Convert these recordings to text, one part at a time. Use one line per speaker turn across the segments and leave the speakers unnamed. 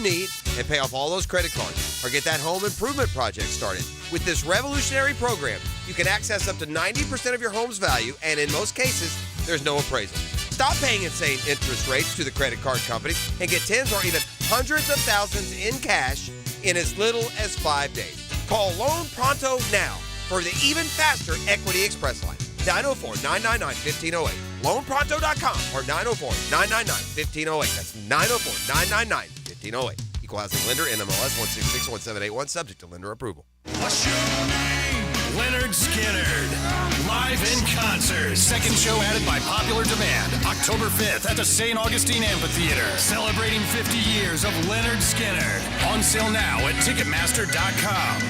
need and pay off all those credit cards or get that home improvement project started. With this revolutionary program, you can access up to 90% of your home's value, and in most cases, there's no appraisal. Stop paying insane interest rates to the credit card companies and get tens or even hundreds of thousands in cash in as little as 5 days. Call Loan Pronto now for the even faster Equity Express line. 904-999-1508. LoanPronto.com or 904-999-1508. That's 904-999-1508. Equal housing lender, NMLS 1661781, subject to lender approval.
What's your name? Leonard Skinnard. Live in concert. Second show added by popular demand. October 5th at the St. Augustine Amphitheater. Celebrating 50 years of Leonard Skinnard. On sale now at Ticketmaster.com.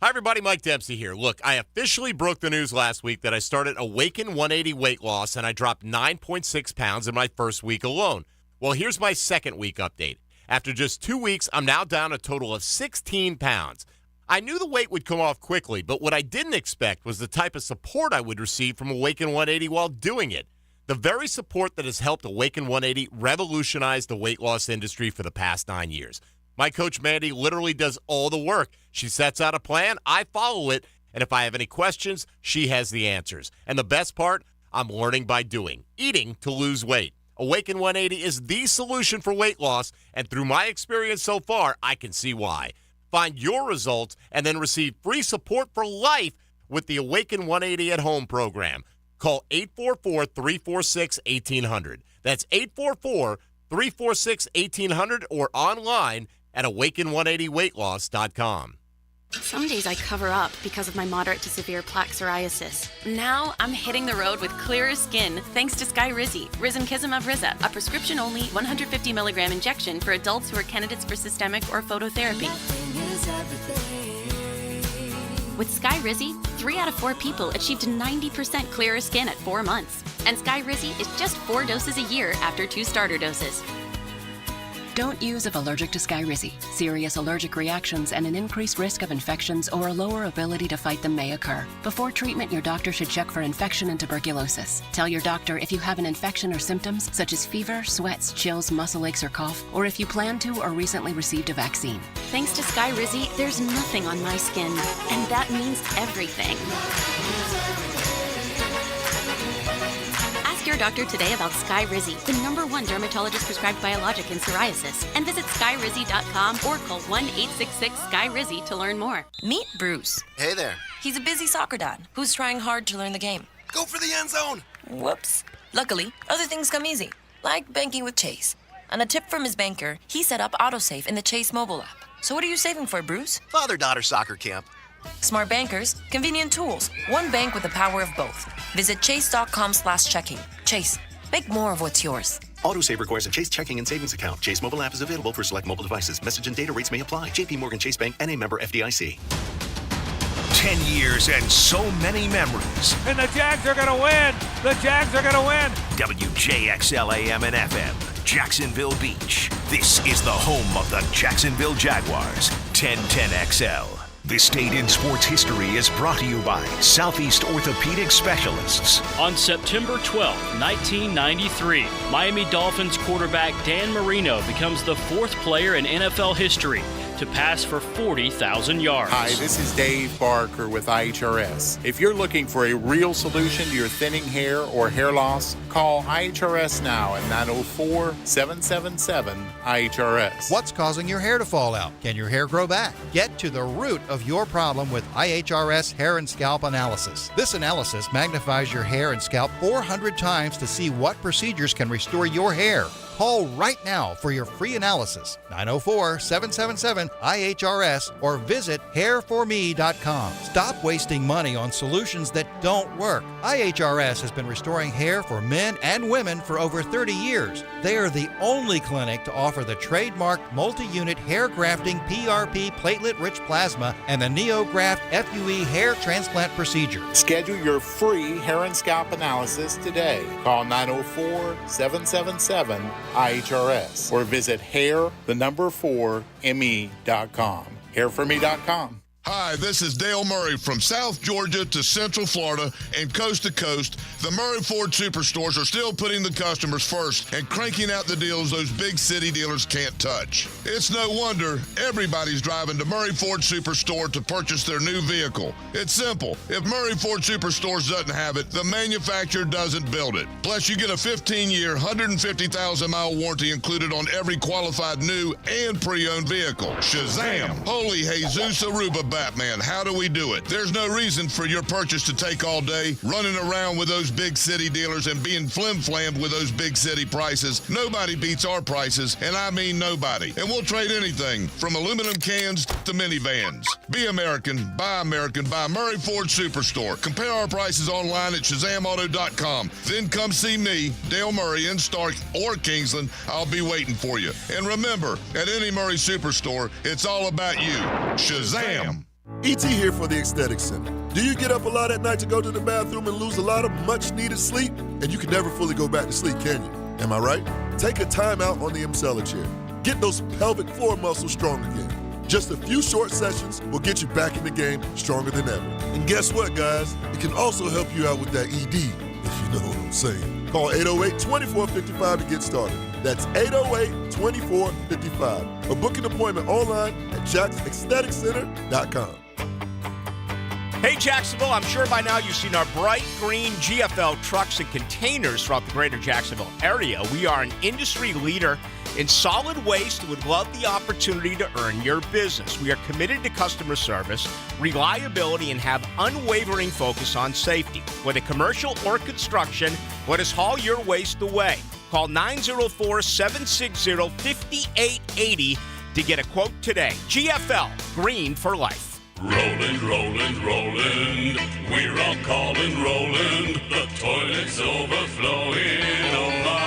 Hi, everybody. Mike Dempsey here. Look, I officially broke the news last week that I started Awaken 180 weight loss, and I dropped 9.6 pounds in my first week alone. Well, here's my second week update. After just 2 weeks, I'm now down a total of 16 pounds. I knew the weight would come off quickly, but what I didn't expect was the type of support I would receive from Awaken 180 while doing it. The very support that has helped Awaken 180 revolutionize the weight loss industry for the past 9 years. My coach, Mandy, literally does all the work. She sets out a plan, I follow it, and if I have any questions, she has the answers. And the best part, I'm learning by doing, eating to lose weight. Awaken 180 is the solution for weight loss, and through my experience so far, I can see why. Find your results and then receive free support for life with the Awaken 180 at Home program. Call 844-346-1800. That's 844-346-1800 or online at awaken180weightloss.com.
Some days I cover up because of my moderate to severe plaque psoriasis. Now I'm hitting the road with clearer skin thanks to Skyrizi, Risankizumab Riza, a prescription-only 150 milligram injection for adults who are candidates for systemic or phototherapy. With Skyrizi, 3 out of 4 people achieved 90% clearer skin at 4 months. And Skyrizi is just 4 doses a year after 2 starter doses.
Don't use if allergic to Skyrizi. Serious allergic reactions and an increased risk of infections or a lower ability to fight them may occur. Before treatment, your doctor should check for infection and tuberculosis. Tell your doctor if you have an infection or symptoms such as fever, sweats, chills, muscle aches, or cough, or if you plan to or recently received a vaccine.
Thanks to Skyrizi, there's nothing on my skin, and that means everything. Ask your doctor today about Skyrizi, the #1 dermatologist prescribed biologic in psoriasis, and visit skyrizi.com or call 1-866-SKY-RIZZI to learn more.
Meet Bruce.
Hey there.
He's a busy soccer dad who's trying hard to learn the game.
Go for the end zone.
Whoops. Luckily, other things come easy, like banking with Chase. On a tip from his banker, he set up AutoSave in the Chase mobile app. So what are you saving for, Bruce?
Father-daughter soccer camp.
Smart bankers, convenient tools. One bank with the power of both. Visit chase.com/checking. Chase, make more of what's yours.
AutoSave requires a Chase checking and savings account. Chase mobile app is available for select mobile devices. Message and data rates may apply. JP Morgan Chase Bank and a member FDIC.
10 years and so many memories.
And the Jags are going to win. The Jags are going to win.
WJXL AM and FM, Jacksonville Beach. This is the home of the Jacksonville Jaguars. 1010XL. This date in sports history is brought to you by Southeast Orthopedic Specialists.
On September 12, 1993, Miami Dolphins quarterback Dan Marino becomes the 4th player in NFL history to pass for 40,000 yards.
Hi, this is Dave Barker with IHRS. If you're looking for a real solution to your thinning hair or hair loss, call IHRS now at 904-777-IHRS.
What's causing your hair to fall out? Can your hair grow back? Get to the root of your problem with IHRS Hair and Scalp Analysis. This analysis magnifies your hair and scalp 400 times to see what procedures can restore your hair. Call right now for your free analysis, 904-777-IHRS, or visit hairforme.com. Stop wasting money on solutions that don't work. IHRS has been restoring hair for men and women for over 30 years. They are the only clinic to offer the trademarked multi-unit hair grafting PRP platelet-rich plasma and the NeoGraft FUE hair transplant procedure.
Schedule your free hair and scalp analysis today. Call 904-777-IHRS or visit hair4me.com. Hairforme.com.
Hi, this is Dale Murray from South Georgia to Central Florida and coast to coast. The Murray Ford Superstores are still putting the customers first and cranking out the deals those big city dealers can't touch. It's no wonder everybody's driving to Murray Ford Superstore to purchase their new vehicle. It's simple. If Murray Ford Superstores doesn't have it, the manufacturer doesn't build it. Plus, you get a 15-year, 150,000-mile warranty included on every qualified new and pre-owned vehicle. Shazam! Holy Jesus Aruba Batman, how do we do it? There's no reason for your purchase to take all day, running around with those big city dealers and being flim-flammed with those big city prices. Nobody beats our prices, and I mean nobody. And we'll trade anything from aluminum cans to minivans. Be American, buy Murray Ford Superstore. Compare our prices online at ShazamAuto.com. Then come see me, Dale Murray, in Stark or Kingsland. I'll be waiting for you. And remember, at any Murray Superstore, it's all about you. Shazam!
E.T. here for the Aesthetic Center. Do you get up a lot at night to go to the bathroom and lose a lot of much-needed sleep? And you can never fully go back to sleep, can you? Am I right? Take a time out on the Emsella chair. Get those pelvic floor muscles strong again. Just a few short sessions will get you back in the game stronger than ever. And guess what, guys? It can also help you out with that ED, if you know what I'm saying. Call 808-2455 to get started. That's 808-2455. Or book an appointment online at jacksaestheticcenter.com.
Hey, Jacksonville, I'm sure by now you've seen our bright green GFL trucks and containers throughout the greater Jacksonville area. We are an industry leader in solid waste and would love the opportunity to earn your business. We are committed to customer service, reliability, and have unwavering focus on safety. Whether commercial or construction, let us haul your waste away. Call 904-760-5880 to get a quote today. GFL, green for life.
Roland, Roland, Roland, we're all calling Roland. The toilet's overflowing, oh my.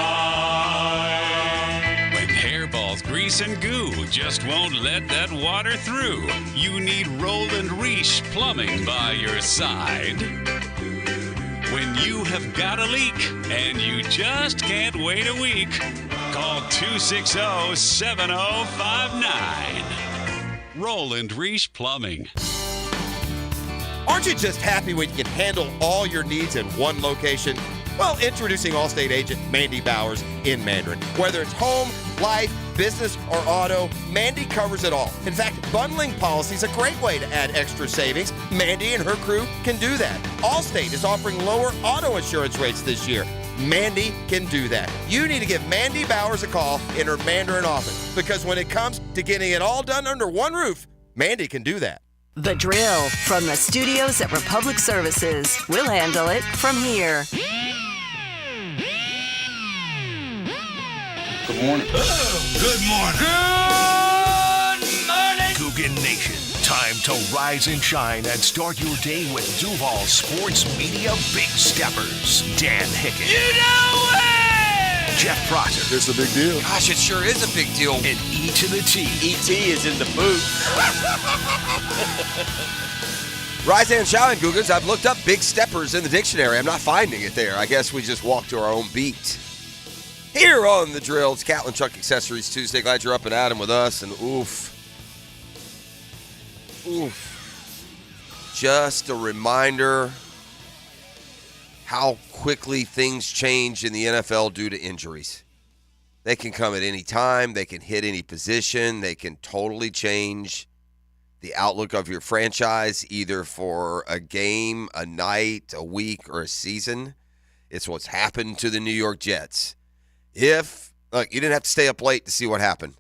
When hairballs, grease, and goo just won't let that water through, you need Roland Reach Plumbing by your side. When you have got a leak and you just can't wait a week, call 260-7059. Roland Reach Plumbing.
Aren't you just happy when you can handle all your needs in one location? Well, introducing Allstate agent Mandy Bowers in Mandarin. Whether it's home, life, business, or auto, Mandy covers it all. In fact, bundling policy is a great way to add extra savings. Mandy and her crew can do that. Allstate is offering lower auto insurance rates this year. Mandy can do that. You need to give Mandy Bowers a call in her Mandarin office, because when it comes to getting it all done under one roof, Mandy can do that.
The Drill from the studios at Republic Services. We'll handle it from here.
Good morning.
Good morning.
Good morning.
Coogan Nation. Time to rise and shine and start your day with Duval Sports Media Big Steppers. Dan Hicken.
You know it!
Jeff Prosser.
It's a big deal.
Gosh, it sure is a big deal.
And E to the T.
E.T. is in the booth. Rise and shine, Googans. I've looked up big steppers in the dictionary. I'm not finding it there. I guess we just walked to our own beat. Here on The Drill, it's Catlin Truck Accessories Tuesday. Glad you're up and at 'em with us. And oof. Just a reminder how quickly things change in the NFL due to injuries. They can come at any time. They can hit any position. They can totally change the outlook of your franchise, either for a game, a night, a week, or a season. It's what's happened to the New York Jets. Look, you didn't have to stay up late to see what happened.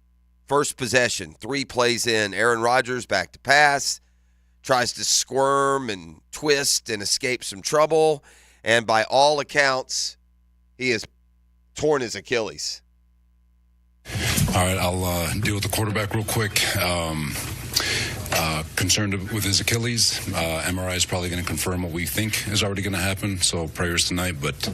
First possession, 3 plays in, Aaron Rodgers back to pass, tries to squirm and twist and escape some trouble, and by all accounts, he has torn his Achilles.
All right, I'll deal with the quarterback real quick. Concerned with his Achilles. MRI is probably going to confirm what we think is already going to happen, so prayers tonight, but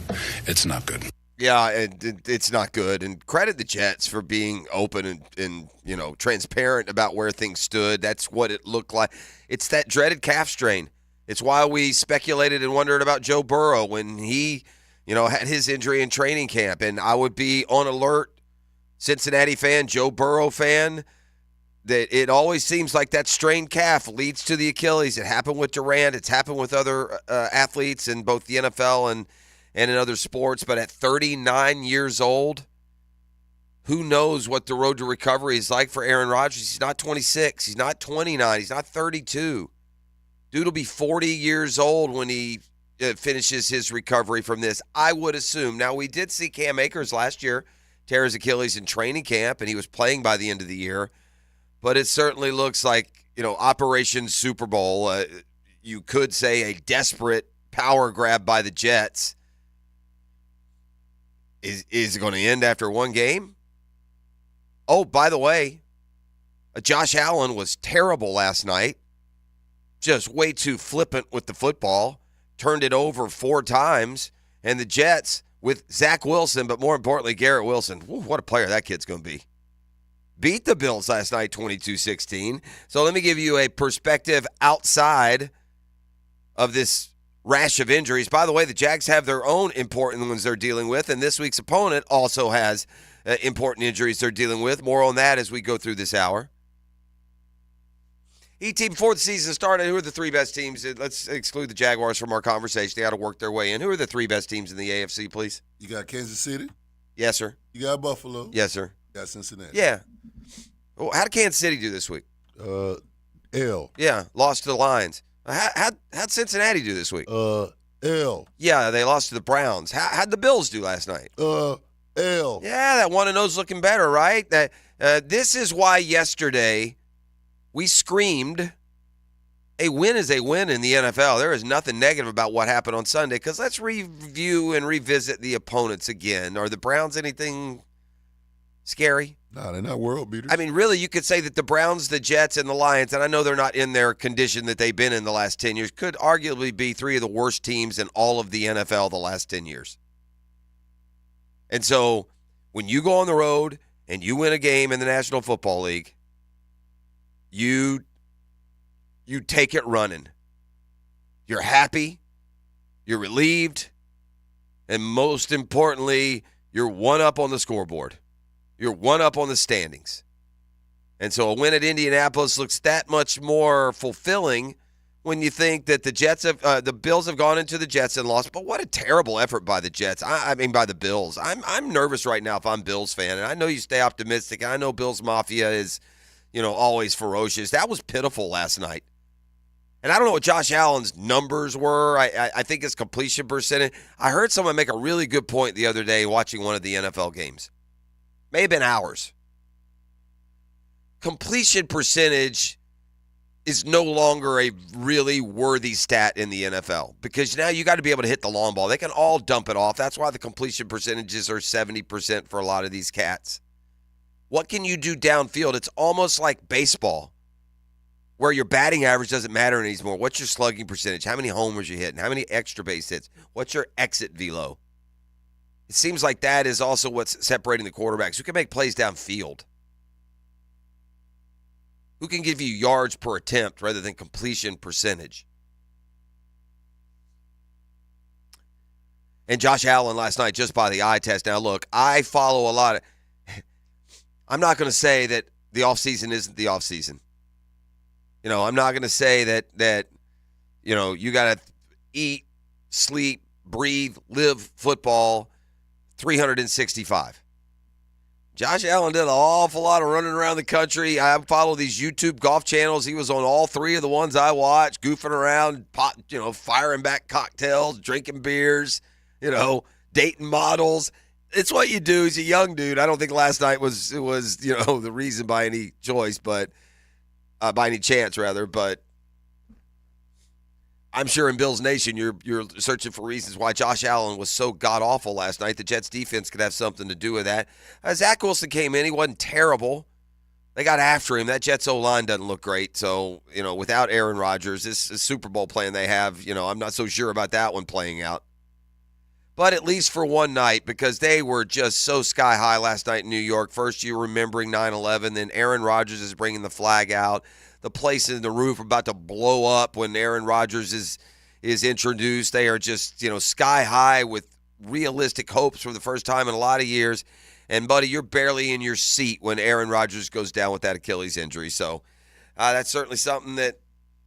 it's not good.
Yeah, it's not good. And credit the Jets for being open and transparent about where things stood. That's what it looked like. It's that dreaded calf strain. It's why we speculated and wondered about Joe Burrow when he, had his injury in training camp. And I would be on alert, Cincinnati fan, Joe Burrow fan. that it always seems like that strained calf leads to the Achilles. It happened with Durant. It's happened with other athletes in both the NFL and in other sports. But at 39 years old, who knows what the road to recovery is like for Aaron Rodgers? He's not 26. He's not 29. He's not 32. Dude will be 40 years old when he finishes his recovery from this, I would assume. Now, we did see Cam Akers last year tear his Achilles in training camp, and he was playing by the end of the year. But it certainly looks like, Operation Super Bowl. You could say a desperate power grab by the Jets. Is it going to end after one game? Oh, by the way, Josh Allen was terrible last night. Just way too flippant with the football. Turned it over 4 times. And the Jets, with Zach Wilson, but more importantly, Garrett Wilson. What a player that kid's going to be. Beat the Bills last night 22-16. So let me give you a perspective outside of this rash of injuries. By the way, the Jags have their own important ones they're dealing with, and this week's opponent also has important injuries they're dealing with. More on that as we go through this hour. E.T., before the season started, who are the 3 best teams? Let's exclude the Jaguars from our conversation. They got to work their way in. Who are the 3 best teams in the AFC, please?
You got Kansas City?
Yes, sir.
You got Buffalo?
Yes, sir.
You got Cincinnati?
Yeah. Well, how did Kansas City do this week?
L.
Yeah, lost to the Lions. How'd Cincinnati do this week?
L.
Yeah, they lost to the Browns. How'd the Bills do last night?
L.
Yeah, that 1-0's looking better, right? This is why yesterday we screamed, a win is a win in the NFL. There is nothing negative about what happened on Sunday, because let's review and revisit the opponents again. Are the Browns anything scary?
No, they're not world beaters.
I mean, really, you could say that the Browns, the Jets, and the Lions, and I know they're not in their condition that they've been in the last 10 years, could arguably be 3 of the worst teams in all of the NFL the last 10 years. And so when you go on the road and you win a game in the National Football League, you take it running. You're happy, you're relieved, and most importantly, you're one up on the scoreboard. You're one up on the standings. And so a win at Indianapolis looks that much more fulfilling when you think that the Bills have gone into the Jets and lost. But what a terrible effort by the Jets. I mean, by the Bills. I'm nervous right now if I'm Bills fan, and I know you stay optimistic. I know Bills Mafia is, always ferocious. That was pitiful last night. And I don't know what Josh Allen's numbers were. I think his completion percentage. I heard someone make a really good point the other day watching one of the NFL games. May have been ours. Completion percentage is no longer a really worthy stat in the NFL, because now you got to be able to hit the long ball. They can all dump it off. That's why the completion percentages are 70% for a lot of these cats. What can you do downfield? It's almost like baseball, where your batting average doesn't matter anymore. What's your slugging percentage? How many homers you hitting? How many extra base hits? What's your exit velo? It seems like that is also what's separating the quarterbacks. Who can make plays downfield? Who can give you yards per attempt rather than completion percentage? And Josh Allen last night, just by the eye test. Now, look, I follow a lot of – I'm not going to say that the offseason isn't the offseason. I'm not going to say that you got to eat, sleep, breathe, live football 365. Josh Allen did an awful lot of running around the country. I follow these YouTube golf channels. He was on all 3 of the ones I watched, goofing around, firing back cocktails, drinking beers, dating models. It's what you do as a young dude. I don't think last night was the reason by any choice, but by any chance rather. But I'm sure in Bills Nation you're searching for reasons why Josh Allen was so god-awful last night. The Jets defense could have something to do with that. Zach Wilson came in. He wasn't terrible. They got after him. That Jets O-line doesn't look great. So, without Aaron Rodgers, this Super Bowl plan they have, I'm not so sure about that one playing out. But at least for one night, because they were just so sky high last night in New York. First, you're remembering 9/11. Then Aaron Rodgers is bringing the flag out. The place in the roof about to blow up when Aaron Rodgers is introduced. They are just, sky high with realistic hopes for the first time in a lot of years. And, buddy, you're barely in your seat when Aaron Rodgers goes down with that Achilles injury. So that's certainly something that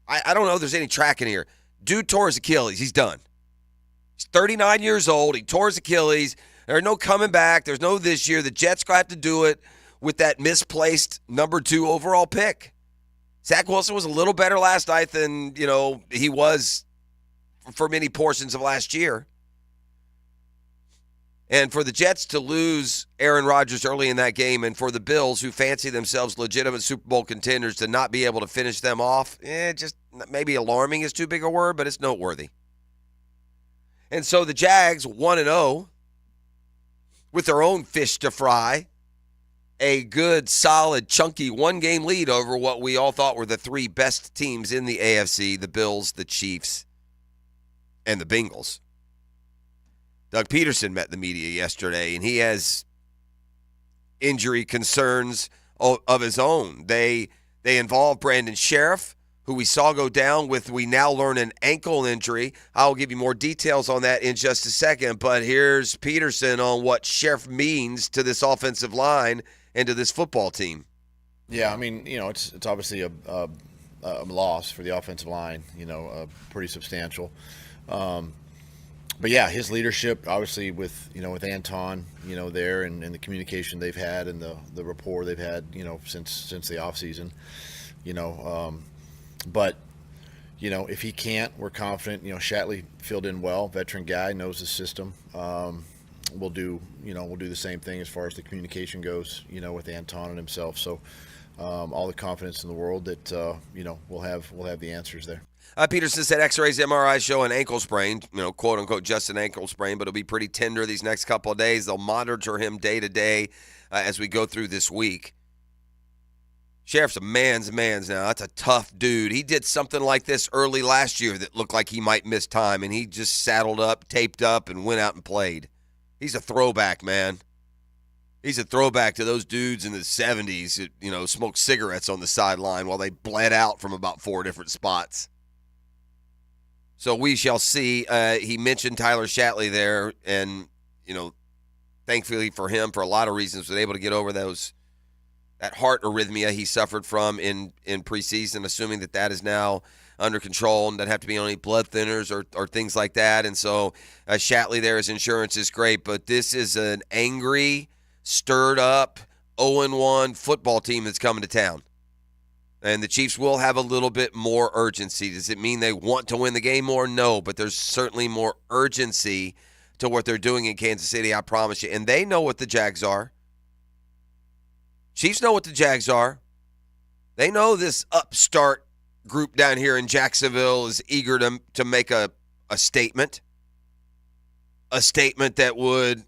I don't know if there's any tracking here. Dude tore his Achilles. He's done. He's 39 years old. He tore his Achilles. There's no coming back. There's no this year. The Jets going to have to do it with that misplaced number 2 overall pick. Zach Wilson was a little better last night than, he was for many portions of last year. And for the Jets to lose Aaron Rodgers early in that game, and for the Bills, who fancy themselves legitimate Super Bowl contenders, to not be able to finish them off, just maybe alarming is too big a word, but it's noteworthy. And so the Jags, 1-0, with their own fish to fry, a good, solid, chunky one-game lead over what we all thought were the 3 best teams in the AFC, the Bills, the Chiefs, and the Bengals. Doug Peterson met the media yesterday, and he has injury concerns of his own. They involve Brandon Sheriff, who we saw go down with, we now learn, an ankle injury. I'll give you more details on that in just a second, but here's Peterson on what Sheriff means to this offensive line and to this football team.
Yeah, I mean, it's obviously a loss for the offensive line, pretty substantial. But yeah, his leadership, obviously, with Anton, there, and the communication they've had and the rapport they've had, since the offseason, But, if he can't, we're confident. Shatley filled in well, veteran guy, knows the system. We'll do the same thing as far as the communication goes, with Anton and himself. So, all the confidence in the world that we'll have the answers there.
Peterson said X-rays, MRI show an ankle sprain, quote unquote, just an ankle sprain, but it'll be pretty tender these next couple of days. They'll monitor him day to day as we go through this week. Sheriff's a man's now. That's a tough dude. He did something like this early last year that looked like he might miss time, and he just saddled up, taped up, and went out and played. He's a throwback, man. He's a throwback to those dudes in the 70s that, smoked cigarettes on the sideline while they bled out from about 4 different spots. So we shall see. He mentioned Tyler Shatley there, and, thankfully for him, for a lot of reasons, was able to get over that heart arrhythmia he suffered from in preseason, assuming that is now under control and doesn't have to be on any blood thinners or things like that. And so Shatley there, his insurance is great, but this is an angry, stirred up, 0-1 football team that's coming to town. And the Chiefs will have a little bit more urgency. Does it mean they want to win the game more? No, but there's certainly more urgency to what they're doing in Kansas City, I promise you. And they know what the Jags are. Chiefs know what the Jags are. They know this upstart group down here in Jacksonville is eager to make a statement. A statement that would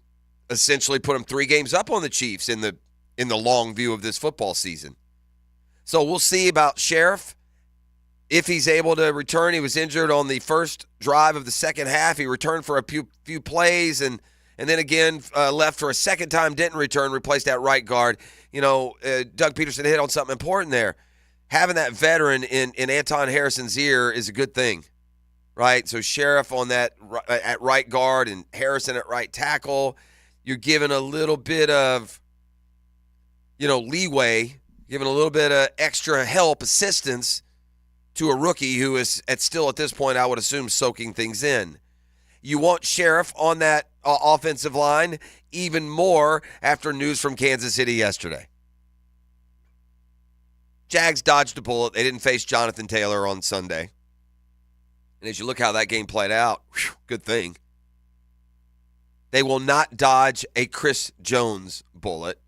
essentially put them 3 games up on the Chiefs in the long view of this football season. So we'll see about Sheriff. If he's able to return, he was injured on the first drive of the second half. He returned for a few plays and then again left for a second time, didn't return, replaced that right guard. Doug Peterson hit on something important there. Having that veteran in Anton Harrison's ear is a good thing, right? So Sheriff on that at right guard and Harrison at right tackle. You're giving a little bit of, leeway, giving a little bit of extra help, assistance to a rookie who is still at this point, I would assume, soaking things in. You want Sheriff on that offensive line even more after news from Kansas City yesterday. Jags dodged a bullet. They didn't face Jonathan Taylor on Sunday. And as you look how that game played out, good thing. They will not dodge a Chris Jones bullet.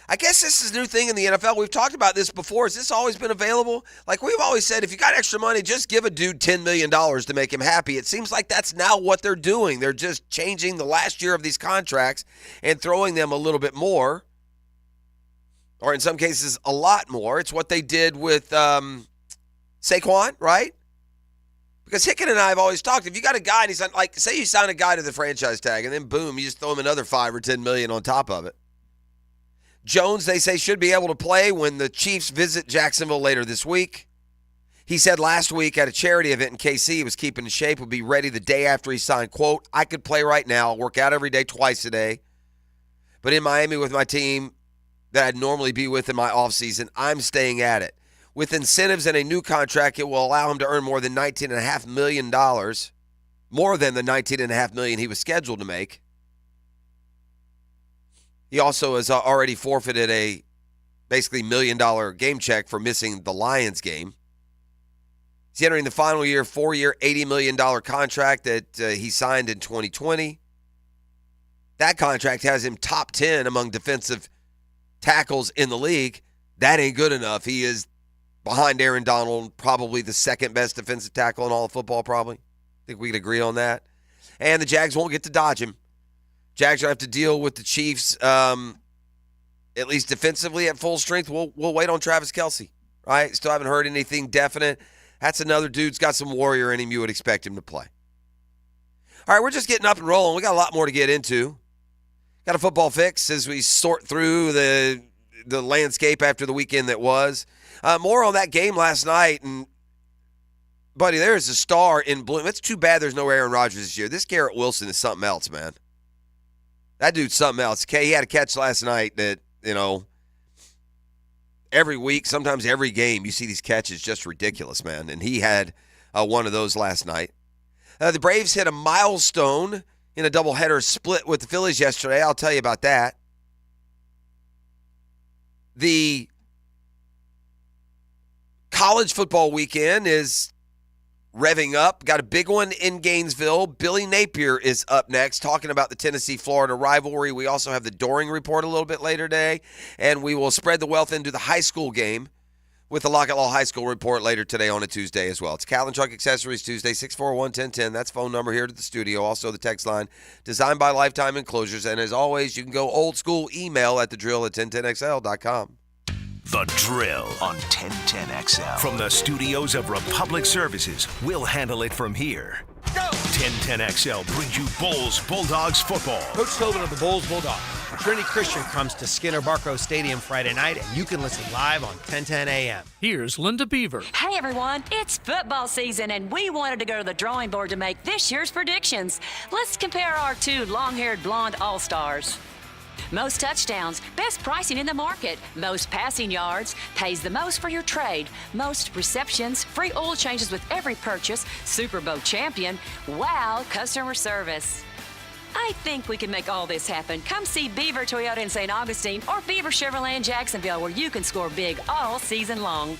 I guess this is a new thing in the NFL. We've talked about this before. Has this always been available? Like we've always said, if you got extra money, just give a dude $10 million to make him happy. It seems like that's now what they're doing. They're just changing the last year of these contracts and throwing them a little bit more, or in some cases a lot more. It's what they did with Saquon, right? Because Hicken and I have always talked, if you got a guy and he's like, say you sign a guy to the franchise tag and then boom, you just throw him another $5 or $10 million on top of it. Jones, they say, should be able to play when the Chiefs visit Jacksonville later this week. He said last week at a charity event in KC he was keeping in shape, would be ready the day after he signed. Quote, I could play right now, work out every day, twice a day. But in Miami with my team that I'd normally be with in my offseason, I'm staying at it. With incentives and a new contract, it will allow him to earn more than $19.5 million, more than the $19.5 million he was scheduled to make. He also has already forfeited a basically $1 million game check for missing the Lions game. He's entering the final year, 4-year, $80 million contract that he signed in 2020. That contract has him top 10 among defensive tackles in the league. That ain't good enough. He is behind Aaron Donald, probably the second best defensive tackle in all of football, probably. I think we can agree on that. And the Jags won't get to dodge him. Jags will have to deal with the Chiefs, at least defensively at full strength. We'll wait on Travis Kelce, right? Still haven't heard anything definite. That's another dude's got some warrior in him. You would expect him to play. All right, we're just getting up and rolling. We got a lot more to get into. Got a football fix as we sort through the landscape after the weekend that was. More on that game last night. And, buddy, there is a star in bloom. It's too bad there's no Aaron Rodgers this year. This Garrett Wilson is something else, man. That dude's something else. Okay, he had a catch last night that, every week, sometimes every game, you see these catches just ridiculous, man. And he had one of those last night. The Braves hit a milestone in a doubleheader split with the Phillies yesterday. I'll tell you about that. The college football weekend is revving up. Got a big one in Gainesville. Billy Napier is up next talking about the Tennessee-Florida rivalry. We also have the Doring Report a little bit later today, and we will spread the wealth into the high school game with the Lockett Law High School Report later today on a Tuesday as well. It's Cal and Truck Accessories Tuesday, 641-1010. That's phone number here to the studio. Also the text line, designed by Lifetime Enclosures. And as always, you can go old school email at thedrill@1010xl.com.
The Drill on 1010XL. From the studios of Republic Services, we'll handle it from here. Go! 1010XL brings you Bulls Bulldogs football.
Coach Tobin of the Bulls Bulldogs. Trinity Christian comes to Skinner Barco Stadium Friday night, and you can listen live on 1010 AM.
Here's Linda Beaver.
Hey everyone, it's football season, and we wanted to go to the drawing board to make this year's predictions. Let's compare our two long-haired blonde all-stars. Most touchdowns, best pricing in the market, most passing yards, pays the most for your trade, most receptions, free oil changes with every purchase, Super Bowl champion, wow, customer service. I think we can make all this happen. Come see Beaver Toyota in St. Augustine or Beaver Chevrolet in Jacksonville, where you can score big all season long.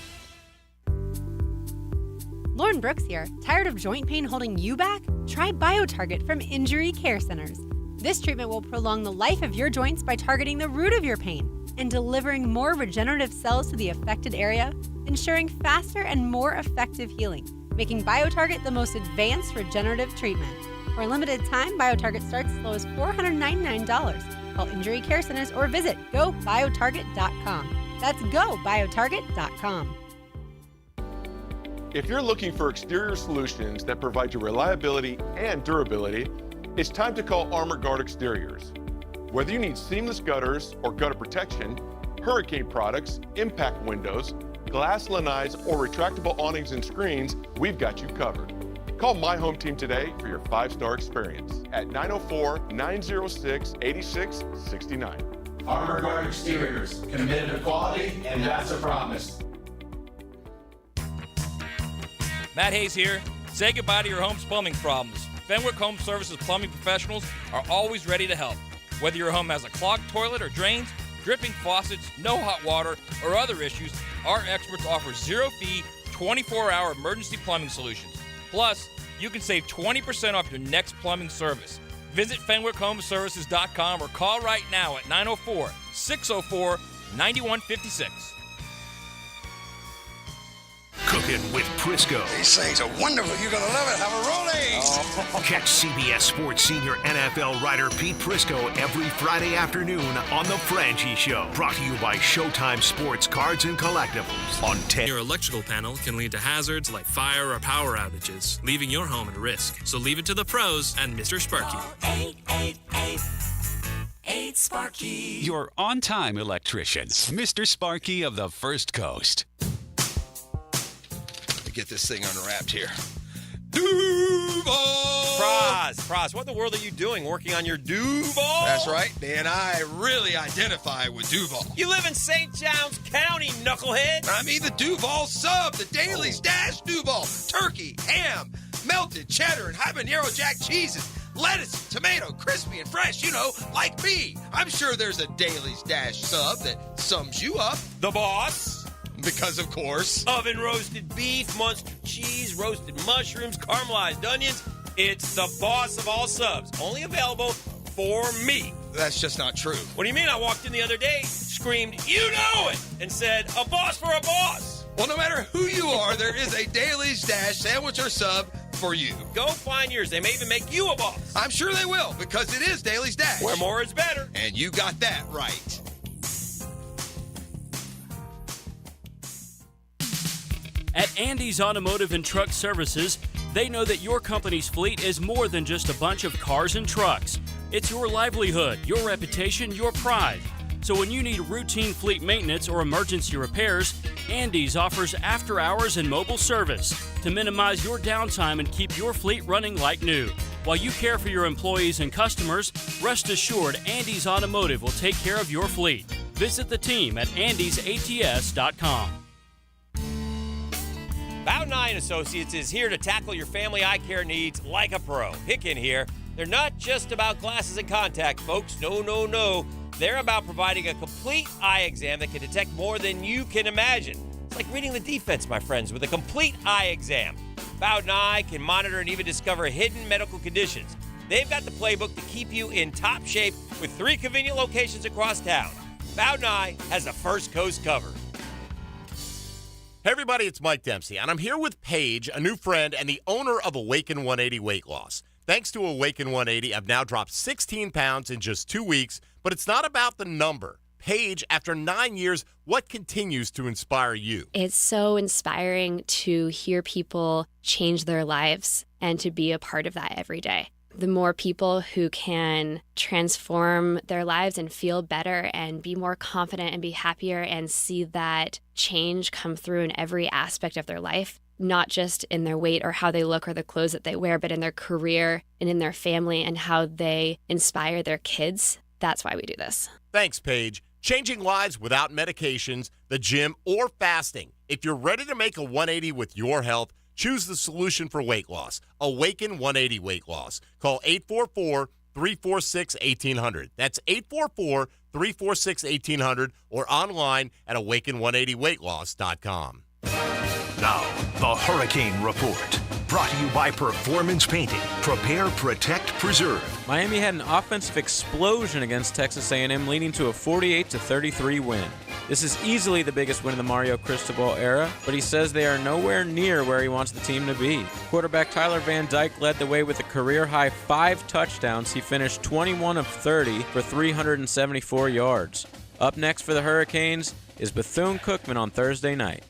Lauren Brooks here. Tired of joint pain holding you back? Try BioTarget from Injury Care Centers. This treatment will prolong the life of your joints by targeting the root of your pain and delivering more regenerative cells to the affected area, ensuring faster and more effective healing, making BioTarget the most advanced regenerative treatment. For a limited time, BioTarget starts as low as $499. Call Injury Care Centers or visit GoBioTarget.com. That's GoBioTarget.com.
If you're looking for exterior solutions that provide you reliability and durability, it's time to call Armor Guard Exteriors. Whether you need seamless gutters or gutter protection, hurricane products, impact windows, glass lanais, or retractable awnings and screens, we've got you covered. Call My Home Team today for your 5-star experience at 904-906-8669.
Armor Guard Exteriors, committed to quality, and that's a promise.
Matt Hayes here. Say goodbye to your home's plumbing problems. Fenwick Home Services plumbing professionals are always ready to help. Whether your home has a clogged toilet or drains, dripping faucets, no hot water, or other issues, our experts offer zero-fee, 24-hour emergency plumbing solutions. Plus, you can save 20% off your next plumbing service. Visit FenwickHomeservices.com or call right now at 904-604-9156.
Cooking with Prisco.
These things are wonderful. You're going to love it. Have a rolling.
Oh. Catch CBS Sports senior NFL writer Pete Prisco every Friday afternoon on The Franchi Show. Brought to you by Showtime Sports Cards and Collectibles on 10.
Your electrical panel can lead to hazards like fire or power outages, leaving your home at risk. So leave it to the pros and Mr. Sparky.
888-8 Your on-time electrician, Mr. Sparky of the First Coast.
Get this thing unwrapped here.
Duval!
Praz, what in the world are you doing working on your Duval?
That's right, man. I really identify with Duval.
You live in St. John's County, knucklehead.
I mean the Duval sub, the Dailies Dash Duval. Turkey, ham, melted cheddar, and habanero jack cheeses. Lettuce, tomato, crispy and fresh, you know, like me. I'm sure there's a Dailies Dash sub that sums you up.
The boss.
Because, of course.
Oven roasted beef, Munster cheese, roasted mushrooms, caramelized onions. It's the boss of all subs. Only available for me.
That's just not true.
What do you mean? I walked in the other day, screamed, "You know it!" and said, "A boss for a boss."
Well, no matter who you are, there is a Dailies Dash sandwich or sub for you.
Go find yours. They may even make you a boss.
I'm sure they will, because it is Dailies Dash.
Where more is better.
And you got that right.
At Andy's Automotive and Truck Services, they know that your company's fleet is more than just a bunch of cars and trucks. It's your livelihood, your reputation, your pride. So when you need routine fleet maintenance or emergency repairs, Andy's offers after-hours and mobile service to minimize your downtime and keep your fleet running like new. While you care for your employees and customers, rest assured Andy's Automotive will take care of your fleet. Visit the team at andysats.com.
Bowden Eye & Associates is here to tackle your family eye care needs like a pro. Hicken here. They're not just about glasses and contacts, folks. No. They're about providing a complete eye exam that can detect more than you can imagine. It's like reading the defense, my friends, with a complete eye exam. Bowden Eye can monitor and even discover hidden medical conditions. They've got the playbook to keep you in top shape with 3 convenient locations across town. Bowden Eye has the First Coast covered.
Hey everybody, it's Mike Dempsey, and I'm here with Paige, a new friend and the owner of Awaken 180 Weight Loss. Thanks to Awaken 180, I've now dropped 16 pounds in just 2 weeks, but it's not about the number. Paige, after 9 years, what continues to inspire you?
It's so inspiring to hear people change their lives and to be a part of that every day. The more people who can transform their lives and feel better and be more confident and be happier and see that change come through in every aspect of their life, not just in their weight or how they look or the clothes that they wear, but in their career and in their family and how they inspire their kids. That's why we do this.
Thanks, Paige. Changing lives without medications, the gym, or fasting. If you're ready to make a 180 with your health, choose the solution for weight loss. Awaken 180 Weight Loss. Call 844-346-1800. That's 844-346-1800 or online at awaken180weightloss.com.
Now, the Hurricane Report. Brought to you by Performance Painting. Prepare, protect, preserve.
Miami had an offensive explosion against Texas A&M, leading to a 48-33 win. This is easily the biggest win in the Mario Cristobal era, but he says they are nowhere near where he wants the team to be. Quarterback Tyler Van Dyke led the way with a career-high 5 touchdowns. He finished 21 of 30 for 374 yards. Up next for the Hurricanes is Bethune-Cookman on Thursday night.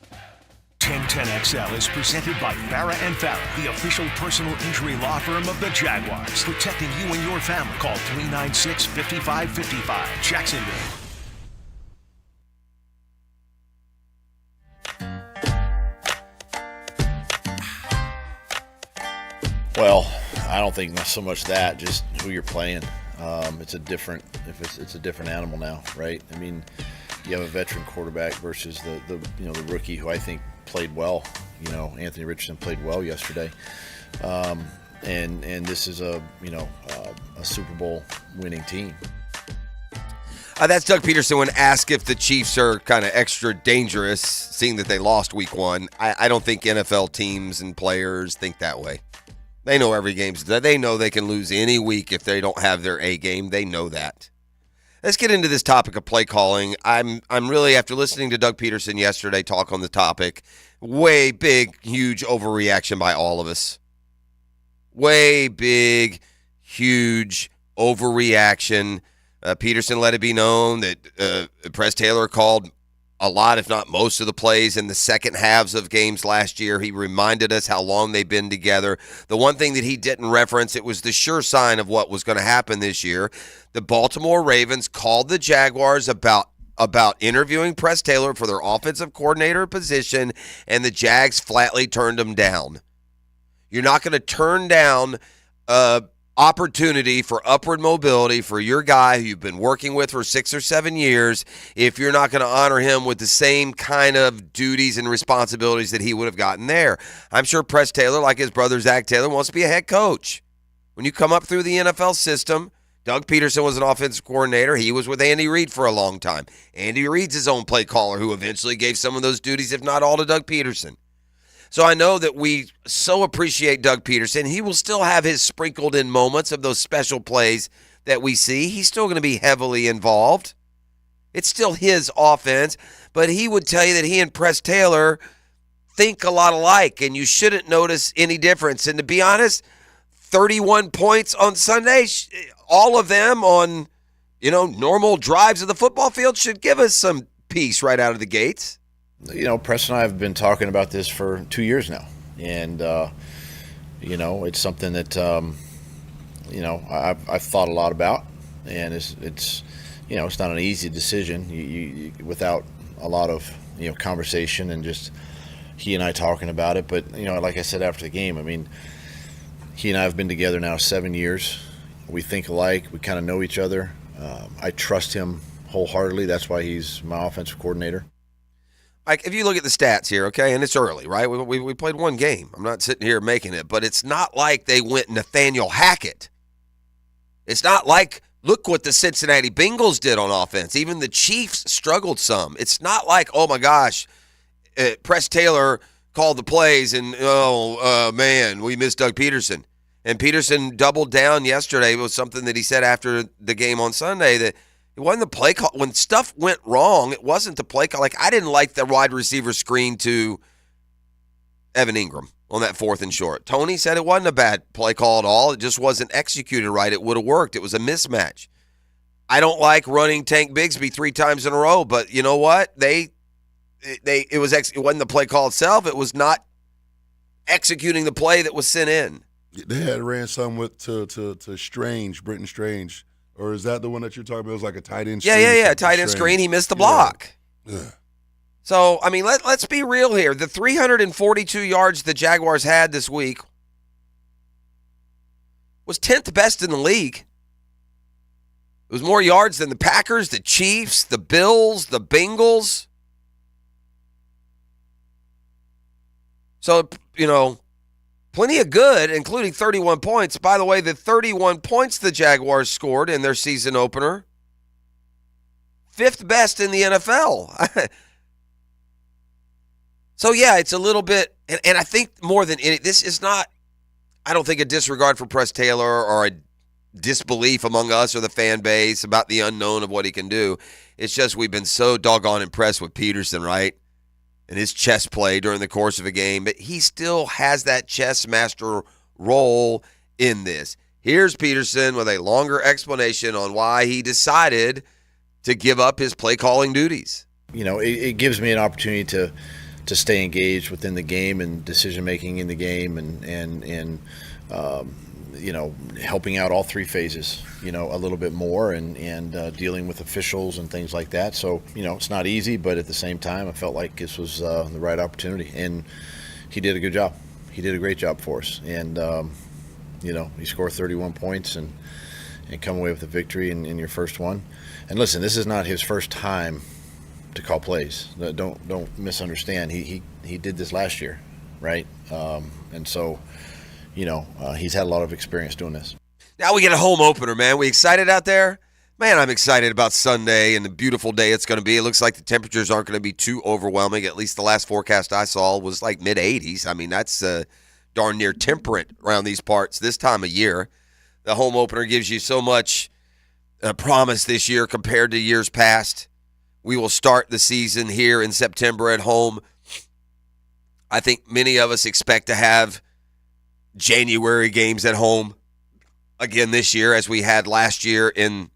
1010XL is presented by Farah and Farah, the official personal injury law firm of the Jaguars. Protecting you and your family. Call 396-5555. Jacksonville.
Well, I don't think so much that, just who you're playing. It's a different animal now, right? I mean, you have a veteran quarterback versus the rookie who I think played well. You know, Anthony Richardson played well yesterday, and this is a Super Bowl winning team.
That's Doug Peterson when asked if the Chiefs are kind of extra dangerous, seeing that they lost Week 1. I don't think NFL teams and players think that way. They know every game's. They know they can lose any week if they don't have their A game. They know that. Let's get into this topic of play calling. I'm really, after listening to Doug Peterson yesterday talk on the topic, way big, huge overreaction by all of us. Way big, huge overreaction. Peterson let it be known that Press Taylor called a lot, if not most, of the plays in the second halves of games last year. He reminded us how long they've been together. The one thing that he didn't reference, it was the sure sign of what was going to happen this year. The Baltimore Ravens called the Jaguars about interviewing Press Taylor for their offensive coordinator position, and the Jags flatly turned him down. You're not going to turn down opportunity for upward mobility for your guy who you've been working with for 6 or 7 years if you're not going to honor him with the same kind of duties and responsibilities that he would have gotten there. I'm sure Press Taylor, like his brother Zach Taylor, wants to be a head coach. When you come up through the NFL system, Doug Peterson was an offensive coordinator. He was with Andy Reid for a long time. Andy Reid's his own play caller who eventually gave some of those duties, if not all, to Doug Peterson. So I know that we so appreciate Doug Peterson. He will still have his sprinkled in moments of those special plays that we see. He's still going to be heavily involved. It's still his offense, but he would tell you that he and Press Taylor think a lot alike, and you shouldn't notice any difference. And to be honest, 31 points on Sunday, all of them on, normal drives of the football field should give us some peace right out of the gates.
Press and I have been talking about this for 2 years now, and it's something that I've thought a lot about, and it's not an easy decision you without a lot of conversation and just he and I talking about it. But like I said after the game, I mean, he and I have been together now 7 years. We think alike. We kind of know each other. I trust him wholeheartedly. That's why he's my offensive coordinator.
Like, if you look at the stats here, okay, and it's early, right? We played one game. I'm not sitting here making it, but it's not like they went Nathaniel Hackett. It's not like, look what the Cincinnati Bengals did on offense. Even the Chiefs struggled some. It's not like, oh, my gosh, Press Taylor called the plays and, man, we missed Doug Peterson. And Peterson doubled down yesterday. It was something that he said after the game on Sunday that it wasn't the play call. When stuff went wrong, it wasn't the play call. Like, I didn't like the wide receiver screen to Evan Ingram on that 4th and short. Tony said it wasn't a bad play call at all. It just wasn't executed right. It would have worked. It was a mismatch. I don't like running Tank Bigsby 3 times in a row, but you know what? It wasn't the play call itself. It was not executing the play that was sent in.
They had ran some with to Strange, Britton Strange. Or is that the one that you're talking about? It was like a tight end screen.
Yeah, tight end screen. He missed the block.
Yeah.
So, I mean, let's be real here. The 342 yards the Jaguars had this week was 10th best in the league. It was more yards than the Packers, the Chiefs, the Bills, the Bengals. So, plenty of good, including 31 points. By the way, the 31 points the Jaguars scored in their season opener, 5th best in the NFL. So, yeah, it's a little bit, and I think more than any, this is not, I don't think, a disregard for Press Taylor or a disbelief among us or the fan base about the unknown of what he can do. It's just we've been so doggone impressed with Peterson, right? And his chess play during the course of a game, but he still has that chess master role in this. Here's Peterson with a longer explanation on why he decided to give up his play calling duties.
It gives me an opportunity to stay engaged within the game and decision making in the game and helping out all 3 phases, a little bit more and dealing with officials and things like that. So, it's not easy, but at the same time, I felt like this was the right opportunity. And he did a good job. He did a great job for us. And, he scored 31 points and come away with a victory in your first one. And listen, this is not his first time to call plays. Don't misunderstand. He did this last year, right? And so, he's had a lot of experience doing this.
Now we get a home opener, man. We excited out there? Man, I'm excited about Sunday and the beautiful day it's going to be. It looks like the temperatures aren't going to be too overwhelming. At least the last forecast I saw was like mid-80s. I mean, that's darn near temperate around these parts this time of year. The home opener gives you so much promise this year compared to years past. We will start the season here in September at home. I think many of us expect to have January games at home again this year as we had last year in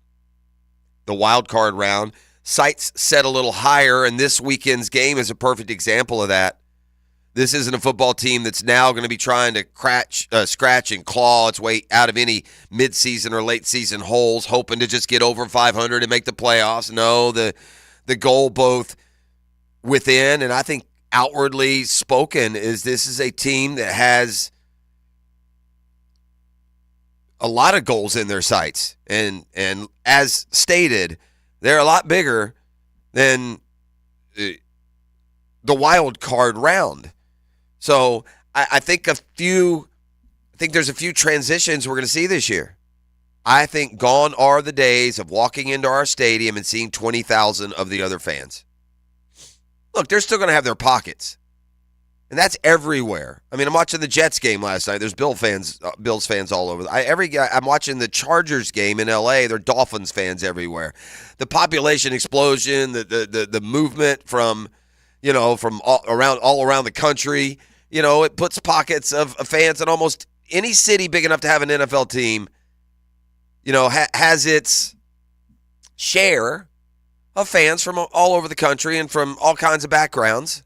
the wild card round. Sights set a little higher, and this weekend's game is a perfect example of that. This isn't a football team that's now going to be trying to scratch and claw its way out of any midseason or late season holes, hoping to just get over 500 and make the playoffs. No, the goal both within and I think outwardly spoken is this is a team that has a lot of goals in their sights. And as stated, they're a lot bigger than the wild card round. So I think there's a few transitions we're going to see this year. I think gone are the days of walking into our stadium and seeing 20,000 of the other fans. Look, they're still going to have their pockets. And that's everywhere. I mean, I'm watching the Jets game last night. There's Bills fans all over. I'm watching the Chargers game in L.A. There are Dolphins fans everywhere. The population explosion, the movement from all around the country, it puts pockets of fans in almost any city big enough to have an NFL team, has its share of fans from all over the country and from all kinds of backgrounds.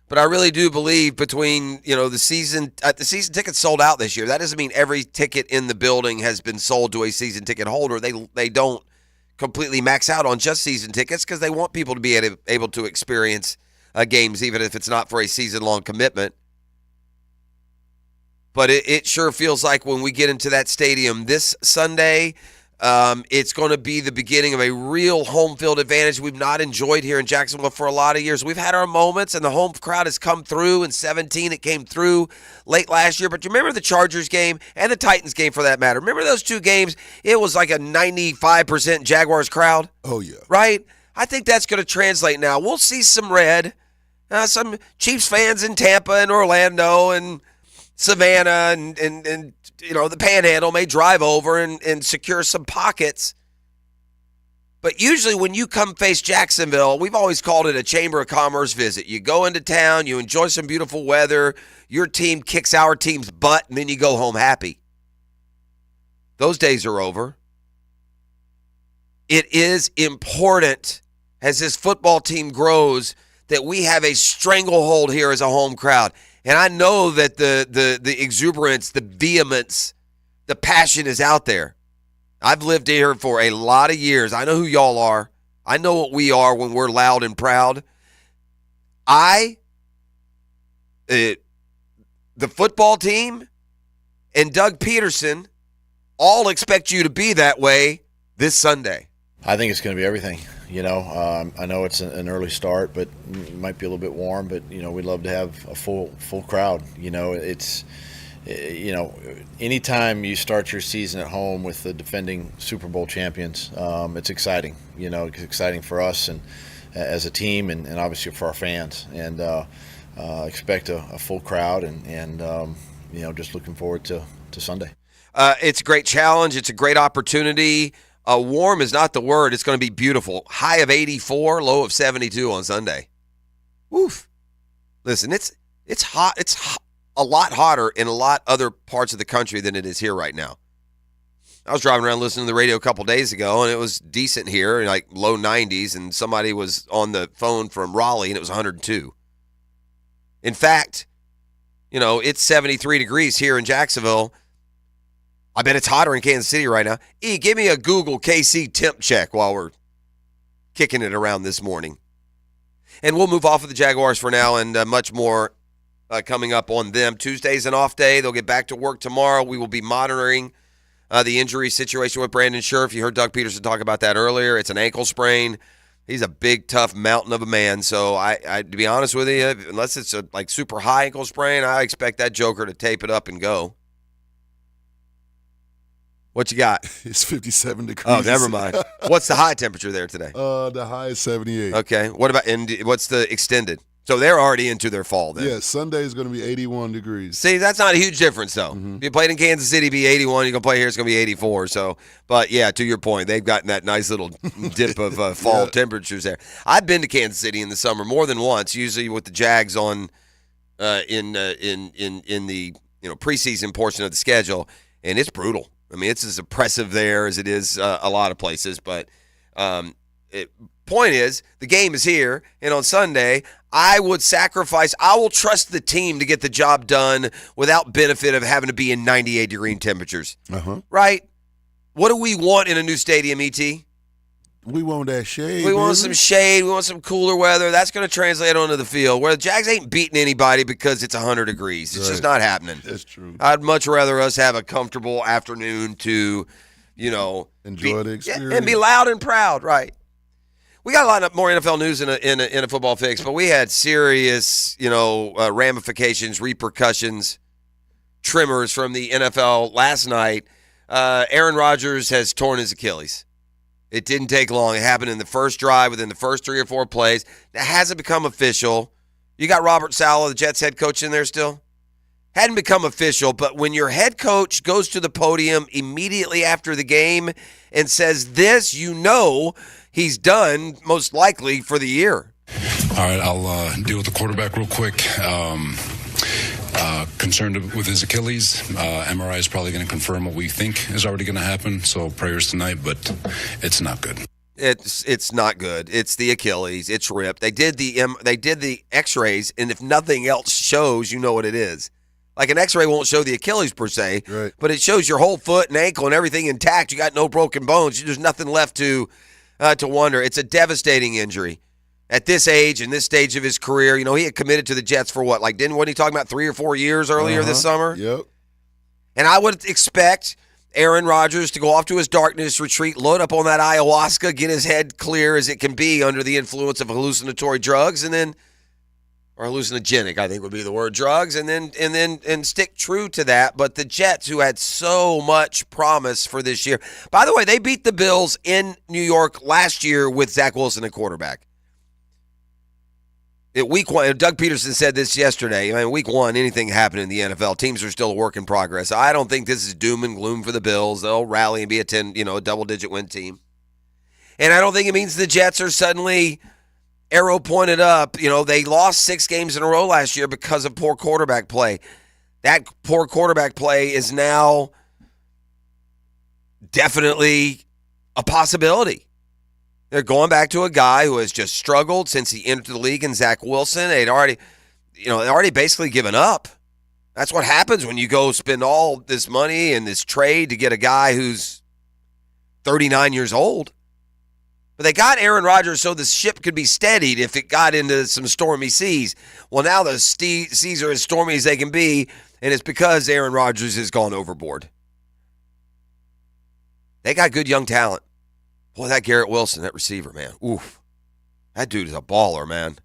But I really do believe between, the season tickets sold out this year. That doesn't mean every ticket in the building has been sold to a season ticket holder. They don't completely max out on just season tickets because they want people to be able to experience games, even if it's not for a season-long commitment. But it sure feels like when we get into that stadium this Sunday, it's going to be the beginning of a real home field advantage we've not enjoyed here in Jacksonville for a lot of years. We've had our moments, and the home crowd has come through. In 2017, it came through late last year. But you remember the Chargers game and the Titans game for that matter? Remember those two games? It was like a 95% Jaguars crowd.
Oh, yeah.
Right? I think that's going to translate now. We'll see some red, some Chiefs fans in Tampa and Orlando and Savannah and the Panhandle may drive over and secure some pockets. But usually when you come face Jacksonville, we've always called it a Chamber of Commerce visit. You go into town, you enjoy some beautiful weather, your team kicks our team's butt, and then you go home happy. Those days are over. It is important as this football team grows that we have a stranglehold here as a home crowd. And I know that the exuberance, the vehemence, the passion is out there. I've lived here for a lot of years. I know who y'all are. I know what we are when we're loud and proud. The football team and Doug Peterson all expect you to be that way this Sunday.
I think it's going to be everything. I know it's an early start, but it might be a little bit warm. But we'd love to have a full crowd. It's anytime you start your season at home with the defending Super Bowl champions, it's exciting. It's exciting for us and as a team, and obviously for our fans. And expect a full crowd, and just looking forward to Sunday.
It's a great challenge. It's a great opportunity. Warm is not the word. It's going to be beautiful. High of 84, low of 72 on Sunday. Woof. Listen, it's hot. It's a lot hotter in a lot other parts of the country than it is here right now. I was driving around listening to the radio a couple days ago, and it was decent here, like low 90s, and somebody was on the phone from Raleigh, and it was 102. In fact, it's 73 degrees here in Jacksonville. I bet it's hotter in Kansas City right now. Give me a Google KC temp check while we're kicking it around this morning. And we'll move off of the Jaguars for now, and much more coming up on them. Tuesday's an off day. They'll get back to work tomorrow. We will be monitoring the injury situation with Brandon Scherff. You heard Doug Peterson talk about that earlier. It's an ankle sprain. He's a big, tough mountain of a man. So, I to be honest with you, unless it's a super high ankle sprain, I expect that joker to tape it up and go. What you got?
It's 57 degrees.
Oh, never mind. What's the high temperature there today?
The high is 78.
Okay. What about what's the extended? So they're already into their fall then.
Yeah, Sunday is going to be 81 degrees.
See, that's not a huge difference though. Mm-hmm. If you played in Kansas City, it'd be 81. You're going to play here, it's going to be 84. So, but yeah, to your point, they've gotten that nice little dip of fall temperatures there. I've been to Kansas City in the summer more than once, usually with the Jags on in the preseason portion of the schedule, and it's brutal. I mean, it's as oppressive there as it is a lot of places. But point is, the game is here, and on Sunday, I will trust the team to get the job done without benefit of having to be in 98-degree temperatures.
Uh-huh.
Right? What do we want in a new stadium, E.T.?
We want that shade.
We want
baby.
some shade. We want some cooler weather. That's going to translate onto the field. Where the Jags ain't beating anybody because it's 100 degrees. It's just not happening.
That's true.
I'd much rather us have a comfortable afternoon to,
enjoy the experience
and be loud and proud. Right. We got a lot more NFL news in a football fix, but we had serious, ramifications, repercussions, tremors from the NFL last night. Aaron Rodgers has torn his Achilles. It didn't take long. It happened in the first drive, within the first 3 or 4 plays. It hasn't become official. You got Robert Saleh, the Jets head coach, in there still? Hadn't become official, but when your head coach goes to the podium immediately after the game and says this, he's done, most likely, for the year.
All right, I'll deal with the quarterback real quick. Concerned with his Achilles. MRI is probably going to confirm what we think is already going to happen, so prayers tonight, but it's not good.
It's not good. It's the Achilles. It's ripped. They did the X-rays, and if nothing else shows, you know what it is. Like an X-ray won't show the Achilles per se,
right,
but it shows your whole foot and ankle and everything intact. You got no broken bones. There's nothing left to wonder. It's a devastating injury. At this age and this stage of his career, he had committed to the Jets for what? Wasn't he talking about 3 or 4 years earlier this summer?
Yep.
And I would expect Aaron Rodgers to go off to his darkness retreat, load up on that ayahuasca, get his head clear as it can be under the influence of hallucinatory drugs, or hallucinogenic, I think would be the word, drugs, and stick true to that. But the Jets, who had so much promise for this year, by the way, they beat the Bills in New York last year with Zach Wilson at quarterback. At week 1, Doug Peterson said this yesterday. Week 1, anything can happen in the NFL. Teams are still a work in progress. I don't think this is doom and gloom for the Bills. They'll rally and be a double-digit win team. And I don't think it means the Jets are suddenly arrow pointed up. They lost 6 games in a row last year because of poor quarterback play. That poor quarterback play is now definitely a possibility. They're going back to a guy who has just struggled since he entered the league in Zach Wilson. They'd already basically given up. That's what happens when you go spend all this money and this trade to get a guy who's 39 years old. But they got Aaron Rodgers so the ship could be steadied if it got into some stormy seas. Well, now the seas are as stormy as they can be, and it's because Aaron Rodgers has gone overboard. They got good young talent. Boy, that Garrett Wilson, that receiver, man. Oof. That dude is a baller, man.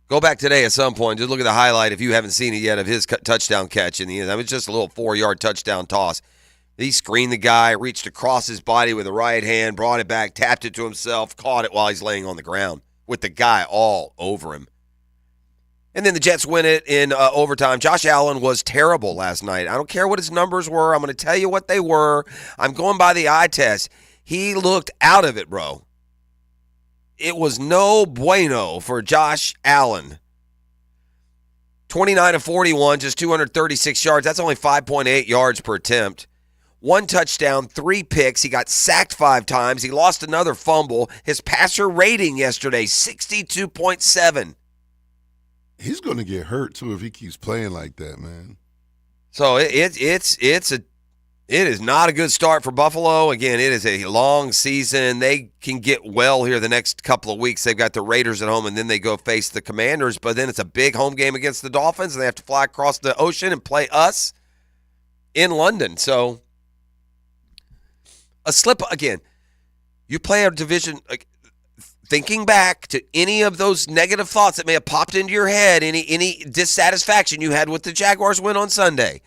Go back today at some point. Just look at the highlight if you haven't seen it yet of his touchdown catch in the end. That was just a little 4-yard touchdown toss. He screened the guy, reached across his body with the right hand, brought it back, tapped it to himself, caught it while he's laying on the ground with the guy all over him. And then the Jets win it in overtime. Josh Allen was terrible last night. I don't care what his numbers were. I'm going to tell you what they were. I'm going by the eye test. He looked out of it, bro. It was no bueno for Josh Allen. 29 of 41, just 236 yards. That's only 5.8 yards per attempt. 1 touchdown, 3 picks. He got sacked 5 times. He lost another fumble. His passer rating yesterday, 62.7.
He's going to get hurt, too, if he keeps playing like that, man.
So it is not a good start for Buffalo. Again, it is a long season. They can get well here the next couple of weeks. They've got the Raiders at home, and then they go face the Commanders. But then it's a big home game against the Dolphins, and they have to fly across the ocean and play us in London. So a slip, again, you play a division, thinking back to any of those negative thoughts that may have popped into your head, any dissatisfaction you had with the Jaguars win on Sunday.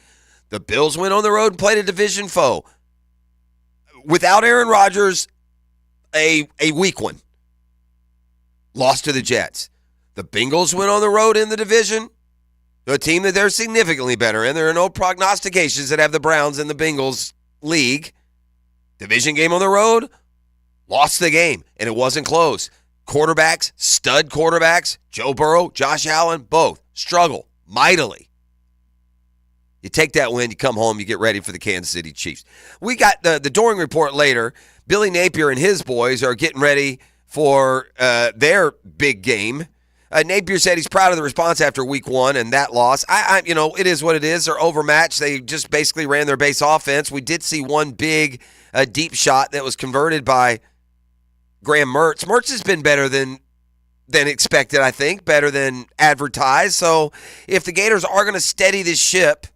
The Bills went on the road and played a division foe. Without Aaron Rodgers, a weak one. Lost to the Jets. The Bengals went on the road in the division. A team that they're significantly better in. There are no prognostications that have the Browns in the Bengals league. Division game on the road, lost the game, and it wasn't close. Quarterbacks, stud quarterbacks, Joe Burrow, Josh Allen, both struggle mightily. You take that win, you come home, you get ready for the Kansas City Chiefs. We got the Doring report later. Billy Napier and his boys are getting ready for their big game. Napier said he's proud of the response after week 1 and that loss. It is what it is. They're overmatched. They just basically ran their base offense. We did see one big deep shot that was converted by Graham Mertz. Mertz has been better than expected, I think, better than advertised. So if the Gators are going to steady this ship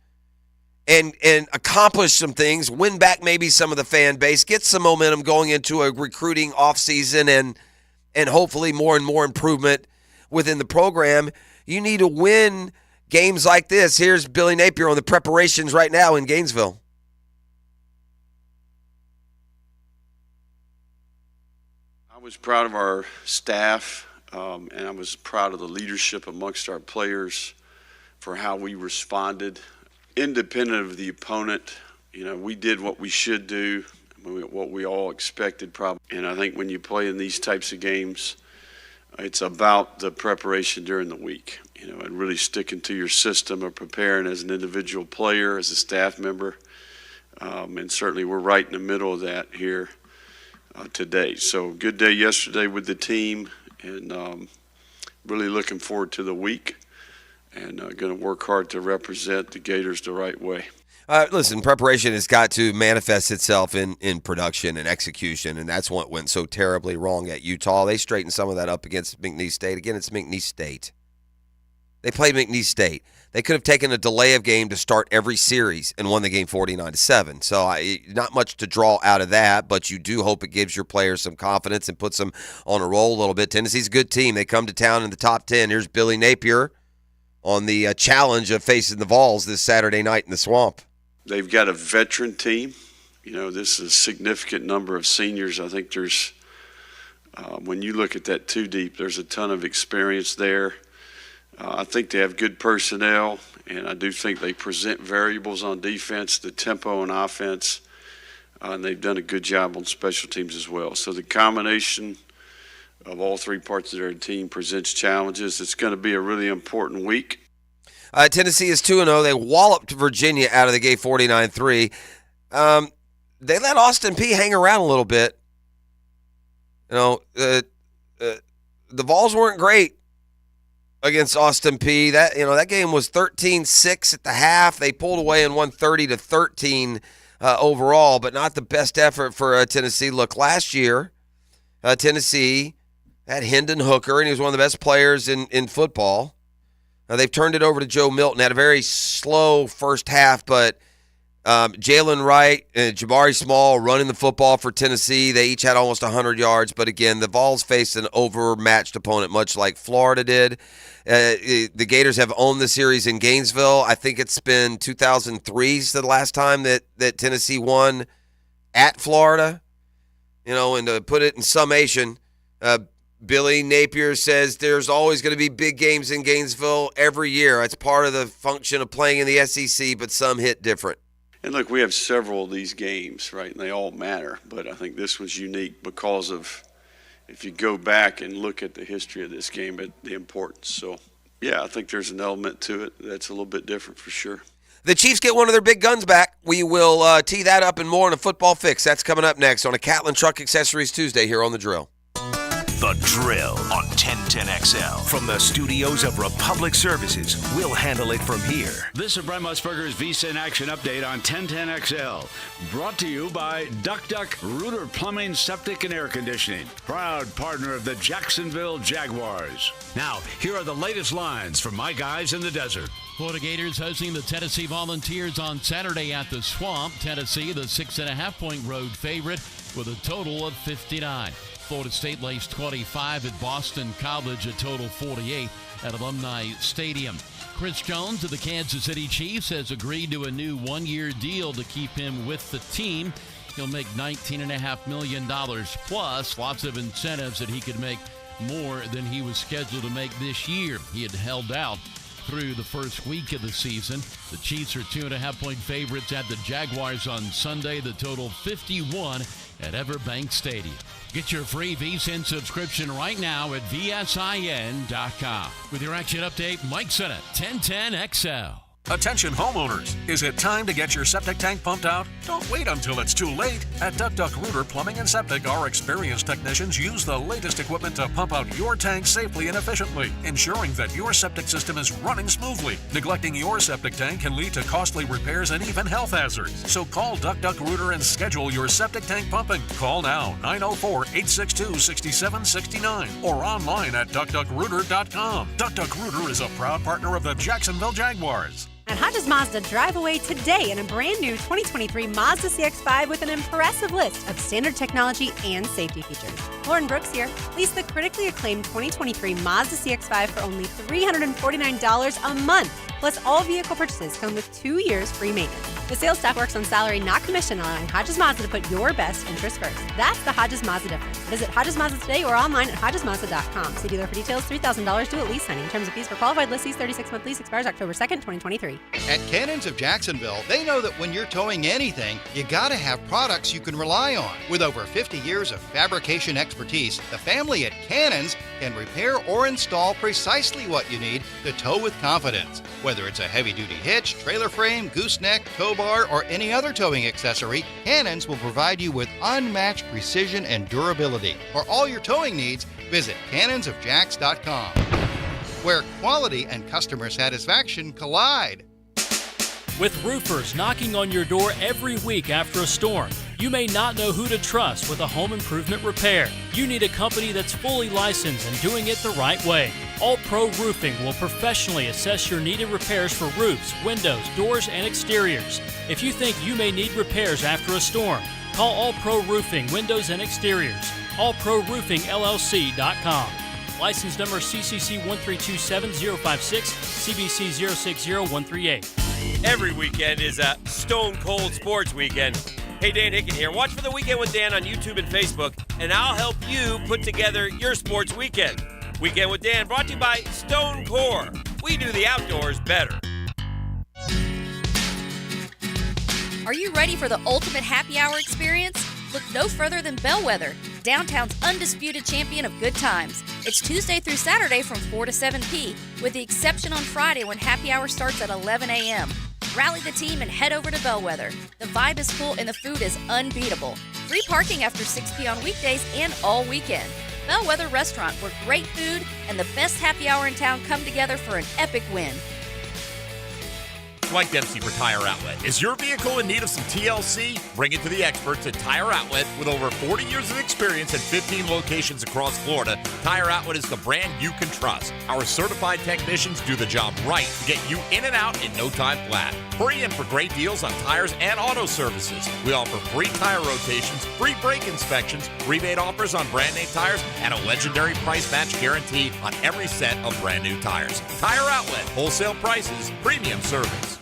and accomplish some things, win back maybe some of the fan base, get some momentum going into a recruiting offseason and hopefully more and more improvement within the program, you need to win games like this. Here's Billy Napier on the preparations right now in Gainesville.
I was proud of our staff, and I was proud of the leadership amongst our players for how we responded. Independent of the opponent, we did what we should do, what we all expected probably. And I think when you play in these types of games, it's about the preparation during the week, and really sticking to your system of preparing as an individual player, as a staff member. And certainly we're right in the middle of that here today. So good day yesterday with the team, and really looking forward to the week, and going to work hard to represent the Gators the right way.
Listen, preparation has got to manifest itself in production and execution, and that's what went so terribly wrong at Utah. They straightened some of that up against McNeese State. Again, it's McNeese State. They played McNeese State. They could have taken a delay of game to start every series and won the game 49-7. So not much to draw out of that, but you do hope it gives your players some confidence and puts them on a roll a little bit. Tennessee's a good team. They come to town in the top 10. Here's Billy Napier on the challenge of facing the Vols this Saturday night in the Swamp.
They've got a veteran team. This is a significant number of seniors. I think there's, when you look at that two deep, there's a ton of experience there. I think they have good personnel, and I do think they present variables on defense, the tempo and offense, and they've done a good job on special teams as well. So the combination of all three parts of their team presents challenges. It's going to be a really important week.
Tennessee is 2-0. They walloped Virginia out of the gate 49-3. They let Austin Peay hang around a little bit. The Vols weren't great against Austin Peay. That game was 13-6 at the half. They pulled away and won 30-13 overall, but not the best effort for Tennessee. Look, last year, Tennessee had Hendon Hooker, and he was one of the best players in football. They've turned it over to Joe Milton. Had a very slow first half, but Jalen Wright and Jabari Small running the football for Tennessee. They each had almost 100 yards. But again, the Vols faced an overmatched opponent, much like Florida did. The Gators have owned the series in Gainesville. I think it's been 2003 is the last time that Tennessee won at Florida. And to put it in summation, Billy Napier says there's always going to be big games in Gainesville every year. It's part of the function of playing in the SEC, but some hit different.
And look, we have several of these games, right, and they all matter. But I think this was unique because of, if you go back and look at the history of this game, the importance. So, yeah, I think there's an element to it that's a little bit different for sure.
The Chiefs get one of their big guns back. We will tee that up and more in a football fix. That's coming up next on a Catlin Truck Accessories Tuesday here on The Drill.
The Drill on 1010XL. From the studios of Republic Services, we'll handle it from here.
This is Brent Musburger's VSIN Action Update on 1010XL. Brought to you by Duck Duck Rooter Plumbing, Septic, and Air Conditioning. Proud partner of the Jacksonville Jaguars. Now, here are the latest lines from my guys in the desert.
Florida Gators hosting the Tennessee Volunteers on Saturday at the Swamp. Tennessee, the 6.5-point road favorite with a total of 59. Florida State lays 25 at Boston College, a total 48 at Alumni Stadium. Chris Jones of the Kansas City Chiefs has agreed to a new one-year deal to keep him with the team. He'll make $19.5 million plus, lots of incentives that he could make more than he was scheduled to make this year. He had held out through the first week of the season. The Chiefs are 2.5-point favorites at the Jaguars on Sunday, the total 51 at Everbank Stadium. Get your free VSIN subscription right now at VSIN.com. With your action update, Mike Sennett, 1010XL.
Attention homeowners, is it time to get your septic tank pumped out? Don't wait until it's too late. At Duck Duck Rooter Plumbing and Septic, our experienced technicians use the latest equipment to pump out your tank safely and efficiently, ensuring that your septic system is running smoothly. Neglecting your septic tank can lead to costly repairs and even health hazards. So call Duck Duck Rooter and schedule your septic tank pumping. Call now, 904-862-6769 or online at duckduckrooter.com. Duck Duck Rooter is a proud partner of the Jacksonville Jaguars.
At Hodges Mazda, drive away today in a brand new 2023 Mazda CX-5 with an impressive list of standard technology and safety features. Lauren Brooks here. Lease the critically acclaimed 2023 Mazda CX-5 for only $349 a month. Plus, all vehicle purchases come with 2 years free maintenance. The sales staff works on salary, not commission, allowing Hodges Mazda to put your best interest first. That's the Hodges Mazda difference. Visit Hodges Mazda today or online at HodgesMazda.com. See dealer for details. $3,000 due at lease signing. Terms and fees for qualified lessees. 36-month lease expires October 2nd, 2023.
At Cannons of Jacksonville, they know that when you're towing anything, you gotta have products you can rely on. With over 50 years of fabrication expertise, the family at Cannons can repair or install precisely what you need to tow with confidence. Whether it's a heavy-duty hitch, trailer frame, gooseneck, tow bar, or any other towing accessory, Cannons will provide you with unmatched precision and durability. For all your towing needs, visit cannonsofjacks.com, where quality and customer satisfaction collide.
With roofers knocking on your door every week after a storm, you may not know who to trust with a home improvement repair. You need a company that's fully licensed and doing it the right way. All Pro Roofing will professionally assess your needed repairs for roofs, windows, doors, and exteriors. If you think you may need repairs after a storm, call All Pro Roofing Windows and Exteriors. AllProRoofingLLC.com. License number CCC 1327056, CBC 060138.
Every weekend is a Stone Cold Sports Weekend. Hey, Dan Hicken here. Watch for the Weekend with Dan on YouTube and Facebook, and I'll help you put together your sports weekend. Weekend with Dan brought to you by Stone Core. We do the outdoors better.
Are you ready for the ultimate happy hour experience? Look no further than Bellwether, downtown's undisputed champion of good times. It's Tuesday through Saturday from 4 to 7 p, with the exception on Friday when happy hour starts at 11 a.m. Rally the team and head over to Bellwether. The vibe is full and the food is unbeatable. Free parking after 6 p on weekdays and all weekend. Bellwether Restaurant, where great food and the best happy hour in town come together for an epic win.
Mike Dempsey for Tire Outlet. Is your vehicle in need of some TLC? Bring it to the experts at Tire Outlet. With over 40 years of experience and 15 locations across Florida, Tire Outlet is the brand you can trust. Our certified technicians do the job right to get you in and out in no time flat. Hurry in for great deals on tires and auto services. We offer free tire rotations, free brake inspections, rebate offers on brand name tires, and a legendary price match guarantee on every set of brand new tires. Tire Outlet, wholesale prices, premium service.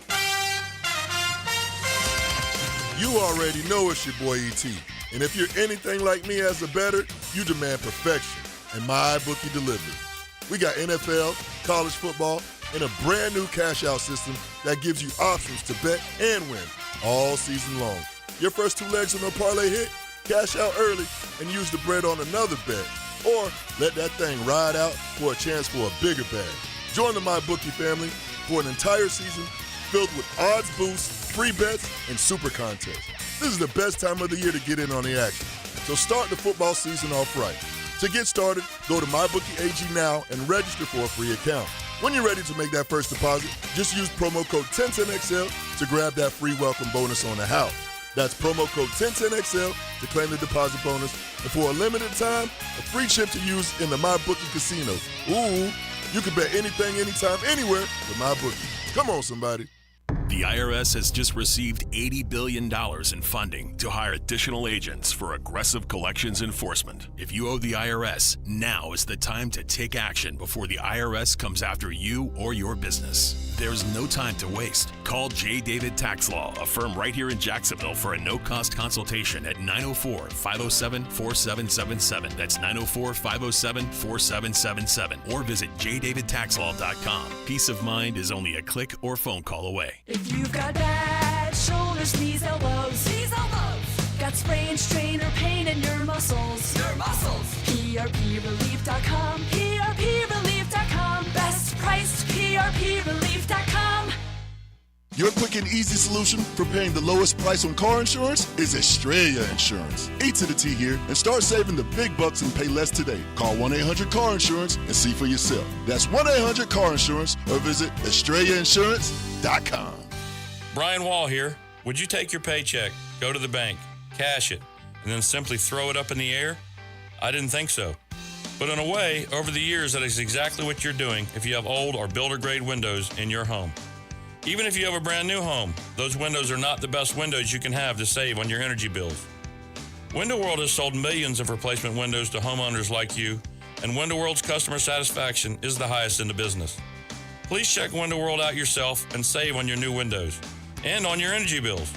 You already know it's your boy E.T. And if you're anything like me as a bettor, you demand perfection. And MyBookie delivers. We got NFL, college football, and a brand new cash-out system that gives you options to bet and win all season long. Your first 2 legs on a parlay hit? Cash out early and use the bread on another bet. Or let that thing ride out for a chance for a bigger bag. Join the MyBookie family for an entire season filled with odds boosts, free bets, and super contests. This is the best time of the year to get in on the action. So start the football season off right. To get started, go to MyBookie AG now and register for a free account. When you're ready to make that first deposit, just use promo code 1010XL to grab that free welcome bonus on the house. That's promo code 1010XL to claim the deposit bonus. And for a limited time, a free chip to use in the MyBookie casino. Ooh, you can bet anything, anytime, anywhere with MyBookie. Come on, somebody.
The IRS has just received $80 billion in funding to hire additional agents for aggressive collections enforcement. If you owe the IRS, now is the time to take action before the IRS comes after you or your business. There's no time to waste. Call J. David Tax Law, a firm right here in Jacksonville, for a no-cost consultation at 904-507-4777. That's 904-507-4777. Or visit jdavidtaxlaw.com. Peace of mind is only a click or phone call away.
If you've got bad shoulders, knees, elbows, got sprain, strain, or pain in your muscles, PRPrelief.com, PRPrelief.com, best priced PRPrelief.com.
Your quick and easy solution for paying the lowest price on car insurance is Estrella Insurance. E to the T here, and start saving the big bucks and pay less today. Call 1-800-CAR-INSURANCE and see for yourself. That's 1-800-CAR-INSURANCE or visit EstrellaInsurance.com.
Brian Wall here. Would you take your paycheck, go to the bank, cash it, and then simply throw it up in the air? I didn't think so. But in a way, over the years, that is exactly what you're doing if you have old or builder-grade windows in your home. Even if you have a brand new home, those windows are not the best windows you can have to save on your energy bills. Window World has sold millions of replacement windows to homeowners like you, and Window World's customer satisfaction is the highest in the business. Please check Window World out yourself and save on your new windows and on your energy bills.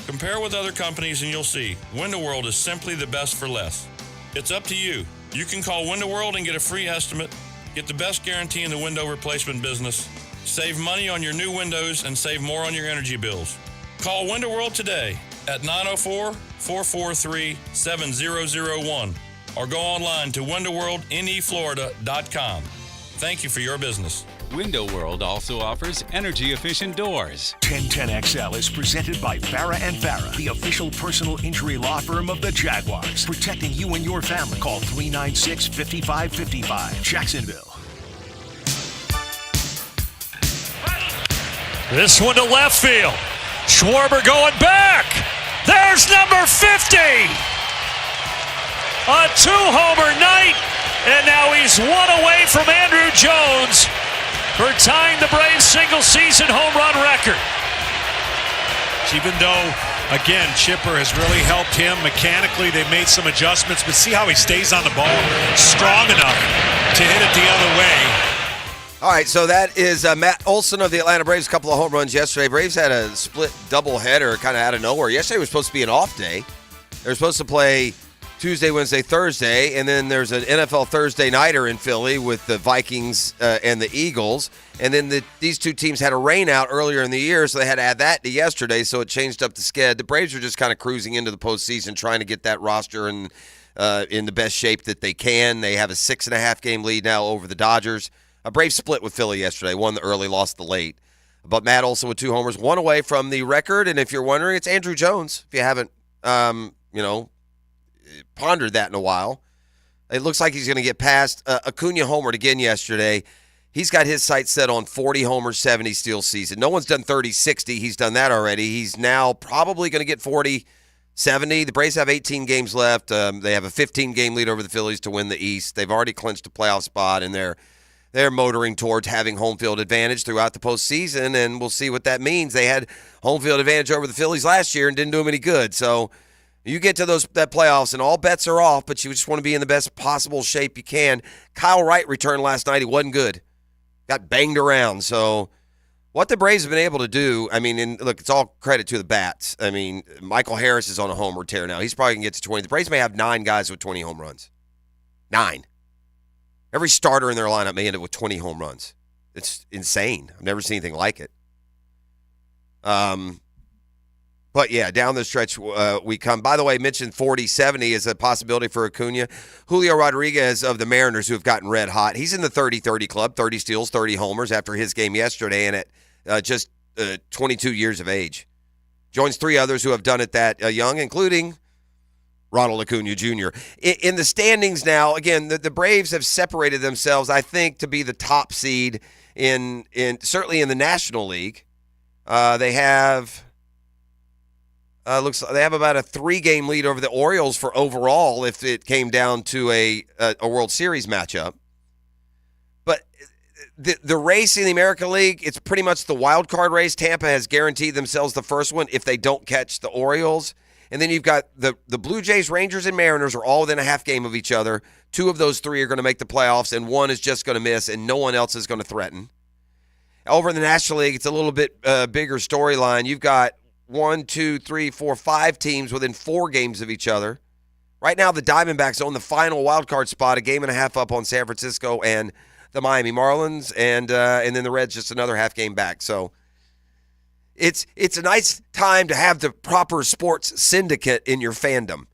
Compare with other companies and you'll see Window World is simply the best for less. It's up to you. You can call Window World and get a free estimate, get the best guarantee in the window replacement business, save money on your new windows, and save more on your energy bills. Call Window World today at 904-443-7001 or go online to windowworldneflorida.com. Thank you for your business.
Window World also offers energy-efficient doors.
1010XL is presented by Farah & Farah, the official personal injury law firm of the Jaguars, protecting you and your family. Call 396-5555, Jacksonville.
This one to left field. Schwarber going back. There's number 50. A two-homer night, and now he's one away from Andrew Jones for tying the Braves' single-season home run record.
Even though, again, Chipper has really helped him mechanically, they've made some adjustments, but see how he stays on the ball strong enough to hit it the other way.
All right, so that is Matt Olson of the Atlanta Braves. A couple of home runs yesterday. Braves had a split doubleheader kind of out of nowhere. Yesterday was supposed to be an off day. They were supposed to play Tuesday, Wednesday, Thursday, and then there's an NFL Thursday nighter in Philly with the Vikings and the Eagles. And then these two teams had a rain out earlier in the year, so they had to add that to yesterday, so it changed up the schedule. The Braves are just kind of cruising into the postseason, trying to get that roster in the best shape that they can. They have a 6.5-game lead now over the Dodgers. A Braves split with Philly yesterday, won the early, lost the late. But Matt Olson with 2 homers, one away from the record. And if you're wondering, it's Andrew Jones. If you haven't, pondered that in a while, it looks like he's going to get past Acuna homered again yesterday. He's got his sights set on 40 homers, 70 steals season. No one's done 30-60. He's done that already. He's now probably going to get 40-70. The Braves have 18 games left. They have a 15-game lead over the Phillies to win the East. They've already clinched a playoff spot, and they're motoring towards having home field advantage throughout the postseason, and we'll see what that means. They had home field advantage over the Phillies last year and didn't do them any good. So you get to that playoffs, and all bets are off, but you just want to be in the best possible shape you can. Kyle Wright returned last night. He wasn't good. Got banged around. So what the Braves have been able to do, look, it's all credit to the bats. Michael Harris is on a homer tear now. He's probably going to get to 20. The Braves may have 9 guys with 20 home runs. 9. Every starter in their lineup may end up with 20 home runs. It's insane. I've never seen anything like it. But, yeah, down the stretch we come. By the way, mentioned 40-70 is a possibility for Acuna. Julio Rodriguez of the Mariners, who have gotten red hot, he's in the 30-30 club, 30 steals, 30 homers after his game yesterday, and at just 22 years of age. Joins 3 others who have done it that young, including Ronald Acuna Jr. In the standings now, again, the Braves have separated themselves, I think, to be the top seed in certainly in the National League. They have they have about a 3-game lead over the Orioles for overall if it came down to a World Series matchup. But the race in the American League, it's pretty much the wild card race. Tampa has guaranteed themselves the first one if they don't catch the Orioles. And then you've got the Blue Jays, Rangers, and Mariners are all within a half game of each other. 2 of those 3 are going to make the playoffs, and 1 is just going to miss, and no one else is going to threaten. Over in the National League, it's a little bit bigger storyline. You've got 5 teams within 4 games of each other. Right now, the Diamondbacks own the final wild card spot, a game and a half up on San Francisco and the Miami Marlins, and then the Reds just another half game back. So it's a nice time to have the proper sports syndicate in your fandom.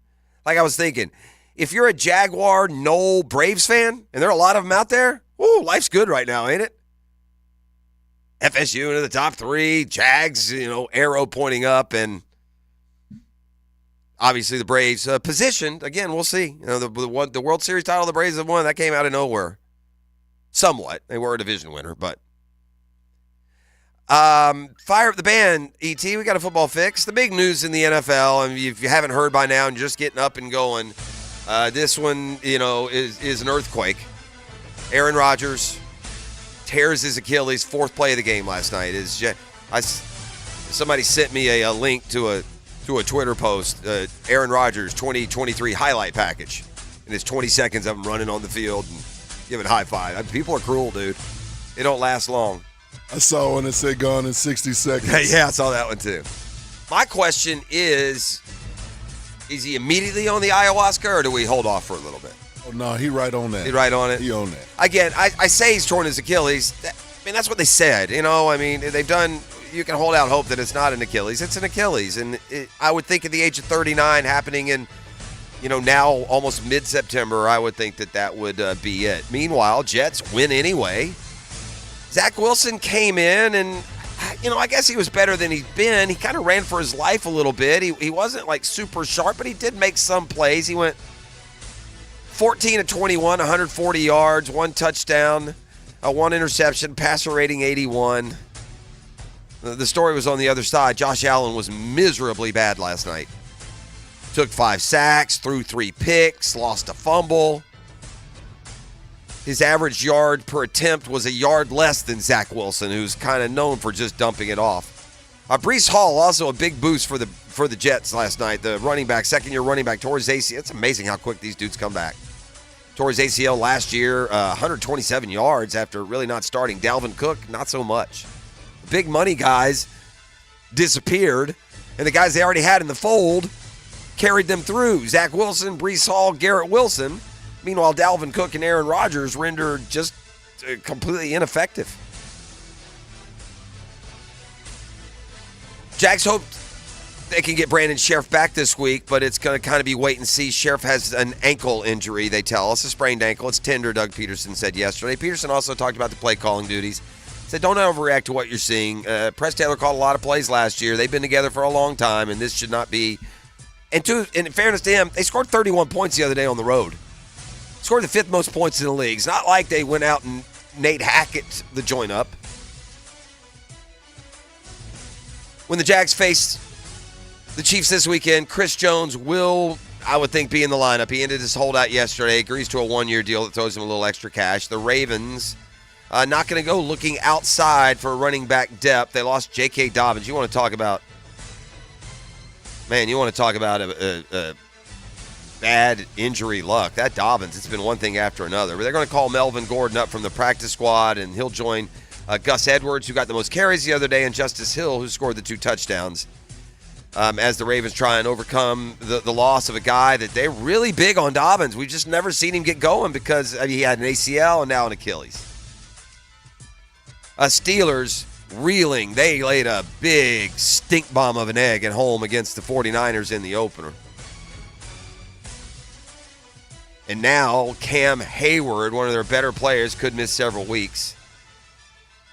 Like I was thinking, if you're a Jaguar, Knoll, Braves fan, and there are a lot of them out there, life's good right now, ain't it? FSU into the top 3, Jags, arrow pointing up, and obviously the Braves positioned. Again, we'll see. The World Series title the Braves have won, that came out of nowhere. Somewhat. They were a division winner, but. Fire up the band, ET. We got a football fix. The big news in the NFL, and if you haven't heard by now and you're just getting up and going, this one, is an earthquake. Aaron Rodgers tears his Achilles, 4th play of the game last night. Somebody sent me a link to a Twitter post, Aaron Rodgers 2023 highlight package, and it's 20 seconds of him running on the field and giving a high five. People are cruel, dude. They don't last long.
I saw one that said gone in 60 seconds.
Yeah, I saw that one too. My question is he immediately on the ayahuasca, or do we hold off for a little bit?
Oh, no, he right on that.
He right on it?
He on that.
Again, I say he's torn his Achilles. That's what they said. They've done – you can hold out hope that it's not an Achilles. It's an Achilles. And I would think at the age of 39 happening in, now almost mid-September, I would think that would be it. Meanwhile, Jets win anyway. Zach Wilson came in and, I guess he was better than he'd been. He kind of ran for his life a little bit. He wasn't like super sharp, but he did make some plays. He went 14 of 21, 140 yards, 1 touchdown, 1 interception, passer rating 81. The story was on the other side. Josh Allen was miserably bad last night. Took 5 sacks, threw 3 picks, lost a fumble. His average yard per attempt was a yard less than Zach Wilson, who's kind of known for just dumping it off. Breece Hall, also a big boost for the Jets last night. The running back, second-year running back, tore his ACL. It's amazing how quick these dudes come back. Tore his ACL last year, 127 yards after really not starting. Dalvin Cook, not so much. The big money guys disappeared, and the guys they already had in the fold carried them through. Zach Wilson, Breece Hall, Garrett Wilson. Meanwhile, Dalvin Cook and Aaron Rodgers rendered just completely ineffective. Jags hope they can get Brandon Sheriff back this week, but it's going to kind of be wait and see. Sheriff has an ankle injury, they tell us, a sprained ankle. It's tender, Doug Peterson said yesterday. Peterson also talked about the play calling duties. Said don't overreact to what you're seeing. Press Taylor called a lot of plays last year. They've been together for a long time, and this should not be. And in fairness to him, they scored 31 points the other day on the road. Scored the 5th most points in the league. It's not like they went out and Nate Hackett the joint up. When the Jags face the Chiefs this weekend, Chris Jones will, I would think, be in the lineup. He ended his holdout yesterday, agrees to a 1-year deal that throws him a little extra cash. The Ravens not going to go looking outside for running back depth. They lost J.K. Dobbins. You want to talk about a bad injury luck. That Dobbins, it's been one thing after another. But they're going to call Melvin Gordon up from the practice squad, and he'll join Gus Edwards, who got the most carries the other day, and Justice Hill, who scored the 2 touchdowns. As the Ravens try and overcome the loss of a guy that they're really big on Dobbins. We've just never seen him get going because he had an ACL and now an Achilles. Steelers reeling. They laid a big stink bomb of an egg at home against the 49ers in the opener. And now Cam Hayward, one of their better players, could miss several weeks.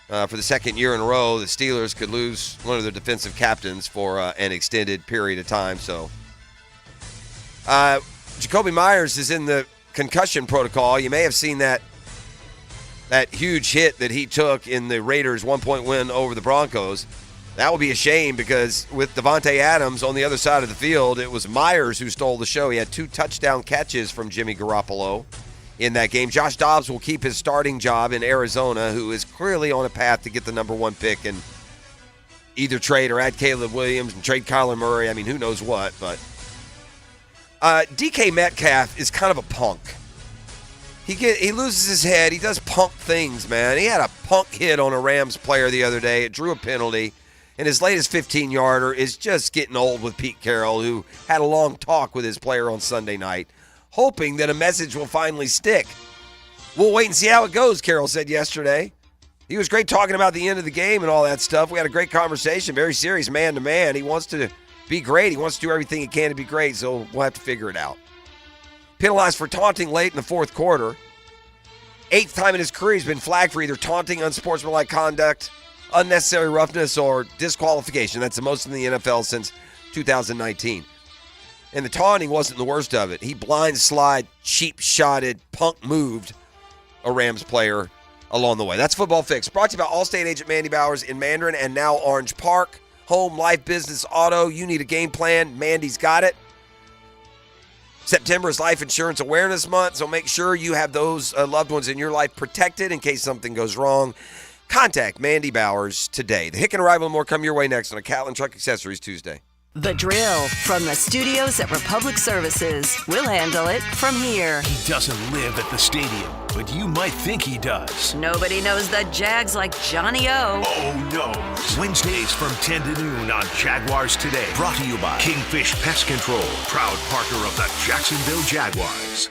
For the 2nd year in a row, the Steelers could lose one of their defensive captains for an extended period of time. So, Jacoby Myers is in the concussion protocol. You may have seen that huge hit that he took in the Raiders' 1-point win over the Broncos. That would be a shame because with Devontae Adams on the other side of the field, it was Myers who stole the show. He had 2 touchdown catches from Jimmy Garoppolo in that game. Josh Dobbs will keep his starting job in Arizona, who is clearly on a path to get the number 1 pick and either trade or add Caleb Williams and trade Kyler Murray. I mean, who knows what, but DK Metcalf is kind of a punk. He loses his head. He does punk things, man. He had a punk hit on a Rams player the other day. It drew a penalty. And his latest 15-yarder is just getting old with Pete Carroll, who had a long talk with his player on Sunday night, hoping that a message will finally stick. We'll wait and see how it goes, Carroll said yesterday. He was great talking about the end of the game and all that stuff. We had a great conversation, very serious, man-to-man. He wants to be great. He wants to do everything he can to be great, so we'll have to figure it out. Penalized for taunting late in the 4th quarter. 8th time in his career he's been flagged for either taunting, unsportsmanlike conduct, unnecessary roughness or disqualification. That's the most in the NFL since 2019. And the taunting wasn't the worst of it. He blind slide, cheap shotted, punk moved a Rams player along the way. That's Football Fix. Brought to you by Allstate agent Mandy Bowers in Mandarin and now Orange Park. Home, life, business, auto. You need a game plan. Mandy's got it. September is Life Insurance Awareness Month, so make sure you have those loved ones in your life protected in case something goes wrong. Contact Mandy Bowers today. The Hick and Arrival and more come your way next on a Catlin Truck Accessories Tuesday.
The Drill from the studios at Republic Services. We'll handle it from here.
He doesn't live at the stadium, but you might think he does.
Nobody knows the Jags like Johnny O.
Oh, no. Wednesdays from 10 to noon on Jaguars Today. Brought to you by Kingfish Pest Control, proud partner of the Jacksonville Jaguars.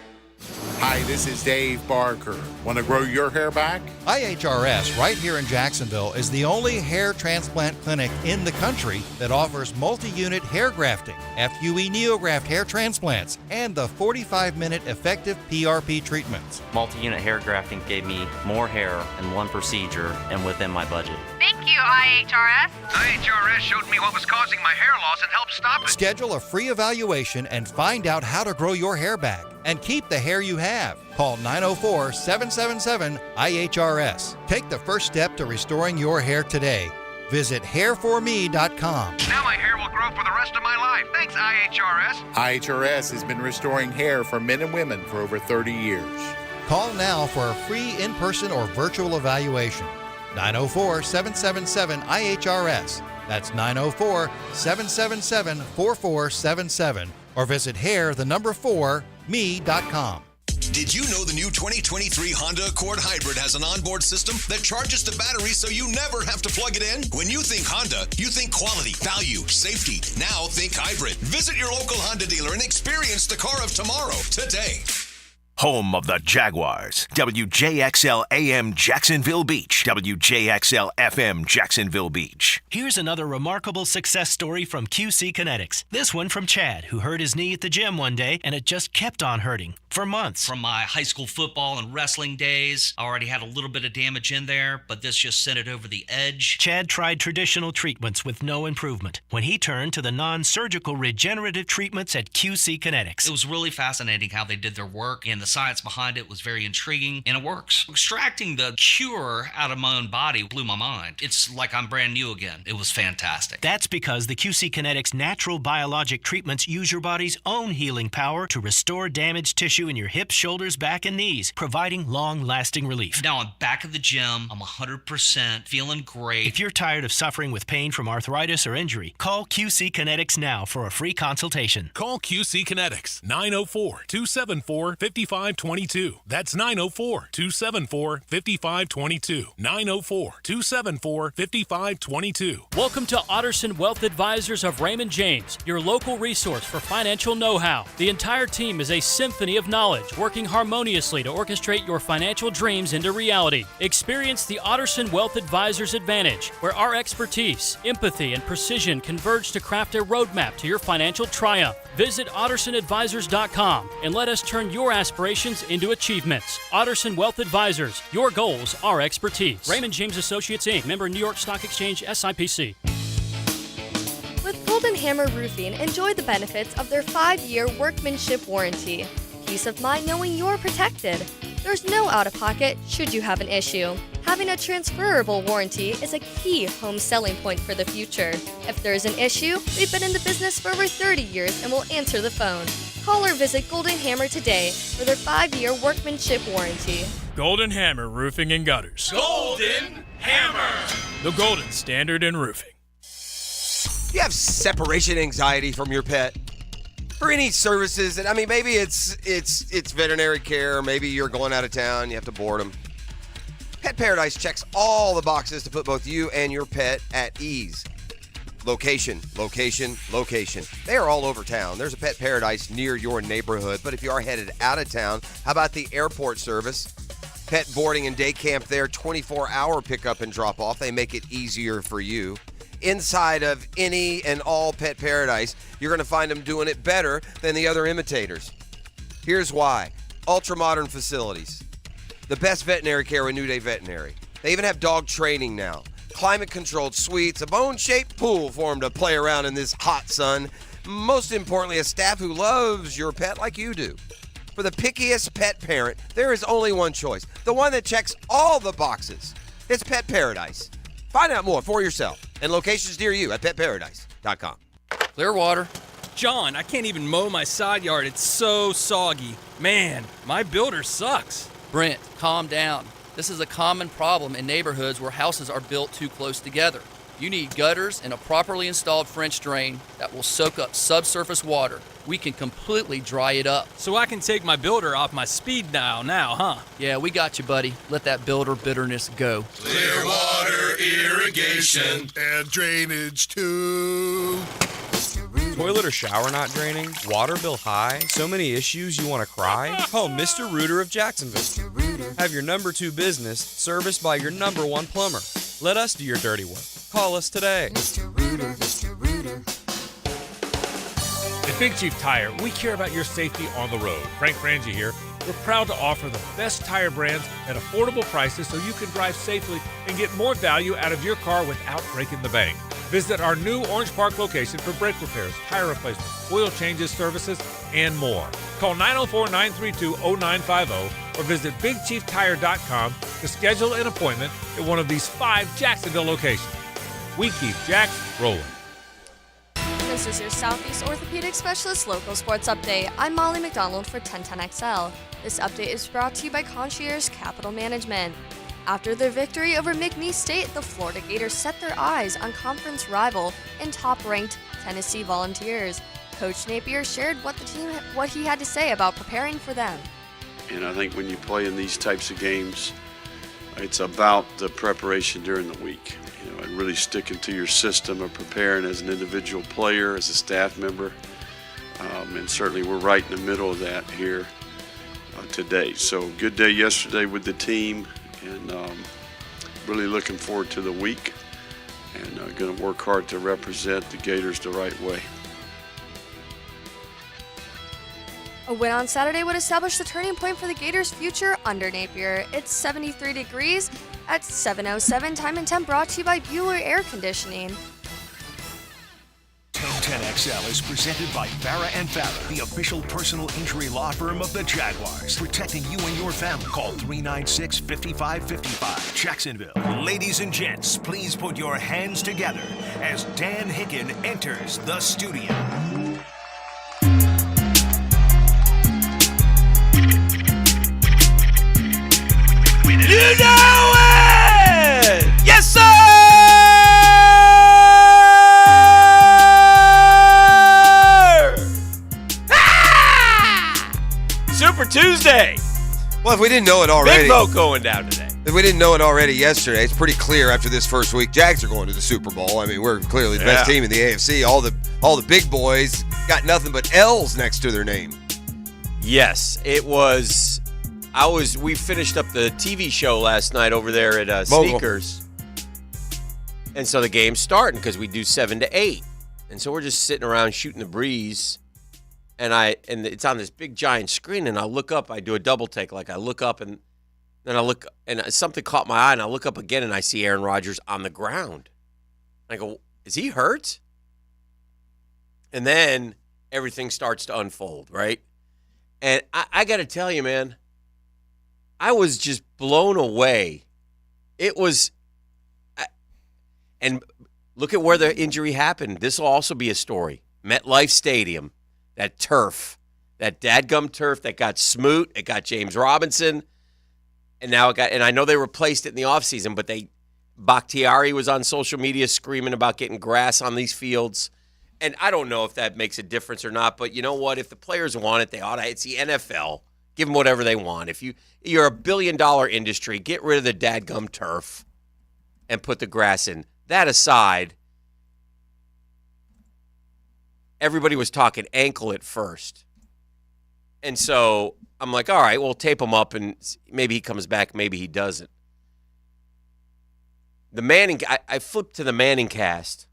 Hi, this is Dave Barker. Want to grow your hair back?
IHRS, right here in Jacksonville, is the only hair transplant clinic in the country that offers multi-unit hair grafting, FUE NeoGraft hair transplants, and the 45-minute effective PRP treatments.
Multi-unit hair grafting gave me more hair in one procedure and within my budget.
Thank you, IHRS. IHRS showed me what was causing my hair loss and helped stop it.
Schedule a free evaluation and find out how to grow your hair back and keep the hair you have. Call 904-777-IHRS. Take the first step to restoring your hair today. Visit hairforme.com.
Now my hair will grow for the rest of my life. Thanks, IHRS.
IHRS has been restoring hair for men and women for over 30 years.
Call now for a free in-person or virtual evaluation. 904-777-IHRS. That's 904-777-4477. Or visit hair4me.com.
Did you know the new 2023 Honda Accord Hybrid has an onboard system that charges the battery so you never have to plug it in? When you think Honda, you think quality, value, safety. Now think hybrid. Visit your local Honda dealer and experience the car of tomorrow today.
Home of the Jaguars. WJXL AM Jacksonville Beach. WJXL FM Jacksonville Beach.
Here's another remarkable success story from QC Kinetics. This one from Chad, who hurt his knee at the gym one day, and it just kept on hurting for months.
From my high school football and wrestling days, I already had a little bit of damage in there, but this just sent it over the edge.
Chad tried traditional treatments with no improvement when he turned to the non-surgical regenerative treatments at QC Kinetics.
It was really fascinating how they did their work, and the science behind it was very intriguing, and it works. Extracting the cure out of my own body blew my mind. It's like I'm brand new again. It was fantastic.
That's because the QC Kinetics natural biologic treatments use your body's own healing power to restore damaged tissue in your hips, shoulders, back, and knees, providing long-lasting relief.
Now I'm back at the gym. I'm 100% feeling great.
If you're tired of suffering with pain from arthritis or injury, call QC Kinetics now for a free consultation.
Call QC Kinetics, 904-274-5522. That's 904-274-5522. 904-274-5522.
Welcome to Otterson Wealth Advisors of Raymond James, your local resource for financial know-how. The entire team is a symphony of knowledge, working harmoniously to orchestrate your financial dreams into reality. Experience the Otterson Wealth Advisors Advantage, where our expertise, empathy, and precision converge to craft a roadmap to your financial triumph. Visit OttersonAdvisors.com and let us turn your aspirations into achievements. Otterson Wealth Advisors, your goals, our expertise. Raymond James Associates, Inc., member New York Stock Exchange, SIPC.
With Golden Hammer Roofing, enjoy the benefits of their 5-year workmanship warranty. Peace of mind knowing you're protected. There's no out-of-pocket should you have an issue. Having a transferable warranty is a key home selling point for the future. If there is an issue, we've been in the business for over 30 years and will answer the phone. Call or visit Golden Hammer today for their 5-year workmanship warranty.
Golden Hammer Roofing and Gutters.
Golden Hammer.
The golden standard in roofing.
You have separation anxiety from your pet? For any services, and I mean, maybe it's veterinary care, maybe you're going out of town, you have to board them. Pet Paradise checks all the boxes to put both you and your pet at ease. Location, location, location. They are all over town. There's a Pet Paradise near your neighborhood, but if you are headed out of town, how about the airport service? Pet boarding and day camp there, 24-hour pickup and drop off. They make it easier for you. Inside of any and all Pet Paradise, you're going to find them doing it better than the other imitators. Here's why. Ultra-modern facilities. The best veterinary care with New Day Veterinary. They even have dog training now. climate-controlled suites, a bone-shaped pool formed to play around in this hot sun. Most importantly, a staff who loves your pet like you do. For the pickiest pet parent, there is only one choice, the one that checks all the boxes. It's Pet Paradise. Find out more for yourself and locations near you at petparadise.com.
Clearwater. John, I can't even mow my side yard. It's so soggy. Man, my builder sucks.
Brent, calm down. This is a common problem in neighborhoods where houses are built too close together. You need gutters and a properly installed French drain that will soak up subsurface water. We can completely dry it up.
So I can take my builder off my speed dial now, huh?
Yeah, we got you, buddy. Let that builder bitterness go.
Clearwater irrigation and drainage too.
Toilet or shower not draining? Water bill high? So many issues you want to cry? Call Mr. Rooter of Jacksonville. Have your number 2 business serviced by your number 1 plumber. Let us do your dirty work. Call us today.
Mr. Rooter, Mr. Rooter.
At Big Chief Tire, we care about your safety on the road. Frank Frangie here. We're proud to offer the best tire brands at affordable prices so you can drive safely and get more value out of your car without breaking the bank. Visit our new Orange Park location for brake repairs, tire replacements, oil changes, services, and more. Call 904-932-0950 or visit BigChiefTire.com to schedule an appointment at one of these 5 Jacksonville locations. We keep Jacks rolling.
This is your Southeast Orthopedic Specialist Local Sports Update. I'm Molly McDonald for 1010XL. This update is brought to you by Concierge Capital Management. After their victory over McNeese State, the Florida Gators set their eyes on conference rival and top-ranked Tennessee Volunteers. Coach Napier shared what he had to say about preparing for them.
And I think when you play in these types of games, it's about the preparation during the week. And really sticking to your system of preparing as an individual player, as a staff member. And certainly we're right in the middle of that here today. So good day yesterday with the team, and really looking forward to the week, and going to work hard to represent the Gators the right way.
A win on Saturday would establish the turning point for the Gators' future under Napier. It's 73 degrees at 7:07. Time and Temp brought to you by Bueller Air Conditioning.
1010XL is presented by Farah & Farah, the official personal injury law firm of the Jaguars. Protecting you and your family. Call 396-5555. Jacksonville. Ladies and gents, please put your hands together as Dan Hicken enters the studio.
You know it! Yes, sir! Ah! Super Tuesday.
Well, if we didn't know it already.
Big vote going down today.
If we didn't know it already yesterday, it's pretty clear after this first week, Jags are going to the Super Bowl. I mean, we're clearly the best team in the AFC. All the big boys got nothing but L's next to their name.
Yes, it was. We finished up the TV show last night over there at Sneakers. And so the game's starting because we do 7 to 8. And so we're just sitting around shooting the breeze. And it's on this big giant screen, and I look up, I do a double take. Like I look up, and then I look, and something caught my eye, and I look up again, and I see Aaron Rodgers on the ground. I go, is he hurt? And then everything starts to unfold, right? And I got to tell you, man, I was just blown away. It was, and look at where the injury happened. This will also be a story. MetLife Stadium, that turf, that dadgum turf that got Smoot, it got James Robinson, and now it got, and I know they replaced it in the offseason, but Bakhtiari was on social media screaming about getting grass on these fields. And I don't know if that makes a difference or not, but you know what? If the players want it, they ought to. It's the NFL. Give them whatever they want. If you're a billion-dollar industry, get rid of the dadgum turf and put the grass in. That aside, everybody was talking ankle at first. And so I'm like, all right, we'll tape him up, and maybe he comes back, maybe he doesn't. The Manning, I flipped to the Manning cast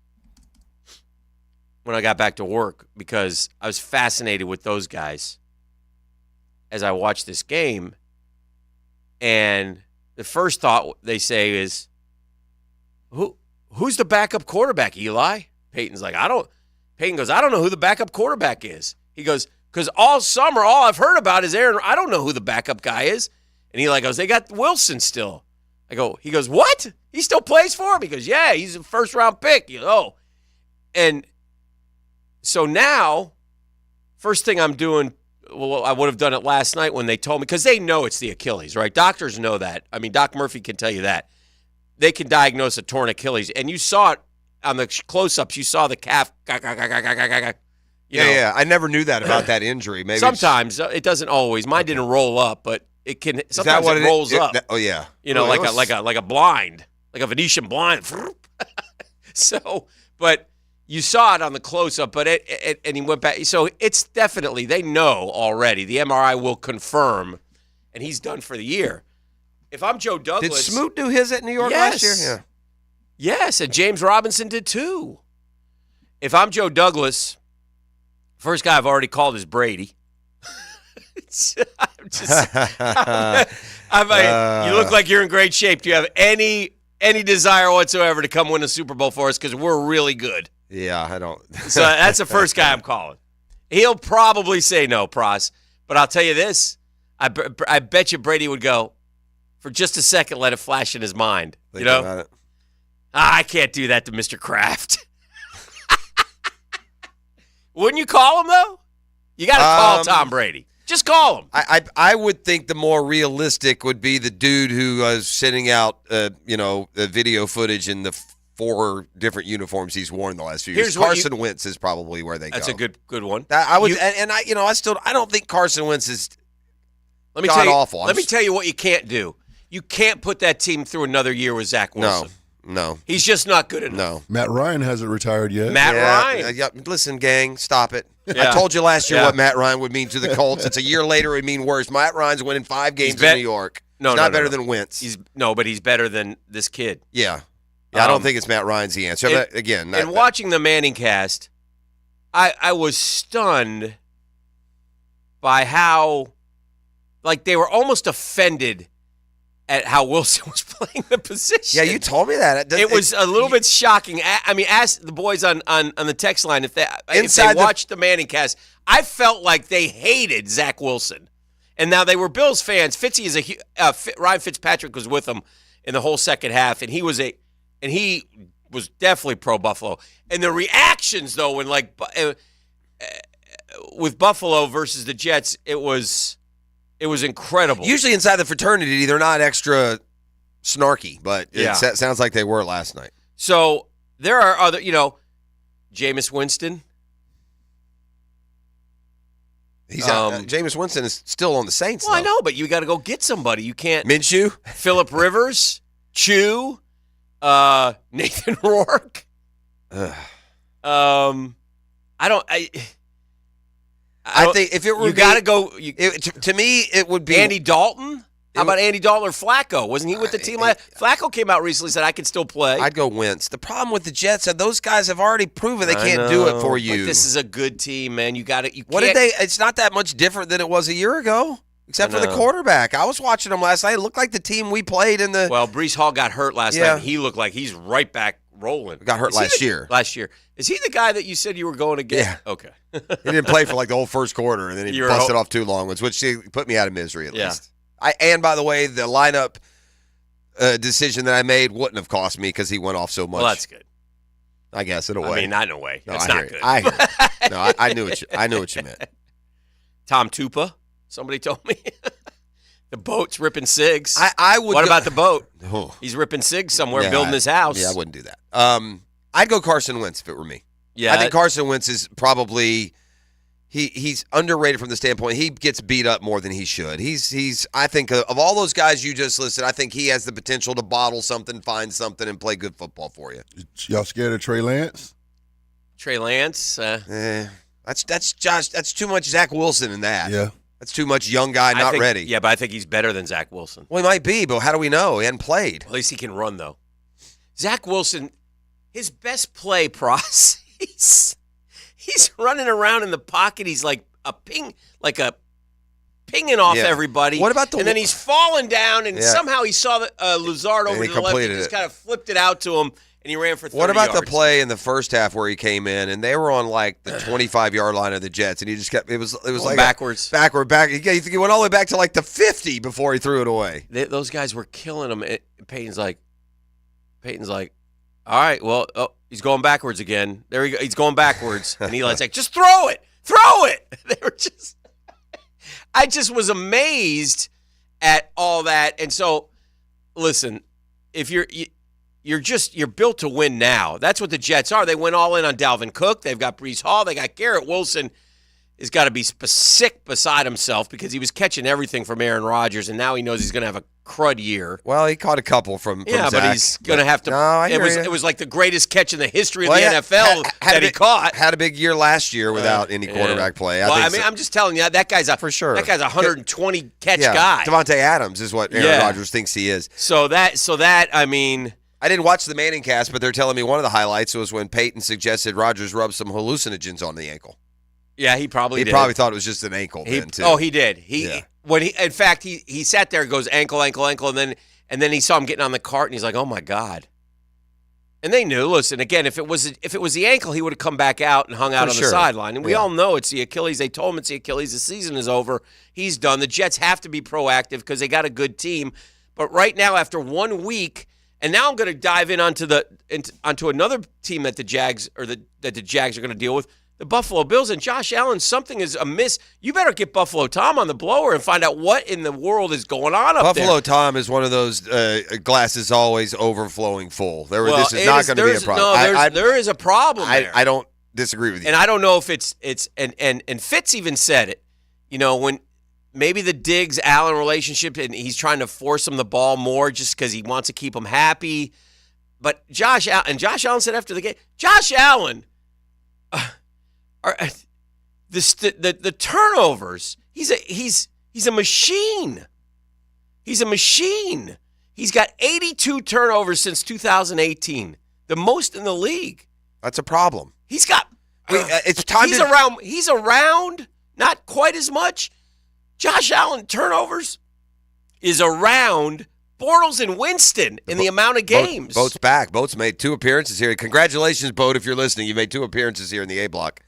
when I got back to work because I was fascinated with those guys as I watched this game. And the first thought they say is, who's the backup quarterback, Eli? Peyton's like, Peyton goes, I don't know who the backup quarterback is. He goes, because all summer, all I've heard about is Aaron. I don't know who the backup guy is. And Eli goes, they got Wilson still. He goes, what? He still plays for him? He goes, yeah, he's a first-round pick. And so now, first thing I'm doing, well, I would have done it last night when they told me, because they know it's the Achilles, right? Doctors know that. I mean, Doc Murphy can tell you that. They can diagnose a torn Achilles. And you saw it on the close-ups. You saw the calf.
Yeah. I never knew that about that injury. Maybe
sometimes it doesn't always. Mine didn't roll up, but it can. Sometimes it rolls up.
Yeah.
Like a blind, like a Venetian blind. So, but you saw it on the close-up, but and he went back. So it's definitely, they know already. The MRI will confirm, and he's done for the year. If I'm Joe Douglas.
Did Smoot do his at New York last year? Yeah.
Yes, and James Robinson did too. If I'm Joe Douglas, first guy I've already called is Brady. You look like you're in great shape. Do you have any desire whatsoever to come win a Super Bowl for us? Because we're really good.
Yeah, I don't.
So that's the first guy I'm calling. He'll probably say no, Pros. But I'll tell you this. I bet you Brady would go, for just a second, let it flash in his mind.
Think about it.
I can't do that to Mr. Kraft. Wouldn't you call him, though? You got to call Tom Brady. Just call him.
I would think the more realistic would be the dude who was sending out, video footage in the 4 different uniforms he's worn the last few years. Carson Wentz is probably where they go.
That's a good one.
I don't think Carson Wentz is awful.
Let me tell you what you can't do. You can't put that team through another year with Zach Wilson.
No.
He's just not good enough.
No.
Matt Ryan hasn't retired yet.
Matt Ryan.
Listen, gang, stop it.
Yeah.
I told you last year what Matt Ryan would mean to the Colts. It's a year later, it would mean worse. Matt Ryan's winning 5 games in New York. He's not better than Wentz.
But he's better than this kid.
Yeah. I don't think it's Matt Ryan's the answer. And
watching the Manning cast, I was stunned by how, they were almost offended at how Wilson was playing the position.
Yeah, you told me that.
It was a little bit shocking. I mean, ask the boys on the text line if they watched the Manning cast. I felt like they hated Zach Wilson. And now they were Bills fans. Ryan Fitzpatrick was with them in the whole second half, and he was definitely pro Buffalo. And the reactions, though, when with Buffalo versus the Jets, it was incredible.
Usually inside the fraternity, they're not extra snarky, but it sounds like they were last night.
So there are other, Jameis Winston.
Jameis Winston is still on the Saints.
Well, I know, but you got to go get somebody. You can't.
Minshew,
Phillip Rivers, Chew, Nathan Rourke.
I think if it were,
you got to go.
To me, it would be
Andy Dalton. How about Andy Dalton or Flacco? Wasn't he with the team? Flacco came out recently and said, I can still play.
I'd go Wentz. The problem with the Jets is those guys have already proven they can't do it for you.
But this is a good team, man. You got it.
It's not that much different than it was a year ago, except for the quarterback. I was watching them last night. It looked like the team we played in the.
Well, Breece Hall got hurt last night. And he looked like he's right back rolling.
Got hurt last year.
Last year. Is he the guy that you said you were going to get?
Yeah.
Okay.
He didn't play for the whole first quarter, and then he busted off 2 long ones, which put me out of misery at least. And by the way, the lineup decision that I made wouldn't have cost me because he went off so much.
Well, that's good.
I guess in a way.
I mean, not in a way.
No,
it's not good.
I hear it. No, I knew what you meant.
Tom Tupa, somebody told me. The boat's ripping cigs.
I would.
What about the boat?
Oh.
He's ripping cigs somewhere, building his house.
Yeah, I wouldn't do that. I'd go Carson Wentz if it were me.
Yeah,
I think Carson Wentz is probably he's underrated from the standpoint he gets beat up more than he should. He's I think of all those guys you just listed, I think he has the potential to bottle something, find something, and play good football for you.
Y'all scared of Trey Lance?
Trey Lance?
That's too much Zach Wilson in that.
Yeah.
That's too much young guy not ready.
Yeah, but I think he's better than Zach Wilson.
Well, he might be, but how do we know? He hadn't played.
At least he can run, though. Zach Wilson, his best play, Pros, he's running around in the pocket. He's like a ping pinging off everybody.
What about
and then he's falling down, and somehow he saw Lazard over
And he
to the left. He
completed
just
it.
kind of flipped it out to him, and he ran for 30
What about
yards.
the play in the first half where he came in and they were on like the 25-yard line of the Jets, and he just kept it was like
backwards.
He went all the way back to like the 50 before he threw it away.
Those guys were killing him. Peyton's like, all right, well, he's going backwards again. There he go. He's going backwards, and Eli's like, just throw it. They were just. I just was amazed at all that, and so listen, if you're built to win now. That's what the Jets are. They went all in on Dalvin Cook. They've got Breece Hall. They got Garrett Wilson. Has got to be sick beside himself because he was catching everything from Aaron Rodgers, and now he knows he's going to have a crud year.
Well, he caught a couple from
Zach, but he's going to have to.
No,
it was like the greatest catch in the history of the NFL that he caught.
Had a big year last year without any quarterback play.
I'm just telling you, that guy's
for sure.
That guy's a 120 catch guy.
Devontae Adams is what Aaron Rodgers thinks he is.
So that I mean.
I didn't watch the Manning cast, but they're telling me one of the highlights was when Peyton suggested Rodgers rub some hallucinogens on the ankle.
Yeah, he probably
thought it was just an ankle then, too.
Oh, he did. In fact, he sat there and goes ankle, and then he saw him getting on the cart, and he's like, oh, my God. And they knew, listen, again, if it was the ankle, he would have come back out and hung out on the sideline. And we all know it's the Achilles. They told him it's the Achilles. The season is over. He's done. The Jets have to be proactive because they got a good team. But right now, after 1 week, and now I'm going to dive in onto another team that the Jags are going to deal with, the Buffalo Bills. And Josh Allen, something is amiss. You better get Buffalo Tom on the blower and find out what in the world is going on up there.
Buffalo Tom is one of those glasses always overflowing full. This is not going to be a problem.
No, there is a problem there.
I don't disagree with you.
And I don't know if it's and Fitz even said it. You know, when maybe the Diggs-Allen relationship, and he's trying to force him the ball more just because he wants to keep him happy. But Josh Allen said after the game, Josh Allen, the turnovers. He's a machine. He's a machine. He's got 82 turnovers since 2018, the most in the league.
That's a problem.
He's got.
It's time.
He's around. Not quite as much. Josh Allen turnovers is around Bortles and Winston in the amount of games.
Boat's back. Boat's made 2 appearances here. Congratulations, Boat, if you're listening. You made 2 appearances here in the A block.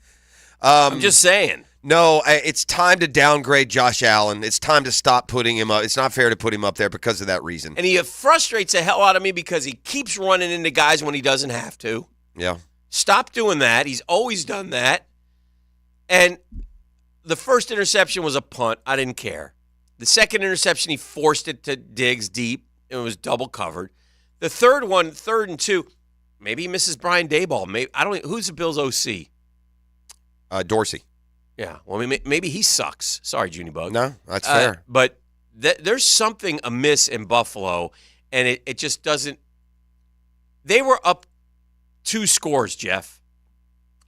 I'm just saying.
No, it's time to downgrade Josh Allen. It's time to stop putting him up. It's not fair to put him up there because of that reason.
And he frustrates the hell out of me because he keeps running into guys when he doesn't have to.
Yeah.
Stop doing that. He's always done that. And the first interception was a punt. I didn't care. The second interception, he forced it to Diggs deep. It was double covered. The third one, 3rd and 2, maybe he misses Brian Daboll. Maybe I don't. Who's the Bills' OC?
Dorsey.
Yeah. Well, maybe he sucks. Sorry, Junie Bug.
No, that's fair.
But there's something amiss in Buffalo, and it just doesn't. They were up 2 scores, Jeff.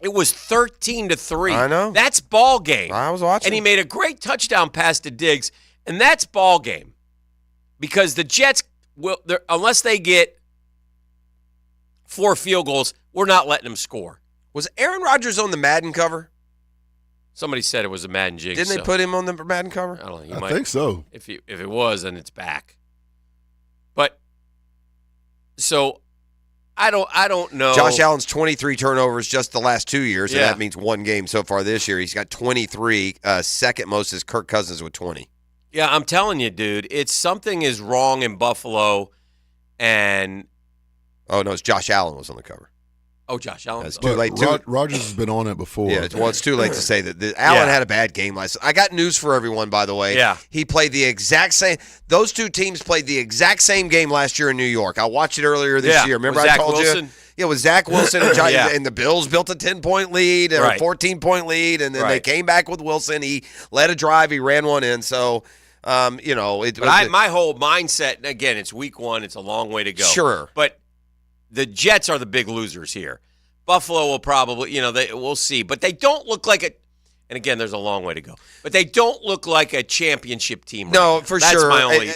It was 13-3.
I know.
That's ball game.
I was watching.
And he made a great touchdown pass to Diggs, and that's ball game. Because the Jets will, unless they get 4 field goals, we're not letting them score.
Was Aaron Rodgers on the Madden cover?
Somebody said it was a Madden jig.
Didn't they put him on the Madden cover?
I don't know.
I think so.
If it was, then it's back. But so I don't know.
Josh Allen's 23 turnovers just the last 2 years, and that means 1 game so far this year. He's got 23. Second most is Kirk Cousins with 20.
Yeah, I'm telling you, dude, something is wrong in Buffalo, and
oh no, it's Josh Allen was on the cover.
Oh, Josh Allen.
It's too late.
Rodgers has been on it before.
Yeah, it's too late to say that. Allen had a bad game last. I got news for everyone, by the way.
Yeah,
he played the exact same. Those 2 teams played the exact same game last year in New York. I watched it earlier this year. Remember, I told you. Yeah, with Zach Wilson and the Bills built a 10-point lead or a 14-point lead, and then they came back with Wilson. He led a drive. He ran one in. So.
My whole mindset, and again, it's week 1. It's a long way to go.
Sure.
But the Jets are the big losers here. Buffalo will probably, we'll see. But they don't look like and again, there's a long way to go. But they don't look like a championship team.
No, for sure.
That's my only.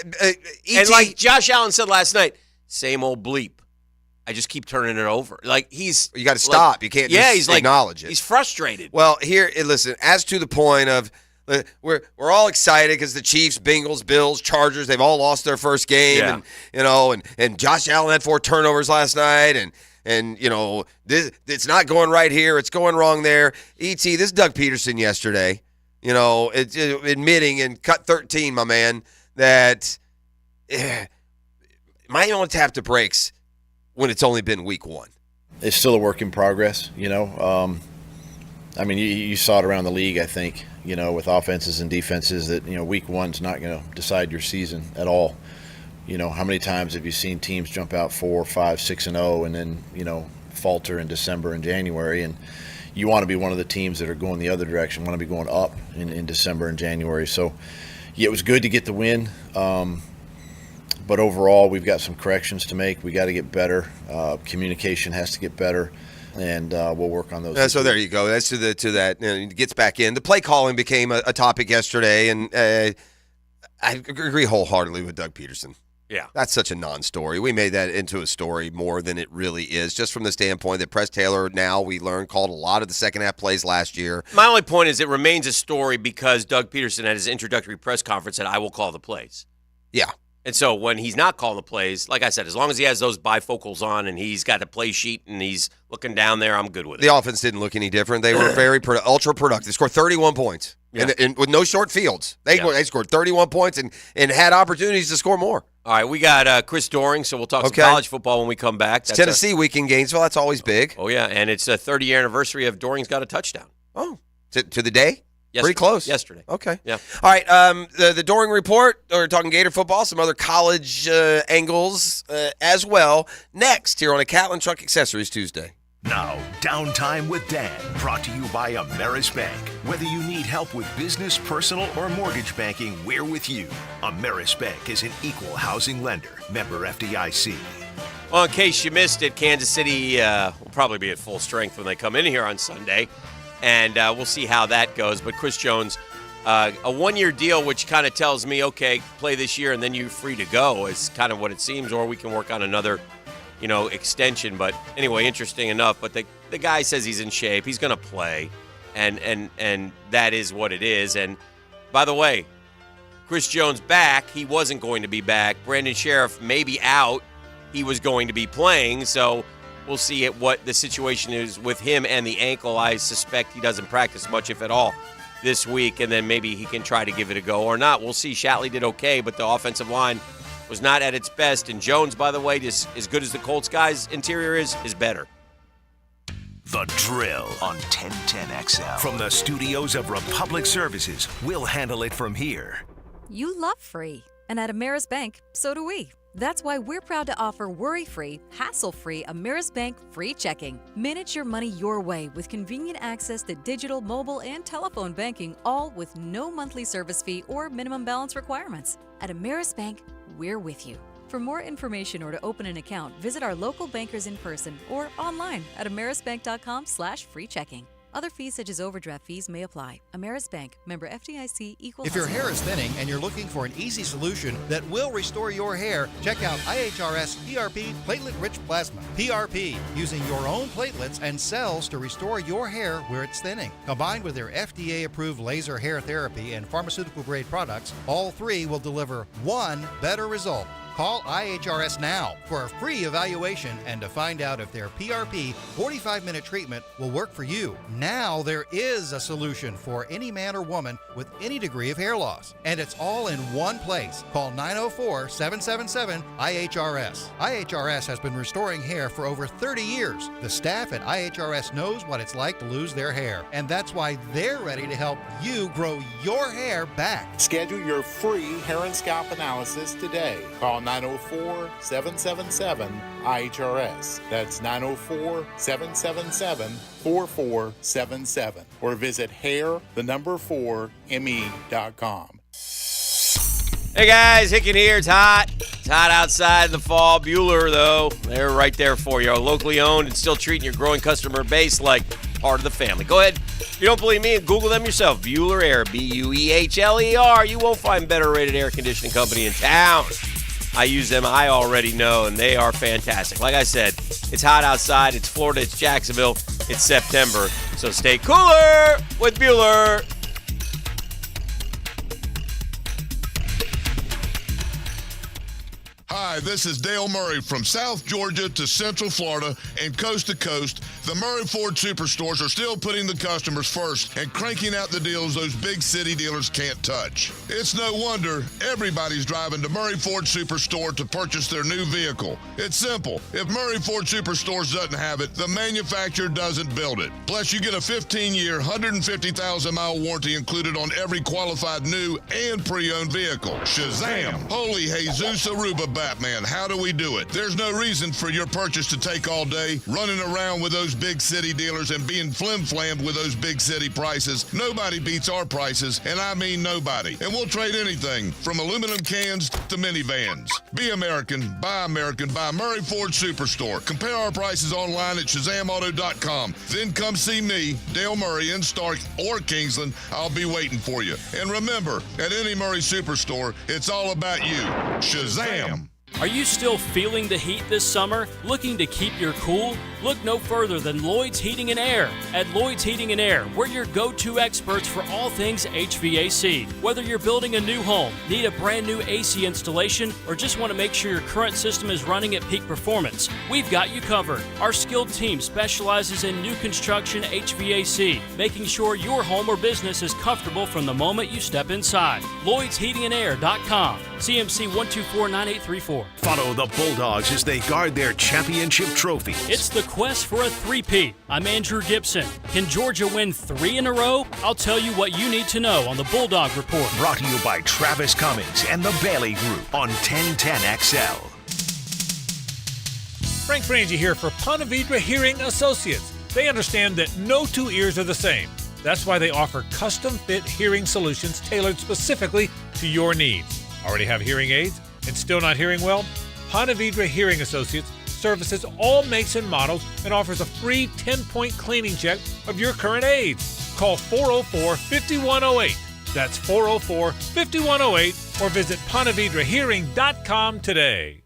And like Josh Allen said last night, same old bleep. I just keep turning it over. Like you got to
stop. You can't just acknowledge it.
He's frustrated.
Well, here, listen, as to the point of, we're all excited because the Chiefs, Bengals, Bills, Chargers, they've all lost their first game, and Josh Allen had 4 turnovers last night, and it's not going right here, it's going wrong there. This is Doug Peterson yesterday, admitting in cut 13, my man, that might only tap the brakes when it's only been week 1.
It's still a work in progress, you saw it around the league, I think, with offenses and defenses that, week 1's not going to decide your season at all. How many times have you seen teams jump out 4, 5, 6-0 and then, falter in December and January? And you want to be one of the teams that are going the other direction, want to be going up in December and January. So, yeah, it was good to get the win. But overall, we've got some corrections to make. We got to get better. Communication has to get better. And we'll work on those.
So there you go. That's to that. It gets back in. The play calling became a topic yesterday, and I agree wholeheartedly with Doug Peterson.
Yeah.
That's such a non-story. We made that into a story more than it really is, just from the standpoint that Press Taylor, now we learned, called a lot of the second-half plays last year.
My only point is it remains a story because Doug Peterson at his introductory press conference said, I will call the plays.
Yeah.
And so when he's not calling the plays, like I said, as long as he has those bifocals on and he's got a play sheet and he's looking down there, I'm good with it.
The offense didn't look any different. They were very ultra productive. They scored 31 points and with no short fields. They scored 31 points and had opportunities to score more.
All right, we got Chris Doering, so we'll talk some college football when we come back.
That's Tennessee week in Gainesville. That's always big.
Oh, yeah, and it's a 30-year anniversary of Doering's got a touchdown.
Oh, to the day?
Yesterday.
Pretty close.
Yesterday.
Okay.
Yeah.
All right. The Doering Report. We're talking Gator football, some other college angles as well. Next here on a Catlin Truck Accessories Tuesday.
Now, Downtime with Dan, brought to you by Ameris Bank. Whether you need help with business, personal, or mortgage banking, we're with you. Ameris Bank is an equal housing lender. Member FDIC.
Well, in case you missed it, Kansas City will probably be at full strength when they come in here on Sunday. And we'll see how that goes. But Chris Jones, a one-year deal, which kind of tells me, okay, play this year and then you're free to go is kind of what it seems. Or we can work on another, extension. But anyway, interesting enough. But the guy says he's in shape. He's going to play. And that is what it is. And by the way, Chris Jones back. He wasn't going to be back. Brandon Sheriff may be out. He was going to be playing. So we'll see what the situation is with him and the ankle. I suspect he doesn't practice much, if at all, this week, and then maybe he can try to give it a go or not. We'll see. Shatley did okay, but the offensive line was not at its best. And Jones, by the way, just as good as the Colts guys' interior is better.
The Drill on 1010XL. From the studios of Republic Services, we'll handle it from here.
You love free, and at Ameris Bank, so do we. That's why we're proud to offer worry-free, hassle-free Ameris Bank free checking. Manage your money your way with convenient access to digital, mobile, and telephone banking, all with no monthly service fee or minimum balance requirements. At Ameris Bank, we're with you. For more information or to open an account, visit our local bankers in person or online at amerisbank.com/free checking. Other fees such as overdraft fees may apply. Ameris Bank, member FDIC, equal.
If your hair is thinning and you're looking for an easy solution that will restore your hair, check out IHRS PRP Platelet-Rich Plasma. PRP, using your own platelets and cells to restore your hair where it's thinning. Combined with their FDA-approved laser hair therapy and pharmaceutical-grade products, all three will deliver one better result. Call IHRS now for a free evaluation and to find out if their PRP 45-minute treatment will work for you. Now there is a solution for any man or woman with any degree of hair loss. And it's all in one place. Call 904-777-IHRS. IHRS has been restoring hair for over 30 years. The staff at IHRS knows what it's like to lose their hair. And that's why they're ready to help you grow your hair back.
Schedule your free hair and scalp analysis today. Call 904-777-IHRS. That's 904-777-4477. Or visit hair4me.com.
Hey guys, Hicken here. It's hot. It's hot outside in the fall. Bueller, though, they're right there for you. Locally owned and still treating your growing customer base like part of the family. Go ahead. If you don't believe me, Google them yourself. Bueller Air, Buehler. You won't find better rated air conditioning company in town. I use them. I already know, and they are fantastic. Like I said, it's hot outside. It's Florida. It's Jacksonville. It's September. So stay cooler with Bueller.
Hi, this is Dale Murray from South Georgia to Central Florida and coast to coast. The Murray Ford Superstores are still putting the customers first and cranking out the deals those big city dealers can't touch. It's no wonder everybody's driving to Murray Ford Superstore to purchase their new vehicle. It's simple. If Murray Ford Superstores doesn't have it, the manufacturer doesn't build it. Plus, you get a 15-year, 150,000-mile warranty included on every qualified new and pre-owned vehicle. Shazam! Holy Jesus Aruba Batman, how do we do it? There's no reason for your purchase to take all day, running around with those big city dealers and being flim-flammed with those big city prices. Nobody beats our prices, and I mean nobody. And we'll trade anything from aluminum cans to minivans. Be American, buy Murray Ford Superstore. Compare our prices online at ShazamAuto.com. Then come see me, Dale Murray, in Stark or Kingsland. I'll be waiting for you. And remember, at any Murray Superstore, it's all about you. Shazam!
Are you still feeling the heat this summer? Looking to keep your cool? Look no further than Lloyd's Heating and Air. At Lloyd's Heating and Air, we're your go-to experts for all things HVAC. Whether you're building a new home, need a brand new AC installation, or just want to make sure your current system is running at peak performance, we've got you covered. Our skilled team specializes in new construction HVAC, making sure your home or business is comfortable from the moment you step inside. LloydsHeatingandAir.com. CMC 1249834.
Follow the Bulldogs as they guard their championship trophy.
It's the quest for a three-peat. I'm Andrew Gibson. Can Georgia win 3 in a row? I'll tell you what you need to know on the Bulldog Report.
Brought to you by Travis Cummings and the Bailey Group on 1010XL.
Frank Frangie here for Ponte Vedra Hearing Associates. They understand that no two ears are the same. That's why they offer custom-fit hearing solutions tailored specifically to your needs. Already have hearing aids and still not hearing well? Ponte Vedra Hearing Associates services all makes and models and offers a free 10-point cleaning check of your current aids. Call 404-5108. That's 404-5108 or visit PonteVedraHearing.com today.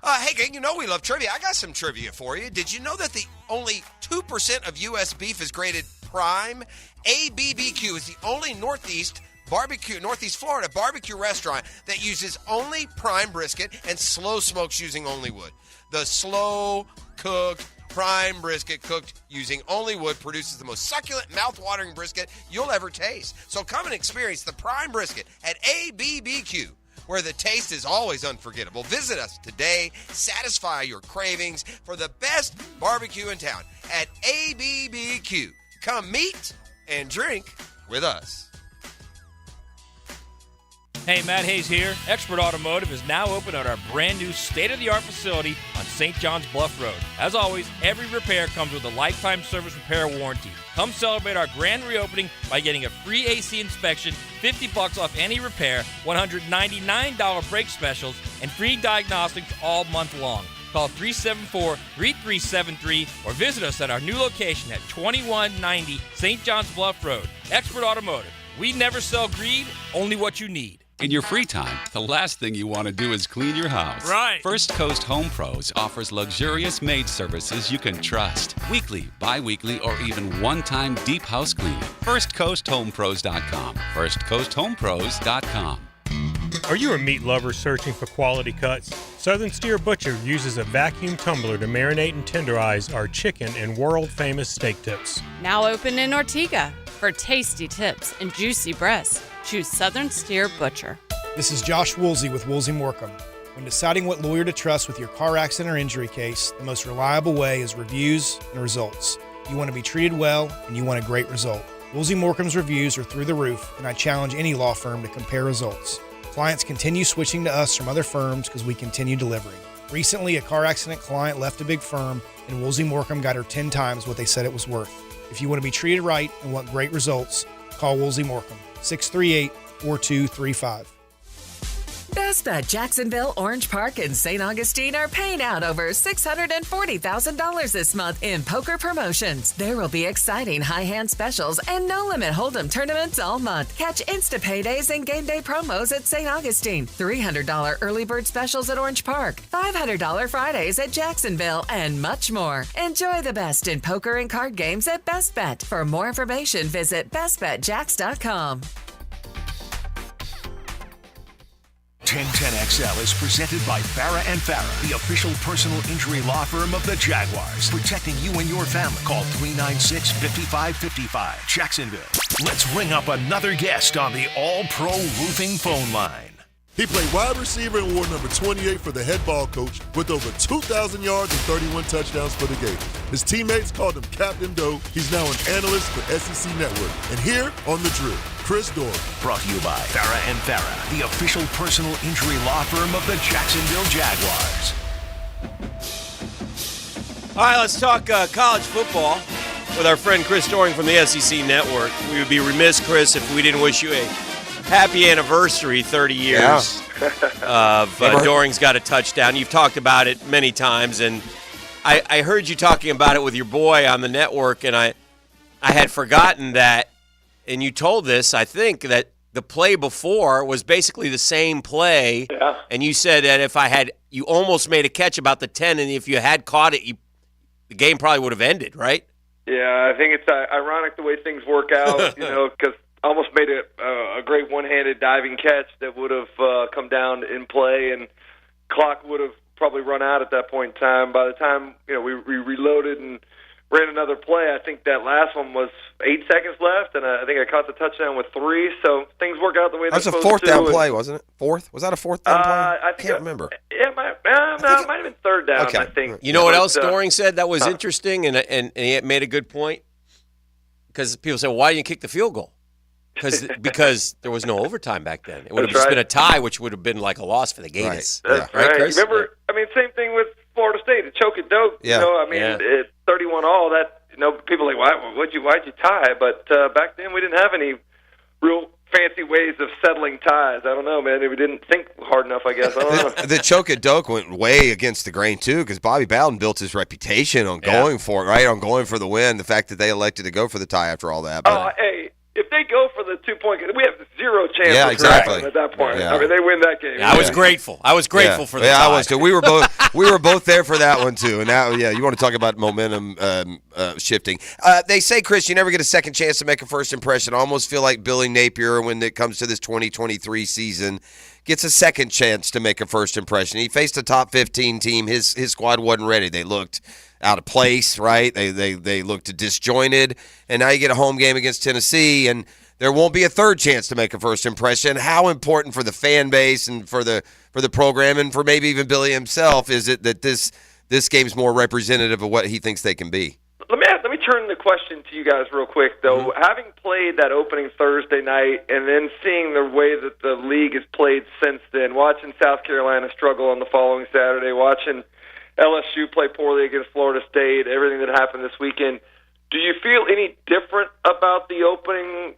Hey, gang, you know we love trivia. I got some trivia for you. Did you know that only 2% of U.S. beef is graded prime? ABBQ is the only Northeast Florida barbecue restaurant that uses only prime brisket and slow smokes using only wood. The slow-cooked prime brisket cooked using only wood produces the most succulent, mouth-watering brisket you'll ever taste. So come and experience the prime brisket at ABBQ, where the taste is always unforgettable. Visit us today. Satisfy your cravings for the best barbecue in town at ABBQ. Come meet and drink with us.
Hey, Matt Hayes here. Expert Automotive is now open at our brand new state-of-the-art facility on St. John's Bluff Road. As always, every repair comes with a lifetime service repair warranty. Come celebrate our grand reopening by getting a free AC inspection, $50 off any repair, $199 brake specials, and free diagnostics all month long. Call 374-3373 or visit us at our new location at 2190 St. John's Bluff Road. Expert Automotive. We never sell greed, only what you need.
In your free time, the last thing you want to do is clean your house.
Right.
First Coast Home Pros offers luxurious maid services you can trust. Weekly, bi-weekly, or even one-time deep house cleaning. FirstCoastHomePros.com. FirstCoastHomePros.com.
Are you a meat lover searching for quality cuts? Southern Steer Butcher uses a vacuum tumbler to marinate and tenderize our chicken and world-famous steak tips.
Now open in Ortega. For tasty tips and juicy breasts, choose Southern Steer Butcher.
This is Josh Woolsey with Woolsey Morecambe. When deciding what lawyer to trust with your car accident or injury case, the most reliable way is reviews and results. You want to be treated well, and you want a great result. Woolsey Morecambe's reviews are through the roof, and I challenge any law firm to compare results. Clients continue switching to us from other firms because we continue delivering. Recently, a car accident client left a big firm, and Woolsey Morecambe got her 10 times what they said it was worth. If you want to be treated right and want great results, call Woolsey Morecambe, 638-4235.
Best Bet Jacksonville, Orange Park, and St. Augustine are paying out over $640,000 this month in poker promotions. There will be exciting high-hand specials and no-limit hold'em tournaments all month. Catch Insta Paydays and game day promos at St. Augustine, $300 early bird specials at Orange Park, $500 Fridays at Jacksonville, and much more. Enjoy the best in poker and card games at Best Bet. For more information, visit bestbetjacks.com.
1010XL is presented by Farah & Farah, the official personal injury law firm of the Jaguars, protecting you and your family. Call 396-5555, Jacksonville. Let's ring up another guest on the All-Pro Roofing phone line.
He played wide receiver and wore number 28 for the head ball coach with over 2,000 yards and 31 touchdowns for the Gators. His teammates called him Captain Doe. He's now an analyst for SEC Network. And here on The Drill, Chris Doyle.
Brought to you by Farah & Farah, the official personal injury law firm of the Jacksonville Jaguars.
All right, let's talk college football with our friend Chris Doering from the SEC Network. We would be remiss, Chris, if we didn't wish you a happy anniversary, 30 years of Doering's Got a Touchdown. You've talked about it many times, and I heard you talking about it with your boy on the network, and I had forgotten that, and you told this, I think, that the play before was basically the same play, and you said that you almost made a catch about the 10, and if you had caught it, the game probably would have ended, right?
Yeah, I think it's ironic the way things work out, because almost made a great one-handed diving catch that would have come down in play, and clock would have probably run out at that point in time. By the time we reloaded and ran another play, I think that last one was 8 seconds left, and I think I caught the touchdown with 3. So things work out the way they're supposed to.
That was a fourth down play, wasn't it? Fourth? Was that a fourth down play?
I
can't remember.
Yeah, it might have been third down.
Okay.
I think.
You know what else Doering said that was interesting, and he made a good point, because people say, well, "Why didn't you kick the field goal?" Because there was no overtime back then. It would have just been a tie, which would have been like a loss for the Gators.
That's
right, Chris?
Remember, same thing with Florida State. The choke and doke.
Yeah.
It's 31-all. That people are like, why'd you tie? But back then we didn't have any real fancy ways of settling ties. I don't know, man. We didn't think hard enough, I guess. I don't know.
The choke and doke went way against the grain, too, because Bobby Bowden built his reputation on going for it, right? On going for the win. The fact that they elected to go for the tie after all that.
Hey, if they go for the 2-point, we have zero chance of
exactly.
at that point.
Yeah.
They win that game.
I was grateful. I was grateful for the tie.
I was too. We were both there for that one too. And now, you want to talk about momentum shifting. They say, Chris, you never get a second chance to make a first impression. I almost feel like Billy Napier, when it comes to this 2023 season, gets a second chance to make a first impression. He faced a top 15 team. His squad wasn't ready. They looked out of place, right? They looked disjointed. And now you get a home game against Tennessee, and there won't be a third chance to make a first impression. How important for the fan base and for the program and for maybe even Billy himself is it that this game's more representative of what he thinks they can be?
Let me turn the question to you guys real quick, though. Mm-hmm. Having played that opening Thursday night and then seeing the way that the league has played since then, watching South Carolina struggle on the following Saturday, watching LSU play poorly against Florida State, everything that happened this weekend, do you feel any different about the opening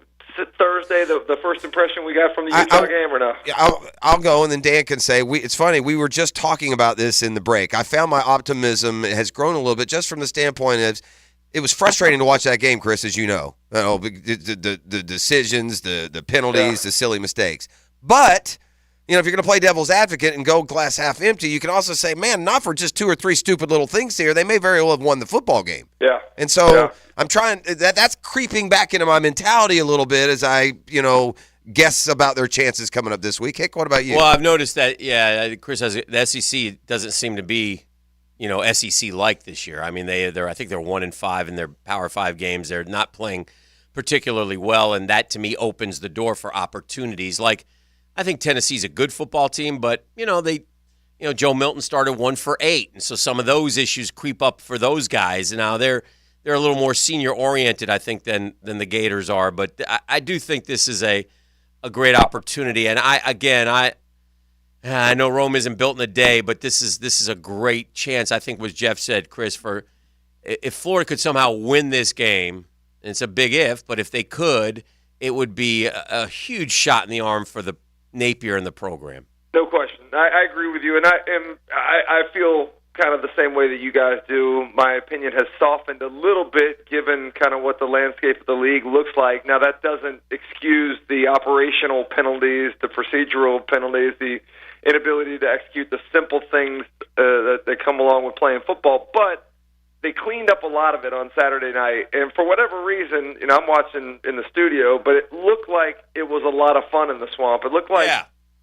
Thursday, the first impression we got from the Utah game, or no?
I'll go, and then Dan can say. It's funny, we were just talking about this in the break. I found my optimism has grown a little bit just from the standpoint of it was frustrating to watch that game, Chris, as you know. The decisions, the penalties, the silly mistakes. But if you're going to play devil's advocate and go glass half empty, you can also say, man, not for just 2 or 3 stupid little things here. They may very well have won the football game.
Yeah.
And so I'm trying that's creeping back into my mentality a little bit as I, guess about their chances coming up this week. Hick, what about you?
Well, I've noticed that, Chris has the SEC doesn't seem to be, SEC like this year. I mean, I think they're 1-5 in their Power 5 games. They're not playing particularly well, and that to me opens the door for opportunities. Like, I think Tennessee's a good football team, but Joe Milton started 1 for 8, and so some of those issues creep up for those guys. Now they're a little more senior oriented, I think, than the Gators are. But I do think this is a great opportunity. And I know Rome isn't built in a day, but this is a great chance. I think what Jeff said, Chris, for if Florida could somehow win this game, and it's a big if, but if they could, it would be a huge shot in the arm for the Napier and the program.
No question. I agree with you, and I feel kind of the same way that you guys do. My opinion has softened a little bit given kind of what the landscape of the league looks like. Now, that doesn't excuse the operational penalties, the procedural penalties, the inability to execute the simple things that come along with playing football, but they cleaned up a lot of it on Saturday night, and for whatever reason, I'm watching in the studio, but it looked like it was a lot of fun in the Swamp. It looked like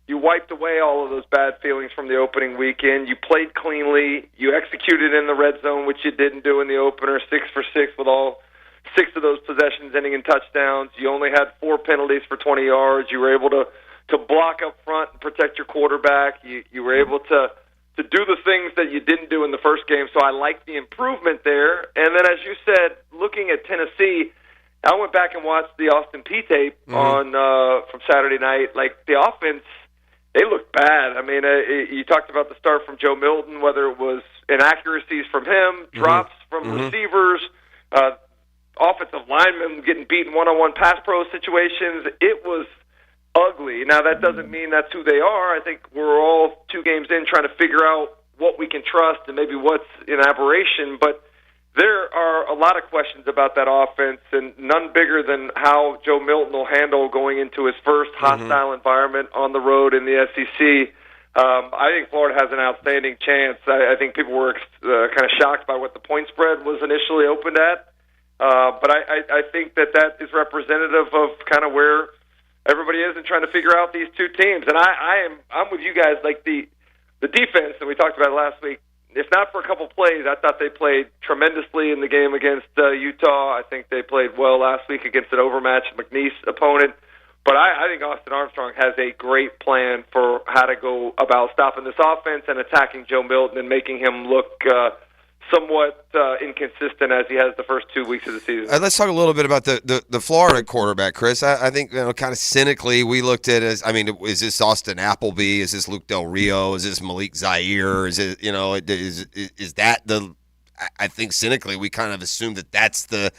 You wiped away all of those bad feelings from the opening weekend. You played cleanly. You executed in the red zone, which you didn't do in the opener, 6 for 6 with all 6 of those possessions ending in touchdowns. You only had 4 penalties for 20 yards. You were able to block up front and protect your quarterback. You were able to do the things that you didn't do in the first game. So I like the improvement there. And then, as you said, looking at Tennessee, I went back and watched the Austin Peay tape on from Saturday night. Like, the offense, they looked bad. I mean, you talked about the start from Joe Milton, whether it was inaccuracies from him, drops from receivers, offensive linemen getting beaten one-on-one pass pro situations. It was ugly. Now, that doesn't mean that's who they are. I think we're all 2 games in trying to figure out what we can trust and maybe what's an aberration. But there are a lot of questions about that offense, and none bigger than how Joe Milton will handle going into his first hostile environment on the road in the SEC. I think Florida has an outstanding chance. I think people were kind of shocked by what the point spread was initially opened at. But I think that is representative of kind of where everybody is in trying to figure out these 2 teams. And I'm with you guys. Like the defense that we talked about last week, if not for a couple plays, I thought they played tremendously in the game against Utah. I think they played well last week against an overmatched McNeese opponent. But I think Austin Armstrong has a great plan for how to go about stopping this offense and attacking Joe Milton and making him look somewhat inconsistent as he has the first 2 weeks of the season.
Let's talk a little bit about the Florida quarterback, Chris. I think kind of cynically we looked at it as, I mean, is this Austin Appleby? Is this Luke Del Rio? Is this Malik Zaire? Is it, is that the? I think cynically we kind of assumed that that's the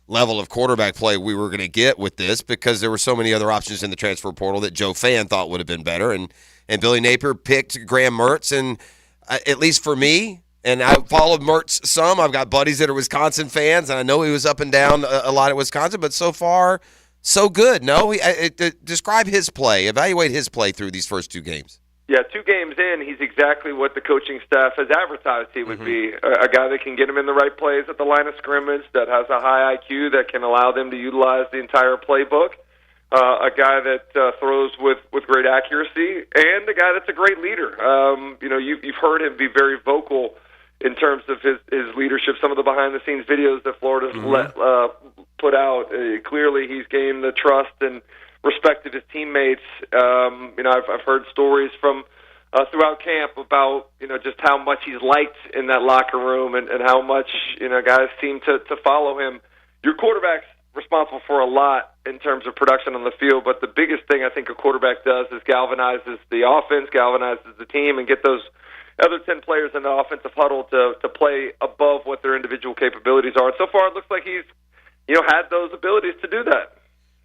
level of quarterback play we were going to get with this, because there were so many other options in the transfer portal that Joe Fan thought would have been better, and Billy Napier picked Graham Mertz, and at least for me. And I followed Mertz some. I've got buddies that are Wisconsin fans, and I know he was up and down a lot at Wisconsin, but so far, so good. No, describe his play. Evaluate his play through these first 2 games.
Yeah, 2 games in, he's exactly what the coaching staff has advertised he would be. A guy that can get him in the right plays at the line of scrimmage, that has a high IQ, that can allow them to utilize the entire playbook. A guy that throws with great accuracy, and a guy that's a great leader. You've heard him be very vocal in terms of his leadership. Some of the behind-the-scenes videos that Florida's put out, clearly he's gained the trust and respect of his teammates. I've heard stories from throughout camp about just how much he's liked in that locker room, and how much guys seem to follow him. Your quarterback's responsible for a lot in terms of production on the field, but the biggest thing I think a quarterback does is galvanizes the offense, galvanizes the team, and get those other 10 players in the offensive huddle to play above what their individual capabilities are. And so far, it looks like he's had those abilities to do that.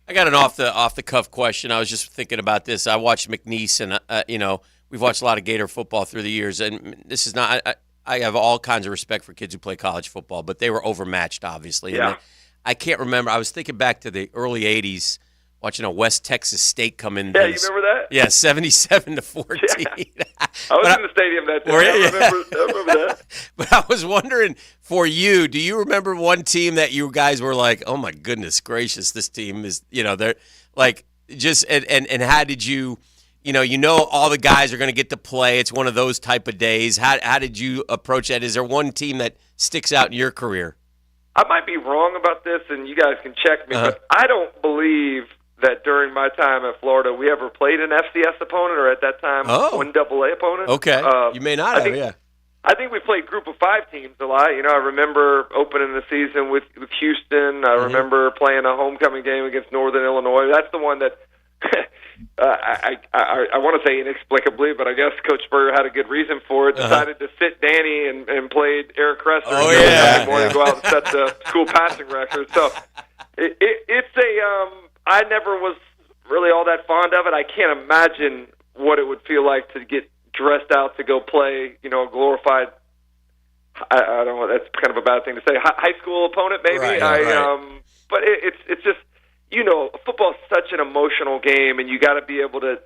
I got an off the cuff question. I was just thinking about this. I watched McNeese, and we've watched a lot of Gator football through the years, and this is not. I have all kinds of respect for kids who play college football, but they were overmatched, obviously.
Yeah.
And I can't remember. I was thinking back to the early '80s. Watching a West Texas State come in.
Yeah, you remember that?
Yeah, 77-14.
Yeah. I was in the stadium that day. I remember that.
But I was wondering, for you, do you remember one team that you guys were like, oh my goodness gracious, this team is, they're like, just, and how did you, all the guys are going to get to play. It's one of those type of days. How did you approach that? Is there one team that sticks out in your career?
I might be wrong about this, and you guys can check me, but I don't believe that during my time at Florida we ever played an FCS opponent, or at that time one AA opponent.
Okay, you may not have.
I think we played group of 5 teams a lot. I remember opening the season with Houston. I remember playing a homecoming game against Northern Illinois. That's the one that I want to say inexplicably, but I guess Coach Spurrier had a good reason for it. Decided to sit Danny and played Eric Kresser. To go out and set the school passing record. So it's a. I never was really all that fond of it. I can't imagine what it would feel like to get dressed out to go play, a glorified, I don't know, that's kind of a bad thing to say, high school opponent maybe.
Right.
But it's just, football is such an emotional game, and you got to be able to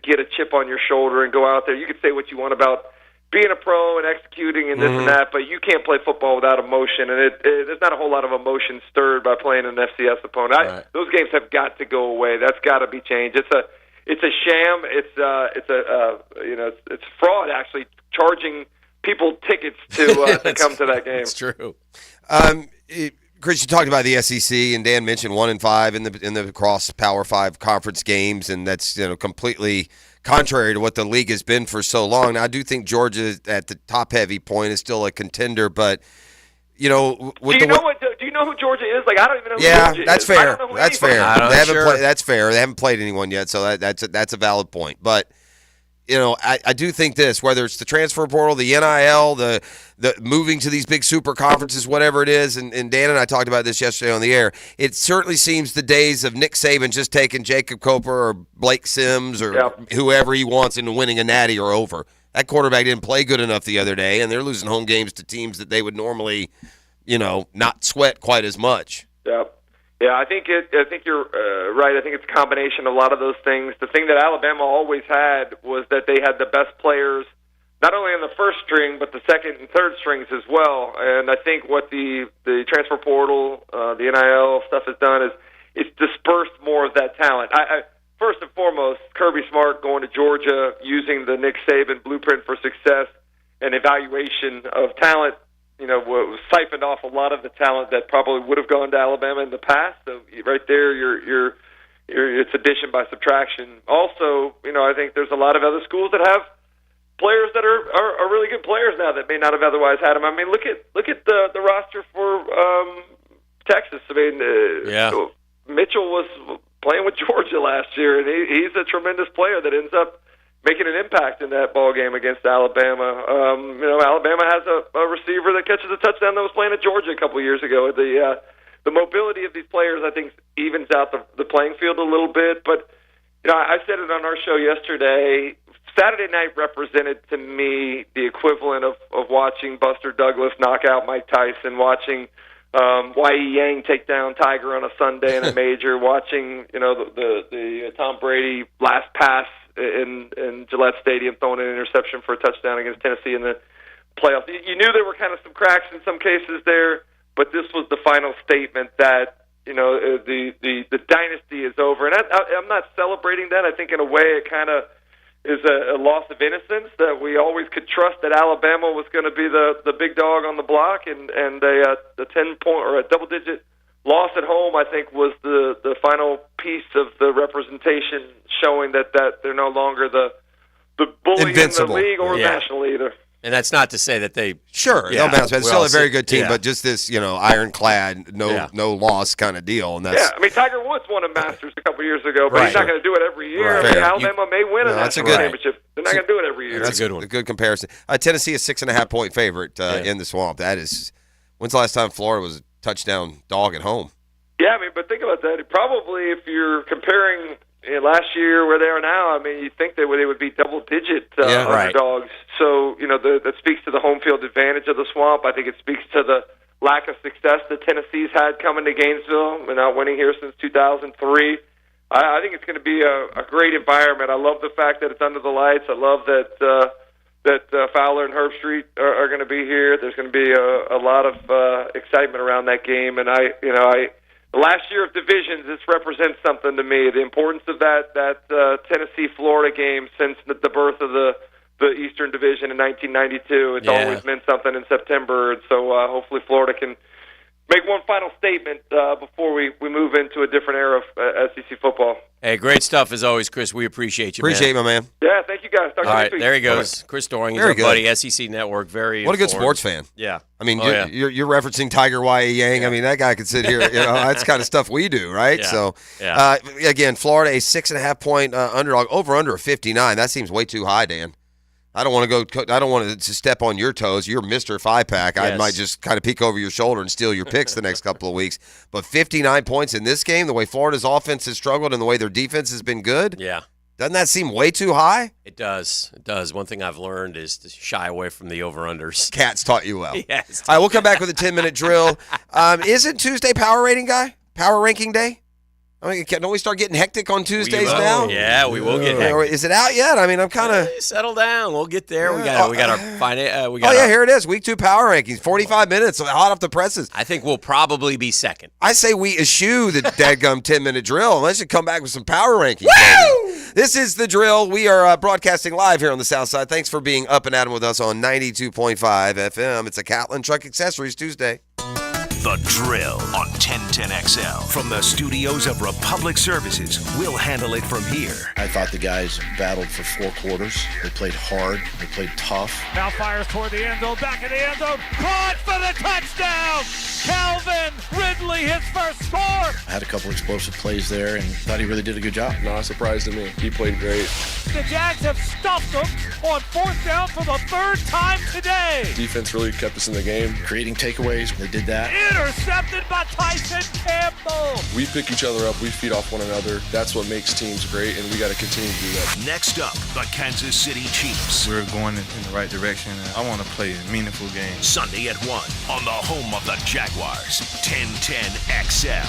get a chip on your shoulder and go out there. You could say what you want about being a pro and executing and this and that, but you can't play football without emotion, and there's not a whole lot of emotion stirred by playing an FCS opponent. Those games have got to go away. That's got to be changed. it's a sham. It's fraud actually charging people tickets to come to that game.
It's true.
Chris, you talked about the SEC, and Dan mentioned 1-5 in the cross Power 5 conference games, and that's completely contrary to what the league has been for so long. Now, I do think Georgia at the top heavy point is still a contender, but do you know
who Georgia is? Like, I don't even know who Georgia
that's
is.
fair. That's fair.
That's
fair. They haven't played anyone yet, so that's a valid point. But I do think this, whether it's the transfer portal, the NIL, the moving to these big super conferences, whatever it is, and Dan and I talked about this yesterday on the air, it certainly seems the days of Nick Saban just taking Jacob Coper or Blake Sims or whoever he wants into winning a natty are over. That quarterback didn't play good enough the other day, and they're losing home games to teams that they would normally, not sweat quite as much.
Yeah, I think you're right. I think it's a combination of a lot of those things. The thing that Alabama always had was that they had the best players, not only in the first string, but the second and third strings as well. And I think what the transfer portal, the NIL stuff has done is it's dispersed more of that talent. First and foremost, Kirby Smart going to Georgia, using the Nick Saban blueprint for success and evaluation of talent, was siphoned off a lot of the talent that probably would have gone to Alabama in the past. So right there, it's addition by subtraction. Also, I think there's a lot of other schools that have players that are really good players now that may not have otherwise had them. I mean, look at the roster for Texas. I mean, Mitchell was playing with Georgia last year, and he's a tremendous player that ends up making an impact in that ball game against Alabama. Alabama has a receiver that catches a touchdown that was playing at Georgia a couple of years ago. The mobility of these players, I think, evens out the playing field a little bit. But I said it on our show yesterday. Saturday night represented to me the equivalent of watching Buster Douglas knock out Mike Tyson, watching Y.E. Yang take down Tiger on a Sunday in a major, watching the Tom Brady last pass in Gillette Stadium, throwing an interception for a touchdown against Tennessee in the playoffs. You knew there were kind of some cracks in some cases there, but this was the final statement that the dynasty is over. And I'm not celebrating that. I think in a way it kind of is a loss of innocence, that we always could trust that Alabama was going to be the big dog on the block, and the 10-point or a double-digit loss at home, I think, was the final piece of the representation, showing that they're no longer the bully
Invincible.
in the league or national either.
And that's not to say that they
they'll bounce back. It's still a very good team, but just this ironclad, no loss kind of deal. And that's
I mean, Tiger Woods won a Masters a couple years ago, but he's not going to do it every year.
Right.
I mean, Alabama may win a national championship. They're not going to do it every year.
That's a good one. A good comparison. Tennessee is 6.5-point favorite in the Swamp. That is. When's the last time Florida was a touchdown dog at home?
Yeah, I mean, but think about that. Probably if you're comparing last year where they are now, I mean, you think they would be double-digit underdogs. So, that speaks to the home field advantage of the Swamp. I think it speaks to the lack of success that Tennessee's had coming to Gainesville and not winning here since 2003. I think it's going to be a great environment. I love the fact that it's under the lights. I love that Fowler and Herbstreit are going to be here. There's going to be a lot of excitement around that game, and the last year of divisions, this represents something to me. The importance of that Tennessee-Florida game since the birth of the Eastern Division in 1992. It's always meant something in September, and so hopefully Florida can make one final statement before we move into a different era of SEC football.
Hey, great stuff as always, Chris. We appreciate you,
Appreciate you, my man.
Yeah, thank you guys.
All right, there he goes. Chris Doring, he's our buddy, SEC Network.
What a good sports fan.
Yeah.
I mean, you're referencing Tiger Y.E. Yang. I mean, that guy could sit here. That's kind of stuff we do, right?
Yeah.
So,
Yeah.
Again, Florida, a 6.5-point underdog, over a 59. That seems way too high, Dan. I don't want to step on your toes. You're Mr. 5-pack. I might just kind of peek over your shoulder and steal your picks the next couple of weeks. But 59 points in this game, the way Florida's offense has struggled and the way their defense has been good.
Yeah.
Doesn't that seem way too high?
It does. It does. One thing I've learned is to shy away from the over-unders.
Cats taught you well.
Yes.
All right, we'll come back with a 10-minute drill. Isn't Tuesday power ranking day? I mean, don't we start getting hectic on Tuesdays now?
Yeah, we will get hectic.
Is it out yet? I mean, I'm kind of
settle down. We'll get there. We got our
here it is. Week 2 power rankings. 45 minutes, hot off the presses.
I think we'll probably be second.
I say we eschew the dadgum 10-minute drill unless you come back with some power rankings. Woo! This is The Drill. We are broadcasting live here on the South Side. Thanks for being up and at 'em with us on 92.5 FM. It's a Catlin Truck Accessories Tuesday.
The Drill on 1010XL. From the studios of Republic Services, we'll handle it from here.
I thought the guys battled for 4 quarters. They played hard. They played tough.
Now fires toward the end zone, back in the end zone, caught for the touchdown! Calvin Ridley, his first score!
I had a couple explosive plays there and thought he really did a good job.
Not a surprise to me. He played great.
The Jags have stuffed them on 4th down for the 3rd time today.
Defense really kept us in the game.
Creating takeaways, they did that.
Intercepted by Tyson Campbell.
We pick each other up. We feed off one another. That's what makes teams great, and we got to continue to do that.
Next up, the Kansas City Chiefs.
We're going in the right direction, and I want to play a meaningful game.
Sunday at 1 on the home of the Jaguars, 1010XL.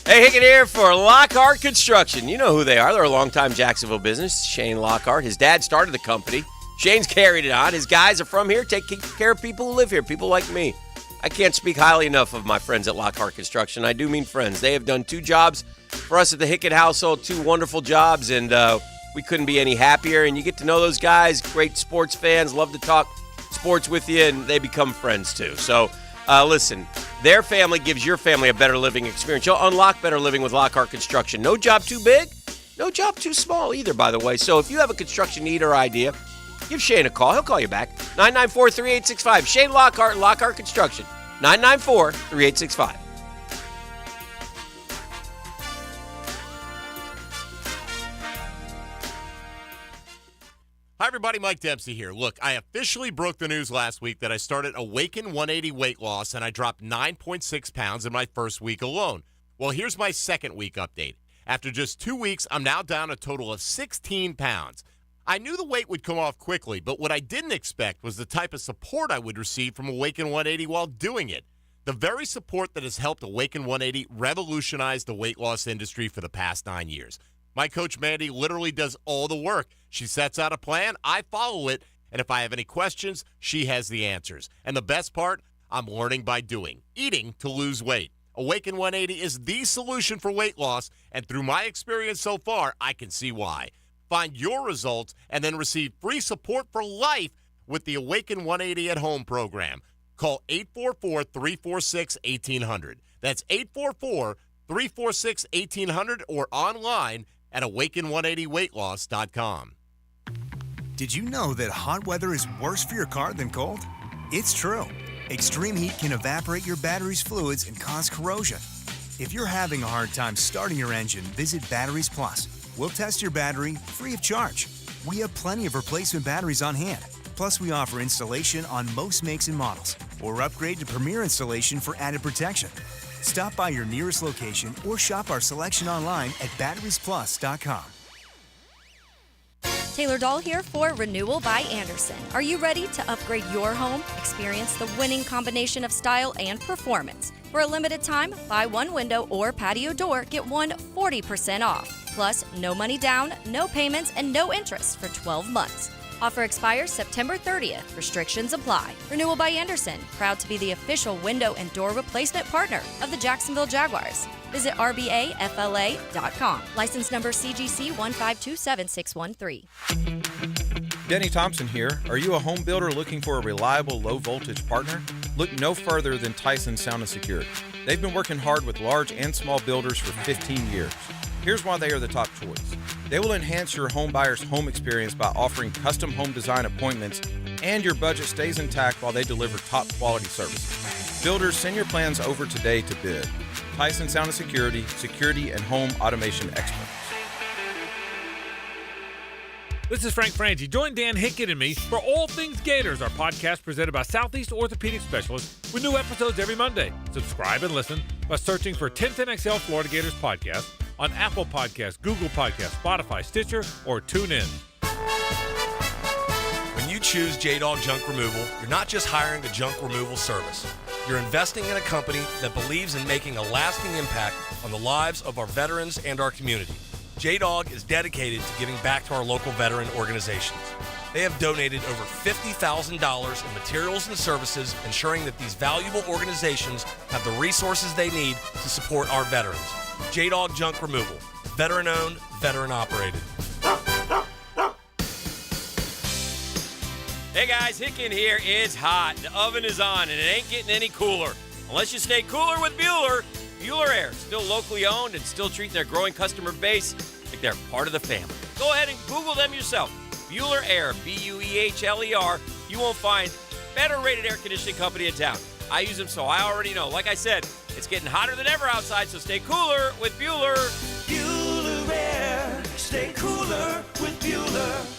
Hey, Hickett here for Lockhart Construction. You know who they are. They're a longtime Jacksonville business. Shane Lockhart. His dad started the company. Shane's carried it on. His guys are from here, take care of people who live here, people like me. I can't speak highly enough of my friends at Lockhart Construction. I do mean friends. They have done 2 jobs for us at the Hickett household, 2 wonderful jobs, and we couldn't be any happier. And you get to know those guys, great sports fans, love to talk sports with you, and they become friends too. So listen, their family gives your family a better living experience. You'll unlock better living with Lockhart Construction. No job too big, no job too small either, by the way. So if you have a construction need or idea, give Shane a call. He'll call you back. 994-3865. Shane Lockhart, Lockhart Construction. 994-3865.
Hi, everybody. Mike Dempsey here. Look, I officially broke the news last week that I started Awaken 180 weight loss, and I dropped 9.6 pounds in my first week alone. Well, here's my second week update. After just 2 weeks, I'm now down a total of 16 pounds. I knew the weight would come off quickly, but what I didn't expect was the type of support I would receive from Awaken 180 while doing it. The very support that has helped Awaken 180 revolutionize the weight loss industry for the past 9 years. My coach, Mandy, literally does all the work. She sets out a plan, I follow it, and if I have any questions, she has the answers. And the best part, I'm learning by doing, eating to lose weight. Awaken 180 is the solution for weight loss, and through my experience so far, I can see why. Find your results and then receive free support for life with the Awaken 180 at Home program. Call 844-346-1800. That's 844-346-1800 or online at awaken180weightloss.com.
Did you know that hot weather is worse for your car than cold? It's true. Extreme heat can evaporate your battery's fluids and cause corrosion. If you're having a hard time starting your engine, visit Batteries Plus. We'll test your battery free of charge. We have plenty of replacement batteries on hand. Plus, we offer installation on most makes and models, or upgrade to Premier installation for added protection. Stop by your nearest location or shop our selection online at batteriesplus.com.
Taylor Dahl here for Renewal by Anderson. Are you ready to upgrade your home? Experience the winning combination of style and performance. For a limited time, buy one window or patio door, get one 40% off. Plus, no money down, no payments, and no interest for 12 months. Offer expires September 30th. Restrictions apply. Renewal by Anderson, proud to be the official window and door replacement partner of the Jacksonville Jaguars. Visit rbafla.com. License number CGC 1527613.
Denny Thompson here. Are you a home builder looking for a reliable low-voltage partner? Look no further than Tyson Sound & Security. They've been working hard with large and small builders for 15 years. Here's why they are the top choice. They will enhance your home buyer's home experience by offering custom home design appointments, and your budget stays intact while they deliver top quality services. Builders, send your plans over today to bid. Tyson Sound & Security, security and home automation experts.
This is Frank Frangie. Join Dan Hickett and me for All Things Gators, our podcast presented by Southeast Orthopedic Specialists with new episodes every Monday. Subscribe and listen by searching for 1010XL Florida Gators podcast on Apple Podcasts, Google Podcasts, Spotify, Stitcher, or TuneIn.
When you choose J-Dog Junk Removal, you're not just hiring a junk removal service. You're investing in a company that believes in making a lasting impact on the lives of our veterans and our community. J-Dog is dedicated to giving back to our local veteran organizations. They have donated over $50,000 in materials and services, ensuring that these valuable organizations have the resources they need to support our veterans. J-Dog Junk Removal, Veteran-owned, veteran-operated.
Hey guys, Hicken here. It's hot. The oven is on, and it ain't getting any cooler. Unless you stay cooler with Bueller. Bueller Air, still locally owned and still treating their growing customer base like they're part of the family. Go ahead and Google them yourself. Bueller Air, Buehler. You won't find better rated air conditioning company in town. I use them, so I already know. Like I said, it's getting hotter than ever outside, so stay cooler with Bueller.
Bueller Air, stay cooler with Bueller.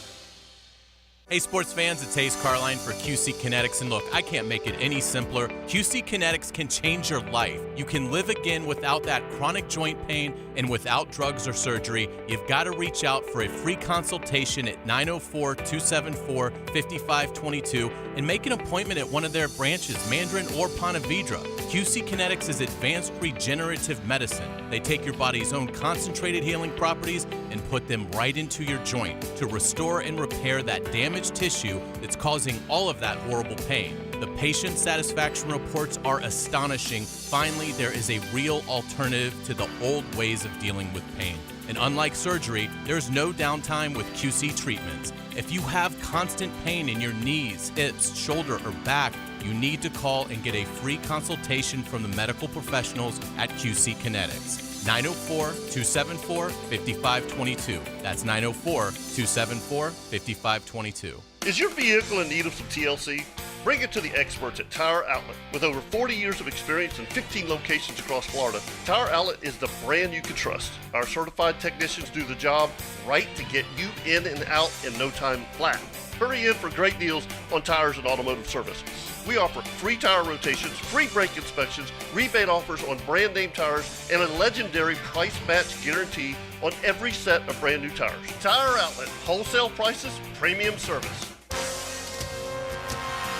Hey, sports fans, it's Hayes Carline for QC Kinetics. And look, I can't make it any simpler. QC Kinetics can change your life. You can live again without that chronic joint pain and without drugs or surgery. You've got to reach out for a free consultation at 904-274-5522 and make an appointment at one of their branches, Mandarin or Ponte Vedra. QC Kinetics is advanced regenerative medicine. They take your body's own concentrated healing properties and put them right into your joint to restore and repair that damaged tissue that's causing all of that horrible pain. The patient satisfaction reports are astonishing. Finally, there is a real alternative to the old ways of dealing with pain. And unlike surgery, there's no downtime with QC treatments. If you have constant pain in your knees, hips, shoulder, or back, you need to call and get a free consultation from the medical professionals at QC Kinetics. 904-274-5522. That's 904-274-5522.
Is your vehicle in need of some TLC? Bring it to the experts at Tire Outlet. With over 40 years of experience in 15 locations across Florida, Tire Outlet is the brand you can trust. Our certified technicians do the job right to get you in and out in no time flat. Hurry in for great deals on tires and automotive service. We offer free tire rotations, free brake inspections, rebate offers on brand name tires, and a legendary price match guarantee on every set of brand new tires. Tire Outlet, wholesale prices, premium service.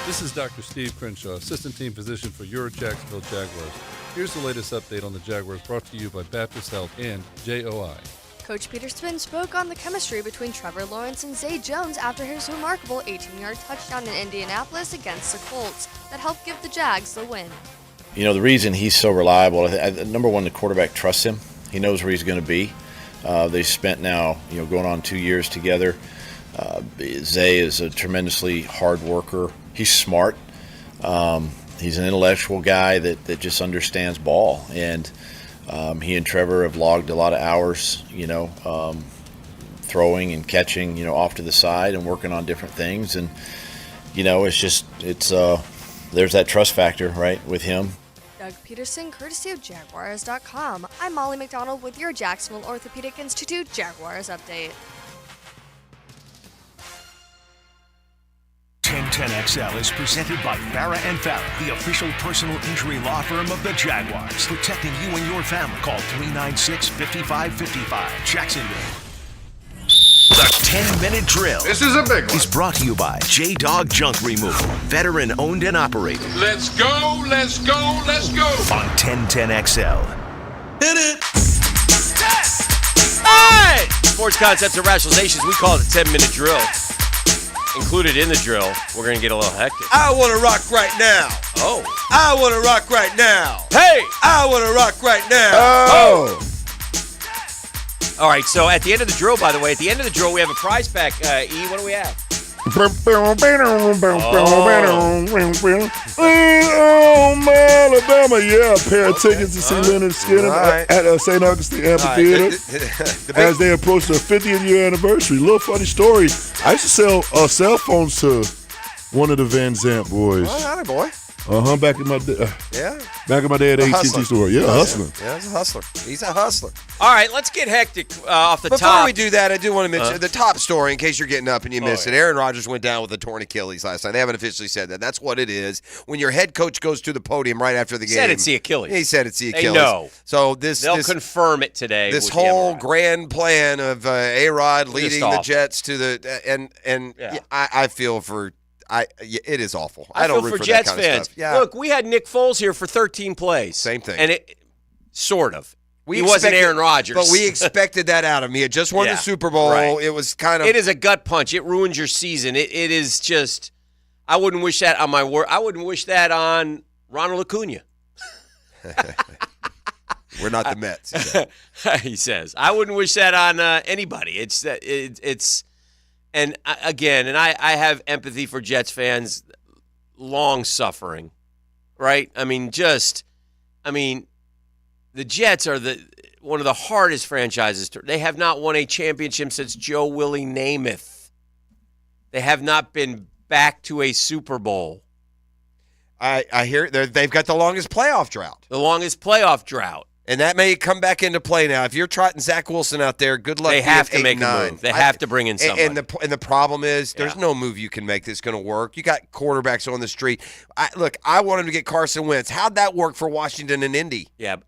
This is Dr. Steve Crenshaw, Assistant Team Physician for your Jacksonville Jaguars. Here's the latest update on the Jaguars brought to you by Baptist Health and JOI.
Coach Peter Swin spoke on the chemistry between Trevor Lawrence and Zay Jones after his remarkable 18-yard touchdown in Indianapolis against the Colts that helped give the Jags the win.
You know, the reason he's so reliable, number one, the quarterback trusts him. He knows where he's going to be. They spent now, going on 2 years together. Zay is a tremendously hard worker. He's smart. He's an intellectual guy that just understands ball. And he and Trevor have logged a lot of hours, throwing and catching, off to the side and working on different things. And, there's that trust factor, right, with him.
Doug Peterson, courtesy of Jaguars.com. I'm Molly McDonald with your Jacksonville Orthopedic Institute Jaguars update.
1010XL is presented by Farah & Farah, the official personal injury law firm of the Jaguars. Protecting you and your family. Call 396-5555. Jacksonville. The 10-minute drill.
This is a big one.
Is brought to you by J-Dog Junk Removal. Veteran owned and operated.
Let's go, let's go, let's go.
On 1010XL.
Hit it.
Hey! Sports concepts and rationalizations, we call it a 10-minute drill. Included in the drill, we're going to get a little hectic.
I want to rock right now.
Oh.
I want to rock right now.
Hey!
I want to rock right now.
Oh! All right, so at the end of the drill, by the way, at the end of the drill, we have a prize pack. E, what do we have?
Alabama, yeah, a pair of tickets to see Leonard Skinner at St. Augustine Amphitheater as they approach their 50th year anniversary. Little funny story. I used to sell cell phones to one of the Van Zandt boys.
Oh, boy.
Back in my day. Back in my day at AT&T store. Yeah, hustler.
Yeah, he's a hustler. He's a hustler.
All right, let's get hectic off the top.
Before we do that, I do want to mention the top story in case you're getting up and you missed it. Aaron Rodgers went down with a torn Achilles last night. They haven't officially said that. That's what it is. When your head coach goes to the podium right after the game.
He said it's the Achilles.
He said it's the Achilles.
They know.
So
they'll confirm it today.
This whole grand plan of A-Rod leading the Jets to the I feel for. It is awful. I don't
feel
root
for
for
Jets
that kind
fans.
of stuff. Yeah.
Look, we had Nick Foles here for 13 plays.
Same thing.
And it sort of. He wasn't Aaron Rodgers.
But we expected that out of him. He had just won the Super Bowl.
Right.
It was kind of.
It is a gut punch. It ruins your season. It is just. I wouldn't wish that on my work. I wouldn't wish that on Ronald Acuna.
We're not the Mets. He said.
He says, I wouldn't wish that on anybody. And I have empathy for Jets fans, long suffering, right? I mean, the Jets are one of the hardest franchises. They have not won a championship since Joe Willie Namath. They have not been back to a Super Bowl.
I hear they've got the longest playoff drought.
The longest playoff drought.
And that may come back into play now. If you're trotting Zach Wilson out there, good luck.
They have to make a move. They have to bring in somebody.
And the problem is there's no move you can make that's going to work. You got quarterbacks on the street. I want him to get Carson Wentz. How'd that work for Washington and Indy?
Yeah.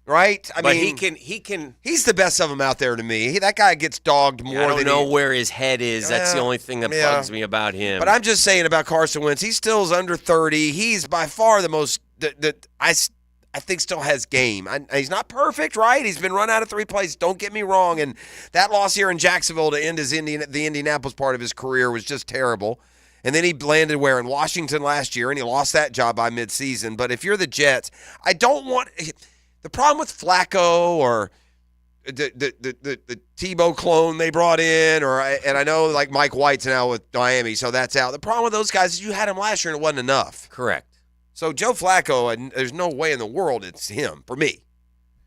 Right?
But he can.
He's the best of them out there to me. That guy gets dogged more than
I don't know where his head is. That's the only thing that bugs me about him.
But I'm just saying about Carson Wentz. He still is under 30. He's by far the most I think still has game. He's not perfect, right? He's been run out of 3 plays. Don't get me wrong. And that loss here in Jacksonville to end the Indianapolis part of his career was just terrible. And then he landed where? In Washington last year, and he lost that job by midseason. But if you're the Jets, I don't want – the problem with Flacco or the Tebow clone they brought in, and I know like Mike White's now with Miami, so that's out. The problem with those guys is you had him last year and it wasn't enough.
Correct.
So Joe Flacco, there's no way in the world it's him for me.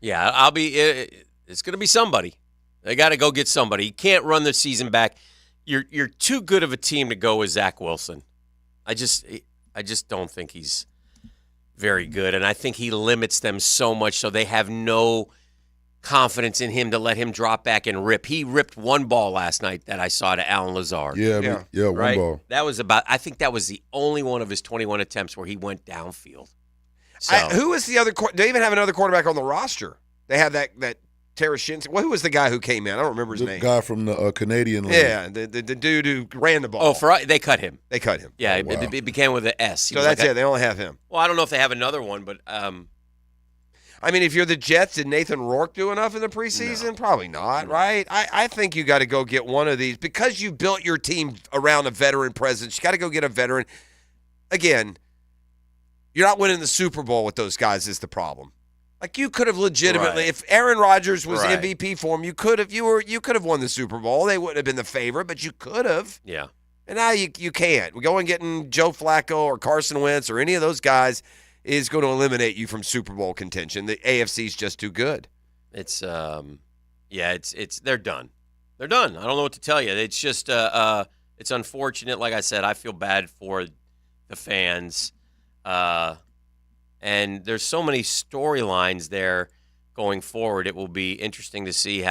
Yeah, it's going to be somebody. They got to go get somebody. You can't run the season back. You're too good of a team to go with Zach Wilson. I just don't think he's very good, and I think he limits them so much so they have no confidence in him to let him drop back and rip. He ripped one ball last night that I saw to Alan Lazard.
Yeah,
right?
one ball.
I think that was the only one of his 21 attempts where he went downfield. So,
who was the other? They even have another quarterback on the roster. They have that Tarashinsky. Who was the guy who came in? I don't remember his name.
The guy from the Canadian League.
Yeah, the dude who ran the ball.
They cut him.
They cut him.
Yeah, it began with an S.
So that's it. They only have him.
Well, I don't know if they have another one, but
I mean, if you're the Jets, did Nathan Rourke do enough in the preseason? No. Probably not, right? I think you got to go get one of these. Because you built your team around a veteran presence, you got to go get a veteran. Again, you're not winning the Super Bowl with those guys is the problem. Like you could have legitimately, if Aaron Rodgers was MVP for him, you could have won the Super Bowl. They wouldn't have been the favorite, but you could have.
Yeah.
And now you can't. Go and getting Joe Flacco or Carson Wentz or any of those guys is going to eliminate you from Super Bowl contention. The AFC is just too good.
It's they're done. They're done. I don't know what to tell you. It's just it's unfortunate. Like I said, I feel bad for the fans. And there's so many storylines there going forward. It will be interesting to see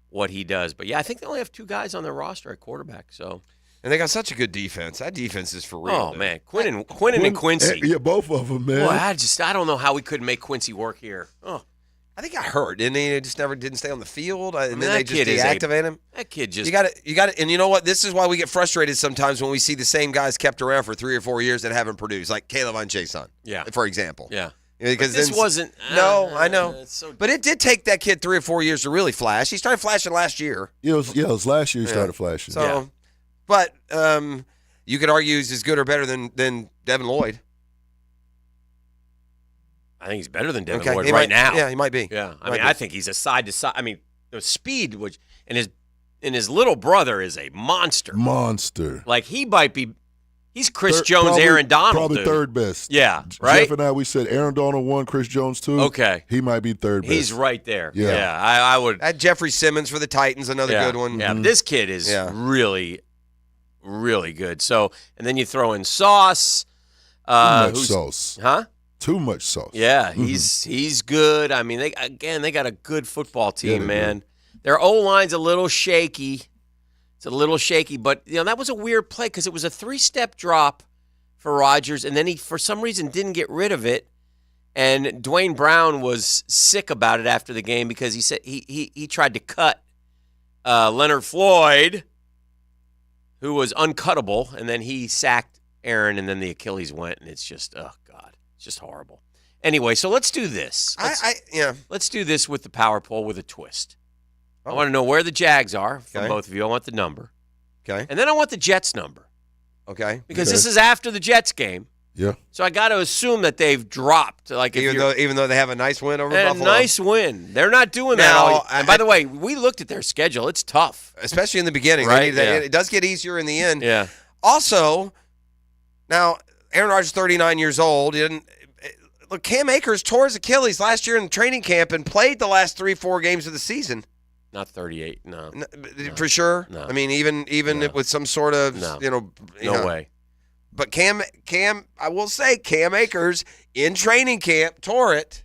what he does. But yeah, I think they only have 2 guys on their roster at quarterback. So. And
they got such a good defense. That defense is for real.
Oh, man. Quinn and Quincy.
Yeah, both of them, man.
Boy, I don't know how we couldn't make Quincy work here. Oh.
I think I heard, didn't he? He just never didn't stay on the field, and then they just deactivate him.
That kid just.
You got it. And you know what? This is why we get frustrated sometimes when we see the same guys kept around for 3 or 4 years that haven't produced, like Caleb on Jason.
Yeah.
For example.
Yeah.
Because
this wasn't.
No, I know. But it did take that kid 3 or 4 years to really flash. He started flashing last year.
It was last year he started flashing.
So, but you could argue he's as good or better than Devin Lloyd.
I think he's better than Devin Lloyd now.
Yeah, he might be.
Yeah, I think he's a side to side. I mean, the speed, and his little brother is a monster. Like he might be. He's Chris Jones, Aaron Donald.
Probably third best.
Yeah, right.
Jeff and I, we said Aaron Donald 1, Chris Jones 2.
Okay,
he might be third best.
He's right there.
Yeah,
I would.
That Jeffrey Simmons for the Titans, another good one.
Yeah, this kid is really, really good. So, and then you throw in Sauce.
Too much sauce.
Huh?
Too much sauce.
Yeah, he's good. I mean, they got a good football team, man. Their O-line's a little shaky. It's a little shaky, but that was a weird play because it was a 3-step drop for Rodgers, and then he, for some reason, didn't get rid of it. And Dwayne Brown was sick about it after the game because he said he tried to cut Leonard Floyd, who was uncuttable, and then he sacked Aaron, and then the Achilles went, and it's just, oh, God. It's just horrible. Anyway, so let's do this. Let's do this with the power poll with a twist. I want to know where the Jags are from both of you. I want the number.
Okay.
And then I want the Jets number.
Okay.
Because this is after the Jets game.
Yeah.
So I got to assume that they've dropped. Like
Even though they have a nice win over
a
Buffalo.
nice win. They're not doing that. And by the way, we looked at their schedule. It's tough.
Especially in the beginning.
Right?
It does get easier in the end.
Yeah.
Also, now, Aaron Rodgers is 39 years old. Look, Cam Akers tore his Achilles last year in training camp and played the last 3-4 games of the season.
Not 38, no.
For sure?
No.
I mean, even with some sort of,
No way.
But Cam, I will say, Cam Akers in training camp tore it.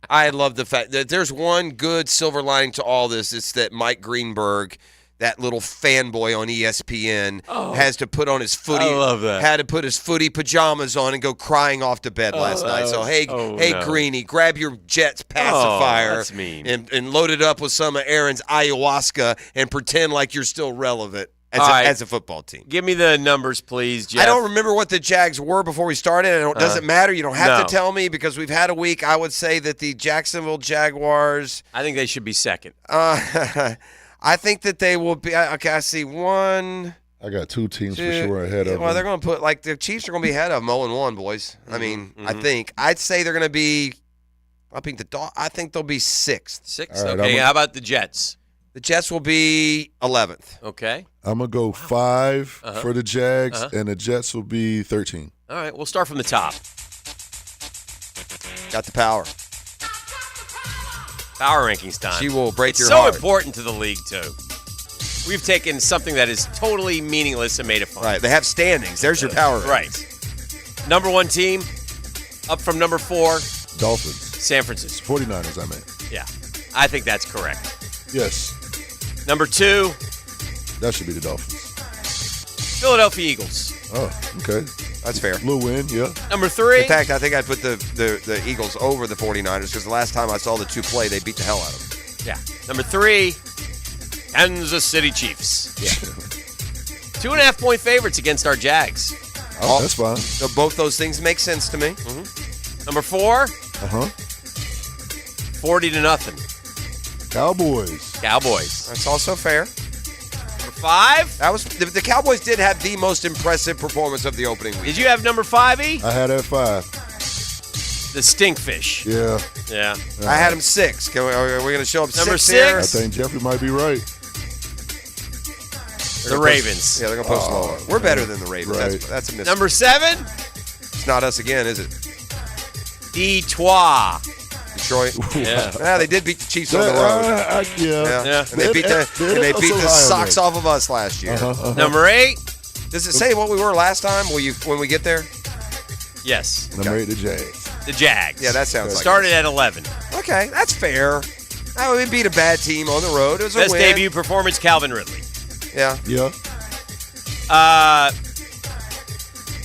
I love the fact that there's one good silver lining to all this. It's that Mike Greenberg, that little fanboy on ESPN, has to put on his footy.
I love that.
Had to put his footy pajamas on and go crying off to bed last night. So Greenie, grab your Jets pacifier.
That's mean.
And load it up with some of Aaron's ayahuasca and pretend like you're still relevant as a football team.
Give me the numbers, please, Jeff.
I don't remember what the Jags were before we started. It doesn't matter. You don't have to tell me because we've had a week. I would say that the Jacksonville Jaguars.
I think they should be second.
I think that they will be. Okay, I see one.
I got two teams for sure ahead of them.
Well, they're going to put the Chiefs are going to be ahead of 0-1, boys. I mean, I think I'd say they're going to be. I think they'll be sixth.
Sixth. Right, okay. How about the Jets?
The Jets will be 11th.
Okay.
I'm going to go 5 for the Jags, and the Jets will be 13.
All right, we'll start from the top.
Got the power.
Power rankings time.
She will break your
heart.
heart.
So important to the league, too. We've taken something that is totally meaningless and made it fun.
Right, they have standings. There's your power rankings.
Right. Number 1 team, up from number 4.
Dolphins.
San Francisco.
49ers, I mean.
Yeah, I think that's correct.
Yes.
Number 2.
That should be the Dolphins.
Philadelphia Eagles.
Oh, okay.
That's fair.
Little win, yeah.
Number 3.
In fact, I think I'd put the Eagles over the 49ers because the last time I saw the two play, they beat the hell out of them.
Yeah. Number 3, Kansas City Chiefs.
Yeah.
2.5-point favorites against our Jags.
Oh, that's fine.
So both those things make sense to me.
Mm-hmm. Number 4. 40-0.
Cowboys.
That's
also fair.
Number 5.
That was the Cowboys did have the most impressive performance of the opening week.
Did you have number 5, E?
I had at 5.
The Stinkfish.
Yeah.
I had him 6. Are we going to show up
number
6 here?
I think Jeffrey might be right.
The Ravens.
They're going to post lower. We're better than the Ravens.
Right.
That's a mistake.
Number 7.
It's not us again, is it?
Detroit.
Yeah. They did beat the Chiefs on the road.
Yeah.
And they beat the socks off of us last year.
Number 8.
Does it say what we were last time when we get there?
Yes.
Number 8, the Jags.
The Jags.
Yeah, that sounds like
Started at 11.
Okay, that's fair. We beat a bad team on the road. It was a
Best
win.
debut performance, Calvin Ridley.
Yeah.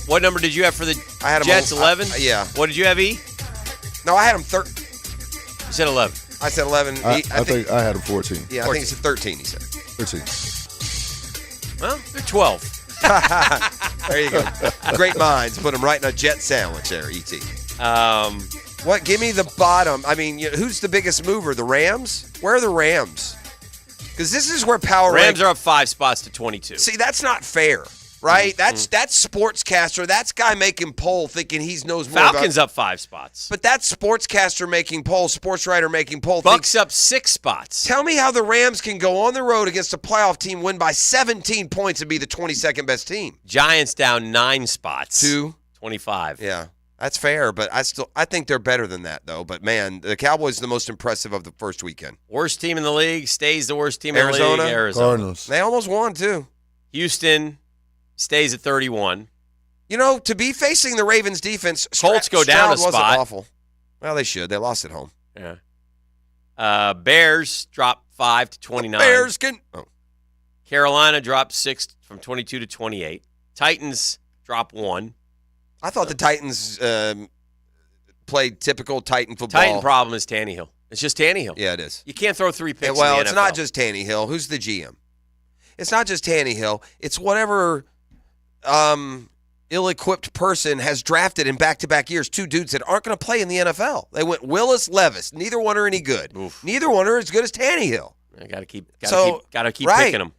What number did you have for the
I had
Jets?
11?
11?
Yeah.
What did you have, E?
No, I had him 13.
You said 11.
I said 11.
I think I had him 14.
Yeah,
14.
I think he said 13, he said.
13.
Well, they're 12.
There you go. Great minds. Put them right in a jet sandwich there, E.T. What? Give me the bottom. I mean, who's the biggest mover? The Rams? Where are the Rams? Because this is where power
Rams are up 5 spots to 22.
See, that's not fair, right? That's sportscaster. That's guy making poll thinking he knows more.
Falcons up 5 spots.
But that's sportscaster making poll, sports writer making poll.
Bucks up 6 spots.
Tell me how the Rams can go on the road against a playoff team, win by 17 points, and be the 22nd best team.
Giants down 9 spots.
to
25.
Yeah. That's fair, but I think they're better than that, though. But, man, the Cowboys are the most impressive of the first weekend.
Worst team in the league, stays the worst team in the
Arizona?
league. Arizona.
Cardinals.
They almost won, too.
Houston stays at 31.
You know, to be facing the Ravens defense,
Colts go down a
Stroud
spot.
wasn't awful. Well, they should. They lost at home.
Yeah. Bears drop 5 to 29.
Bears can. Oh.
Carolina dropped 6 from 22 to 28. Titans drop 1.
I thought the Titans played typical Titan football.
Titan problem is Tannehill. It's just Tannehill.
Yeah, it is.
You can't throw 3 picks.
Well,
in the
it's
NFL.
not just Tannehill. Who's the GM? It's not just Tannehill. It's whatever ill-equipped person has drafted in back-to-back years 2 dudes that aren't going to play in the NFL. They went Willis, Levis. Neither one are any good.
Oof.
Neither one are as good as Tannehill.
I got to keep
right.
picking them.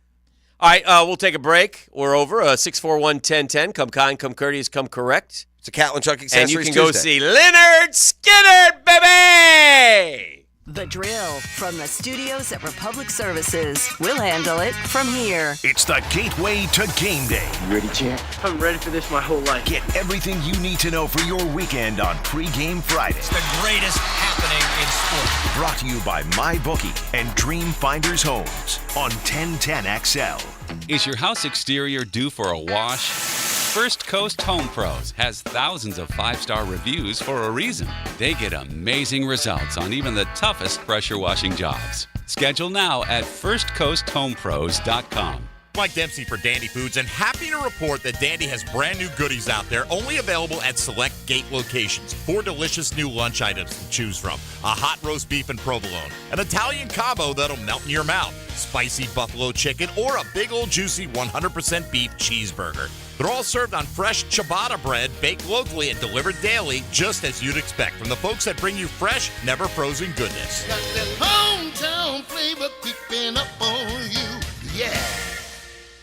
All right, we'll take a break. We're over. 641-1010. Come kind, come courteous, come correct.
It's a Catlin Truck Accessories
And you can
Tuesday.
go see Leonard Skinner, baby!
The Drill from the studios at Republic Services. We'll handle it from here.
It's the gateway to game day.
You ready, champ? I'm ready for this my whole life.
Get everything you need to know for your weekend on Pre-Game Friday.
It's the greatest happening in sports.
Brought to you by MyBookie and Dream Finders Homes on 1010XL.
Is your house exterior due for a wash? First Coast Home Pros has thousands of 5-star reviews for a reason. They get amazing results on even the toughest pressure washing jobs. Schedule now at firstcoasthomepros.com.
Mike Dempsey for Dandy Foods, and happy to report that Dandy has brand new goodies out there, only available at select gate locations. 4 delicious new lunch items to choose from. A hot roast beef and provolone, an Italian Cabo that'll melt in your mouth, spicy buffalo chicken, or a big old juicy 100% beef cheeseburger. They're all served on fresh ciabatta bread, baked locally and delivered daily, just as you'd expect from the folks that bring you fresh, never frozen goodness.
Got that hometown flavor keeping up on you. Yeah.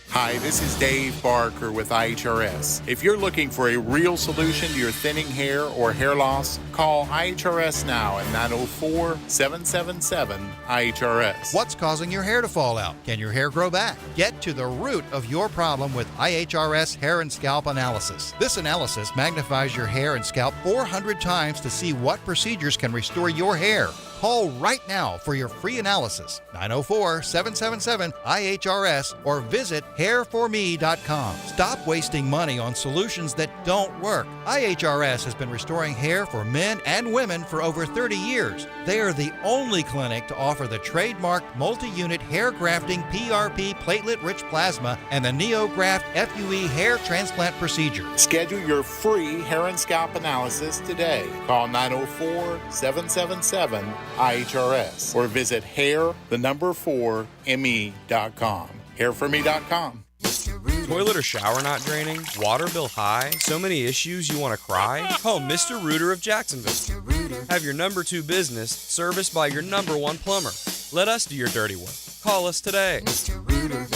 Hi, this is Dave Barker with IHRS. If you're looking for a real solution to your thinning hair or hair loss, call IHRS now at 904-777-IHRS.
What's causing your hair to fall out? Can your hair grow back? Get to the root of your problem with IHRS Hair and Scalp Analysis. This analysis magnifies your hair and scalp 400 times to see what procedures can restore your hair. Call right now for your free analysis, 904-777-IHRS, or visit hairforme.com. Stop wasting money on solutions that don't work. IHRS has been restoring hair for men and women for over 30 years. They are the only clinic to offer the trademarked multi-unit hair grafting PRP platelet-rich plasma and the NeoGraft FUE hair transplant procedure.
Schedule your free hair and scalp analysis today. Call 904-777-IHRS or visit hair4me.com. Hairforme.com.
Toilet or shower not draining? Water bill high? So many issues you want to cry? Call Mr. Rooter of Jacksonville. Have your number 2 business serviced by your number 1 plumber. Let us do your dirty work. Call us today.
Mr. Rooter.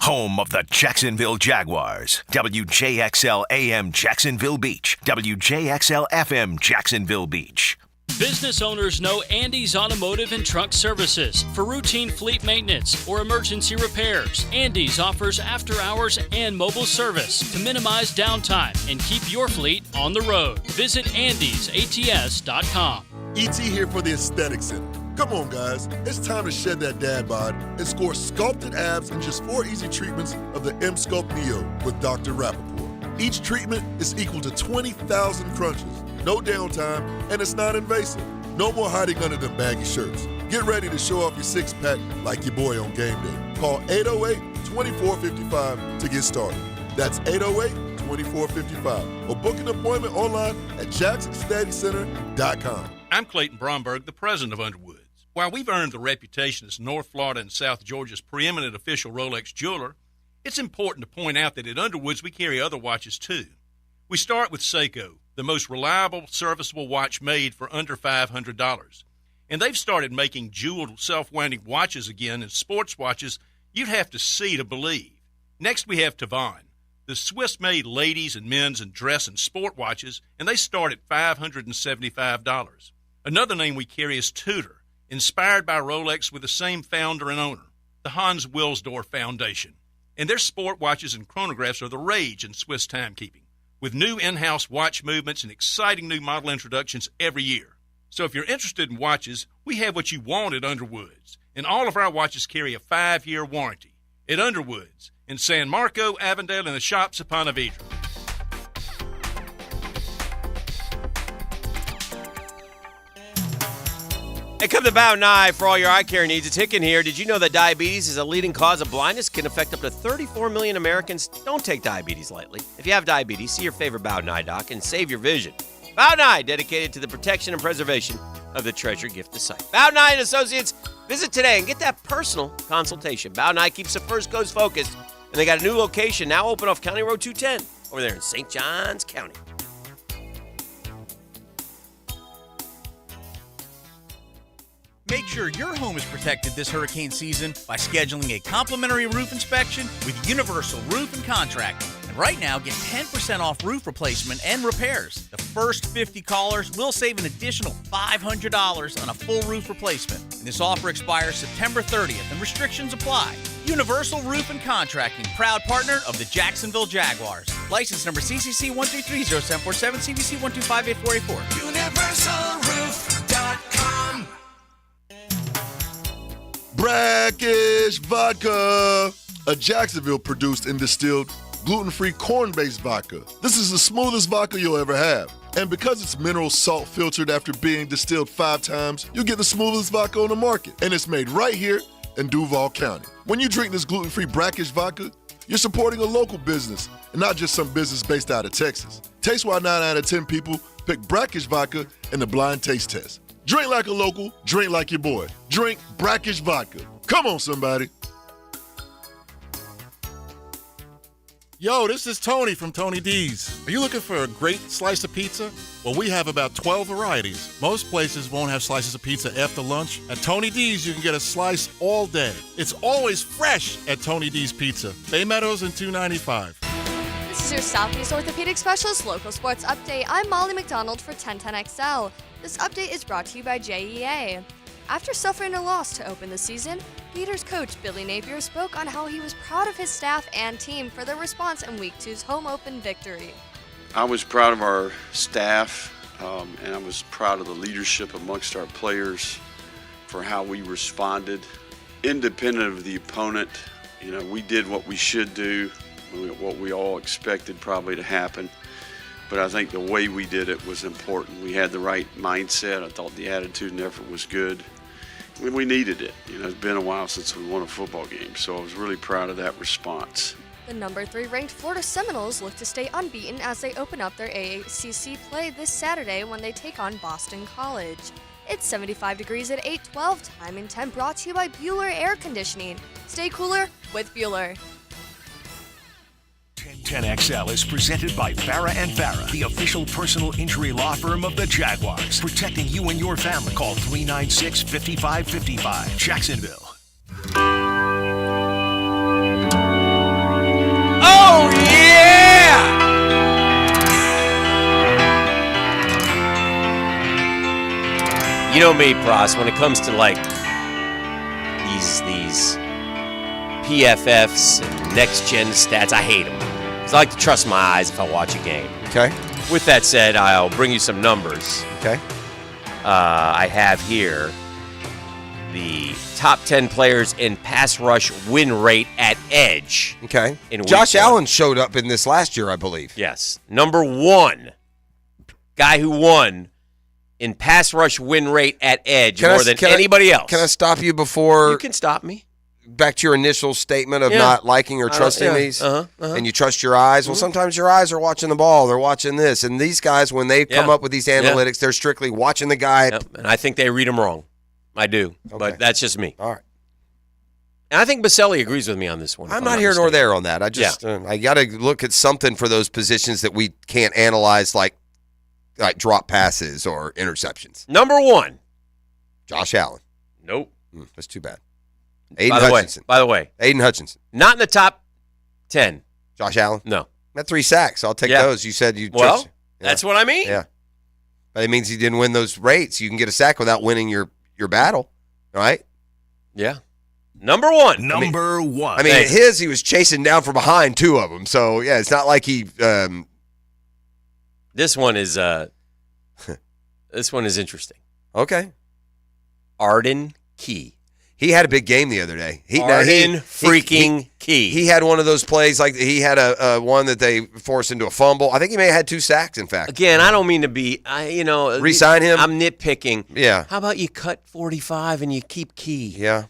Home of the Jacksonville Jaguars. WJXL AM Jacksonville Beach. WJXL FM Jacksonville Beach.
Business owners know Andy's Automotive and Truck Services for routine fleet maintenance or emergency repairs. Andy's offers after-hours and mobile service to minimize downtime and keep your fleet on the road. Visit andysats.com.
ET here for the Aesthetic Center. Come on, guys. It's time to shed that dad bod and score sculpted abs in just 4 easy treatments of the M-Sculpt Neo with Dr. Rappaport. Each treatment is equal to 20,000 crunches. No downtime, and it's not invasive. No more hiding under them baggy shirts. Get ready to show off your six-pack like your boy on game day. Call 808-2455 to get started. That's 808-2455. Or book an appointment online at jacksaestheticcenter.com.
I'm Clayton Bromberg, the president of Underwoods. While we've earned the reputation as North Florida and South Georgia's preeminent official Rolex jeweler, it's important to point out that at Underwoods we carry other watches too. We start with Seiko, the most reliable, serviceable watch made for under $500. And they've started making jeweled, self-winding watches again, and sports watches you'd have to see to believe. Next, we have Tavan, the Swiss-made ladies' and men's and dress and sport watches, and they start at $575. Another name we carry is Tudor, inspired by Rolex with the same founder and owner, the Hans Wilsdorf Foundation. And their sport watches and chronographs are the rage in Swiss timekeeping, with new in-house watch movements and exciting new model introductions every year. So if you're interested in watches, we have what you want at Underwoods. And all of our watches carry a 5-year warranty. At Underwoods, in San Marco, Avondale, and the shops of Ponte Vedra.
Hey, come to Bow Nye for all your eye care needs. It's Hicken here. Did you know that diabetes is a leading cause of blindness? Can affect up to 34 million Americans. Don't take diabetes lightly. If you have diabetes, see your favorite Bow Nye doc and save your vision. Bow Nye, dedicated to the protection and preservation of the treasure gift of sight. Bow Nye and Associates, visit today and get that personal consultation. Bow Nye keeps the First Coast focused, and they got a new location now open off County Road 210 over there in St. Johns County.
Make
Make sure your home is protected this hurricane season by scheduling a complimentary roof inspection with Universal Roof and Contracting. And right now, get 10% off roof replacement and repairs. The first 50 callers will save an additional $500 on a full roof replacement. And this offer expires September 30th, and restrictions apply. Universal Roof and Contracting, proud partner of the Jacksonville Jaguars. License number CCC 1330747, CVC 1258484.
UniversalRoof.com. Brackish Vodka, a Jacksonville-produced and distilled gluten-free corn-based vodka. This is the smoothest vodka you'll ever have. And because it's mineral salt filtered after being distilled 5 times, you get the smoothest vodka on the market. And it's made right here in Duval County. When you drink this gluten-free Brackish Vodka, you're supporting a local business and not just some business based out of Texas. Taste why 9 out of 10 people pick Brackish Vodka in the blind taste test. Drink like a local, drink like your boy. Drink Brackish Vodka. Come on, somebody.
Yo, this is Tony from Tony D's. Are you looking for a great slice of pizza? Well, we have about 12 varieties. Most places won't have slices of pizza after lunch. At Tony D's, you can get a slice all day. It's always fresh at Tony D's Pizza. Bay Meadows and 295.
This is your Southeast Orthopedic Specialist Local Sports Update. I'm Molly McDonald for 1010XL. This update is brought to you by JEA. After suffering a loss to open the season, Leaders coach Billy Napier spoke on how he was proud of his staff and team for their response in Week 2's home open victory.
I was proud of our staff, and I was proud of the leadership amongst our players for how we responded. Independent of the opponent, we did what we should do, what we all expected probably to happen. But I think the way we did it was important. We had the right mindset. I thought the attitude and effort was good. And we needed it. It's been a while since we won a football game, so I was really proud of that response.
The number 3 ranked Florida Seminoles look to stay unbeaten as they open up their AACC play this Saturday when they take on Boston College. It's 75 degrees at 8:12 time and 10 brought to you by Bueller Air Conditioning. Stay cooler with Bueller.
10XL is presented by Farah & Farah, the official personal injury law firm of the Jaguars. Protecting you and your family. Call 396-5555. Jacksonville.
Oh, yeah! You know me, Pross, when it comes to these PFFs and next-gen stats, I hate them. I like to trust my eyes if I watch a game.
Okay.
With that said, I'll bring you some numbers.
Okay.
I have here the top 10 players in pass rush win rate at edge.
Okay.
In
Josh
Week 1.
Allen showed up in this last year, I believe.
Yes. Number 1, guy who won in pass rush win rate at edge more than anybody else.
Can I stop you before?
You can stop me.
Back to your initial statement of not liking or trusting these, and you trust your eyes. Well, sometimes your eyes are watching the ball. They're watching this. And these guys, when they come up with these analytics, they're strictly watching the guy.
Yep. And I think they read them wrong. I do. Okay. But that's just me.
All right.
And I think Baselli agrees with me on this one.
I'm not here nor there on that. I just I got to look at something for those positions that we can't analyze, like drop passes or interceptions.
Number 1.
Josh Allen.
Nope.
That's too bad. Aiden Hutchinson.
By the way.
Aiden Hutchinson.
Not in the top 10.
Josh Allen?
No.
Had 3 sacks. I'll take those. You said you
Well, that's what I mean.
Yeah. But it means he didn't win those rates. You can get a sack without winning your battle. All right?
Yeah. Number 1.
Number 1.
I mean, he was chasing down from behind 2 of them. So, yeah, it's not like he
This one is interesting.
Okay.
Arden Key.
He had a big game the other day.
Arden Key.
He had one of those plays, like he had a one that they forced into a fumble. I think he may have had 2 sacks, in fact.
Again, I don't mean to be,
re-sign him.
I'm nitpicking.
Yeah.
How about you cut 45 and you keep Key?
Yeah.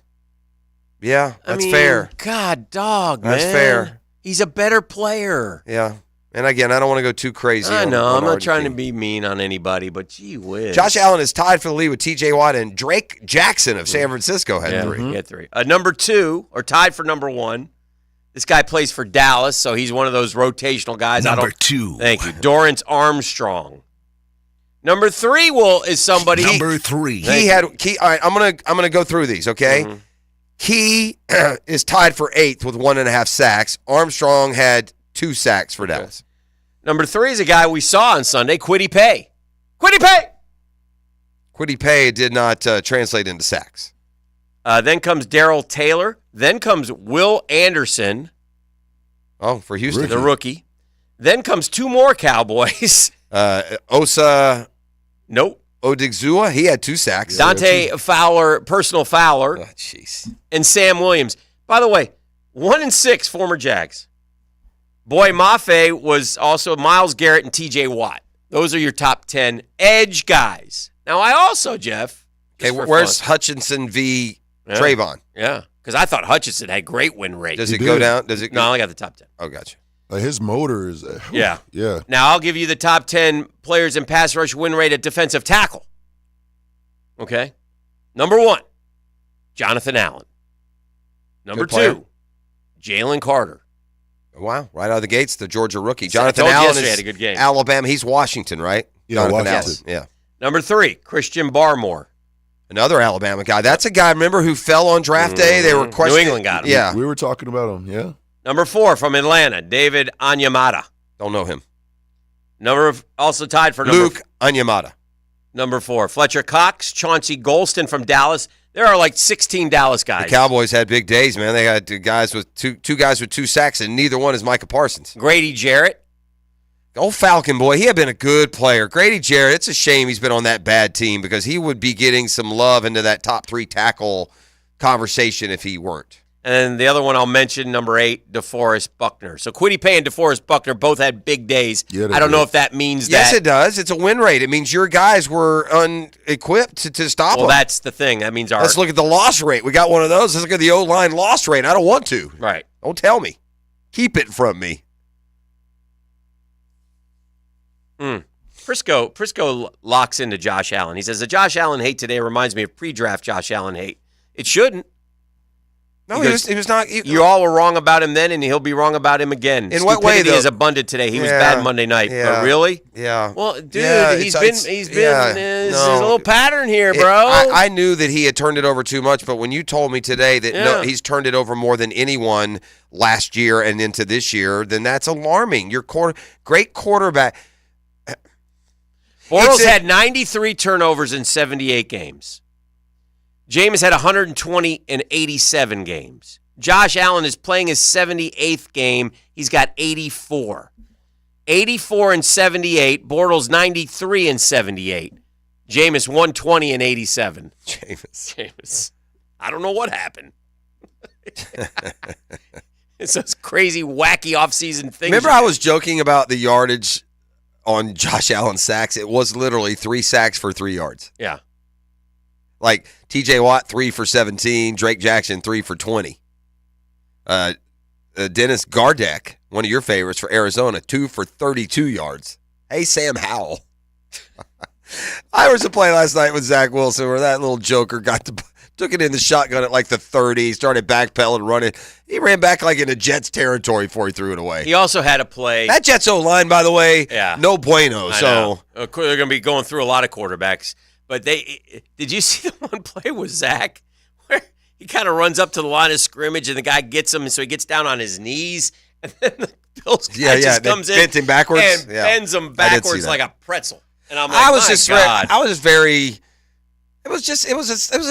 Yeah, that's fair.
God, dog,
that's
man.
fair.
He's a better player.
Yeah. And again, I don't want to go too crazy.
I know. I'm not trying
to
be mean on anybody, but gee whiz.
Josh Allen is tied for the lead with T.J. Watt, and Drake Jackson of San Francisco had 3.
He had 3. Number 2, or tied for number 1. This guy plays for Dallas, so he's one of those rotational guys.
Number 2.
Thank you. Dorrance Armstrong. Number 3 is somebody.
Number 3.
He had. All right, I'm gonna go through these. Okay.
Mm-hmm.
He is tied for 8th with 1.5 sacks. Armstrong had 2 sacks for Dallas.
Number 3 is a guy we saw on Sunday, Kwity Paye. Kwity Paye!
Kwity Paye did not translate into sacks.
Then comes Darrell Taylor. Then comes Will Anderson.
Oh, for Houston.
The rookie. Then comes 2 more Cowboys.
Osa.
Nope.
Odigizua, he had 2 sacks.
Dante Fowler, personal Fowler.
Oh, jeez.
And Sam Williams. By the way, 1-6 former Jags. Boy Mafe was also Myles Garrett and T.J. Watt. Those are your top 10 edge guys. Now, I also, Jeff.
Okay, where's Hutchinson v. Trayvon?
Yeah, because I thought Hutchinson had great win rate.
Does it go down?
No, I got the top 10.
Oh, gotcha.
His motor is.
Yeah.
Yeah.
Now, I'll give you the top 10 players in pass rush win rate at defensive tackle. Okay? Number 1, Jonathan Allen. Number 2, Jalen Carter.
Wow, right out of the gates, the Georgia rookie.
So
Jonathan Allen
had a good game.
Alabama. He's Washington, right?
Yeah,
Jonathan
Washington.
Allen. Yeah.
Number 3, Christian Barmore.
Another Alabama guy. That's a guy, remember, who fell on draft day? They were questioning.
New England got him.
Yeah.
We were talking about him, yeah.
Number 4 from Atlanta, David Onyemata.
Don't know him.
Also tied for
Luke Onyemata.
Number 4, Fletcher Cox, Chauncey Golston from Dallas. There are like 16 Dallas guys.
The Cowboys had big days, man. They had two guys with 2 sacks, and neither one is Micah Parsons.
Grady Jarrett.
Old Falcon boy, he had been a good player. Grady Jarrett, it's a shame he's been on that bad team because he would be getting some love into that top 3 tackle conversation if he weren't.
And the other one I'll mention, number 8, DeForest Buckner. So Kwity Paye and DeForest Buckner both had big days.
Yeah,
I don't know if that means that.
Yes, it does. It's a win rate. It means your guys were unequipped to stop them.
Well, that's the thing. That means
Let's look at the loss rate. We got one of those. Let's look at the O-line loss rate. I don't want to.
Right.
Don't tell me. Keep it from me.
Prisco locks into Josh Allen. He says, the Josh Allen hate today reminds me of pre-draft Josh Allen hate. It shouldn't.
No, he was not.
You all were wrong about him then, and he'll be wrong about him again.
In what way, though?
Is abundant today. He was bad Monday night.
Yeah.
But really?
Yeah.
Well, dude,
Yeah,
he's
it's-
been.
yeah,
There's
no.
a little pattern here, bro.
I knew that he had turned it over too much, but when you told me today that no, he's turned it over more than anyone last year and into this year, then that's alarming. Your great quarterback.
Bortles had 93 turnovers in 78 games. Jameis had 120 in 87 games. Josh Allen is playing his 78th game. He's got 84. 84 in 78. Bortles 93 in 78. Jameis 120 in 87. Jameis. I don't know what happened. It's those crazy, wacky offseason things.
Remember, I was joking about the yardage on Josh Allen's sacks. It was literally 3 sacks for 3 yards.
Yeah.
Like T.J. Watt, 3 for 17. Drake Jackson, 3 for 20. Dennis Gardeck, one of your favorites for Arizona, 2 for 32 yards. Hey, Sam Howell. I was a play last night with Zach Wilson where that little joker took it in the shotgun at like the 30, started backpedaling, running. He ran back like into Jets territory before he threw it away.
He also had a play.
That Jets O-line, by the way, no bueno.
I
So
know. They're going to be going through a lot of quarterbacks. But did you see the one play with Zach where he kind of runs up to the line of scrimmage and the guy gets him, and so he gets down on his knees, and then the Bills guy just comes in
bent him backwards
and bends him backwards like a pretzel. And I'm like,
I was a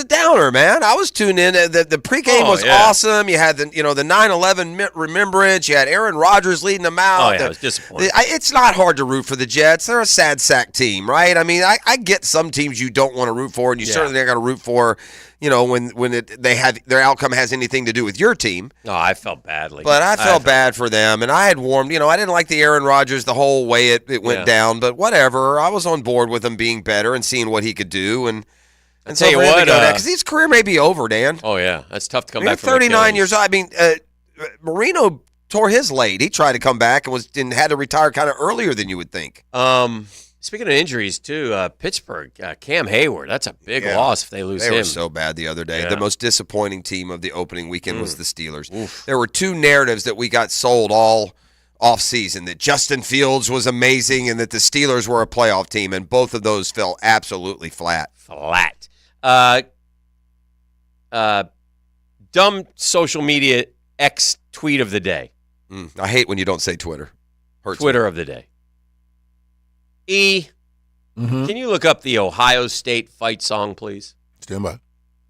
downer, man. I was tuned in. The pregame was awesome. You had the 9/11 remembrance. You had Aaron Rodgers leading them out.
Oh yeah, it was disappointing.
It's not hard to root for the Jets. They're a sad sack team, right? I mean, I get some teams you don't want to root for, and you certainly not got to root for, when they have their outcome has anything to do with your team.
Oh, I felt badly.
But I felt bad for them, and I had warmed. I didn't like the Aaron Rodgers the whole way it went down, but whatever. I was on board with him being better and seeing what he could do, and
tell you what,
because his career may be over, Dan.
Oh yeah, that's tough to come back from.
39 years old. I mean, Marino tore his late. He tried to come back and had to retire kind of earlier than you would think.
Speaking of injuries too, Pittsburgh, Cam Hayward. That's a big loss if they lose him.
They were so bad the other day.
Yeah.
The most disappointing team of the opening weekend was the Steelers. Oof. There were 2 narratives that we got sold all offseason, that Justin Fields was amazing and that the Steelers were a playoff team, and both of those fell absolutely flat.
Flat. Dumb social media X tweet of the day.
I hate when you don't say Twitter. Hurts
Twitter
me.
of the day. Can you look up the Ohio State fight song, please?
Stand by.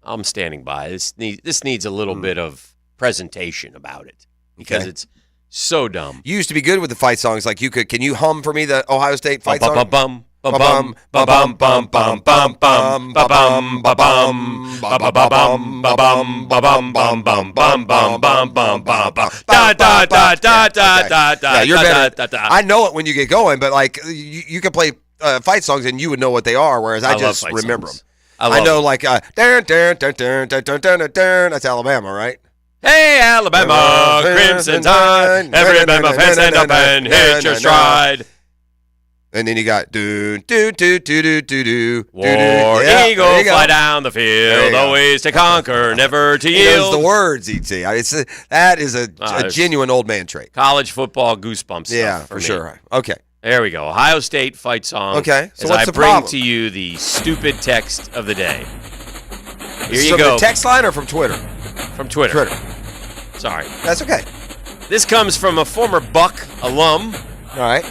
I'm standing by. This needs a little bit of presentation about it because it's so dumb.
You used to be good with the fight songs. Like can you hum for me the Ohio State fight song?
Bum bum bum bum bum bum bum bum bum bum bum bum bum bum bum bum bum da da da da da da da.
Yeah, you're better. I know it when you get going, but like you can play fight songs and you would know what they are, whereas I just remember them. I know like dun, dun, dun, dun, dun, dun, dun, dun. That's Alabama, right?
Hey, Alabama, Crimson Tide, every Alabama fan stand up and hit your stride.
And then you got do. War
Eagle, fly down the field, always to conquer, never to yield.
He knows the words, E.T. That is a genuine old man trait.
College football goosebumps.
Yeah, for sure. Okay.
There we go. Ohio State fight song.
Okay. So
as
what's
I
the
bring
problem?
to you the stupid text of the day. Here
Is
you
it
go.
From the text line or from Twitter?
From Twitter. Sorry.
That's okay.
This comes from a former Buck alum.
All right.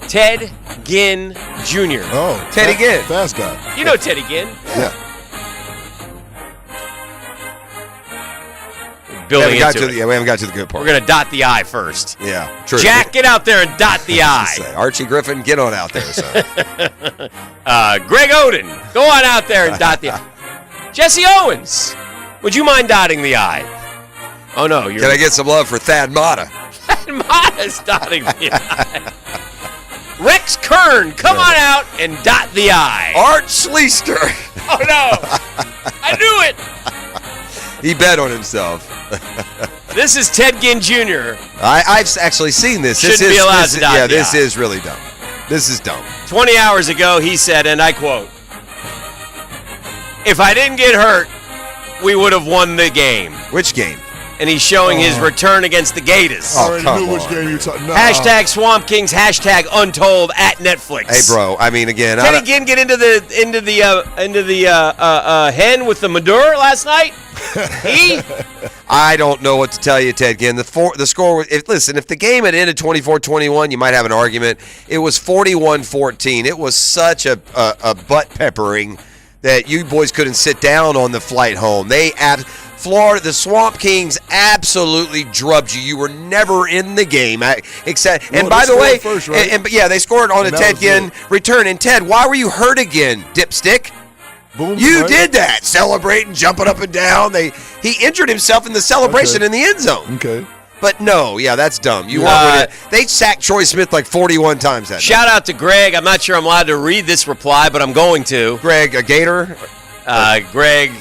Ted Ginn Jr.
Oh,
Teddy Ginn.
Fast guy.
You know Teddy Ginn.
Yeah.
We haven't got to the good part.
We're going to dot the I first.
Yeah, true.
Jack, get out there and dot the I.
Archie Griffin, get on out there, son.
Greg Oden, go on out there and dot the I. Jesse Owens, would you mind dotting the I? Oh, no.
Can I get some love for Thad Matta?
Thad Matta's dotting the I. Rex Kern, come on out and dot the I.
Art Schleister.
Oh, no. I knew it.
He bet on himself.
This is Ted Ginn Jr.
I've actually seen this.
Shouldn't be allowed to dot the I.
This is really dumb. This is dumb.
20 hours ago, he said, and I quote, "If I didn't get hurt, we would have won the game."
Which game?
And he's showing his return against the Gators.
I already knew which game you're talking about.
Hashtag Swamp Kings, hashtag Untold at Netflix.
Hey, bro. I mean, again,
Teddy Ginn get into the hen with the Maduro last night.
I don't know what to tell you, Ted Ginn. The score was, if the game had ended 24-21, you might have an argument. It was 41-14. It was such a butt peppering that you boys couldn't sit down on the flight home. Florida, the Swamp Kings absolutely drubbed you. You were never in the game, except. And by the way,
first, right?
they scored on a Ted Ginn return. And Ted, why were you hurt again, dipstick?
Boom,
you
right?
did that, celebrating, jumping up and down. He injured himself in the celebration in the end zone.
Okay.
But no, that's dumb. They sacked Troy Smith like 41 times that
Shout out to Greg. I'm not sure I'm allowed to read this reply, but I'm going to.
Greg, a Gator?
Greg.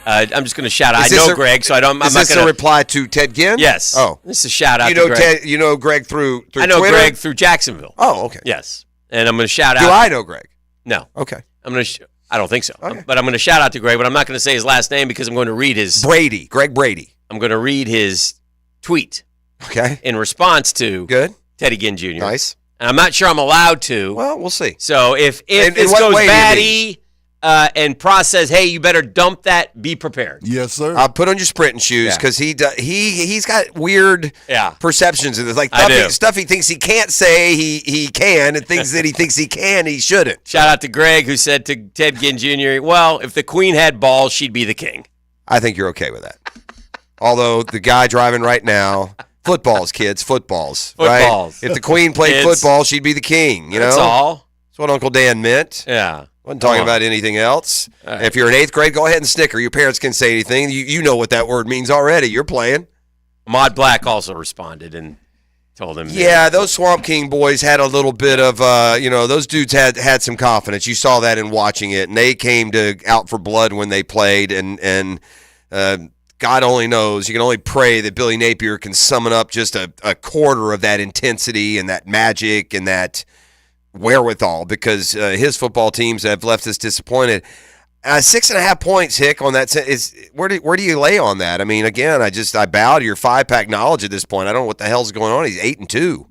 I'm just going to shout out. I know Greg, so I'm not going to.
Is this a reply to Ted Ginn?
Yes.
Oh.
This is a shout out to Greg.
You know Greg through
I know
Twitter?
Greg through Jacksonville.
Oh, okay.
Yes. And I'm going to shout out.
Do I know Greg?
No.
Okay.
I don't think so.
Okay.
But I'm going to shout out to Greg, but I'm not going to say his last name because I'm going to read his.
Greg Brady.
I'm going to read his tweet.
Okay.
In response to Teddy Ginn Jr.
Nice.
And I'm not sure I'm allowed to.
Well, we'll see.
So if this goes batty and Pross says, hey, you better dump that, be prepared.
Yes, sir.
Put on your sprinting shoes because he's got weird perceptions of this. Like stuff he thinks he can't say he can, and things that he thinks he can, he shouldn't.
Shout out to Greg who said to Ted Ginn Jr., well, if the queen had balls, she'd be the king.
I think you're okay with that. Although the guy driving right now, footballs, kids, footballs. Right? If the queen played football, she'd be the king. You know?
That's all.
That's what Uncle Dan meant.
Yeah.
Wasn't talking about anything else. Right. If you're in 8th grade, go ahead and snicker. Your parents can say anything. You know what that word means already. You're playing.
Ahmad Black also responded and told him.
Yeah, those Swamp King boys had a little bit of, those dudes had some confidence. You saw that in watching it, and they came out for blood when they played, and God only knows. You can only pray that Billy Napier can summon up just a quarter of that intensity and that magic and that wherewithal, because his football teams have left us disappointed. 6.5 points, Hick, on that is where do you lay on that? I mean, again, I bow to your 5-pack knowledge at this point. I don't know what the hell's going on. He's 8-2.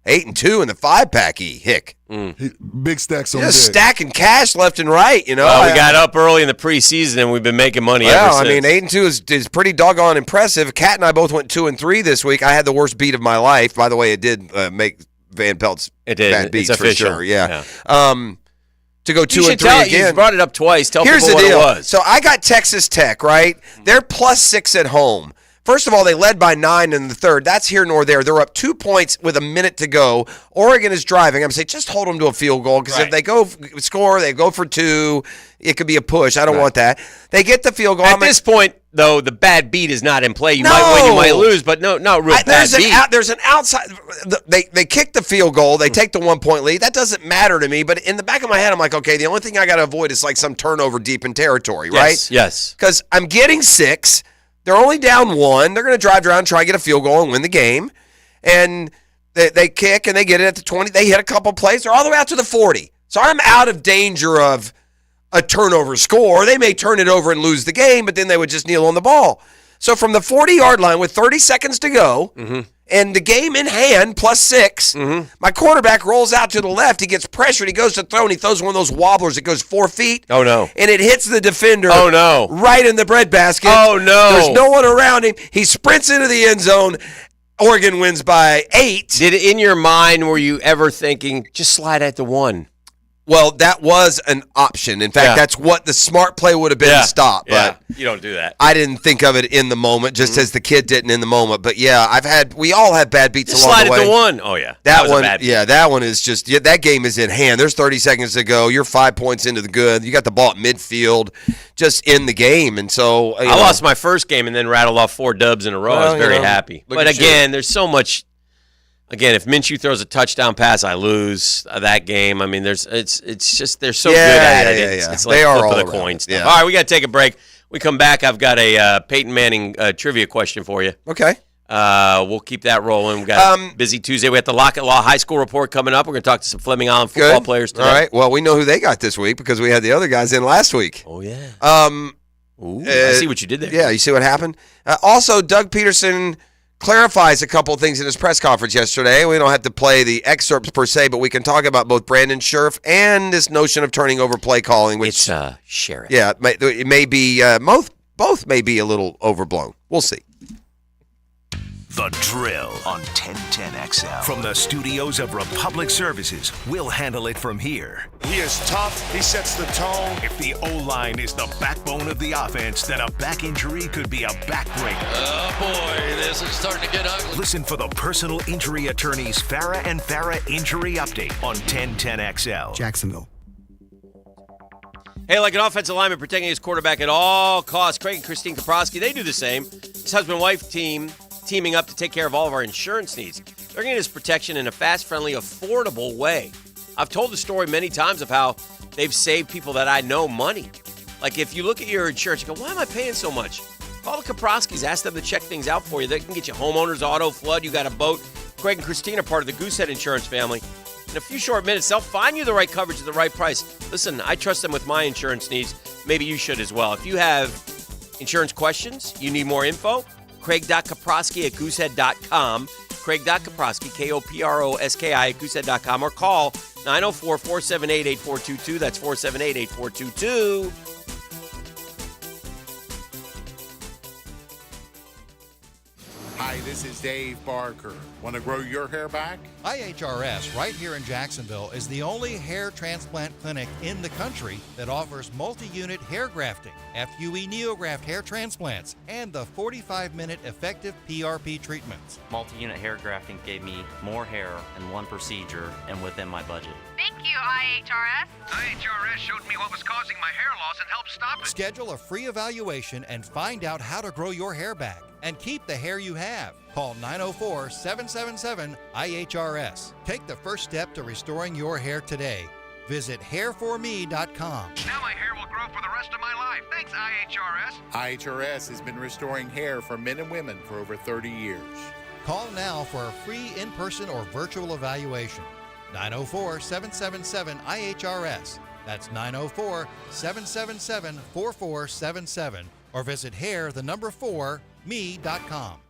8-2 in the 5-pack, Hick.
Big stacks on
just
deck.
Stacking cash left and right, you know.
Well, we got up early in the preseason, and we've been making money ever since.
I mean, 8-2 is pretty doggone impressive. Kat and I both went 2-3 this week. I had the worst beat of my life. By the way, it did make Van Pelt's bad beats for sure. Yeah. To go 2-3 again.
You brought it up twice. Tell
Here's
people
the deal.
what it was.
So I got Texas Tech, right? They're +6 at home. First of all, they led by 9 in the third. That's here nor there. They're up 2 points with a minute to go. Oregon is driving. I'm saying just hold them to a field goal because if they go score, they go for 2. It could be a push. I don't want that. They get the field goal.
At this point, though, the bad beat is not in play. You might win, you might lose, but not real bad beat.
There's an outside. They kick the field goal. They take the 1-point lead. That doesn't matter to me. But in the back of my head, I'm like, okay, the only thing I got to avoid is like some turnover deep in territory, right?
Yes.
Because I'm getting 6. They're only down 1. They're going to drive around, try and get a field goal and win the game. And they kick and they get it at the 20. They hit a couple plays. They're all the way out to the 40. So I'm out of danger of a turnover score. They may turn it over and lose the game, but then they would just kneel on the ball. So from the 40-yard line with 30 seconds to go and the game in hand +6, my quarterback rolls out to the left. He gets pressured. He goes to throw, and he throws one of those wobblers that goes 4 feet.
Oh, no.
And it hits the defender
right
in the breadbasket.
Oh, no.
There's no one around him. He sprints into the end zone. Oregon wins by 8.
Did in your mind, were you ever thinking, just slide at the 1?
Well, that was an option. In fact, that's what the smart play would have been to stop. But
you don't do that.
I didn't think of it in the moment, just as the kid didn't in the moment. But yeah, we all have bad beats
just
along the way.
Slide at the 1. Oh yeah,
that
was
one.
a bad beat.
Yeah, that one is just that game is in hand. There's 30 seconds to go. You're 5 points into the good. You got the ball at midfield, just in the game, and so
I lost my first game and then rattled off 4 dubs in a row. I was very happy. But again, there's so much. Again, if Minshew throws a touchdown pass, I lose that game. I mean, it's just they're so good at it. It's like
they are
flip
all
of the coin stuff.
Yeah.
All right, we got to take a break. We come back. I've got a Peyton Manning trivia question for you.
Okay.
We'll keep that rolling. We got a busy Tuesday. We got the Lockett Law High School report coming up. We're going to talk to some Fleming Island football players today.
All right. Well, we know who they got this week because we had the other guys in last week.
Oh yeah.
I
see what you did there.
Yeah, you see what happened. Also, Doug Peterson clarifies a couple of things in his press conference yesterday. We don't have to play the excerpts per se, but we can talk about both Brandon Scherff and this notion of turning over play calling. Which
it's Sheriff.
Yeah, it may be both may be a little overblown. We'll see.
The Drill on 1010XL. From the studios of Republic Services, we'll handle it from here.
He is tough. He sets the tone.
If the O-line is the backbone of the offense, then a back injury could be a backbreaker.
Oh, boy, this is starting to get ugly.
Listen for the personal injury attorneys Farah and Farah Injury Update on 1010XL.
Jacksonville.
Hey, like an offensive lineman protecting his quarterback at all costs, Craig and Christine Kaprowski, they do the same. This husband-wife team teaming up to take care of all of our insurance needs. They're getting this protection in a fast, friendly, affordable way. I've told the story many times of how they've saved people that I know money. Like if you look at your insurance, you go, why am I paying so much? Call the Kaprowskis, ask them to check things out for you. They can get you homeowners, auto, flood, you got a boat. Craig and Christine are part of the Goosehead Insurance family. In a few short minutes, they'll find you the right coverage at the right price. Listen, I trust them with my insurance needs. Maybe you should as well. If you have insurance questions, you need more info, Craig.Kaprowski at Goosehead.com. Craig.Kaprowski, Koproski at Goosehead.com, or call 904-478-8422. That's 478-8422.
Hi, this is Dave Barker. Want to grow your hair back?
IHRS, right here in Jacksonville, is the only hair transplant clinic in the country that offers multi-unit hair grafting, FUE NeoGraft hair transplants, and the 45-minute effective PRP treatments.
Multi-unit hair grafting gave me more hair in one procedure and within my budget.
Thank you, IHRS. IHRS showed me what was causing my hair loss and helped stop it.
Schedule a free evaluation and find out how to grow your hair back and keep the hair you have. Call 904-777-IHRS. Take the first step to restoring your hair today. Visit hairforme.com.
Now my hair will grow for the rest of my life. Thanks, IHRS.
IHRS has been restoring hair for men and women for over 30 years.
Call now for a free in-person or virtual evaluation. 904-777-IHRS. That's 904-777-4477 or visit hair4me.com.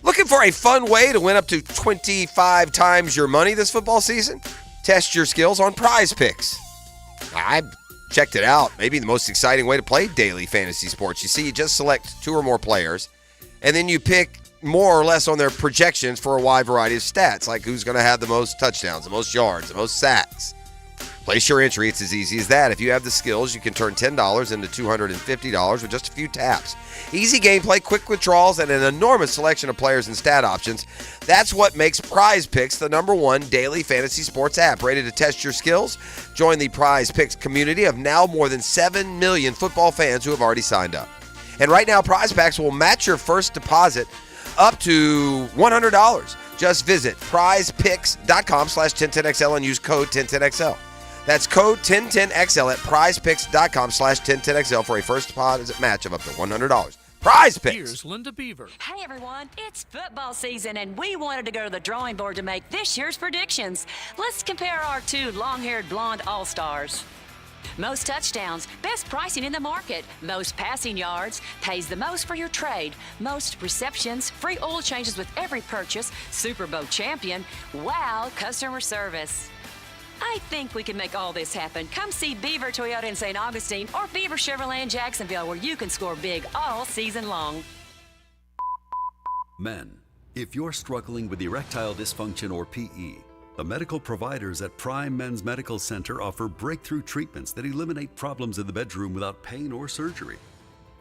Looking for a fun way to win up to 25 times your money this football season? Test your skills on Prize Picks. I checked it out. Maybe the most exciting way to play daily fantasy sports. You see, you just select 2 or more players, and then you pick more or less on their projections for a wide variety of stats, like who's going to have the most touchdowns, the most yards, the most sacks. Place your entry. It's as easy as that. If you have the skills, you can turn $10 into $250 with just a few taps. Easy gameplay, quick withdrawals, and an enormous selection of players and stat options. That's what makes Prize Picks the #1 daily fantasy sports app. Ready to test your skills? Join the Prize Picks community of now more than 7 million football fans who have already signed up. And right now, Prize Packs will match your first deposit up to $100. Just visit prizepicks.com/1010XL and use code 1010XL. That's code 1010XL at prizepicks.com/1010XL for a first deposit match of up to $100. Prize Picks.
Here's Linda Beaver.
Hey everyone, it's football season and we wanted to go to the drawing board to make this year's predictions. Let's compare our 2 long-haired blonde all-stars. Most touchdowns, best pricing in the market, most passing yards, pays the most for your trade, most receptions, free oil changes with every purchase, Super Bowl champion, wow, customer service. I think we can make all this happen. Come see Beaver Toyota in St. Augustine or Beaver Chevrolet in Jacksonville, where you can score big all season long.
Men, if you're struggling with erectile dysfunction or PE, the medical providers at Prime Men's Medical Center offer breakthrough treatments that eliminate problems in the bedroom without pain or surgery.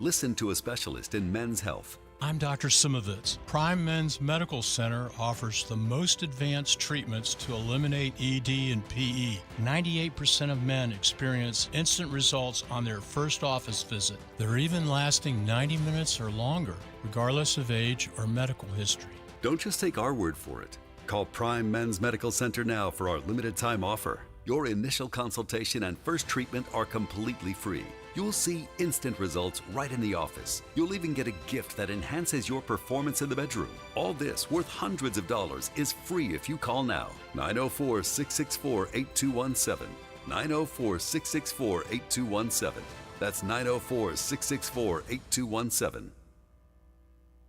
Listen to a specialist in men's health.
I'm Dr. Simovitz. Prime Men's Medical Center offers the most advanced treatments to eliminate ED and PE. 98% of men experience instant results on their first office visit. They're even lasting 90 minutes or longer, regardless of age or medical history.
Don't just take our word for it. Call Prime Men's Medical Center now for our limited time offer. Your initial consultation and first treatment are completely free. You'll see instant results right in the office. You'll even get a gift that enhances your performance in the bedroom. All this, worth hundreds of dollars, is free if you call now. 904-664-8217. 904-664-8217. That's 904-664-8217.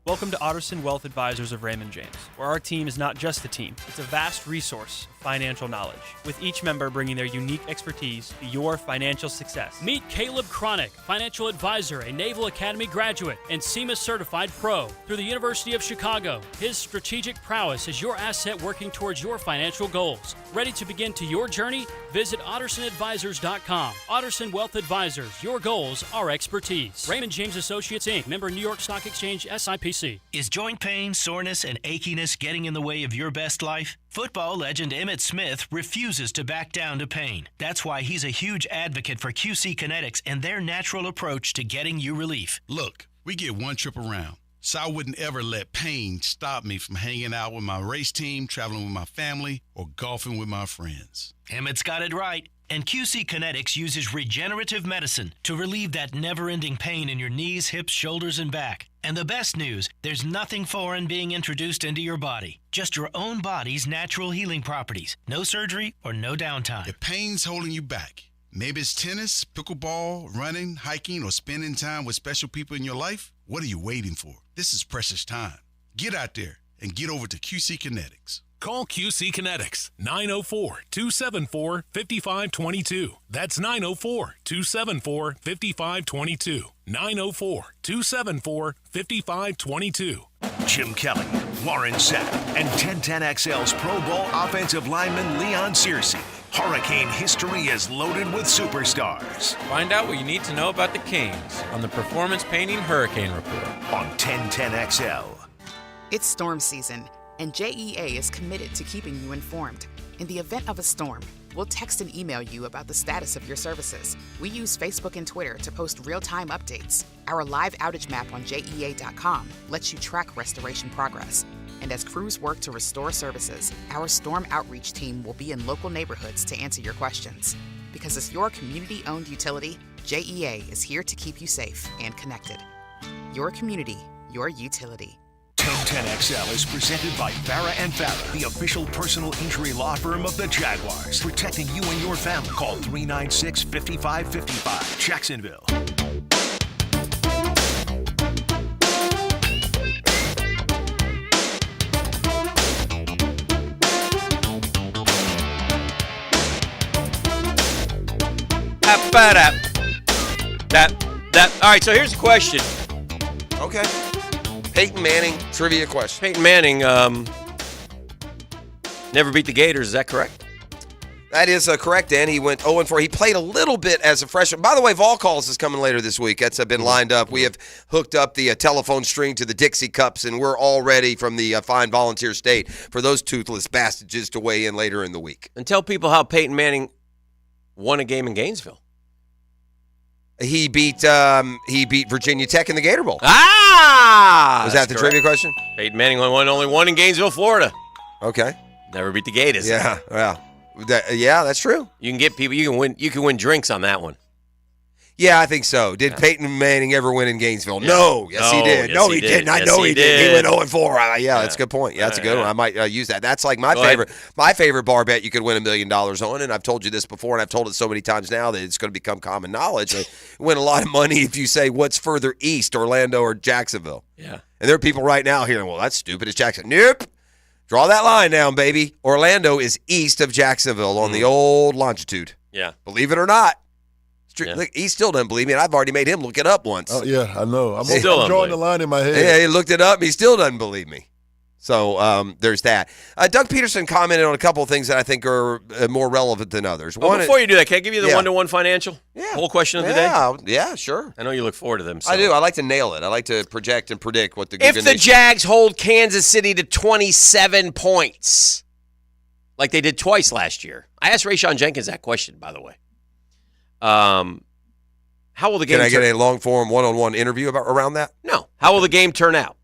Welcome to Otterson Wealth Advisors of Raymond James, where our team is not just a team, it's a vast resource of financial knowledge, with each member bringing their unique expertise to your financial success.
Meet Caleb Cronick, financial advisor, a Naval Academy graduate, and SEMA certified pro through the University of Chicago. His strategic prowess is your asset working towards your financial goals. Ready to begin to your journey? Visit OttersonAdvisors.com. Otterson Wealth Advisors, your goals, our expertise. Raymond James Associates, Inc., member New York Stock Exchange, SIPC.
Is joint pain, soreness, and achiness getting in the way of your best life? Football legend Emmitt Smith refuses to back down to pain. That's why he's a huge advocate for QC Kinetics and their natural approach to getting you relief.
Look, we get one trip around, so I wouldn't ever let pain stop me from hanging out with my race team, traveling with my family, or golfing with my friends.
Emmitt's got it right. And QC Kinetics uses regenerative medicine to relieve that never-ending pain in your knees, hips, shoulders, and back. And the best news, there's nothing foreign being introduced into your body. Just your own body's natural healing properties. No surgery or no downtime.
If pain's holding you back, maybe it's tennis, pickleball, running, hiking, or spending time with special people in your life, what are you waiting for? This is precious time. Get out there and get over to QC Kinetics.
Call QC Kinetics, 904-274-5522. That's 904-274-5522. 904-274-5522.
Jim Kelly, Warren Sapp, and 1010XL's Pro Bowl offensive lineman Leon Searcy. Hurricane history is loaded with superstars.
Find out what you need to know about the Canes on the Performance Painting Hurricane Report
on 1010XL.
It's storm season, and JEA is committed to keeping you informed. In the event of a storm, we'll text and email you about the status of your services. We use Facebook and Twitter to post real-time updates. Our live outage map on JEA.com lets you track restoration progress. And as crews work to restore services, our storm outreach team will be in local neighborhoods to answer your questions. Because as your community-owned utility, JEA is here to keep you safe and connected. Your community, your utility.
1010XL is presented by Farah & Farah, the official personal injury law firm of the Jaguars. Protecting you and your family. Call 396-5555. Jacksonville.
All right, so here's the question.
Okay. Peyton Manning trivia question.
Peyton Manning never beat the Gators. Is that correct?
That is correct, Dan. He went 0-4. He played a little bit as a freshman. By the way, Vol Calls is coming later this week. That's been lined up. We have hooked up the telephone string to the Dixie Cups, and we're all ready from the fine Volunteer State for those toothless bastards to weigh in later in the week.
And tell people how Peyton Manning won a game in Gainesville.
He beat Virginia Tech in the Gator Bowl. Was that the trivia question?
Peyton Manning only won in Gainesville, Florida.
Okay.
Never beat the Gators.
Yeah, well, yeah, that's true.
You can get people. You can win drinks on that one.
Yeah, I think so. Did Peyton Manning ever win in Gainesville?
Yeah.
No. Yes, he did.
Yes,
no,
he
he
did.
didn't. I
Yes,
know
he
he did. He went 0-4. Yeah, that's a good point. Yeah, that's a good one. I might use that. That's like my favorite. My favorite bar bet you could win $1 million on, and I've told you this before, and I've told it so many times now that it's going to become common knowledge. You win a lot of money if you say what's further east, Orlando or Jacksonville.
Yeah.
And there are people right now hearing, well, that's stupid. It's Jackson. Nope. Draw that line down, baby. Orlando is east of Jacksonville on the old longitude.
Yeah.
Believe it or not.
Yeah.
Look, he still doesn't believe me, and I've already made him look it up once.
Oh, yeah, I know. I'm
Still
drawing the line in my head.
Yeah, he looked it up, and he still doesn't believe me. So there's that. Doug Peterson commented on a couple of things that I think are more relevant than others.
Well, before you do that, can I give you the one-to-one financial?
Yeah.
Whole question of the day?
Yeah, sure.
I know you look forward to them. So.
I do. I like to nail it. I like to project and predict what the
If the Jags hold Kansas City to 27 points, like they did twice last year. I asked Rayshon Jenkins that question, by the way. How will the game
Can I get a long-form one-on-one interview around that?
No. How will the game turn out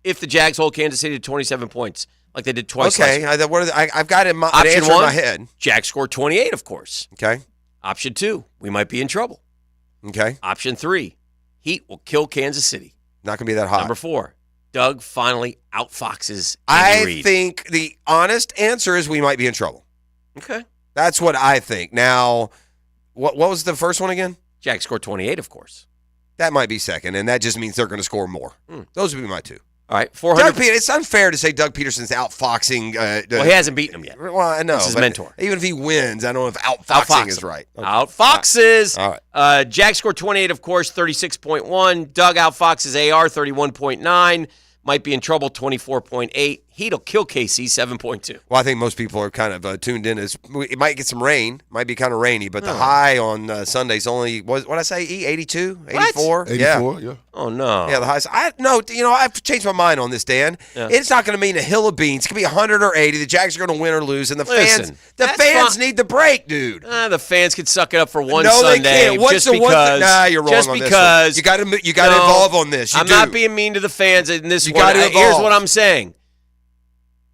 if the Jags hold Kansas City to 27 points like they did twice last year?
I've got an
Option
answer
one,
in my head.
Jags scored 28, of course.
Okay.
Option 2, we might be in trouble.
Okay.
Option 3, Heat will kill Kansas City.
Not going to be that hot.
Number 4, Doug finally outfoxes
I
Andy Reid.
think the honest answer is we might be in trouble.
Okay.
That's what I think. Now, what was the first one again?
Jags scored 28, of course.
That might be second, and that just means they're going to score more. Those would be my two.
All right, 400.
It's unfair to say Doug Peterson's outfoxing.
Well, he hasn't beaten him yet.
Well, I know.
He's his mentor.
Even if he wins, I don't know if outfoxing is right. Okay.
Outfoxes.
All right.
Jags scored 28, of course, 36.1. Doug outfoxes AR, 31.9. Might be in trouble, 24.8. Heat'll kill KC, 7.2.
Well, I think most people are kind of tuned in. It might get some rain. Might be kind of rainy, but the high on Sunday's only, what did I say, 82? 84?
84, yeah.
Oh, no.
Yeah, the highs. I've changed my mind on this, Dan.
Yeah.
It's not going to mean a hill of beans. It's going to be 100 or 80. The Jags are going to win or lose, and the fans need the break, dude.
The fans could suck it up for one
No,
Sunday.
they can't. What's
just
the
because,
one thing? Nah, you're wrong
just
on
because
this one. You got to evolve on this.
I'm not being mean to the fans in this
You
one.
gotta
Here's
evolve.
what I'm saying.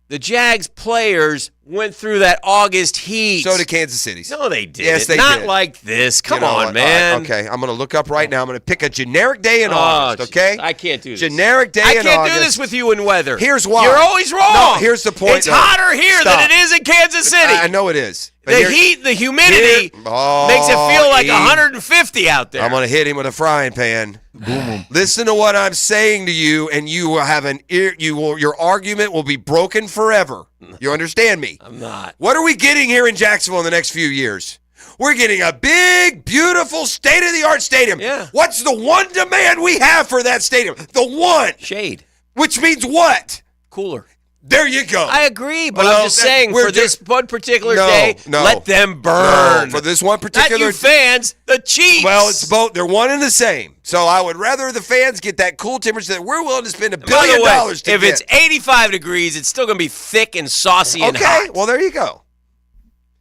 The Jags players went through that August heat.
So did Kansas City.
No, they did.
Yes, they
Not
did.
like this. Come
You know
on,
what?
man.
All right, okay, I'm going to look up right now. I'm going to pick a generic day in August, okay?
I can't do this.
Generic day
I
in
can't
August.
do this with you in weather.
Here's why.
You're always wrong.
No, here's the point.
It's
though.
hotter here
Stop.
than it is in Kansas City.
I know it is. But
The heat, the humidity makes it feel like 150 out there.
I'm going to hit him with a frying pan.
Boom.
Listen to what I'm saying to you, and you will have your argument will be broken forever. You understand me?
I'm not.
What are we getting here in Jacksonville in the next few years? We're getting a big, beautiful, state-of-the-art stadium.
Yeah.
What's the one demand we have for that stadium? The one.
Shade.
Which means what?
Cooler.
There you go.
I agree, but
Well,
I'm just saying
we're
for this one particular
No,
day,
no.
let them burn.
No, for this one
Not
particular
you fans, the Chiefs.
Well, it's both. They're one and the same. So I would rather the fans get that cool temperature that we're willing to spend $1
By
billion
the way,
to
if
get.
it's 85 degrees, it's still going to be thick and saucy and
Okay,
hot.
well, there you go.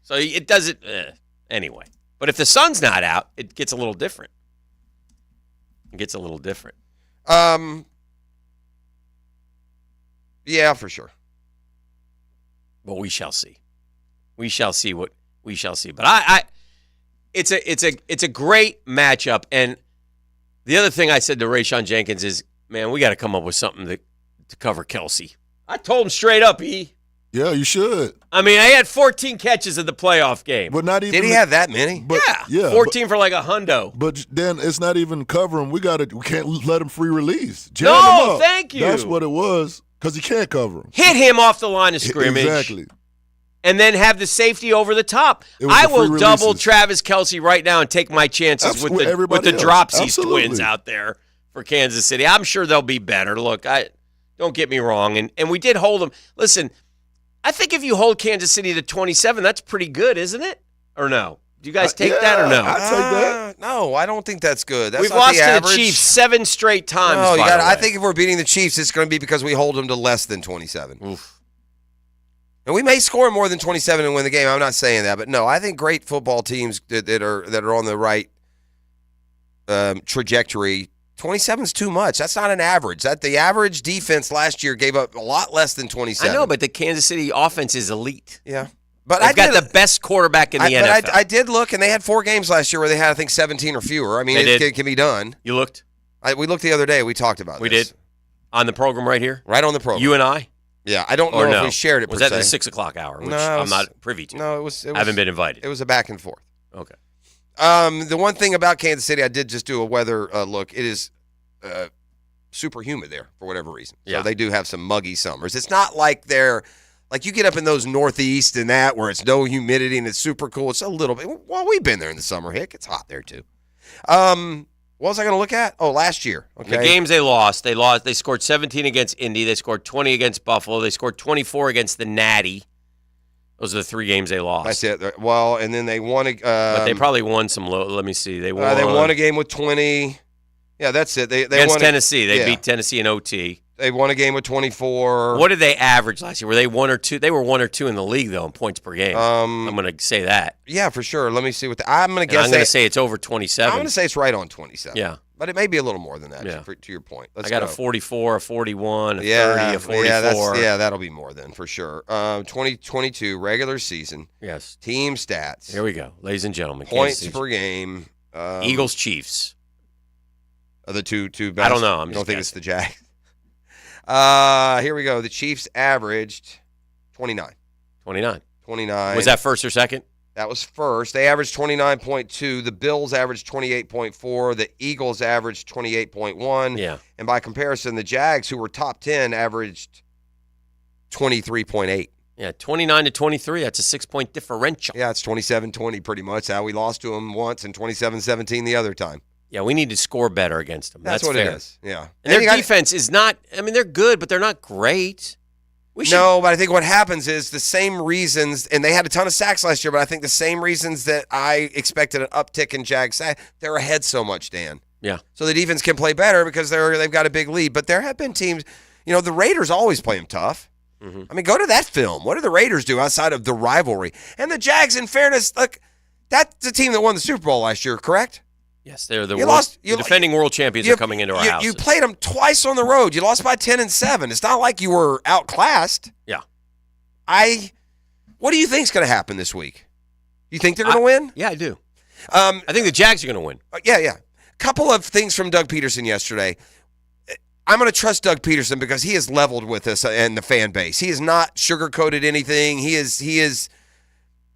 So it doesn't anyway. But if the sun's not out, it gets a little different.
Yeah, for sure.
But we shall see. We shall see what we shall see. But it's a great matchup. And the other thing I said to Rayshon Jenkins is, man, we got to come up with something to cover Kelsey. I told him straight up, E.
Yeah, you should.
I mean, I had 14 catches in the playoff game.
But not even.
Did he have that many?
But, yeah.
14 for like a hundo.
But then it's not even covering. We can't let him free release.
Jam him up. Thank you.
That's what it was, because he can't cover him.
Hit him off the line of scrimmage.
Exactly.
And then have the safety over the top. I will double Travis Kelce right now and take my chances with the Dropsies twins out there for Kansas City. I'm sure they'll be better. Look, don't get me wrong. And we did hold them. Listen, I think if you hold Kansas City to 27, that's pretty good, isn't it? Or no? Do you guys take that or no?
I take that.
No, I don't think that's good. That's
We've
not
lost
the
to
average.
the Chiefs 7 straight times.
No, I think if we're beating the Chiefs, it's going to be because we hold them to less than 27.
Oof.
And we may score more than 27 and win the game. I'm not saying that, but no, I think great football teams that are on the right trajectory. 27 is too much. That's not an average. The average defense last year gave up a lot less than 27.
I know, but the Kansas City offense is elite.
Yeah. But
They've got the best quarterback in the NFL.
But I did look, and they had 4 games last year where they had, I think, 17 or fewer. I mean, it can be done.
You looked?
We looked the other day. We talked about this.
We did? On the program right here?
Right on the program.
You and I?
Yeah, I don't know if we shared it per se.
Was that the 6 o'clock hour, which I'm not privy to?
No, it was.
I haven't been invited.
It was a back and forth.
Okay.
The one thing about Kansas City, I did just do a weather look. It is super humid there for whatever reason. So
Yeah.
they do have some muggy summers. It's not like they're like you get up in those northeast and that where it's no humidity and it's super cool. It's a little bit. Well, we've been there in the summer. Heck, it's hot there too. What was I going to look at? Oh, last year. Okay.
The games they lost. They scored 17 against Indy. They scored 20 against Buffalo. They scored 24 against the Natty. Those are the 3 games they lost.
That's it. Well, and then they won.
But they probably won some low. Let me see. They
won a game with 20. Yeah, that's it. They
against
won
Tennessee. They beat Tennessee in OT.
They won a game with 24.
What did they average last year? Were they 1 or 2? They were 1 or 2 in the league though in points per game. I'm going to say that.
Yeah, for sure. Let me see what I'm going to guess.
I'm going to say it's over 27.
I'm going to say it's right on 27.
Yeah.
But it may be a little more than that,
Yeah.
to your point.
I got a 44, a 41, a 30, a 44.
Yeah, that'll be more than for sure. 2022 regular season.
Yes.
Team stats.
Here we go, ladies and gentlemen.
Points per game.
Eagles, Chiefs.
Are the two best?
I don't know.
You don't think
guessing.
it's the Jags? Here we go. The Chiefs averaged 29.
29.
29.
Was that first or second?
That was first. They averaged 29.2. The Bills averaged 28.4. The Eagles averaged 28.1.
Yeah.
And by comparison, the Jags, who were top 10, averaged 23.8.
Yeah, 29 to 23. That's a 6-point differential.
Yeah, it's 27-20 pretty much. How we lost to them once and 27-17 the other time.
Yeah, we need to score better against them. That's
what
fair.
it is. Yeah.
And their defense is not, I mean, they're good, but they're not great.
No, but I think what happens is the same reasons, and they had a ton of sacks last year, but I think the same reasons that I expected an uptick in Jags sack, they're ahead so much, Dan.
Yeah.
So the defense can play better because they've got a big lead. But there have been teams, the Raiders always play them tough.
Mm-hmm.
I mean, go to that film. What do the Raiders do outside of the rivalry? And the Jags, in fairness, look, that's the team that won the Super Bowl last year, correct?
Yes, they're the
You
defending world champions are coming into our house.
You played them twice on the road. You lost by 10-7. It's not like you were outclassed.
Yeah.
What do you think is going to happen this week? You think they're going to win?
Yeah, I do. I think the Jags are going to win.
Yeah. Couple of things from Doug Peterson yesterday. I'm going to trust Doug Peterson because he has leveled with us and the fan base. He has not sugarcoated anything. He is. He's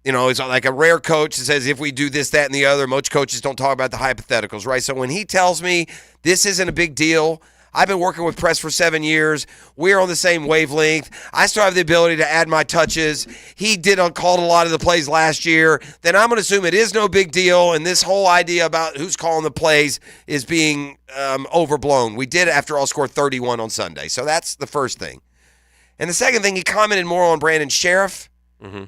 like a rare coach that says if we do this, that, and the other. Most coaches don't talk about the hypotheticals, right? So when he tells me this isn't a big deal, I've been working with press for 7 years. We're on the same wavelength. I still have the ability to add my touches. He called a lot of the plays last year. Then I'm going to assume it is no big deal, and this whole idea about who's calling the plays is being overblown. We did, after all, score 31 on Sunday. So that's the first thing. And the second thing, he commented more on Brandon Sheriff.
Mm-hmm.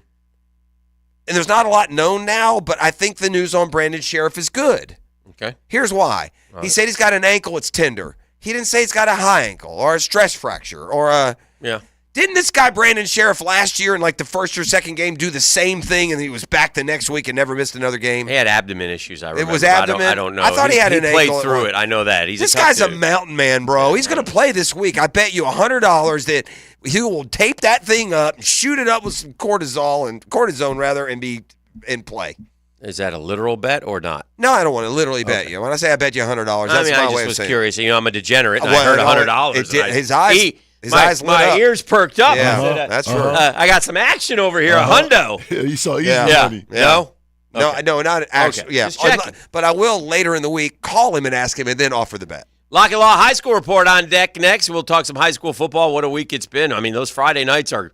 And there's not a lot known now, but I think the news on Brandon Sheriff is good.
Okay.
Here's why. He said he's got an ankle, it's tender. He didn't say he's got a high ankle or a stress fracture or a...
Yeah.
Didn't this guy, Brandon Sheriff, last year in like the first or second game do the same thing and he was back the next week and never missed another game?
He had abdomen issues, I remember.
It was abdomen?
I don't know.
I thought he had an ankle.
He played through it. I know that.
This guy's a mountain man, bro. He's going to play this week. I bet you $100 that he will tape that thing up and shoot it up with some cortisone, and be in play.
Is that a literal bet or not?
No, I don't want to literally bet you. When I say I bet you $100, that's my way of saying.
I was curious. I'm a degenerate, and
Well,
I heard $100.
His eyes. His eyes lit up.
My ears perked up.
Yeah,
I said,
that's right.
I got some action over here, a hundo.
Yeah, you saw easy money.
No?
No,
Okay.
no, not actually.
Okay.
Yeah,
Just checking.
but I will later in the week call him and ask him, and then offer the bet.
Lock and Law High School Report on deck next. We'll talk some high school football. What a week it's been. I mean, those Friday nights are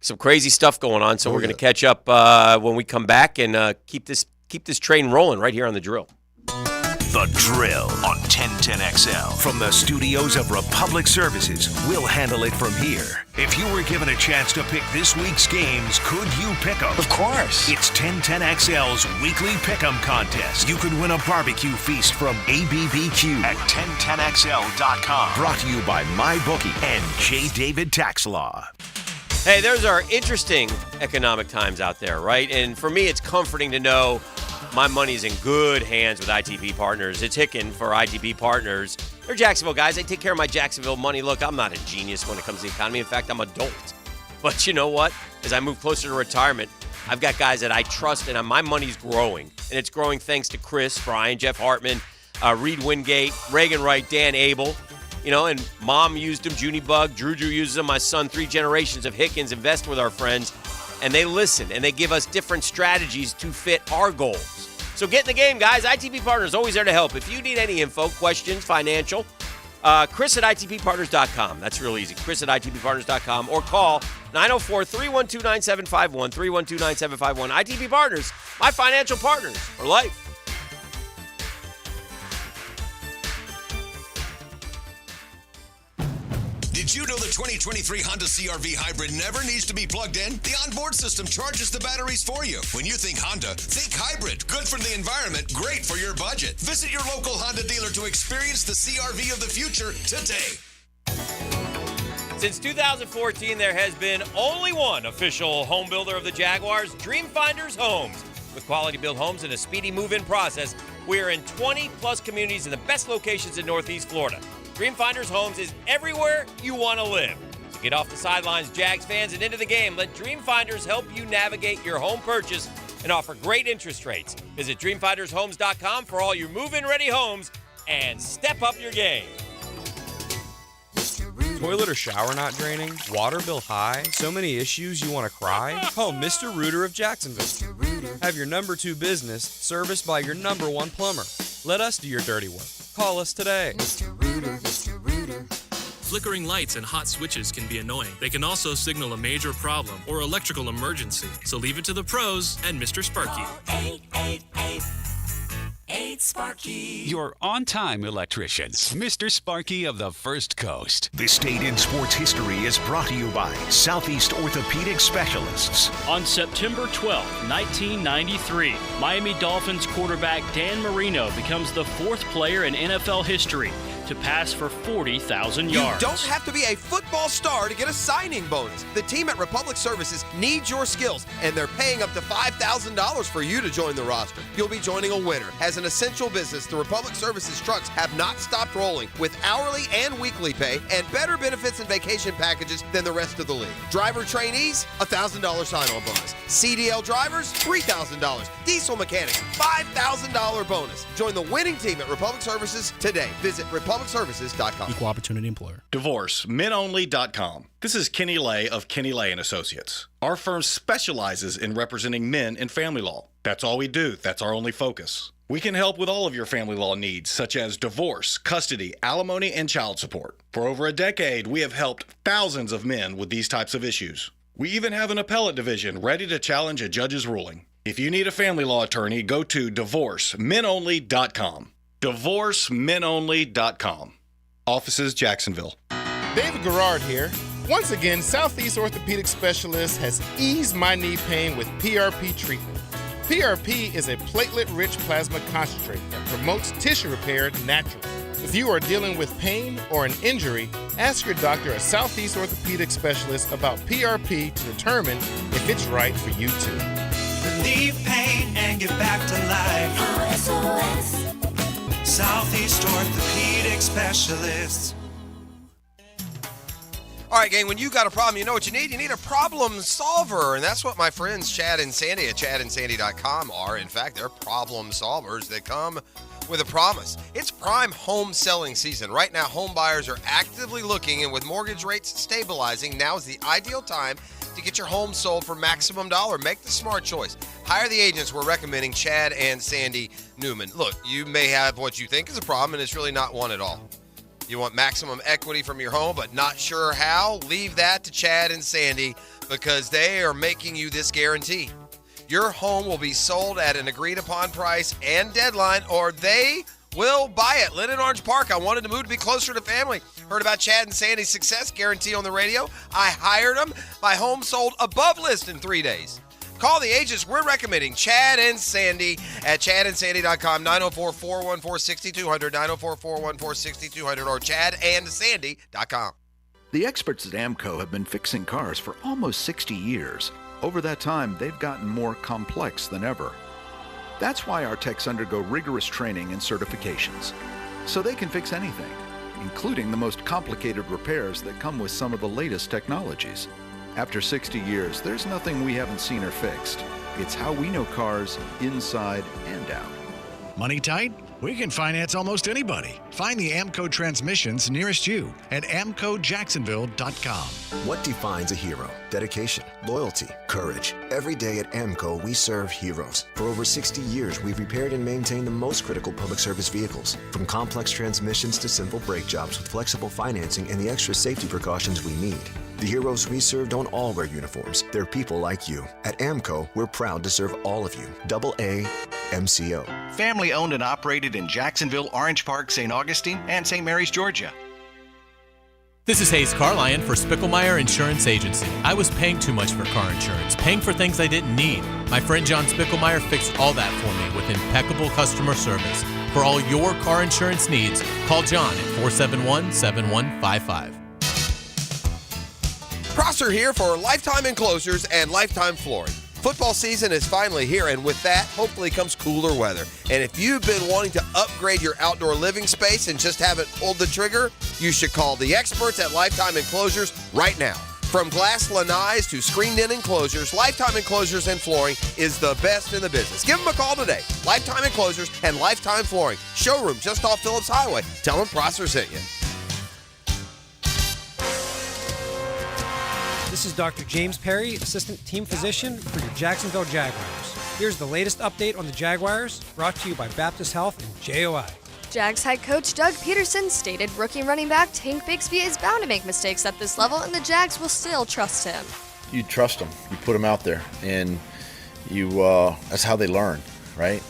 some crazy stuff going on, so we're going to catch up when we come back and keep this train rolling right here on The Drill.
The Drill on 1010XL. From the studios of Republic Services, we'll handle it from here. If you were given a chance to pick this week's games, could you pick them? Of course. It's 1010XL's weekly pick'em contest. You could win a barbecue feast from ABBQ at 1010XL.com. Brought to you by MyBookie and J. David Tax Law.
Hey, those are interesting economic times out there, right? And for me, it's comforting to know my money's in good hands with ITP Partners. It's Hicken for ITP Partners. They're Jacksonville guys. They take care of my Jacksonville money. Look, I'm not a genius when it comes to the economy. In fact, I'm adult. But you know what? As I move closer to retirement, I've got guys that I trust, and my money's growing. And it's growing thanks to Chris, Brian, Jeff Hartman, Reed Wingate, Reagan Wright, Dan Abel. You know, and Mom used them, Junie Bug, Drew uses them, my son, 3 generations of Hickens invest with our friends, and they listen, and they give us different strategies to fit our goals. So get in the game, guys. ITP Partners, always there to help. If you need any info, questions, financial, Chris at ITPPartners.com. That's real easy. Chris at ITPPartners.com, or call 904-312-9751, 312-9751. ITP Partners, my financial partners for life.
Did you know the 2023 Honda CR-V Hybrid never needs to be plugged in? The onboard system charges the batteries for you. When you think Honda, think hybrid. Good for the environment, great for your budget. Visit your local Honda dealer to experience the CR-V of the future today.
Since 2014, there has been only one official home builder of the Jaguars, Dreamfinders Homes. With quality built homes and a speedy move-in process, we are in 20-plus communities in the best locations in Northeast Florida. Dreamfinders Homes is everywhere you want to live. So get off the sidelines, Jags fans, and into the game. Let Dreamfinders help you navigate your home purchase and offer great interest rates. Visit DreamfindersHomes.com for all your move-in ready homes and step up your game.
Toilet or shower not draining? Water bill high? So many issues you want to cry? Call Mr. Rooter of Jacksonville. Have your number 2 business serviced by your number 1 plumber. Let us do your dirty work. Call us today.
Flickering lights and hot switches can be annoying. They can also signal a major problem or electrical emergency. So leave it to the pros and Mr. Sparky.
888-8-SPARKY. Your on-time electrician, Mr. Sparky of the First Coast.
This date in sports history is brought to you by Southeast Orthopedic Specialists.
On September 12, 1993, Miami Dolphins quarterback Dan Marino becomes the 4th player in NFL history to pass for 40,000 yards.
You don't have to be a football star to get a signing bonus. The team at Republic Services needs your skills, and they're paying up to $5,000 for you to join the roster. You'll be joining a winner. As an essential business, the Republic Services trucks have not stopped rolling with hourly and weekly pay and better benefits and vacation packages than the rest of the league. Driver trainees, $1,000 sign-on bonus. CDL drivers, $3,000. Diesel mechanics, $5,000 bonus. Join the winning team at Republic Services today. Visit republicservices.com.
Equal opportunity employer.
DivorceMenOnly.com. This is Kenny Lay of Kenny Lay & Associates. Our firm specializes in representing men in family law. That's all we do. That's our only focus. We can help with all of your family law needs, such as divorce, custody, alimony, and child support. For over a decade, we have helped thousands of men with these types of issues. We even have an appellate division ready to challenge a judge's ruling. If you need a family law attorney, go to DivorceMenOnly.com. DivorceMenOnly.com. Offices, Jacksonville.
David Garrard here. Once again, Southeast Orthopedic Specialist has eased my knee pain with PRP treatment. PRP is a platelet-rich plasma concentrate that promotes tissue repair naturally. If you are dealing with pain or an injury, ask your doctor, a Southeast Orthopedic Specialist, about PRP to determine if it's right for you too.
Relieve pain and get back to life. SOS. Southeast Orthopedic Specialists.
All right, gang, when you got a problem, you know what you need? You need a problem solver, and that's what my friends Chad and Sandy at chadandsandy.com are. In fact, they're problem solvers that come with a promise. It's prime home selling season. Right now, home buyers are actively looking, and with mortgage rates stabilizing, now is the ideal time to get your home sold for maximum dollar. Make the smart choice. Hire the agents we're recommending, Chad and Sandy Newman. Look, you may have what you think is a problem, and it's really not one at all. You want maximum equity from your home, but not sure how? Leave that to Chad and Sandy, because they are making you this guarantee. Your home will be sold at an agreed-upon price and deadline, or they will buy it. Lynn in Orange Park, I wanted to move to be closer to family. Heard about Chad and Sandy's success guarantee on the radio. I hired them. My home sold above list in 3 days. Call the agents we're recommending, Chad and Sandy at chadandsandy.com, 904-414-6200, 904-414-6200, or chadandsandy.com.
The experts at AMCO have been fixing cars for almost 60 years. Over that time, they've gotten more complex than ever. That's why our techs undergo rigorous training and certifications, so they can fix anything, including the most complicated repairs that come with some of the latest technologies. After 60 years, there's nothing we haven't seen or fixed. It's how we know cars inside and out.
Money tight? We can finance almost anybody. Find the AMCO transmissions nearest you at amcojacksonville.com.
What defines a hero? Dedication, loyalty, courage. Every day at AMCO, we serve heroes. For over 60 years, we've repaired and maintained the most critical public service vehicles, from complex transmissions to simple brake jobs with flexible financing and the extra safety precautions we need. The heroes we serve don't all wear uniforms. They're people like you. At AMCO, we're proud to serve all of you. AA MCO.
Family owned and operated in Jacksonville, Orange Park, St. Augustine, and St. Mary's, Georgia.
This is Hayes Carlyon for Spicklemeyer Insurance Agency. I was paying too much for car insurance, paying for things I didn't need. My friend John Spicklemeyer fixed all that for me with impeccable customer service. For all your car insurance needs, call John at 471-7155.
Prosser here for Lifetime Enclosures and Lifetime Flooring. Football season is finally here, and with that, hopefully comes cooler weather. And if you've been wanting to upgrade your outdoor living space and just haven't pulled the trigger, you should call the experts at Lifetime Enclosures right now. From glass lanais to screened-in enclosures, Lifetime Enclosures and Flooring is the best in the business. Give them a call today. Lifetime Enclosures and Lifetime Flooring. Showroom just off Phillips Highway. Tell them Prosser sent you.
This is Dr. James Perry, Assistant Team Physician for your Jacksonville Jaguars. Here's the latest update on the Jaguars, brought to you by Baptist Health and JOI.
Jags head coach Doug Peterson stated rookie running back Tank Bigsby is bound to make mistakes at this level, and the Jags will still trust him.
You trust him. You put him out there, and that's how they learn, right?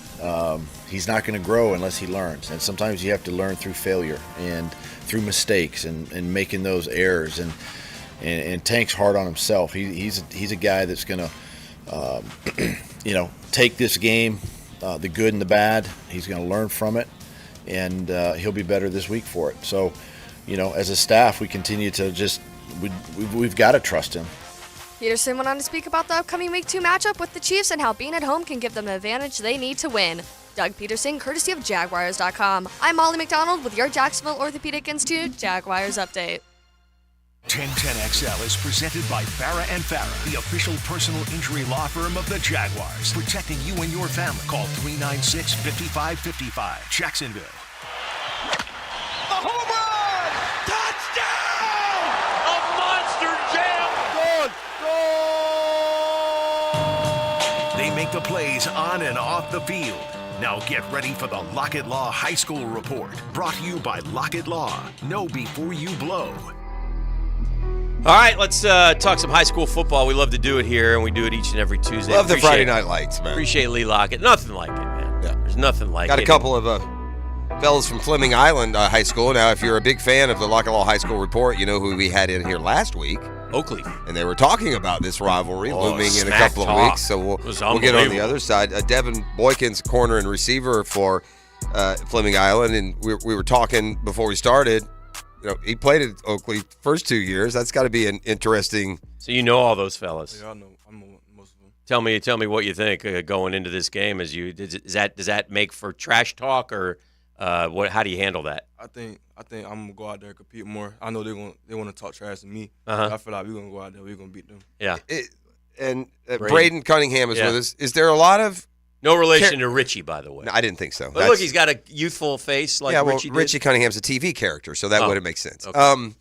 He's not going to grow unless he learns, and sometimes you have to learn through failure and through mistakes and making those errors. And Tank's hard on himself. He's a guy that's going to, take this game, the good and the bad. He's going to learn from it, and he'll be better this week for it. So, as a staff, we continue to we've got to trust him.
Peterson went on to speak about the upcoming Week 2 matchup with the Chiefs and how being at home can give them the advantage they need to win. Doug Peterson, courtesy of Jaguars.com. I'm Molly McDonald with your Jacksonville Orthopedic Institute Jaguars Update.
1010XL is presented by Farah & Farah, the official personal injury law firm of the Jaguars. Protecting you and your family. Call 396-5555. Jacksonville.
The home run! Touchdown!
A monster jam! They make the plays on and off the field. Now get ready for the Lockett Law High School Report. Brought to you by Lockett Law. Know before you blow.
All right, let's talk some high school football. We love to do it here, and we do it each and every Tuesday.
Love the Friday Night Lights, man.
Appreciate Lee Lockett. Nothing like it, man. Yeah. There's nothing like it.
Got a couple of fellas from Fleming Island High School. Now, if you're a big fan of the Lockett Law High School Report, you know who we had in here last week.
Oakley.
And they were talking about this rivalry looming in a couple of weeks, so we'll get on the other side. Devin Boykins, corner and receiver for Fleming Island, and we were talking before we started. He played at Oakley first 2 years. That's got to be an interesting.
So you know all those fellas.
Yeah, I know most of them.
Tell me what you think going into this game. Does that make for trash talk or How do you handle that?
I think I'm gonna go out there and compete more. I know they want to talk trash to me.
Uh-huh.
I feel like we're gonna go out there. We're gonna beat them.
Yeah.
Braden Cunningham is
Yeah.
with us. Is there a lot of
No relation to Richie, by the way.
No, I didn't think so.
But look, he's got a youthful face like Richie did.
Richie Cunningham's a TV character, so that wouldn't make sense.
Okay.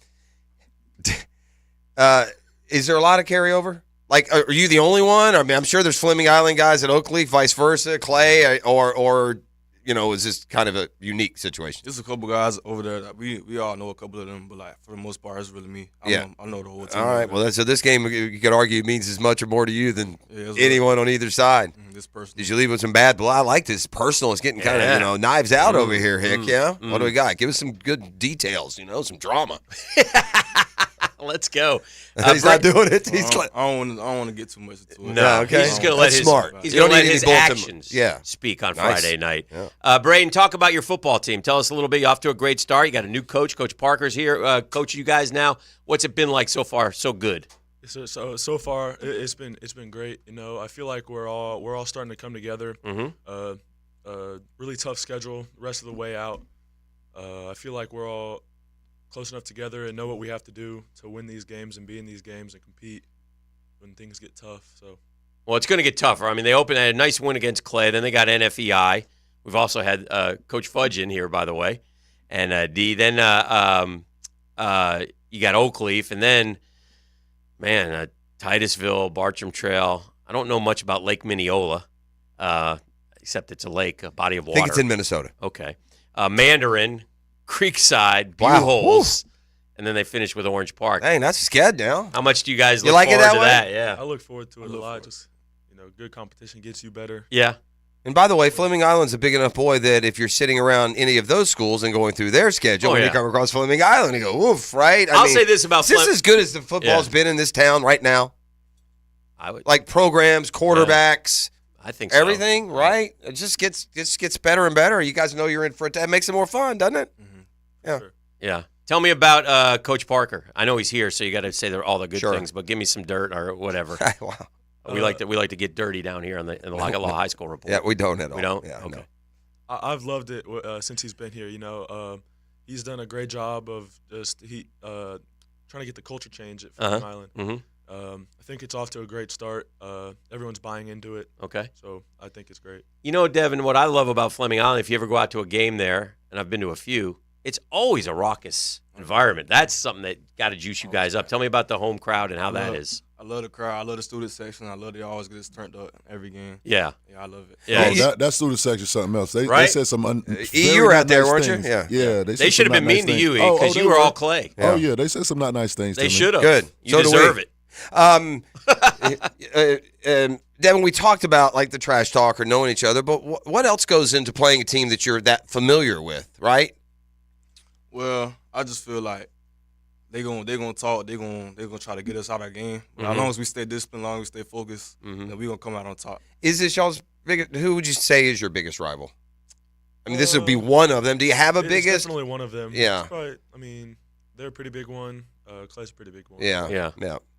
Is there a lot of carryover? Like, are you the only one? I mean, I'm sure there's Fleming Island guys at Oakleaf, vice versa, Clay, or is this kind of a unique situation?
There's a couple guys over there that we all know a couple of them, but like for the most part, it's really me. I know the whole team.
All right. Well, so this game you could argue means as much or more to you than anyone on either side.
This personal.
Did you leave with some bad blood? I like this personal. It's getting kind of knives out over here, Hick. Yeah. What do we got? Give us some good details. Some drama.
Let's go.
He's not doing it.
I don't want to get too much into it.
No, okay. He's just going to let his actions speak on Friday night.
Yeah.
Braden, talk about your football team. Tell us a little bit. You're off to a great start. You got a new coach. Coach Parker's here. Coaching you guys now. What's it been like so far? So good.
So far, it's been great. I feel like we're all starting to come together.
Mm-hmm.
Really tough schedule the rest of the way out. I feel like we're all close enough together and know what we have to do to win these games and be in these games and compete when things get tough.
Well, it's going to get tougher. I mean, they had a nice win against Clay. Then they got NFEI. We've also had Coach Fudge in here, by the way, and D. Then you got Oakleaf, and then, Titusville, Bartram Trail. I don't know much about Lake Mineola, except it's a lake, a body of water.
I think it's in Minnesota.
Okay. Mandarin, Creekside, Buchholz, and then they finish with Orange Park.
Hey, that's scared now.
How much do you guys
You
look
like it
forward
that
to
way?
that? Yeah.
I look forward to it a lot. Just good competition gets you better.
Yeah.
And by the way, Fleming Island's a big enough boy that if you're sitting around any of those schools and going through their schedule, when you come across Fleming Island, you go, oof, right?
I'll say this about
is this as good as the football's been in this town right now?
I would
like programs, quarterbacks.
I think so.
Everything, right? It just gets better and better. You guys know you're in for it. That makes it more fun, doesn't it?
Mm-hmm.
Yeah.
Sure.
Yeah. Tell me about Coach Parker. I know he's here, so you got to say all the good
Sure.
things, but give me some dirt or whatever.
Wow.
We like to get dirty down here in the Logalaw High School report.
Yeah, we don't at all.
We don't.
Yeah,
okay.
no.
I've loved it since he's been here. He's done a great job of just trying to get the culture change at Fleming Island.
Mm-hmm.
I think it's off to a great start. Everyone's buying into it.
Okay.
So I think it's great.
Devin, what I love about Fleming Island, if you ever go out to a game there, and I've been to a few, it's always a raucous environment. That's something that got to juice you guys up. Tell me about the home crowd and how that is.
I love the crowd. I love the student section. I love they always get us turned up every game.
Yeah.
Yeah, I love it.
Yeah.
That student section is something else. They said some
you were out there,
nice
weren't
things.
you? Yeah.
Yeah.
They should have been mean to you, because you were all Clay.
Oh, yeah. They said some not nice things to
They
me.
should have.
Good.
You deserve it.
Devin, we talked about like the trash talk or knowing each other, but what else goes into playing a team that you're that familiar with, right?
Well, I just feel like they gonna talk. They gonna try to get us out of our game. But
Mm-hmm.
as long as we stay disciplined, as long as we stay focused, then we gonna come out on top.
Is this y'all's biggest? Who would you say is your biggest rival? I mean, this would be one of them. Do you have a
It's
biggest?
definitely one of them.
Yeah.
It's probably, they're a pretty big one. Clay's a pretty big one.
Yeah.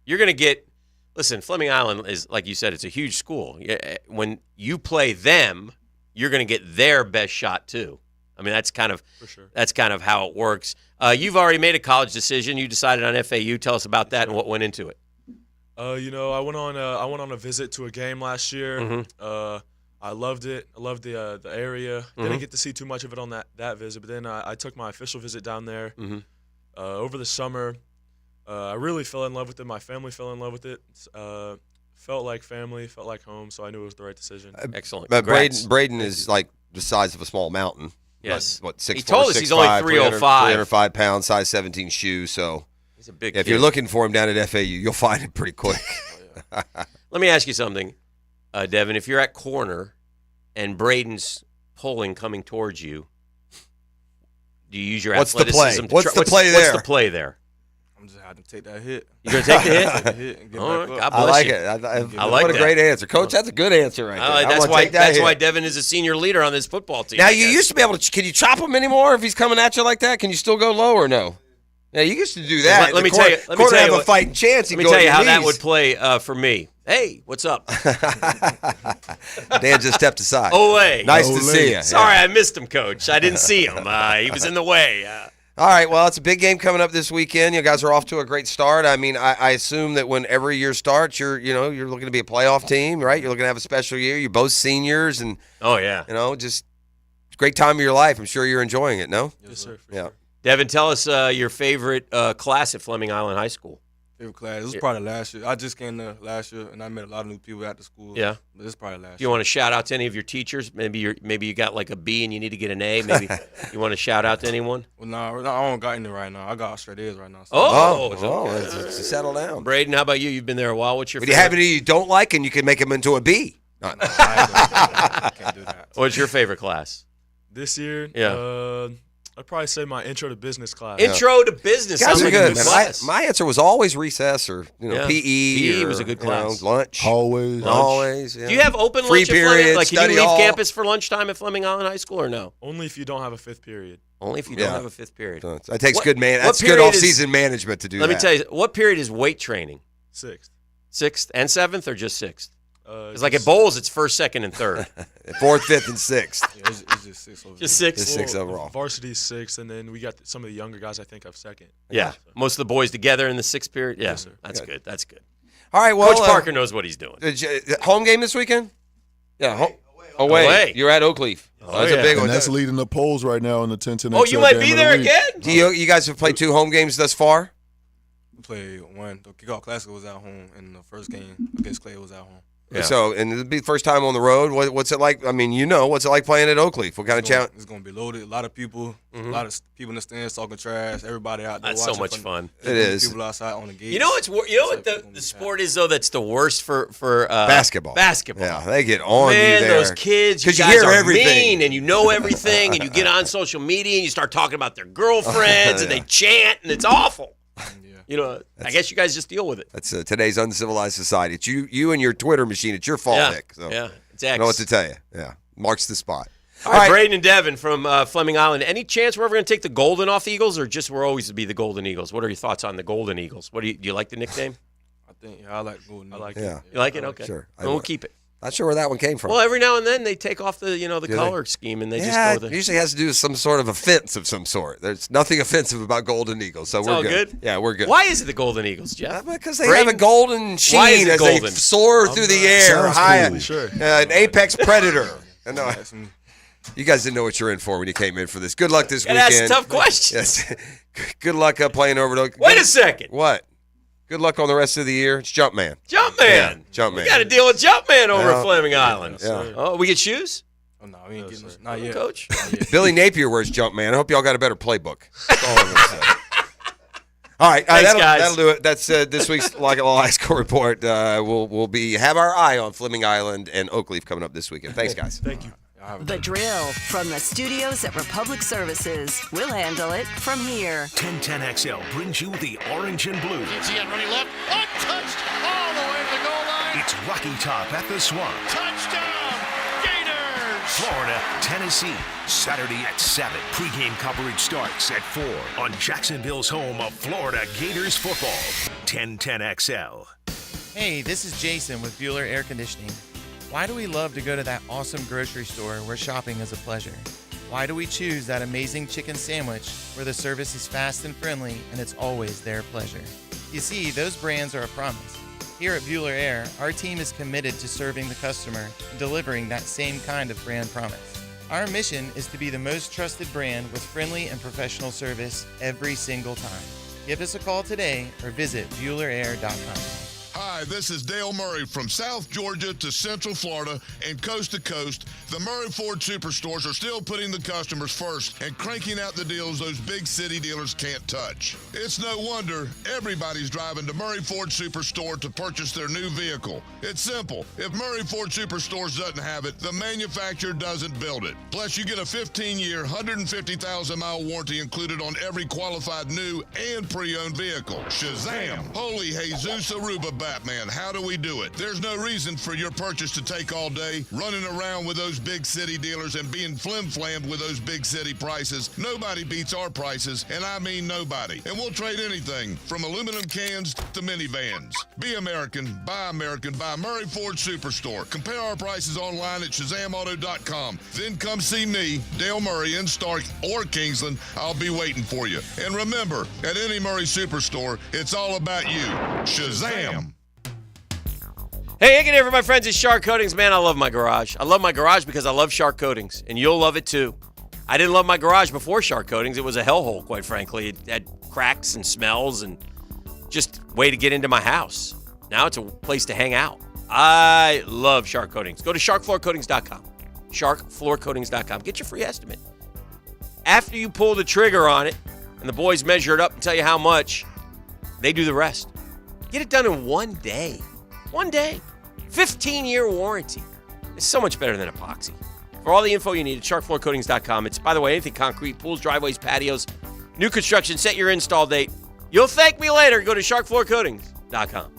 You're going to get – listen, Fleming Island is, like you said, it's a huge school. When you play them, you're going to get their best shot too. I mean, that's kind of how it works. You've already made a college decision. You decided on FAU. Tell us about that and what went into it.
I went on a visit to a game last year.
Mm-hmm.
I loved it. I loved the area. Didn't get to see too much of it on that visit, but then I took my official visit down there over the summer. I really fell in love with it. My family fell in love with it. Felt like family, felt like home, so I knew it was the right decision.
Excellent.
But Braden is like the size of a small mountain.
Yes.
What, 6'4",
he told us he's only 305.
305 pounds, size 17 shoes. So
he's a big
if
kid.
you're looking for him down at FAU, you'll find him pretty quick.
Let me ask you something, Devin. If you're at corner and Braden's pulling coming towards you, do you use your athleticism?
What's the play there?
What's the play there?
I'm just having to take that hit.
You're going to take the hit?
Take the hit and get
All
back
right,
up.
God bless you.
I like
What
a great answer. Coach, that's a good answer right there.
That's why Devin is a senior leader on this football team.
Now, you used to be able to – can you chop him anymore if he's coming at you like that? Can you still go low or no? Yeah, you used to do that.
Let me tell you
have a fighting chance.
Let me tell you how that would play for me. Hey, what's up?
Dan just stepped aside.
Ole.
Nice to see you.
Sorry, I missed him, Coach. I didn't see him. He was in the way.
All right, well, it's a big game coming up this weekend. You guys are off to a great start. I mean, I assume that when every year starts, you're looking to be a playoff team, right? You're looking to have a special year. You're both seniors, and just great time of your life. I'm sure you're enjoying it. No?
Yes, sir.
Yeah.
Devin, tell us your favorite class at Fleming Island High School.
Favorite class? This was probably last year. I just came there last year, and I met a lot of new people at the school.
Yeah.
But this is probably last year.
Do you want to shout out to any of your teachers? Maybe you got like a B and you need to get an A. Maybe you want to shout out to anyone?
Well, no, I don't got any right now. I got straight A's right now.
So.
Let's settle down.
Braden, how about you? You've been there a while. What's your
But do you have any you don't like, and you can make them into a B?
I can't do that.
What's your favorite class?
This year?
Yeah.
I'd probably say my intro to business class.
Intro to business.
Guys
sounds
are
like
good,
a
man.
class.
My answer was always recess or
Yeah.
PE.
PE was a good class.
Lunch.
Always.
Always. Yeah.
Do you have open
Free
lunch at
period,
Fleming? Like, can
study
you leave
hall?
campus for lunchtime at Fleming Island High School or no?
Only if you don't have a fifth period.
Only if you don't have a fifth period.
So that takes
What-
good man.
what
That's good
period
off-season management to do
Let
that.
me tell you, what period is weight training?
Sixth.
Sixth and seventh, or just sixth? It's like at bowls, it's first, second, and third.
Fourth, fifth, and sixth.
Yeah, it's just six overall.
Just six.
Just six overall.
Varsity's sixth, and then we got some of the younger guys, I think, have second.
Yeah, most of the boys together in the sixth period. Yeah,
Yes, sir.
that's good. That's good.
All right, well,
Coach Parker knows what he's doing.
Home game this weekend? Yeah, away. You're at Oakleaf. That's a big one.
And that's leading the polls right now in the 10-10
Oh, you
XL
might
game
be
of the
there
week.
again?
Do you guys have played 2 home games thus far?
We played one. The kickoff classic was at home, and the first game against Clay was at home.
Yeah.
So, and it'll be the first time on the road. What's it like? I mean, what's it like playing at Oakleaf? What kind of challenge?
It's going to be loaded. A lot of people, a lot of people in the stands talking trash. Everybody out there
That's so
watching.
much fun.
It is.
People outside on the gates.
You know what the sport is though that's the worst for
Basketball.
Basketball.
Yeah, they get on
Man,
you there.
those kids, you
'Cause you
guys
hear
are
everything.
mean and you know everything and you get on social media and you start talking about their girlfriends and they chant and it's awful. I guess you guys just deal with it.
That's today's uncivilized society. It's you and your Twitter machine. It's your fault,
Yeah.
Nick. So
Yeah, it's
I don't know what to tell you. Yeah, marks the spot.
All right, Braden and Devin from Fleming Island. Any chance we're ever going to take the Golden off the Eagles, or just we're always to be the Golden Eagles? What are your thoughts on the Golden Eagles? Do you like the nickname?
I like Golden. I like
Yeah.
You like it? Okay.
Sure.
Then we'll keep it.
Not sure where that one came from.
Well, every now and then they take off the
Do they?
color scheme and they just
Yeah,
go
it
the.
usually has to do with some sort of offense of some sort. There's nothing offensive about Golden Eagles, so
It's
we're
all
good. Yeah, we're good.
Why is it the Golden Eagles, Jeff?
Because they have a golden sheen
Why is it
as
golden?
they soar through the air,
Sounds
high,
cool.
Sure.
an apex predator. I know. You guys didn't know what you're in for when you came in for this. Good luck this
Gotta
weekend.
ask tough questions.
Yes. Good luck playing over to.
Wait a second.
What? Good luck on the rest of the year. It's Jumpman.
Jumpman.
Yeah, Jumpman.
We got to deal with Jumpman over
Yeah.
at Fleming Island.
Yeah.
Oh, we get shoes?
Oh, no, we ain't getting this. Not yet.
Coach?
Billy Napier wears Jumpman. I hope y'all got a better playbook. That's all I'm gonna say. All right,
Thanks, guys.
that'll do it. That's this week's Like a High School Report. We'll have our eye on Fleming Island and Oakleaf coming up this weekend. Thanks, guys.
Thank you.
The Drill from the studios at Republic Services. We'll handle it from here.
1010XL brings you the orange and blue.
Running left, untouched all the way to the goal line.
It's Rocky Top at the Swamp.
Touchdown, Gators!
Florida, Tennessee, Saturday at 7. Pre-game coverage starts at 4 on Jacksonville's home of Florida Gators football. 1010XL.
Hey, this is Jason with Bueller Air Conditioning. Why do we love to go to that awesome grocery store where shopping is a pleasure? Why do we choose that amazing chicken sandwich where the service is fast and friendly and it's always their pleasure? You see, those brands are a promise. Here at Bueller Air, our team is committed to serving the customer and delivering that same kind of brand promise. Our mission is to be the most trusted brand with friendly and professional service every single time. Give us a call today or visit BuellerAir.com.
Hi, this is Dale Murray from South Georgia to Central Florida and coast to coast. The Murray Ford Superstores are still putting the customers first and cranking out the deals those big city dealers can't touch. It's no wonder everybody's driving to Murray Ford Superstore to purchase their new vehicle. It's simple. If Murray Ford Superstores doesn't have it, the manufacturer doesn't build it. Plus, you get a 15-year, 150,000-mile warranty included on every qualified new and pre-owned vehicle. Shazam! Holy Jesus Aruba, Batman. man, how do we do it? There's no reason for your purchase to take all day, running around with those big city dealers and being flim-flammed with those big city prices. Nobody beats our prices, and I mean nobody. And we'll trade anything from aluminum cans to minivans. Be American, buy Murray Ford Superstore. Compare our prices online at ShazamAuto.com. Then come see me, Dale Murray, in Stark or Kingsland. I'll be waiting for you. And remember, at any Murray Superstore, it's all about you. Shazam!
Hey, again here for my friends at Shark Coatings. Man, I love my garage. I love my garage because I love Shark Coatings, and you'll love it too. I didn't love my garage before Shark Coatings. It was a hellhole, quite frankly. It had cracks and smells and just a way to get into my house. Now it's a place to hang out. I love Shark Coatings. Go to sharkfloorcoatings.com. Sharkfloorcoatings.com. Get your free estimate. After you pull the trigger on it and the boys measure it up and tell you how much, they do the rest. Get it done in 1 day. 1 day. 15-year warranty. It's so much better than epoxy. For all the info you need at sharkfloorcoatings.com. It's, by the way, anything concrete, pools, driveways, patios, new construction, set your install date. You'll thank me later. Go to sharkfloorcoatings.com.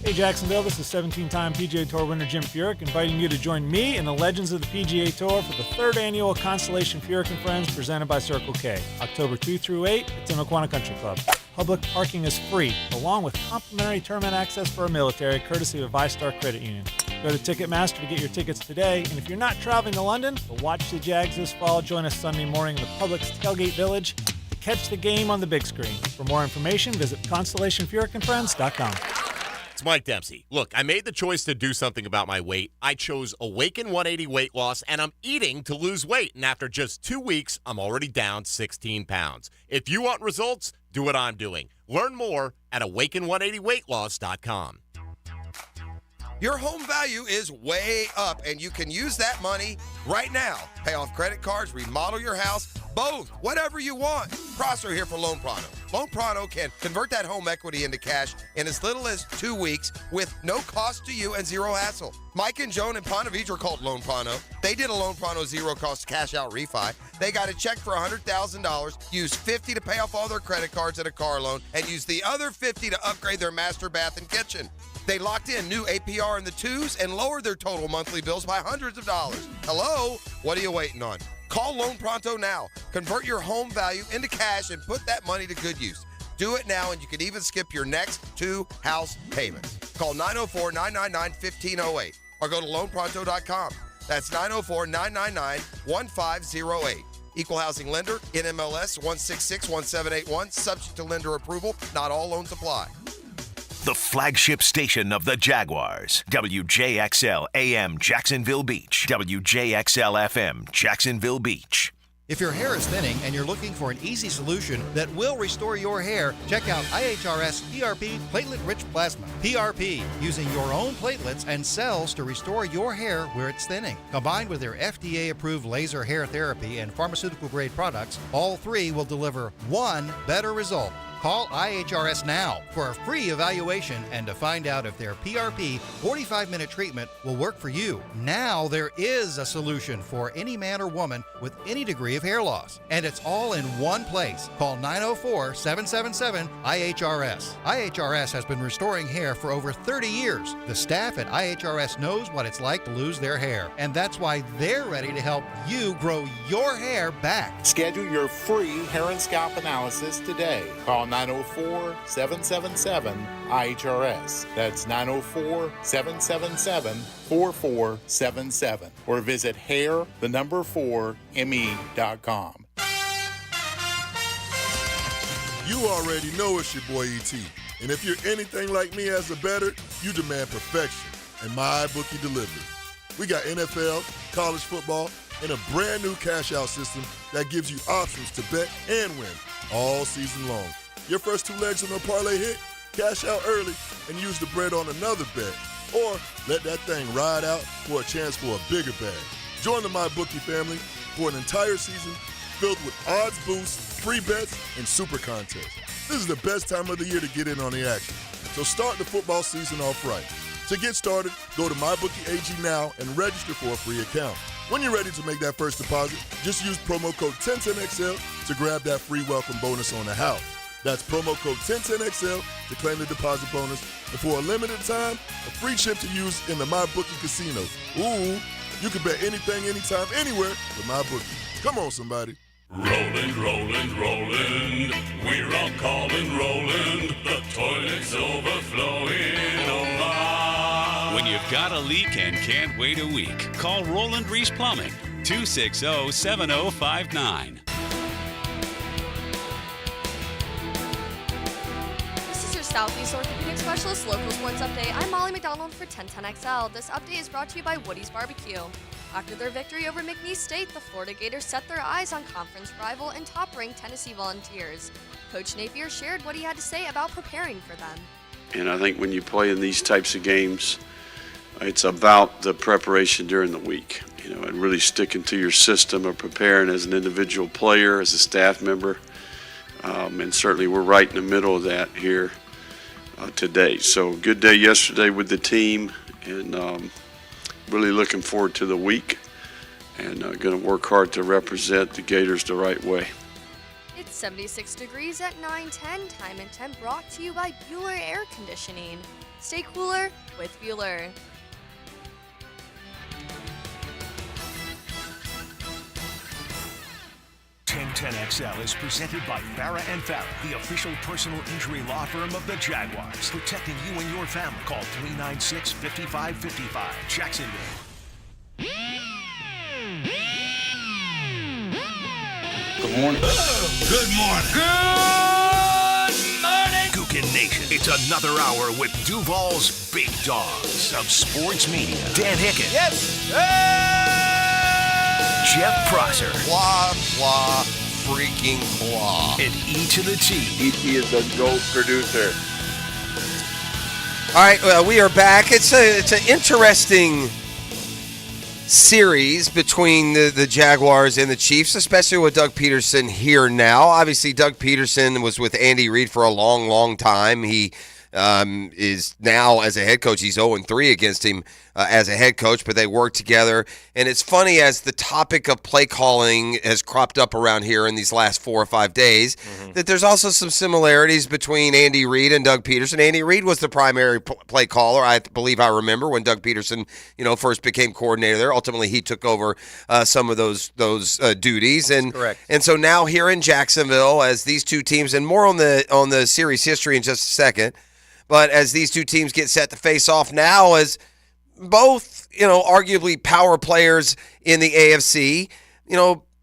Hey Jacksonville, this is 17-time PGA Tour winner Jim Furyk inviting you to join me and the legends of the PGA Tour for the 3rd annual Constellation Furyk and Friends presented by Circle K, October 2 through 8 at Timuquana Country Club. Public parking is free, along with complimentary tournament access for our military, courtesy of ViStar Credit Union. Go to Ticketmaster to get your tickets today, and if you're not traveling to London to watch the Jags this fall, join us Sunday morning in the Publix Tailgate Village to catch the game on the big screen. For more information, visit ConstellationFurykandFriends.com.
It's Mike Dempsey. Look, I made the choice to do something about my weight. I chose Awaken 180 Weight Loss, and I'm eating to lose weight. And after just 2 weeks, I'm already down 16 pounds. If you want results, do what I'm doing. Learn more at Awaken180weightloss.com.
Your home value is way up, and you can use that money right now. Pay off credit cards, remodel your house, both, whatever you want. Prosser here for Loan Pronto. Loan Pronto can convert that home equity into cash in as little as 2 weeks with no cost to you and zero hassle. Mike and Joan in Ponte Vedra called Loan Pronto. They did a Loan Pronto zero-cost cash-out refi. They got a check for $100,000, used $50 to pay off all their credit cards and a car loan, and used the other $50 to upgrade their master bath and kitchen. They locked in new APR in the 2s and lowered their total monthly bills by hundreds of dollars. Hello? What are you waiting on? Call Loan Pronto now. Convert your home value into cash and put that money to good use. Do it now, and you can even skip your next 2 house payments. Call 904-999-1508 or go to loanpronto.com. That's 904-999-1508. Equal housing lender, NMLS 1661781, subject to lender approval. Not all loans apply.
The flagship station of the Jaguars. WJXL AM Jacksonville Beach. WJXL FM Jacksonville Beach.
If your hair is thinning and you're looking for an easy solution that will restore your hair, check out IHRS PRP Platelet-Rich Plasma. PRP, using your own platelets and cells to restore your hair where it's thinning. Combined with their FDA-approved laser hair therapy and pharmaceutical-grade products, all three will deliver one better result. Call IHRS now for a free evaluation and to find out if their PRP 45-minute treatment will work for you. Now there is a solution for any man or woman with any degree of hair loss, and it's all in one place. Call 904-777-IHRS. IHRS has been restoring hair for over 30 years. The staff at IHRS knows what it's like to lose their hair, and that's why they're ready to help you grow your hair back.
Schedule your free hair and scalp analysis today. Call 904-777-IHRS. That's 904-777-4477. Or visit hair4me.com.
You already know it's your boy E.T. And if you're anything like me as a bettor, you demand perfection. And MyBookie delivers. We got NFL, college football, and a brand new cash-out system that gives you options to bet and win all season long. Your first 2 legs on a parlay hit, cash out early and use the bread on another bet. Or let that thing ride out for a chance for a bigger bag. Join the MyBookie family for an entire season filled with odds boosts, free bets, and super contests. This is the best time of the year to get in on the action. So start the football season off right. To get started, go to MyBookie AG now and register for a free account. When you're ready to make that first deposit, just use promo code 1010XL to grab that free welcome bonus on the house. That's promo code 1010XL to claim the deposit bonus. And for a limited time, a free chip to use in the MyBookie casino. Ooh, you can bet anything, anytime, anywhere with MyBookie. Come on, somebody.
Roland, Roland, Roland. We're all calling Roland. The toilet's overflowing. Oh my.
When you've got a leak and can't wait a week, call Roland Reese Plumbing. 260-7059.
This is your Southeast Orthopedic Specialist Local Sports Update. I'm Molly McDonald for 1010XL. This update is brought to you by Woody's Barbecue. After their victory over McNeese State, the Florida Gators set their eyes on conference rival and top-ranked Tennessee Volunteers. Coach Napier shared what he had to say about preparing for them.
And I think when you play in these types of games, it's about the preparation during the week, and really sticking to your system of preparing as an individual player, as a staff member. And certainly we're right in the middle of that here today. So good day yesterday with the team, and really looking forward to the week, and going to work hard to represent the Gators the right way.
It's 76 degrees at 9:10. Time and Temp brought to you by Bueller Air Conditioning. Stay cooler with Bueller.
XL is presented by Farah and Farah, the official personal injury law firm of the Jaguars. Protecting you and your family. Call 396-5555. Jacksonville.
Good morning.
Good morning.
Good morning. Gookin Nation. It's another hour with Duval's Big Dogs of Sports Media. Dan Hicken.
Yes.
Jeff Prosser.
Blah, blah, freaking blah.
And E to the T.
E.T. is the GOAT producer. All right, well, we are back. It's an interesting series between the Jaguars and the Chiefs, especially with Doug Peterson here now. Obviously, Doug Peterson was with Andy Reid for a long, long time. He is now, as a head coach, he's 0-3 against him as a head coach, but they work together. And it's funny, as the topic of play calling has cropped up around here in these last 4 or 5 days, that there's also some similarities between Andy Reid and Doug Peterson. Andy Reid was the primary play caller, I believe I remember, when Doug Peterson, first became coordinator there. Ultimately, he took over some of those duties. And
correct.
And so now here in Jacksonville, as these two teams, and more on the series history in just a second, but as these two teams get set to face off now as both, arguably power players in the AFC,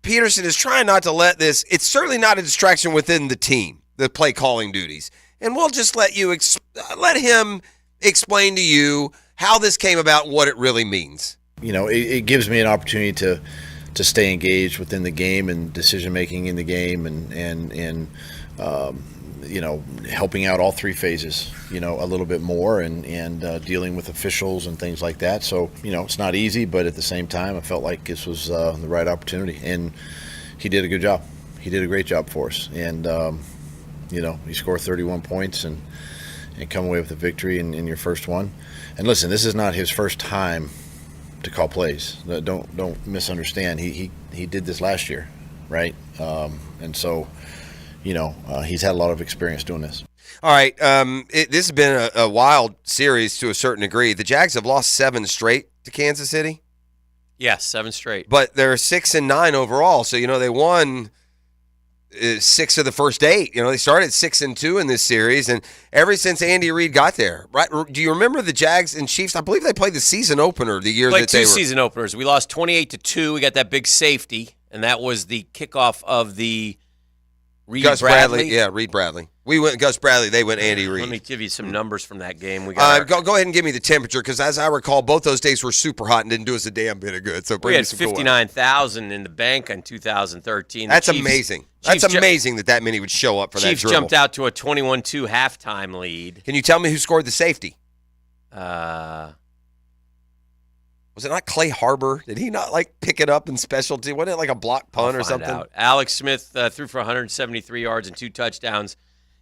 Peterson is trying not to let this, it's certainly not a distraction within the team, the play calling duties. And we'll just let him explain to you how this came about, what it really means.
It gives me an opportunity to stay engaged within the game and decision making in the game, and helping out all three phases, a little bit more, and dealing with officials and things like that. So, it's not easy, but at the same time, I felt like this was the right opportunity. And he did a good job. He did a great job for us. And, he scored 31 points and come away with a victory in your first one. And listen, this is not his first time to call plays. Don't misunderstand. He did this last year, right? And so, he's had a lot of experience doing this.
All right, this has been a wild series to a certain degree. The Jags have lost 7 straight to Kansas City.
Yes, 7 straight.
But they're 6-9 overall. So, they won 6 of the first 8. They started 6-2 in this series, and ever since Andy Reid got there, right? Do you remember the Jags and Chiefs? I believe they played the season opener the year that they were.
Played 2 season openers. We lost 28-2. We got that big safety, and that was the kickoff of the
Gus Bradley. Yeah, Reed Bradley. We went Gus Bradley. They went Andy Reid.
Let me give you some numbers from that game. We got
go ahead and give me the temperature, because as I recall, both those days were super hot and didn't do us a damn bit of good. So
we had 59,000 in the bank in 2013.
That's amazing. That's amazing that many would show up for that
Chiefs
dribble.
Jumped out to a 21-2 halftime lead.
Can you tell me who scored the safety? Was it not Clay Harbor? Did he not pick it up in specialty? Wasn't it like a block punt or something?
Out. Alex Smith threw for 173 yards and 2 touchdowns.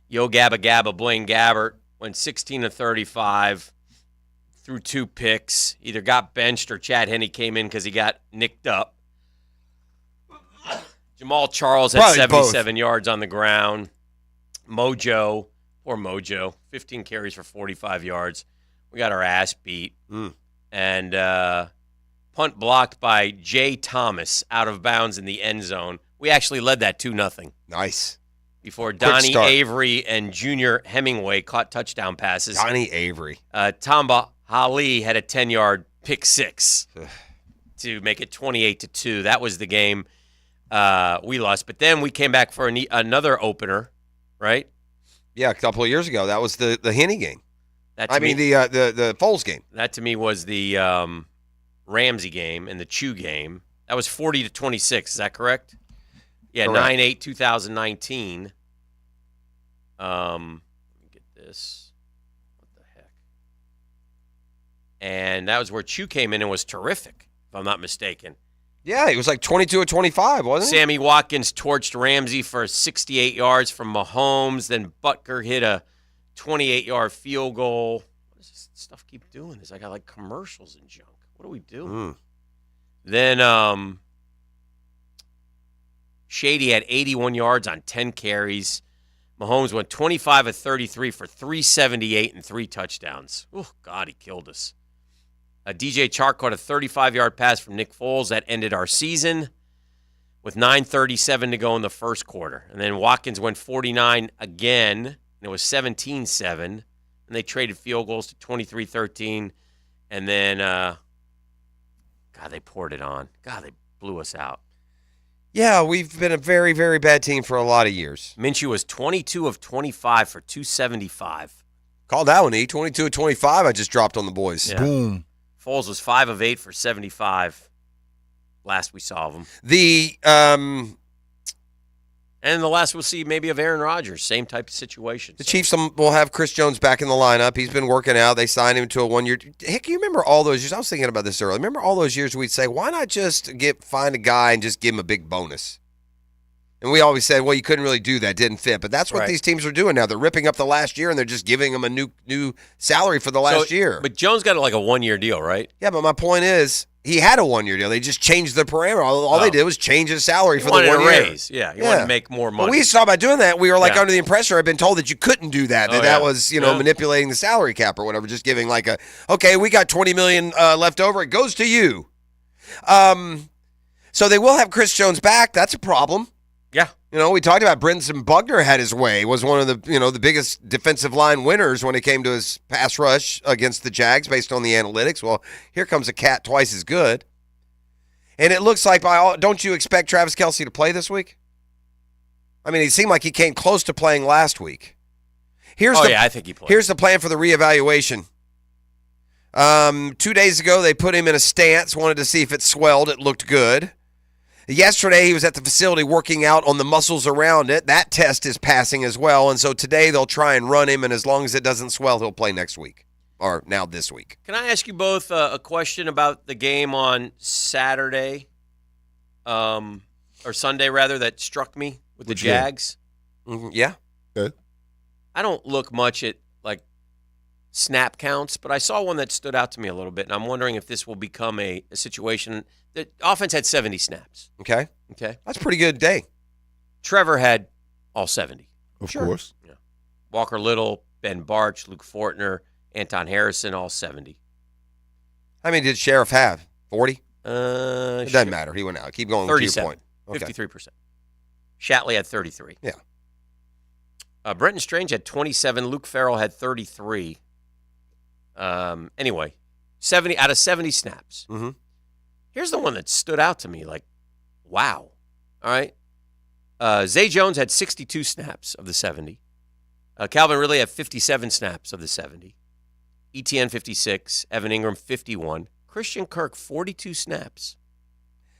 Yo Gabba Gabba, Blaine Gabbert, went 16-35, threw 2 picks. Either got benched or Chad Henne came in because he got nicked up. Jamal Charles had 77 yards on the ground. Mojo, poor Mojo, 15 carries for 45 yards. We got our ass beat. And punt blocked by Jay Thomas out of bounds in the end zone. We actually led that 2-0.
Nice.
Before Donnie Avery and Junior Hemingway caught touchdown passes.
Donnie Avery.
Tamba Hali had a 10-yard pick six to make it 28-2. That was the game we lost. But then we came back for another opener, right?
Yeah, a couple of years ago. That was the Henne game. the Foles game.
That to me was the Ramsey game and the Chew game. That was 40-26. Is that correct? Yeah, 9/8, 2019. Let me get this. What the heck? And that was where Chew came in and was terrific, if I'm not mistaken.
Yeah, he was like 22 or 25, wasn't he?
Sammy Watkins torched Ramsey for 68 yards from Mahomes. Then Butker hit a 28-yard field goal. What does this stuff keep doing? I got like commercials and junk. What do we do? Then Shady had 81 yards on 10 carries. Mahomes went 25 of 33 for 378 and 3 touchdowns. Oh, God, he killed us. DJ Chark caught a 35-yard pass from Nick Foles that ended our season with 9:37 to go in the first quarter. And then Watkins went 49 again, and it was 17-7. And they traded field goals to 23-13. And then, God, they poured it on. God, they blew us out.
Yeah, we've been a very, very bad team for a lot of years.
Minshew was 22 of 25 for 275.
Call that one, E. 22 of 25 I just dropped on the boys.
Yeah. Boom. Foles was 5 of 8 for 75 last we saw of him. And the last we'll see maybe of Aaron Rodgers, same type of situation.
The Chiefs will have Chris Jones back in the lineup. He's been working out. They signed him to a 1-year. Heck, you remember all those years? I was thinking about this earlier. Remember all those years we'd say, why not just find a guy and just give him a big bonus? And we always said, well, you couldn't really do that. Didn't fit. But that's what these teams are doing now. They're ripping up the last year, and they're just giving him a new salary for the last year.
But Jones got like a 1-year deal, right?
Yeah, but my point is, he had a 1-year deal. They just changed the parameter. All they did was change his salary for the 1 year.
He wanted a raise. Yeah, he wanted to make more money.
When we used to talk about doing that, we were like under the impression, I've been told that you couldn't do that. That was, manipulating the salary cap or whatever, just giving like okay, we got $20 million left over. It goes to you. So they will have Chris Jones back. That's a problem.
Yeah.
We talked about Brinson Bugner had his way, was one of the, the biggest defensive line winners when it came to his pass rush against the Jags based on the analytics. Well, here comes a cat twice as good. And it looks like, don't you expect Travis Kelce to play this week? I mean, it seemed like he came close to playing last week.
I think he played.
Here's the plan for the reevaluation. 2 days ago, they put him in a stance, wanted to see if it swelled. It looked good. Yesterday, he was at the facility working out on the muscles around it. That test is passing as well. And so today, they'll try and run him, and as long as it doesn't swell, he'll play next week. Or now this week.
Can I ask you both a question about the game on Saturday, or Sunday rather, that struck me with the Jags?
Yeah.
Okay.
I don't look much at like snap counts, but I saw one that stood out to me a little bit, and I'm wondering if this will become a situation. The offense had 70 snaps.
Okay.
That's
a pretty good day.
Trevor had all 70.
Of course.
Yeah. Walker Little, Ben Barch, Luke Fortner, Anton Harrison, all 70.
How many did Sheriff have? 40? It doesn't matter. He went out. Keep going with your point. Okay.
53%. Shatley had 33.
Yeah.
Brenton Strange had 27. Luke Farrell had 33. Anyway, 70 out of 70 snaps.
Mm-hmm.
Here's the one that stood out to me, like, wow. All right. Zay Jones had 62 snaps of the 70. Calvin Ridley had 57 snaps of the 70. ETN 56. Evan Ingram 51. Christian Kirk 42 snaps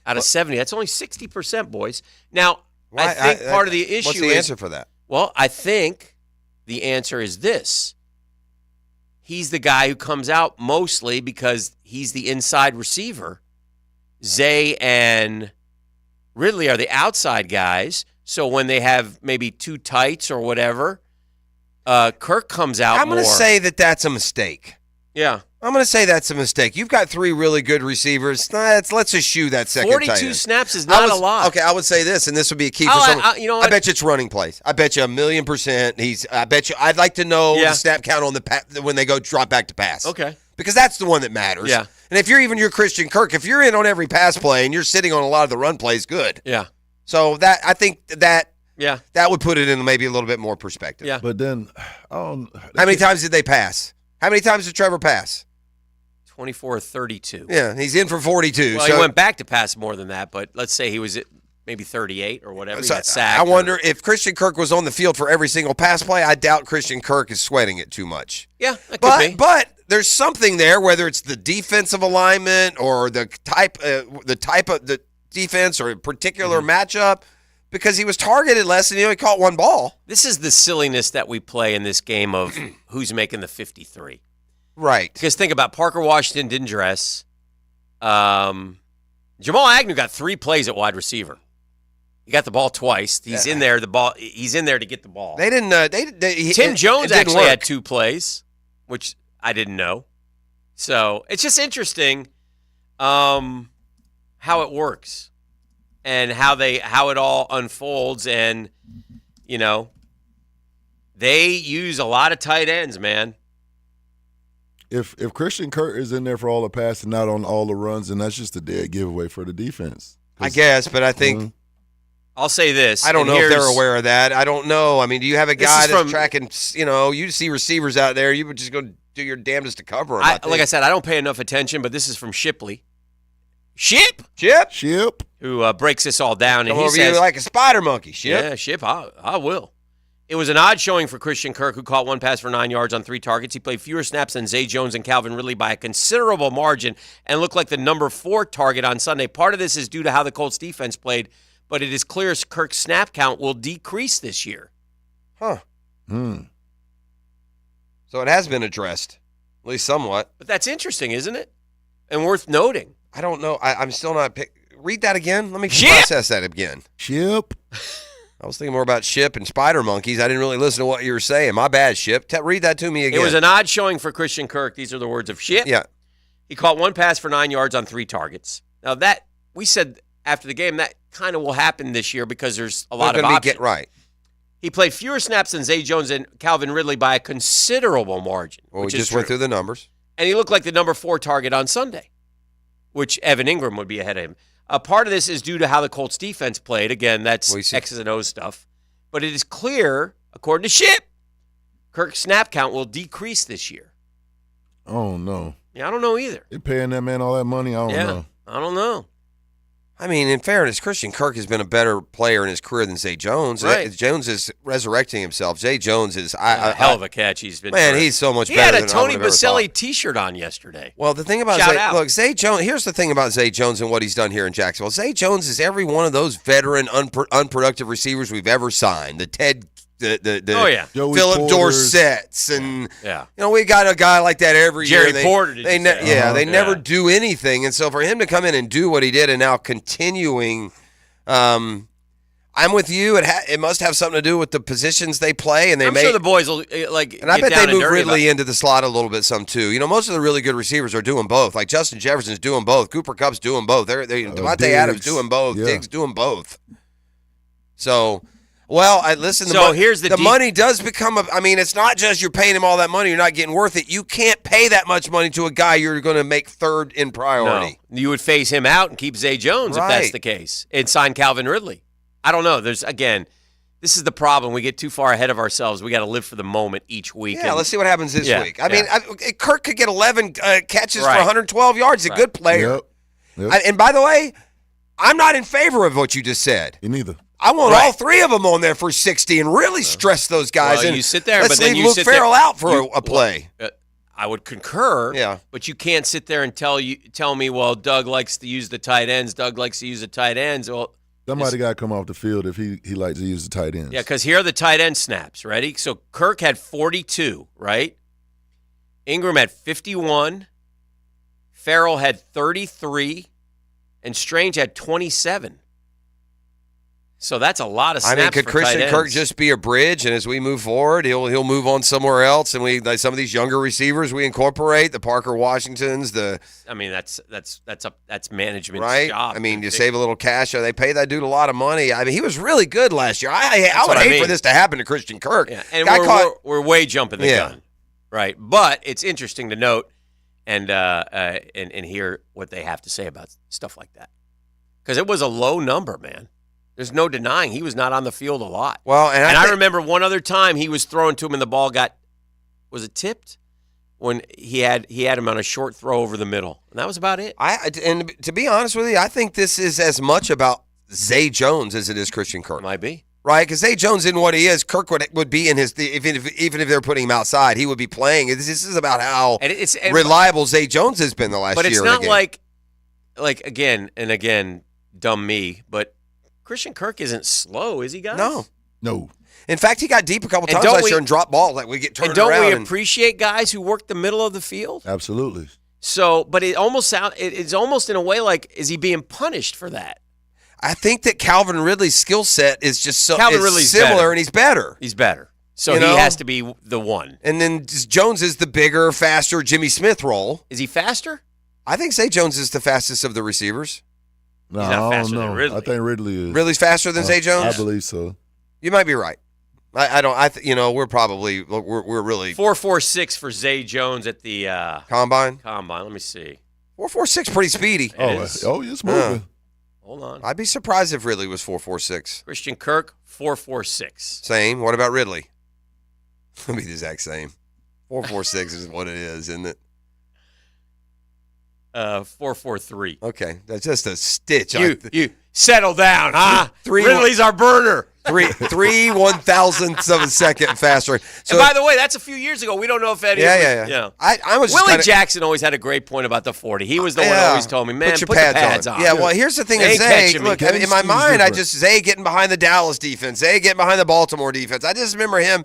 out of 70. That's only 60%, boys. Now, I think part of the issue
what's the answer for that?
Well, I think the answer is this. He's the guy who comes out mostly because he's the inside receiver. Zay and Ridley are the outside guys. So when they have maybe two tights or whatever, Kirk comes out more.
I'm going to say that that's a mistake.
Yeah.
I'm going to say that's a mistake. You've got 3 really good receivers. Let's eschew that second tight
42
end.
snaps is not a lot.
Okay, I would say this, and this would be a key for someone.
You know what?
I bet you it's running plays. I bet you 1,000,000%. I bet you. I'd like to know the snap count on when they go drop back to pass.
Okay.
Because that's the one that matters.
Yeah.
And if you're Christian Kirk, if you're in on every pass play and you're sitting on a lot of the run plays, good.
Yeah.
So I think that would put it in maybe a little bit more perspective.
Yeah.
But then,
how many times did they pass? How many times did Trevor pass?
24 or 32.
Yeah, he's in for 42.
Well,
so
he went back to pass more than that, but let's say he was at maybe 38 or whatever. He got sacked.
I wonder if Christian Kirk was on the field for every single pass play. I doubt Christian Kirk is sweating it too much.
Yeah, that could be.
But there's something there, whether it's the defensive alignment or the type of the defense or a particular matchup, because he was targeted less and he only caught 1 ball.
This is the silliness that we play in this game of who's making the 53.
Right.
Because think about Parker Washington didn't dress. Jamal Agnew got 3 plays at wide receiver. He got the ball twice. He's in there. He's in there to get the ball.
They didn't.
Tim Jones actually had 2 plays, which I didn't know. So it's just interesting how it works and how it all unfolds. And they use a lot of tight ends, man.
If Christian Kirk is in there for all the passes and not on all the runs, then that's just a dead giveaway for the defense.
I guess, but I think
I'll say this.
I don't know if they're aware of that. I don't know. I mean, do you have a guy that's tracking? You see receivers out there. You would just go do your damnedest to cover them.
Like I said, I don't pay enough attention, but this is from Shipley. Ship. Who breaks this all down, and he says,
"You like a spider monkey, Ship."
Yeah, Ship. I will. It was an odd showing for Christian Kirk, who caught 1 pass for 9 yards on 3 targets. He played fewer snaps than Zay Jones and Calvin Ridley by a considerable margin and looked like the number 4 target on Sunday. Part of this is due to how the Colts defense played, but it is clear Kirk's snap count will decrease this year.
Huh. So it has been addressed, at least somewhat.
But that's interesting, isn't it? And worth noting.
I don't know. I'm still not. Read that again. Let me process that again.
Ship.
I was thinking more about Ship and spider monkeys. I didn't really listen to what you were saying. My bad, Ship. Read that to me again.
It was an odd showing for Christian Kirk. These are the words of Ship.
Yeah.
He caught 1 pass for 9 yards on 3 targets. Now, that we said after the game that kind of will happen this year because there's a lot of options.
Right.
He played fewer snaps than Zay Jones and Calvin Ridley by a considerable margin.
Well, we just went through the numbers.
And he looked like the number 4 target on Sunday, which Evan Ingram would be ahead of him. A part of this is due to how the Colts defense played. Again, that's X's and O's stuff. But it is clear, according to Ship, Kirk's snap count will decrease this year.
Oh, no.
Yeah, I don't know either.
They're paying that man all that money? I don't know.
I don't know.
I mean, in fairness, Christian Kirk has been a better player in his career than Zay Jones.
Right.
Jones is resurrecting himself. Zay Jones is
a hell of a catch. He's been
he's so much better.
He had a
than
Tony
I would have ever
Baselli
thought.
T-shirt on yesterday.
Well, the thing about Zay Jones, here's the thing about Zay Jones and what he's done here in Jacksonville. Zay Jones is every one of those veteran, unproductive receivers we've ever signed. The Philip Dorsett's and we got a guy like that every year.
Jerry Porter.
They never do anything, and so for him to come in and do what he did and now continuing, I'm with you. It must have something to do with the positions they play, and
I'm sure the boys will
And I bet they move Ridley into the slot a little bit some too. Most of the really good receivers are doing both. Like Justin Jefferson's doing both. Cooper Kupp's doing both. Devontae Adams doing both.
Yeah.
Diggs doing both. So. Well, listen.
Here's the
money does become it's not just you're paying him all that money, you're not getting worth it. You can't pay that much money to a guy you're going to make third in priority.
No. You would phase him out and keep Zay Jones if that's the case, and sign Calvin Ridley. I don't know. This is the problem. We get too far ahead of ourselves. We got to live for the moment each week.
Yeah, let's see what happens this week. Kirk could get 11 catches for 112 yards. He's a good player.
Yep.
And by the way, I'm not in favor of what you just said.
Me neither.
I want all 3 of them on there for 60 and really stress those guys.
Well,
and
you sit there,
let's
but then
leave
you
Luke
sit
Farrell
there,
out for a play.
I would concur.
Yeah,
but you can't sit there and tell me, well, Doug likes to use the tight ends. Doug likes to use the tight ends. Well,
somebody got to come off the field if he likes to use the tight ends.
Yeah, because here are the tight end snaps. Ready? So Kirk had 42, right? Ingram had 51. Farrell had 33, and Strange had 27. So that's a lot of snaps.
I mean, could
for
Christian
tight
Kirk
ends.
just be a bridge, and as we move forward, he'll move on somewhere else, and like some of these younger receivers we incorporate, the Parker Washingtons,
I mean, that's management's
right.
job.
I mean, you save a little cash. They pay that dude a lot of money. I mean, he was really good last year. I would hate for this to happen to Christian Kirk.
Yeah. And
Guy
we're way jumping the gun, right? But it's interesting to note and hear what they have to say about stuff like that, because it was a low number, man. There's no denying he was not on the field a lot.
Well, and I
remember one other time he was thrown to him and the ball was it tipped? When he had him on a short throw over the middle. And that was about it.
And to be honest with you, I think this is as much about Zay Jones as it is Christian Kirk.
Might be.
Right? Because Zay Jones isn't what he is. Kirk would be in his, even if they're putting him outside, he would be playing. This is about how reliable Zay Jones has been the last year.
But it's not like again, dumb me, but Christian Kirk isn't slow, is he, guys?
No. In fact, he got deep a couple times last year and dropped balls. Like we get turned around.
And don't we appreciate guys who work the middle of the field?
Absolutely.
So, but it's almost in a way like, is he being punished for that?
I think that Calvin Ridley's skill set is just
Ridley's
similar,
better.
and he's better.
He's better. So he has to be the one.
And then Jones is the bigger, faster Jimmy Smith role.
Is he faster?
I think Zay Jones is the fastest of the receivers.
No,
He's not
I
faster
don't
than
know.
Ridley.
I think Ridley is.
Ridley's faster than Zay Jones?
I believe so.
You might be right. We're probably we're really
4.46 for Zay Jones at the
combine.
Let me see.
4.46, pretty speedy.
It's moving.
Hold on.
I'd be surprised if Ridley was 4.46.
Christian Kirk 4.46.
Same. What about Ridley? It'll be the exact same. 4.46 is what it is, isn't it?
4.43.
Okay, that's just a stitch.
You settle down, huh? Ridley's our burner.
3/1000ths of a second faster. So,
and by the way, that's a few years ago. We don't know if any.
Yeah. I was
Willie Jackson always had a great point about the 40. He was the one who always told me, "Man,
put the pads on." Yeah, well, here's the thing: is Zay. Look, in my mind, Zay getting behind the Dallas defense, Zay getting behind the Baltimore defense. I just remember him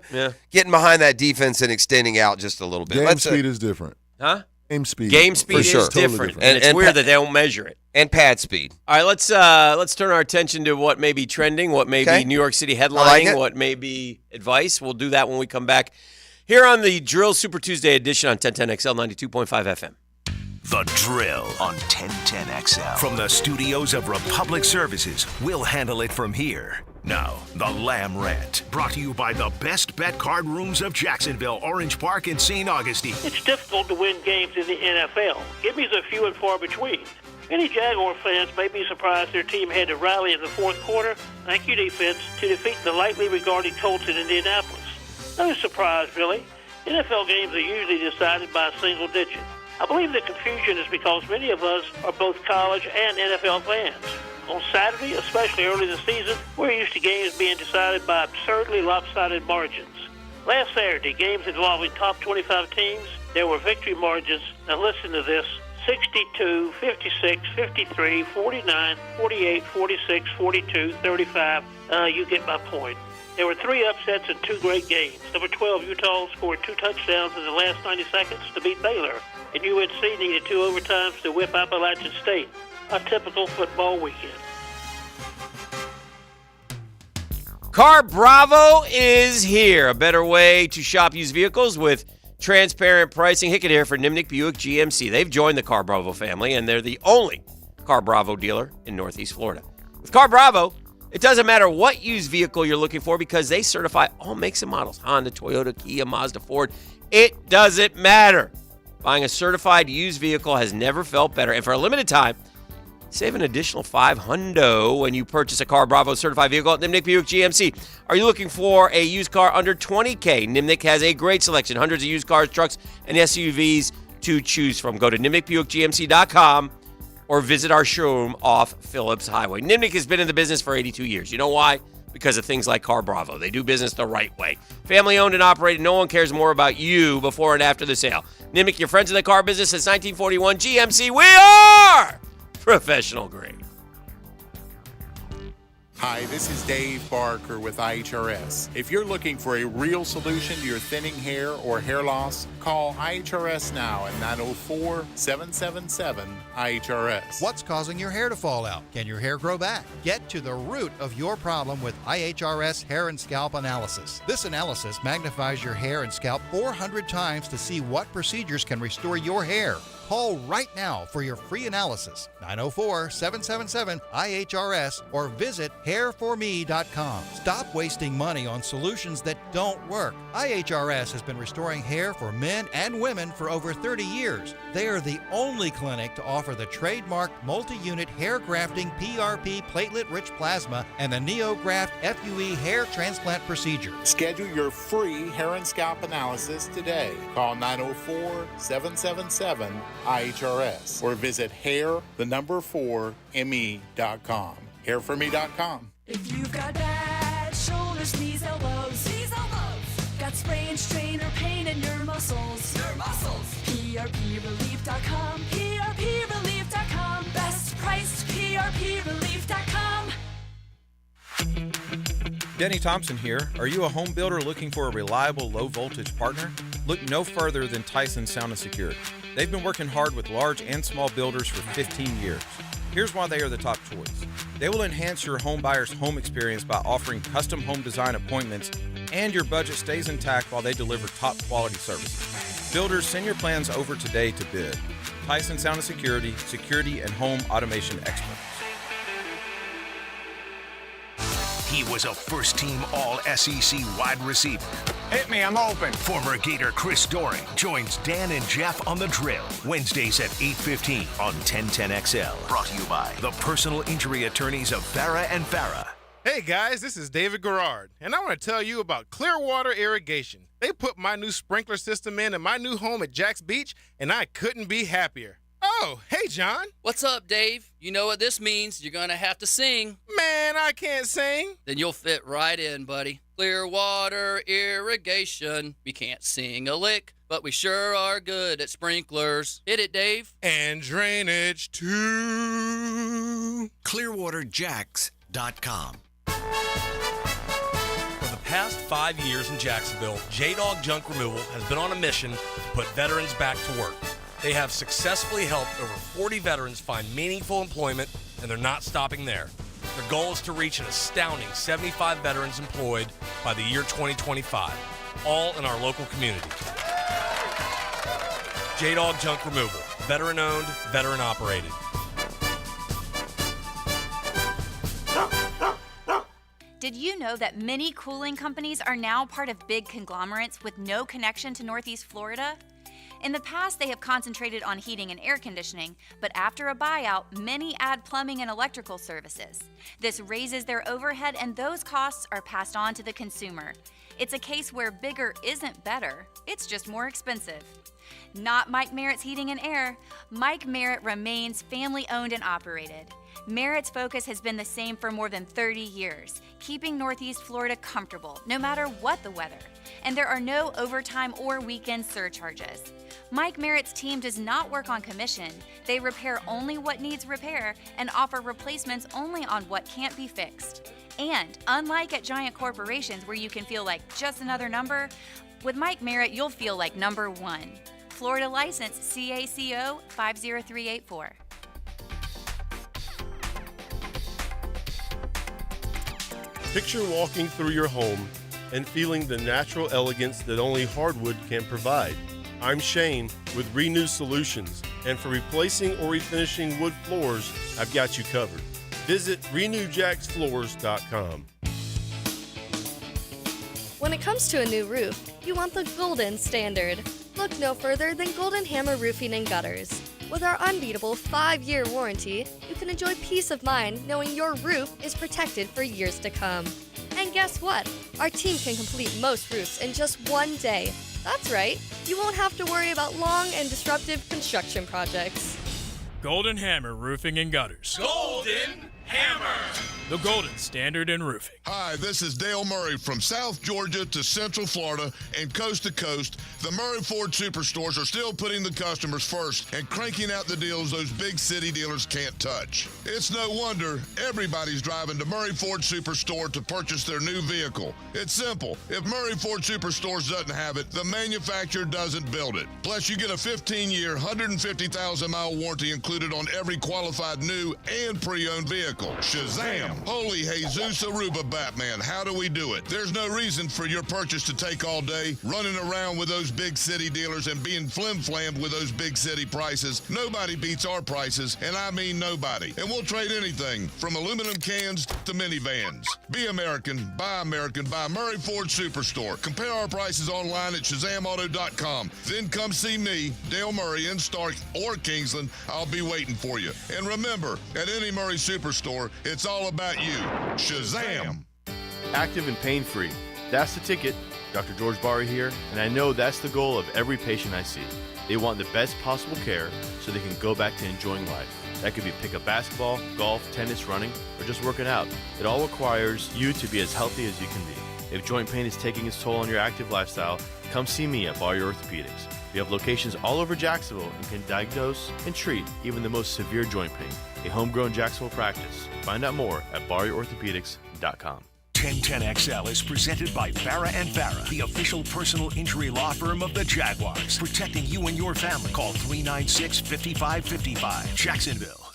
getting behind that defense and extending out just a little bit.
Game speed is different.
Huh?
Game speed
is
sure.
different, and it's weird that they don't measure it.
And pad speed.
All right, let's turn our attention to what may be trending, what may be New York City headlining, what may be advice. We'll do that when we come back here on the Drill Super Tuesday edition on 1010XL 92.5 FM.
The Drill on 1010XL. From the studios of Republic Services, we'll handle it from here. Now, the Lamb Rant, brought to you by the best bet card rooms of Jacksonville, Orange Park, and St. Augustine.
It's difficult to win games in the NFL. Gimmies are few and far between. Many Jaguar fans may be surprised their team had to rally in the fourth quarter, thank you defense, to defeat the lightly regarded Colts in Indianapolis. No surprise, really. NFL games are usually decided by a single digit. I believe the confusion is because many of us are both college and NFL fans. On Saturday, especially early in the season, we're used to games being decided by absurdly lopsided margins. Last Saturday, games involving top 25 teams, there were victory margins. Now listen to this: 62, 56, 53, 49, 48, 46, 42, 35. You get my point. There were 3 upsets and 2 great games. Number 12, Utah scored 2 touchdowns in the last 90 seconds to beat Baylor, and UNC needed 2 overtimes to whip Appalachian State. A typical football weekend.
Car Bravo is here. A better way to shop used vehicles with transparent pricing. Hickett here for Nimnick Buick GMC. They've joined the Car Bravo family, and they're the only Car Bravo dealer in Northeast Florida. With Car Bravo, it doesn't matter what used vehicle you're looking for because they certify all makes and models. Honda, Toyota, Kia, Mazda, Ford. It doesn't matter. Buying a certified used vehicle has never felt better. And for a limited time, save an additional $500 when you purchase a Car Bravo certified vehicle at Nimnick Buick GMC. Are you looking for a used car under $20K? Nimnick has a great selection, hundreds of used cars, trucks, and SUVs to choose from. Go to NimnickBuickGMC.com or visit our showroom off Phillips Highway. Nimnick has been in the business for 82 years. You know why? Because of things like Car Bravo. They do business the right way. Family owned and operated. No one cares more about you before and after the sale. Nimnick, your friends in the car business since 1941. GMC, we are professional grade.
Hi, this is Dave Barker with IHRS. If you're looking for a real solution to your thinning hair or hair loss, Call IHRS now at 904-777-IHRS.
What's causing your hair to fall out? Can your hair grow back? Get to the root of your problem with IHRS Hair and Scalp Analysis. This analysis magnifies your hair and scalp 400 times to see what procedures can restore your hair. Call right now for your free analysis, 904-777-IHRS, or visit hairforme.com. Stop wasting money on solutions that don't work. IHRS has been restoring hair for men and women for over 30 years. They are the only clinic to offer the trademarked multi-unit hair grafting PRP platelet-rich plasma and the NeoGraft FUE hair transplant procedure.
Schedule your free hair and scalp analysis today. Call 904-777-IHRS or visit hair4me.com. Hairforme.com.
If you've got bad shoulders, knees, elbows, got sprain, strain, or pain in your muscles, PRPrelief.com, PRPrelief.com, best priced PRPrelief.com.
Denny Thompson here. Are you a home builder looking for a reliable low-voltage partner? Look no further than Tyson Sound & Security. They've been working hard with large and small builders for 15 years. Here's why they are the top choice. They will enhance your home buyer's home experience by offering custom home design appointments, and your budget stays intact while they deliver top-quality services. Builders, send your plans over today to bid. Tyson Sound & Security, security and home automation experts.
He was a first-team All-SEC wide receiver.
Hit me, I'm open.
Former Gator Chris Doering joins Dan and Jeff on The Drill, Wednesdays at 8:15 on 1010XL. Brought to you by the personal injury attorneys of Farah and Farah.
Hey guys, this is David Garrard, and I want to tell you about Clearwater Irrigation. They put my new sprinkler system in my new home at Jack's Beach, and I couldn't be happier. Oh, hey, John.
What's up, Dave? You know what this means. You're going to have to sing.
Man, I can't sing.
Then you'll fit right in, buddy. Clearwater Irrigation. We can't sing a lick, but we sure are good at sprinklers. Hit it, Dave.
And drainage, too.
ClearwaterJacks.com.
For the past 5 years in Jacksonville, J-Dog Junk Removal has been on a mission to put veterans back to work. They have successfully helped over 40 veterans find meaningful employment, and they're not stopping there. Their goal is to reach an astounding 75 veterans employed by the year 2025, all in our local community. J-Dog Junk Removal, veteran-owned, veteran-operated.
Did you know that many cooling companies are now part of big conglomerates with no connection to Northeast Florida? In the past, they have concentrated on heating and air conditioning, but after a buyout, many add plumbing and electrical services. This raises their overhead, and those costs are passed on to the consumer. It's a case where bigger isn't better, it's just more expensive. Not Mike Merritt's Heating and Air. Mike Merritt remains family-owned and operated. Merritt's focus has been the same for more than 30 years, keeping Northeast Florida comfortable, no matter what the weather. And there are no overtime or weekend surcharges. Mike Merritt's team does not work on commission. They repair only what needs repair and offer replacements only on what can't be fixed. And unlike at giant corporations where you can feel like just another number, with Mike Merritt, you'll feel like number one. Florida license CACO 50384.
Picture walking through your home and feeling the natural elegance that only hardwood can provide. I'm Shane with Renew Solutions, and for replacing or refinishing wood floors, I've got you covered. Visit RenewJacksFloors.com.
When it comes to a new roof, you want the golden standard. Look no further than Golden Hammer Roofing and Gutters. With our unbeatable 5-year warranty, you can enjoy peace of mind knowing your roof is protected for years to come. And guess what? Our team can complete most roofs in just one day. That's right, you won't have to worry about long and disruptive construction projects.
Golden Hammer Roofing and Gutters.
Golden
The Golden Standard in Roofing.
Hi, this is Dale Murray from South Georgia to Central Florida and coast to coast. The Murray Ford Superstores are still putting the customers first and cranking out the deals those big city dealers can't touch. It's no wonder everybody's driving to Murray Ford Superstore to purchase their new vehicle. It's simple. If Murray Ford Superstores doesn't have it, the manufacturer doesn't build it. Plus, you get a 15-year, 150,000-mile warranty included on every qualified new and pre-owned vehicle. Shazam! Holy Jesus Aruba Batman, how do we do it? There's no reason for your purchase to take all day, running around with those big city dealers and being flim-flammed with those big city prices. Nobody beats our prices, and I mean nobody. And we'll trade anything, from aluminum cans to minivans. Be American, buy Murray Ford Superstore. Compare our prices online at ShazamAuto.com. Then come see me, Dale Murray, in Stark or Kingsland. I'll be waiting for you. And remember, at any Murray Superstore, it's all about you. Shazam!
Active and pain-free. That's the ticket. Dr. George Barry here, and I know that's the goal of every patient I see. They want the best possible care so they can go back to enjoying life. That could be pickup basketball, golf, tennis, running, or just working out. It all requires you to be as healthy as you can be. If joint pain is taking its toll on your active lifestyle, come see me at Barry Orthopedics. We have locations all over Jacksonville and can diagnose and treat even the most severe joint pain. A homegrown Jacksonville practice. Find out more at BarryOrthopedics.com.
1010XL is presented by Farah & Farah, the official personal injury law firm of the Jaguars. Protecting you and your family. Call 396-5555. Jacksonville.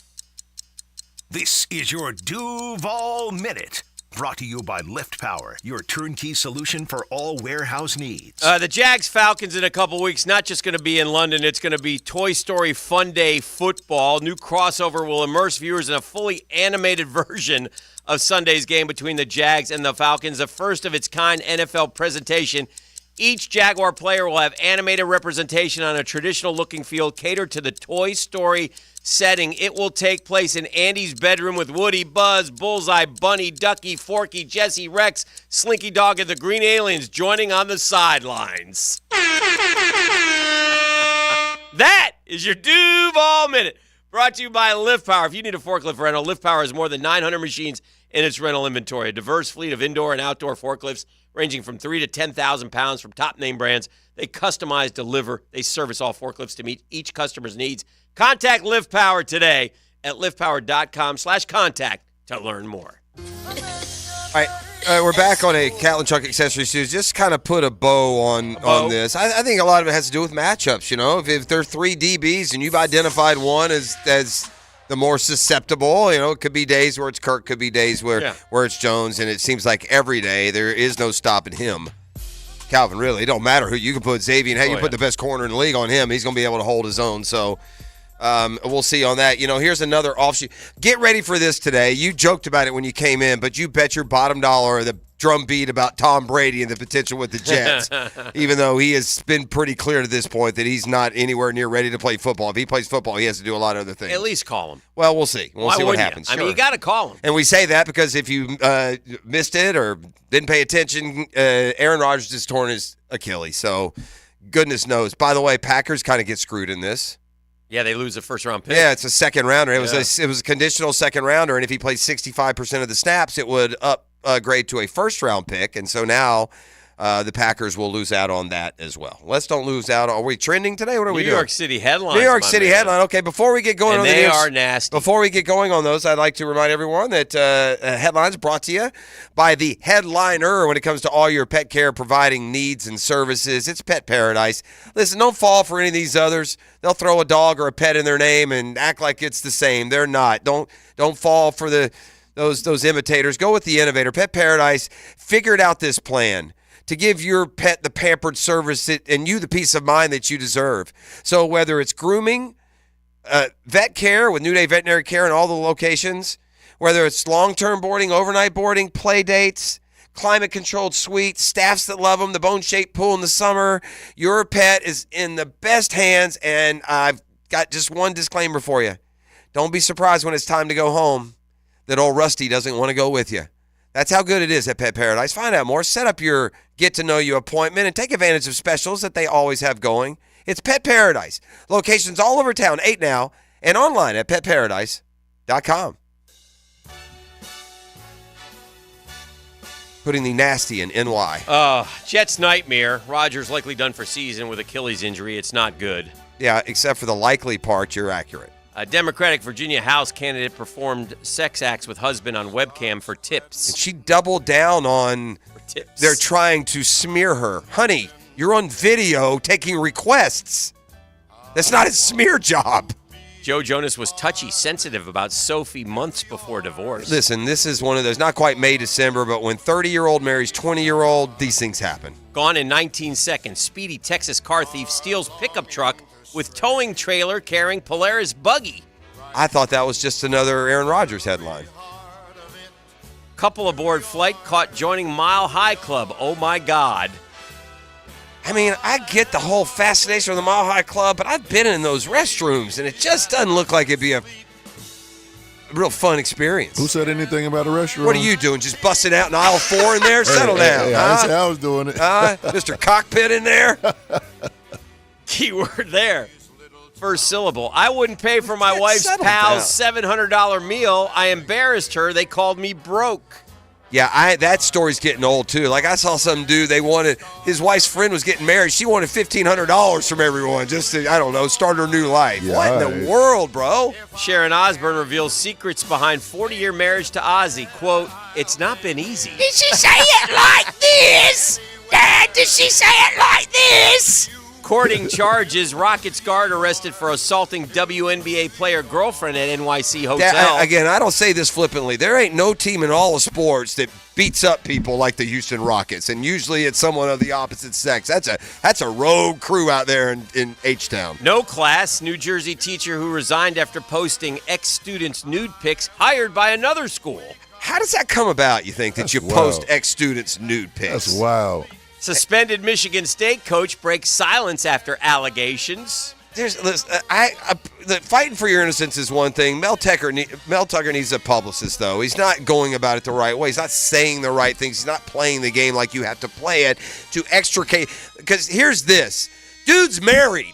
This is your Duval Minute. Brought to you by Lift Power, your turnkey solution for all warehouse needs.
The Jags-Falcons in a couple weeks, not just going to be in London, it's going to be Toy Story Fun Day football. New crossover will immerse viewers in a fully animated version of Sunday's game between the Jags and the Falcons, the first of its kind NFL presentation. Each Jaguar player will have animated representation on a traditional-looking field catered to the Toy Story setting. It will take place in Andy's bedroom with Woody, Buzz, Bullseye, Bunny, Ducky, Forky, Jesse, Rex, Slinky Dog, and the Green Aliens joining on the sidelines. That is your Duval Minute, brought to you by Lift Power. If you need a forklift rental, Lift Power has more than 900 machines in its rental inventory, a diverse fleet of indoor and outdoor forklifts ranging from 3,000 to 10,000 pounds from top name brands. They customize, deliver, they service all forklifts to meet each customer's needs. Contact Lift Power today at liftpower.com/contact to learn more.
All right, we're back on a Catlin Chuck Accessory Studios. Just kind of put a bow on this. I think a lot of it has to do with matchups. You know, if there are three DBs and you've identified one as the more susceptible, you know, it could be days where it's Kirk, could be days where it's Jones, and it seems like every day there is no stopping him. Calvin, really, it don't matter who you can put. Xavier, you put the best corner in the league on him, he's going to be able to hold his own. So we'll see on that. You know, here's another offshoot. Get ready for this today. You joked about it when you came in, but you bet your bottom dollar the drum beat about Tom Brady and the potential with the Jets, even though he has been pretty clear to this point that he's not anywhere near ready to play football. If he plays football, he has to do a lot of other things.
At least call him.
Well, we'll see. We'll see what happens.
I mean, you got to call him.
And we say that because if you missed it or didn't pay attention, Aaron Rodgers just torn his Achilles. So goodness knows. By the way, Packers kind of get screwed in this.
Yeah, they lose a first-round pick.
Yeah, it's a second-rounder. It was a conditional second-rounder, and if he plays 65% of the snaps, it would upgrade to a first-round pick. And so now the Packers will lose out on that as well. Let's don't lose out. Are we trending today? What are we doing?
New York City headlines.
New York City headline. Okay, before we get going
and
on
they
the news,
are nasty.
Before we get going on those, I'd like to remind everyone that headlines are brought to you by the headliner when it comes to all your pet care providing needs and services. It's Pet Paradise. Listen, don't fall for any of these others. They'll throw a dog or a pet in their name and act like it's the same. They're not. Don't fall for those imitators. Go with the innovator. Pet Paradise figured out this plan to give your pet the pampered service and you the peace of mind that you deserve. So whether it's grooming, vet care with New Day Veterinary Care in all the locations, whether it's long-term boarding, overnight boarding, play dates, climate-controlled suites, staffs that love them, the bone-shaped pool in the summer, your pet is in the best hands, and I've got just one disclaimer for you. Don't be surprised when it's time to go home that old Rusty doesn't want to go with you. That's how good it is at Pet Paradise. Find out more. Set up your get-to-know-you appointment and take advantage of specials that they always have going. It's Pet Paradise. Locations all over town, 8 now, and online at petparadise.com. putting the nasty in NY.
Jets nightmare. Rodgers likely done for season with Achilles injury. It's not good.
Yeah, except for the likely part, you're accurate.
A Democratic Virginia House candidate performed sex acts with husband on webcam for tips.
And she doubled down on
tips.
They're trying to smear her. Honey, you're on video taking requests. That's not a smear job.
Joe Jonas was touchy, sensitive about Sophie months before divorce.
Listen, this is one of those, not quite May, December, but when 30-year-old marries 20-year-old, these things happen.
Gone in 19 seconds, speedy Texas car thief steals pickup truck with towing trailer carrying Polaris buggy.
I thought that was just another Aaron Rodgers headline.
Couple aboard flight caught joining Mile High Club. Oh, my God.
I mean, I get the whole fascination of the Mile High Club, but I've been in those restrooms, and it just doesn't look like it'd be a real fun experience.
Who said anything about a restroom?
What are you doing? Just busting out in aisle 4 in there? Settle down.
Hey, I didn't say I was doing it.
Mr. Cockpit in there?
Keyword there. First syllable. I wouldn't pay for my wife's pal's $700 meal. I embarrassed her. They called me broke.
Yeah, that story's getting old, too. Like, I saw some dude, his wife's friend was getting married. She wanted $1,500 from everyone just to, I don't know, start her new life.
Yeah,
what in the world, bro?
Sharon Osbourne reveals secrets behind 40-year marriage to Ozzy. Quote, it's not been easy.
Did she say it like this? Dad, did she say it like this?
Courting charges, Rockets guard arrested for assaulting WNBA player girlfriend at NYC hotel.
Again, I don't say this flippantly. There ain't no team in all of sports that beats up people like the Houston Rockets, and usually it's someone of the opposite sex. That's a rogue crew out there in H-Town.
No class. New Jersey teacher who resigned after posting ex-students' nude pics hired by another school.
How does that come about, you think, that you post ex-students' nude pics?
That's wild.
Suspended Michigan State coach breaks silence after allegations.
Fighting for your innocence is one thing. Mel Tucker needs a publicist, though. He's not going about it the right way. He's not saying the right things. He's not playing the game like you have to play it to extricate. Because here's this. Dude's married.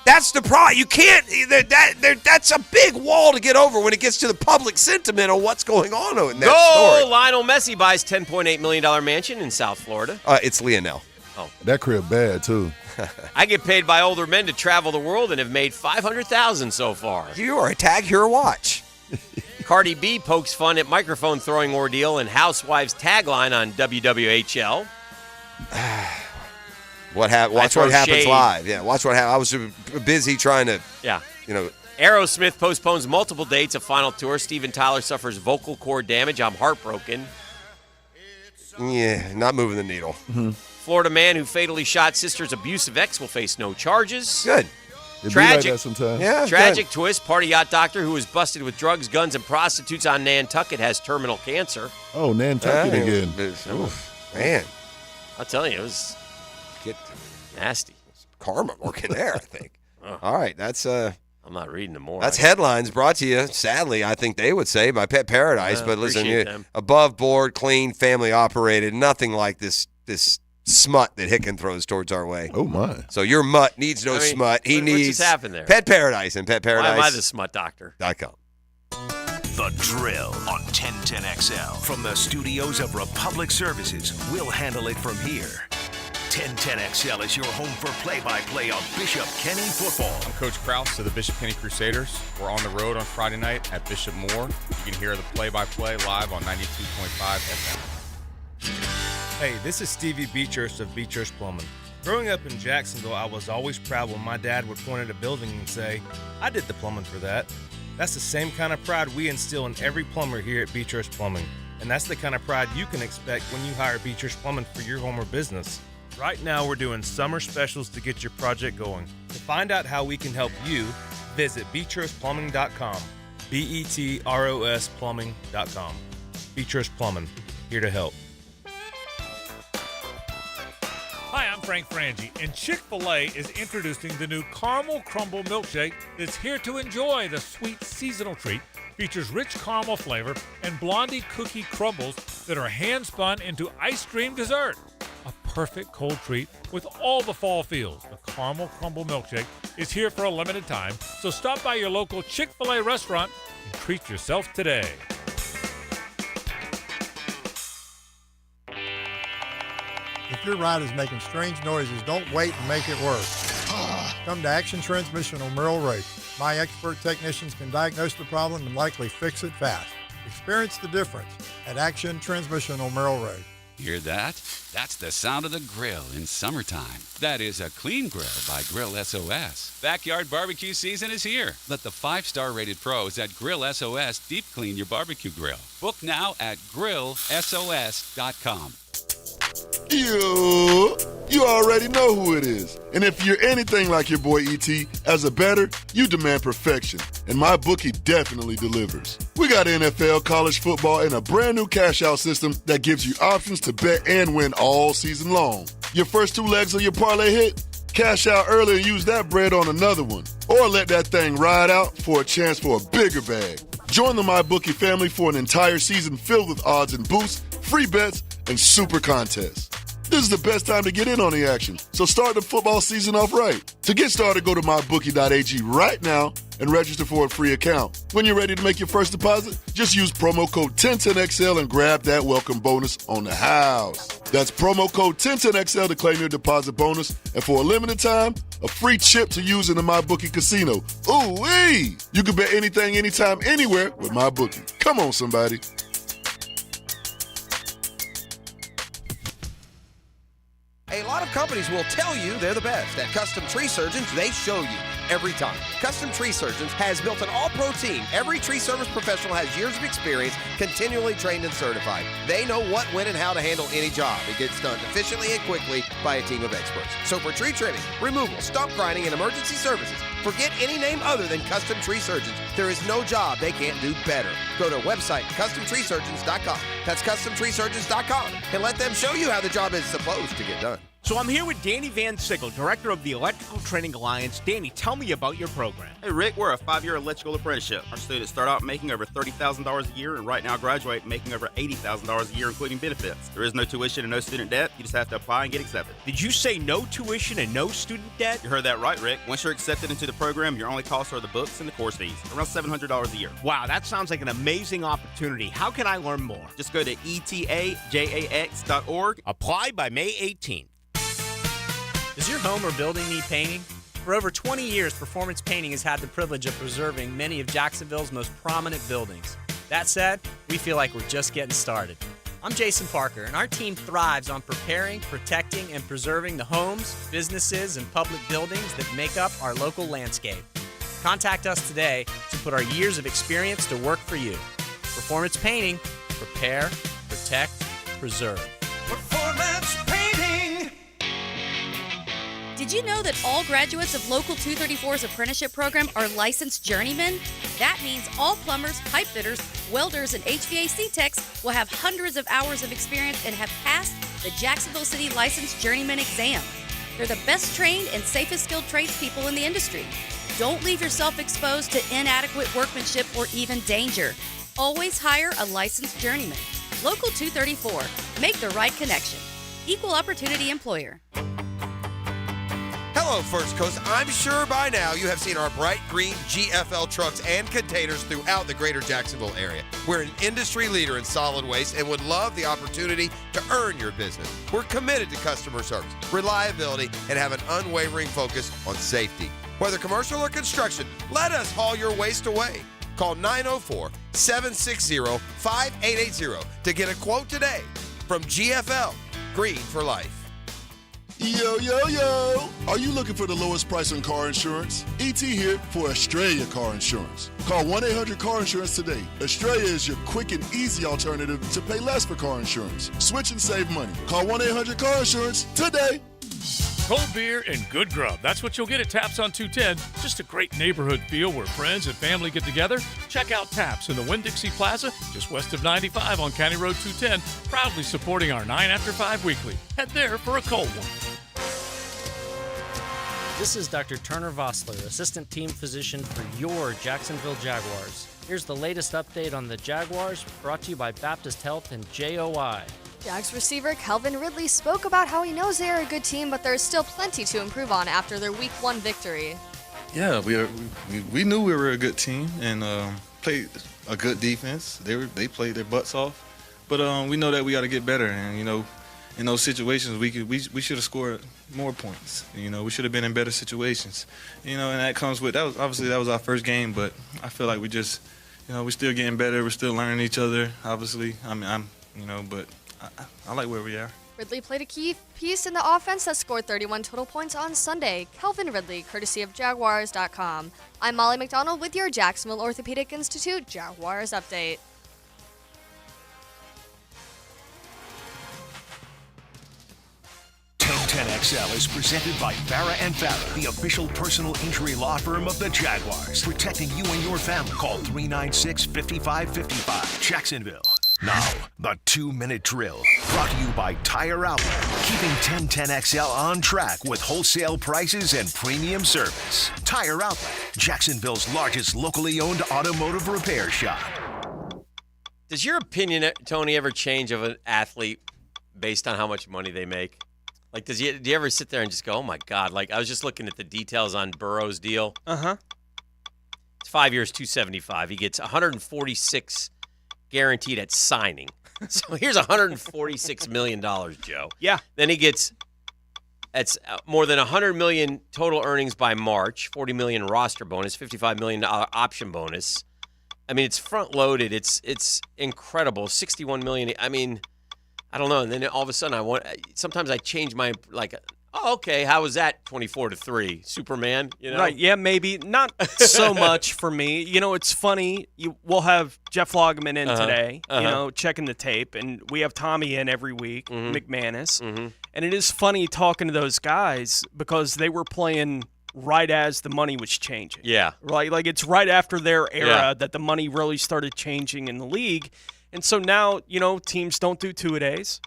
That's the problem. You can't. That's a big wall to get over when it gets to the public sentiment on what's going on in that story.
Lionel Messi buys $10.8 million mansion in South Florida.
It's Lionel.
Oh,
that crib bad too.
I get paid by older men to travel the world and have made $500,000 so far.
You are a tag hero watch.
Cardi B pokes fun at microphone throwing ordeal and Housewives tagline on WWHL.
Watch what happens live. Yeah, watch what happens. I was busy trying to.
Yeah. Aerosmith postpones multiple dates of final tour. Steven Tyler suffers vocal cord damage. I'm heartbroken.
Yeah, not moving the needle.
Mm-hmm.
Florida man who fatally shot sister's abusive ex will face no charges.
Good.
It'd
Tragic.
be like that sometimes.
Yeah.
Tragic
good.
twist. Party yacht doctor who was busted with drugs, guns, and prostitutes on Nantucket has terminal cancer.
Oh, Nantucket again.
Man,
I'll tell you, it was nasty.
Karma working there, I think. All right, that's
I'm not reading them more.
That's headlines brought to you, sadly, I think they would say, by Pet Paradise. But listen,
them.
above board, clean, family operated, nothing like this smut that Hicken throws towards our way.
Oh, my.
So your mutt needs no smut. He needs
what just happened there?
Pet Paradise and Pet Paradise.
Why am I the smut doctor?
.com.
The Drill on 1010XL. From the studios of Republic Services, we'll handle it from here. 1010XL is your home for play-by-play of Bishop Kenny football.
I'm Coach Krause of the Bishop Kenny Crusaders. We're on the road on Friday night at Bishop Moore. You can hear the play-by-play live on 92.5 FM.
Hey, this is Stevie Beechurst of Beechurst Plumbing. Growing up in Jacksonville, I was always proud when my dad would point at a building and say, I did the plumbing for that. That's the same kind of pride we instill in every plumber here at Beechurst Plumbing. And that's the kind of pride you can expect when you hire Beechurst Plumbing for your home or business. Right now, we're doing summer specials to get your project going. To find out how we can help you, visit BeechurstPlumbing.com. BETROS Plumbing.com. Beechurst Plumbing, here to help.
Hi, I'm Frank Frangie, and Chick-fil-A is introducing the new Caramel Crumble Milkshake that's here to enjoy the sweet seasonal treat. Features rich caramel flavor and Blondie cookie crumbles that are hand-spun into ice cream dessert. A perfect cold treat with all the fall feels. The Caramel Crumble Milkshake is here for a limited time, so stop by your local Chick-fil-A restaurant and treat yourself today.
your ride is making strange noises, don't wait and make it worse. Come to Action Transmission on Merrill Road. My expert technicians can diagnose the problem and likely fix it fast. Experience the difference at Action Transmission on Merrill Road.
Hear that? That's the sound of the grill in summertime. That is a clean grill by Grill SOS. Backyard barbecue season is here. Let the 5-star rated pros at Grill SOS deep clean your barbecue grill. Book now at grillsos.com.
You already know who it is. And if you're anything like your boy E.T., as a bettor, you demand perfection. And MyBookie definitely delivers. We got NFL, college football, and a brand new cash-out system that gives you options to bet and win all season long. Your first 2 legs of your parlay hit? Cash out early and use that bread on another one. Or let that thing ride out for a chance for a bigger bag. Join the MyBookie family for an entire season filled with odds and boosts, free bets, and super contests. This is the best time to get in on the action, so start the football season off right. To get started, go to mybookie.ag right now and register for a free account. When you're ready to make your first deposit, just use promo code 1010XL and grab that welcome bonus on the house. That's promo code 1010XL to claim your deposit bonus, and for a limited time, a free chip to use in the MyBookie casino. Ooh-wee! You can bet anything, anytime, anywhere with MyBookie. Come on, somebody.
A lot of companies will tell you they're the best. At Custom Tree Surgeons, they show you every time. Custom Tree Surgeons has built an all-pro team. Every tree service professional has years of experience, continually trained and certified. They know what, when, and how to handle any job. It gets done efficiently and quickly by a team of experts. So for tree trimming, removal, stump grinding, and emergency services, forget any name other than Custom Tree Surgeons. There is no job they can't do better. Go to website CustomTreeSurgeons.com. That's CustomTreeSurgeons.com, and let them show you how the job is supposed to get done.
So I'm here with Danny Van Sickle, Director of the Electrical Training Alliance. Danny, tell me about your program.
Hey, Rick, we're a 5-year electrical apprenticeship. Our students start out making over $30,000 a year and right now graduate making over $80,000 a year, including benefits. There is no tuition and no student debt. You just have to apply and get accepted.
Did you say no tuition and no student debt?
You heard that right, Rick. Once you're accepted into the program, your only costs are the books and the course fees, around $700 a year.
Wow, that sounds like an amazing opportunity. How can I learn more?
Just go to etajax.org.
Apply by May 18th.
Does your home or building need painting? For over 20 years, Performance Painting has had the privilege of preserving many of Jacksonville's most prominent buildings. That said, we feel like we're just getting started. I'm Jason Parker, and our team thrives on preparing, protecting, and preserving the homes, businesses, and public buildings that make up our local landscape. Contact us today to put our years of experience to work for you. Performance Painting. Prepare, protect, preserve.
Performance Painting.
Did you know that all graduates of Local 234's apprenticeship program are licensed journeymen? That means all plumbers, pipe fitters, welders, and HVAC techs will have hundreds of hours of experience and have passed the Jacksonville City Licensed Journeyman exam. They're the best trained and safest skilled tradespeople in the industry. Don't leave yourself exposed to inadequate workmanship or even danger. Always hire a licensed journeyman. Local 234. Make the right connection. Equal opportunity employer.
Hello, First Coast. I'm sure by now you have seen our bright green GFL trucks and containers throughout the greater Jacksonville area. We're an industry leader in solid waste and would love the opportunity to earn your business. We're committed to customer service, reliability, and have an unwavering focus on safety. Whether commercial or construction, let us haul your waste away. Call 904-760-5880 to get a quote today from GFL, Green for Life.
Yo, yo, yo! Are you looking for the lowest price on car insurance? ET here for Australia Car Insurance. Call 1-800-CAR-INSURANCE today. Australia is your quick and easy alternative to pay less for car insurance. Switch and save money. Call 1-800-CAR-INSURANCE today.
Cold beer and good grub. That's what you'll get at Taps on 210. Just a great neighborhood feel where friends and family get together. Check out Taps in the Winn-Dixie Plaza, just west of 95 on County Road 210, proudly supporting our 9 After 5 weekly. Head there for a cold one.
This is Dr. Turner Vossler, Assistant Team Physician for your Jacksonville Jaguars. Here's the latest update on the Jaguars, brought to you by Baptist Health and JOI.
Jags receiver Calvin Ridley spoke about how he knows they are a good team, but there's still plenty to improve on after their Week 1 victory.
Yeah, we knew we were a good team and played a good defense. They played their butts off, but we know that we got to get better. And in those situations, we should have scored more points. You know, we should have been in better situations. You know, and that comes with that was our first game, but I feel like we just, you know, we're still getting better. We're still learning each other. Obviously, but I like where we are.
Ridley played a key piece in the offense that scored 31 total points on Sunday. Calvin Ridley, courtesy of Jaguars.com. I'm Molly McDonald with your Jacksonville Orthopedic Institute Jaguars update.
XL is presented by Farah & Farah, the official personal injury law firm of the Jaguars. Protecting you and your family. Call 396-5555. Jacksonville. Now, the 2-minute drill. Brought to you by Tire Outlet. Keeping 1010XL on track with wholesale prices and premium service. Tire Outlet, Jacksonville's largest locally owned automotive repair shop.
Does your opinion, Tony, ever change of an athlete based on how much money they make? Like, do you ever sit there and just go, oh, my God? Like, I was just looking at the details on Burrow's deal.
Uh-huh.
It's 5 years, $275. He gets $146 guaranteed at signing. So here's $146 million, Joe.
Yeah.
Then he gets more than $100 million total earnings by March, $40 million roster bonus, $55 million option bonus. I mean, it's front-loaded. It's incredible. $61 million. I mean, I don't know. And then all of a sudden, sometimes I change my, like, oh, okay, how was that 24-3? Superman, you know?
Right, yeah, maybe. Not so much for me. You know, it's funny. We'll have Jeff Lageman in today, you know, checking the tape, and we have Tommy in every week, McManus. And it is funny talking to those guys because they were playing right as the money was changing.
Yeah.
Right? Like, it's right after their era that the money really started changing in the league. And so now, you know, teams don't do two-a-days.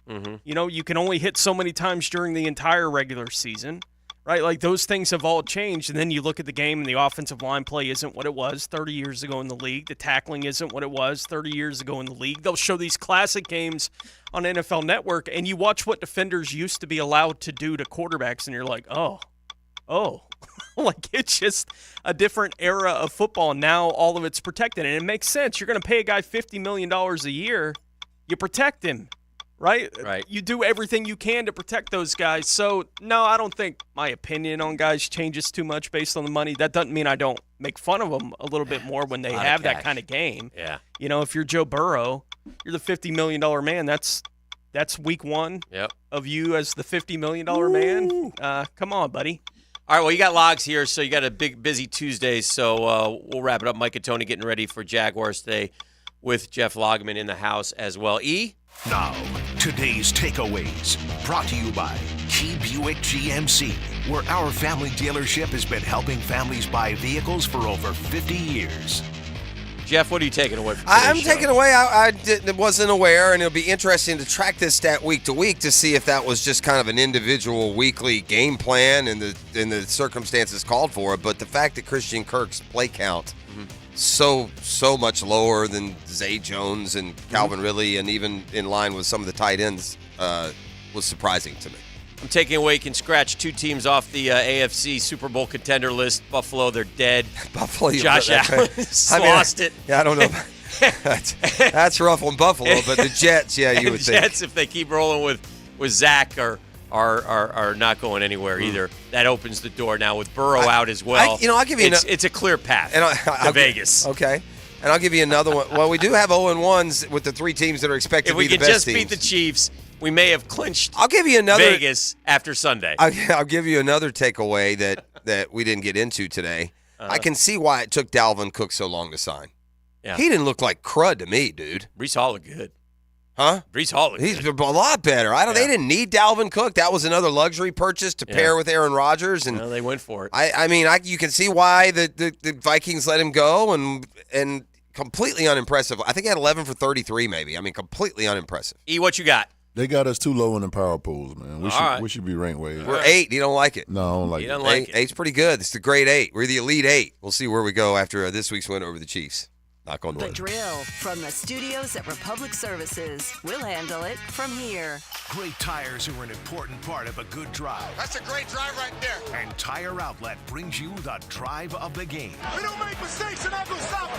You know, you can only hit so many times during the entire regular season, right? Like, those things have all changed. And then you look at the game, and the offensive line play isn't what it was 30 years ago in the league. The tackling isn't what it was 30 years ago in the league. They'll show these classic games on NFL Network, and you watch what defenders used to be allowed to do to quarterbacks, and you're like, oh. Like, it's just a different era of football. Now all of it's protected, and it makes sense. You're going to pay a guy $50 million a year. You protect him, right?
Right.
You do everything you can to protect those guys. So, no, I don't think my opinion on guys changes too much based on the money. That doesn't mean I don't make fun of them a little bit more when they have that kind of game.
Yeah.
You know, if you're Joe Burrow, you're the $50 million man. That's week one of you as the $50 million man. Come on, buddy.
All right, well, you got logs here, so you got a big, busy Tuesday, so we'll wrap it up. Mike and Tony getting ready for Jaguars today with Jeff Lageman in the house as well. E?
Now, today's takeaways, brought to you by Key Buick GMC, where our family dealership has been helping families buy vehicles for over 50 years.
Jeff, what are you taking away from
I'm
today's show?
taking away, I wasn't aware, and it'll be interesting to track this stat week to week to see if that was just kind of an individual weekly game plan and the circumstances called for it. But the fact that Christian Kirk's play count so much lower than Zay Jones and Calvin Ridley, and even in line with some of the tight ends, was surprising to me.
I'm taking away, can scratch two tems off the AFC Super Bowl contender list. Buffalo, they're dead.
Buffalo,
Josh Allen lost it.
Yeah, I don't know. That's rough on Buffalo, but the Jets, you would think.
Jets, if they keep rolling with Zach, are not going anywhere either. That opens the door now with Burrow out as well.
I'll give you
it's a clear path to Vegas.
Okay. And I'll give you another one. Well, we do have 0-1s with the three teams that are expected to be the best teams.
If we could just beat the Chiefs, we may have clinched
I'll give you another,
Vegas after Sunday.
I'll give you another takeaway that we didn't get into today. I can see why it took Dalvin Cook so long to sign.
Yeah.
He didn't look like crud to me, dude.
Breece Hall looked good.
Huh?
Breece Hall looked
He's
good.
a lot better. They didn't need Dalvin Cook. That was another luxury purchase to pair with Aaron Rodgers. And
they went for it.
I mean, you can see why the Vikings let him go and completely unimpressive. I think he had 11 for 33 maybe. I mean, completely unimpressive.
E, what you got?
They got us too low in the power pools, man. We should be ranked way.
We're 8. You don't like it?
No, I don't like it.
Don't like it.
8's pretty good. It's the grade 8. We're the elite 8. We'll see where we go after this week's win over the Chiefs. Knock on wood.
The Drill from the studios at Republic Services. We'll handle it from here.
Great tires are an important part of a good drive.
That's a great drive right there.
And Tire Outlet brings you the drive of the game.
We don't make mistakes and I go stop.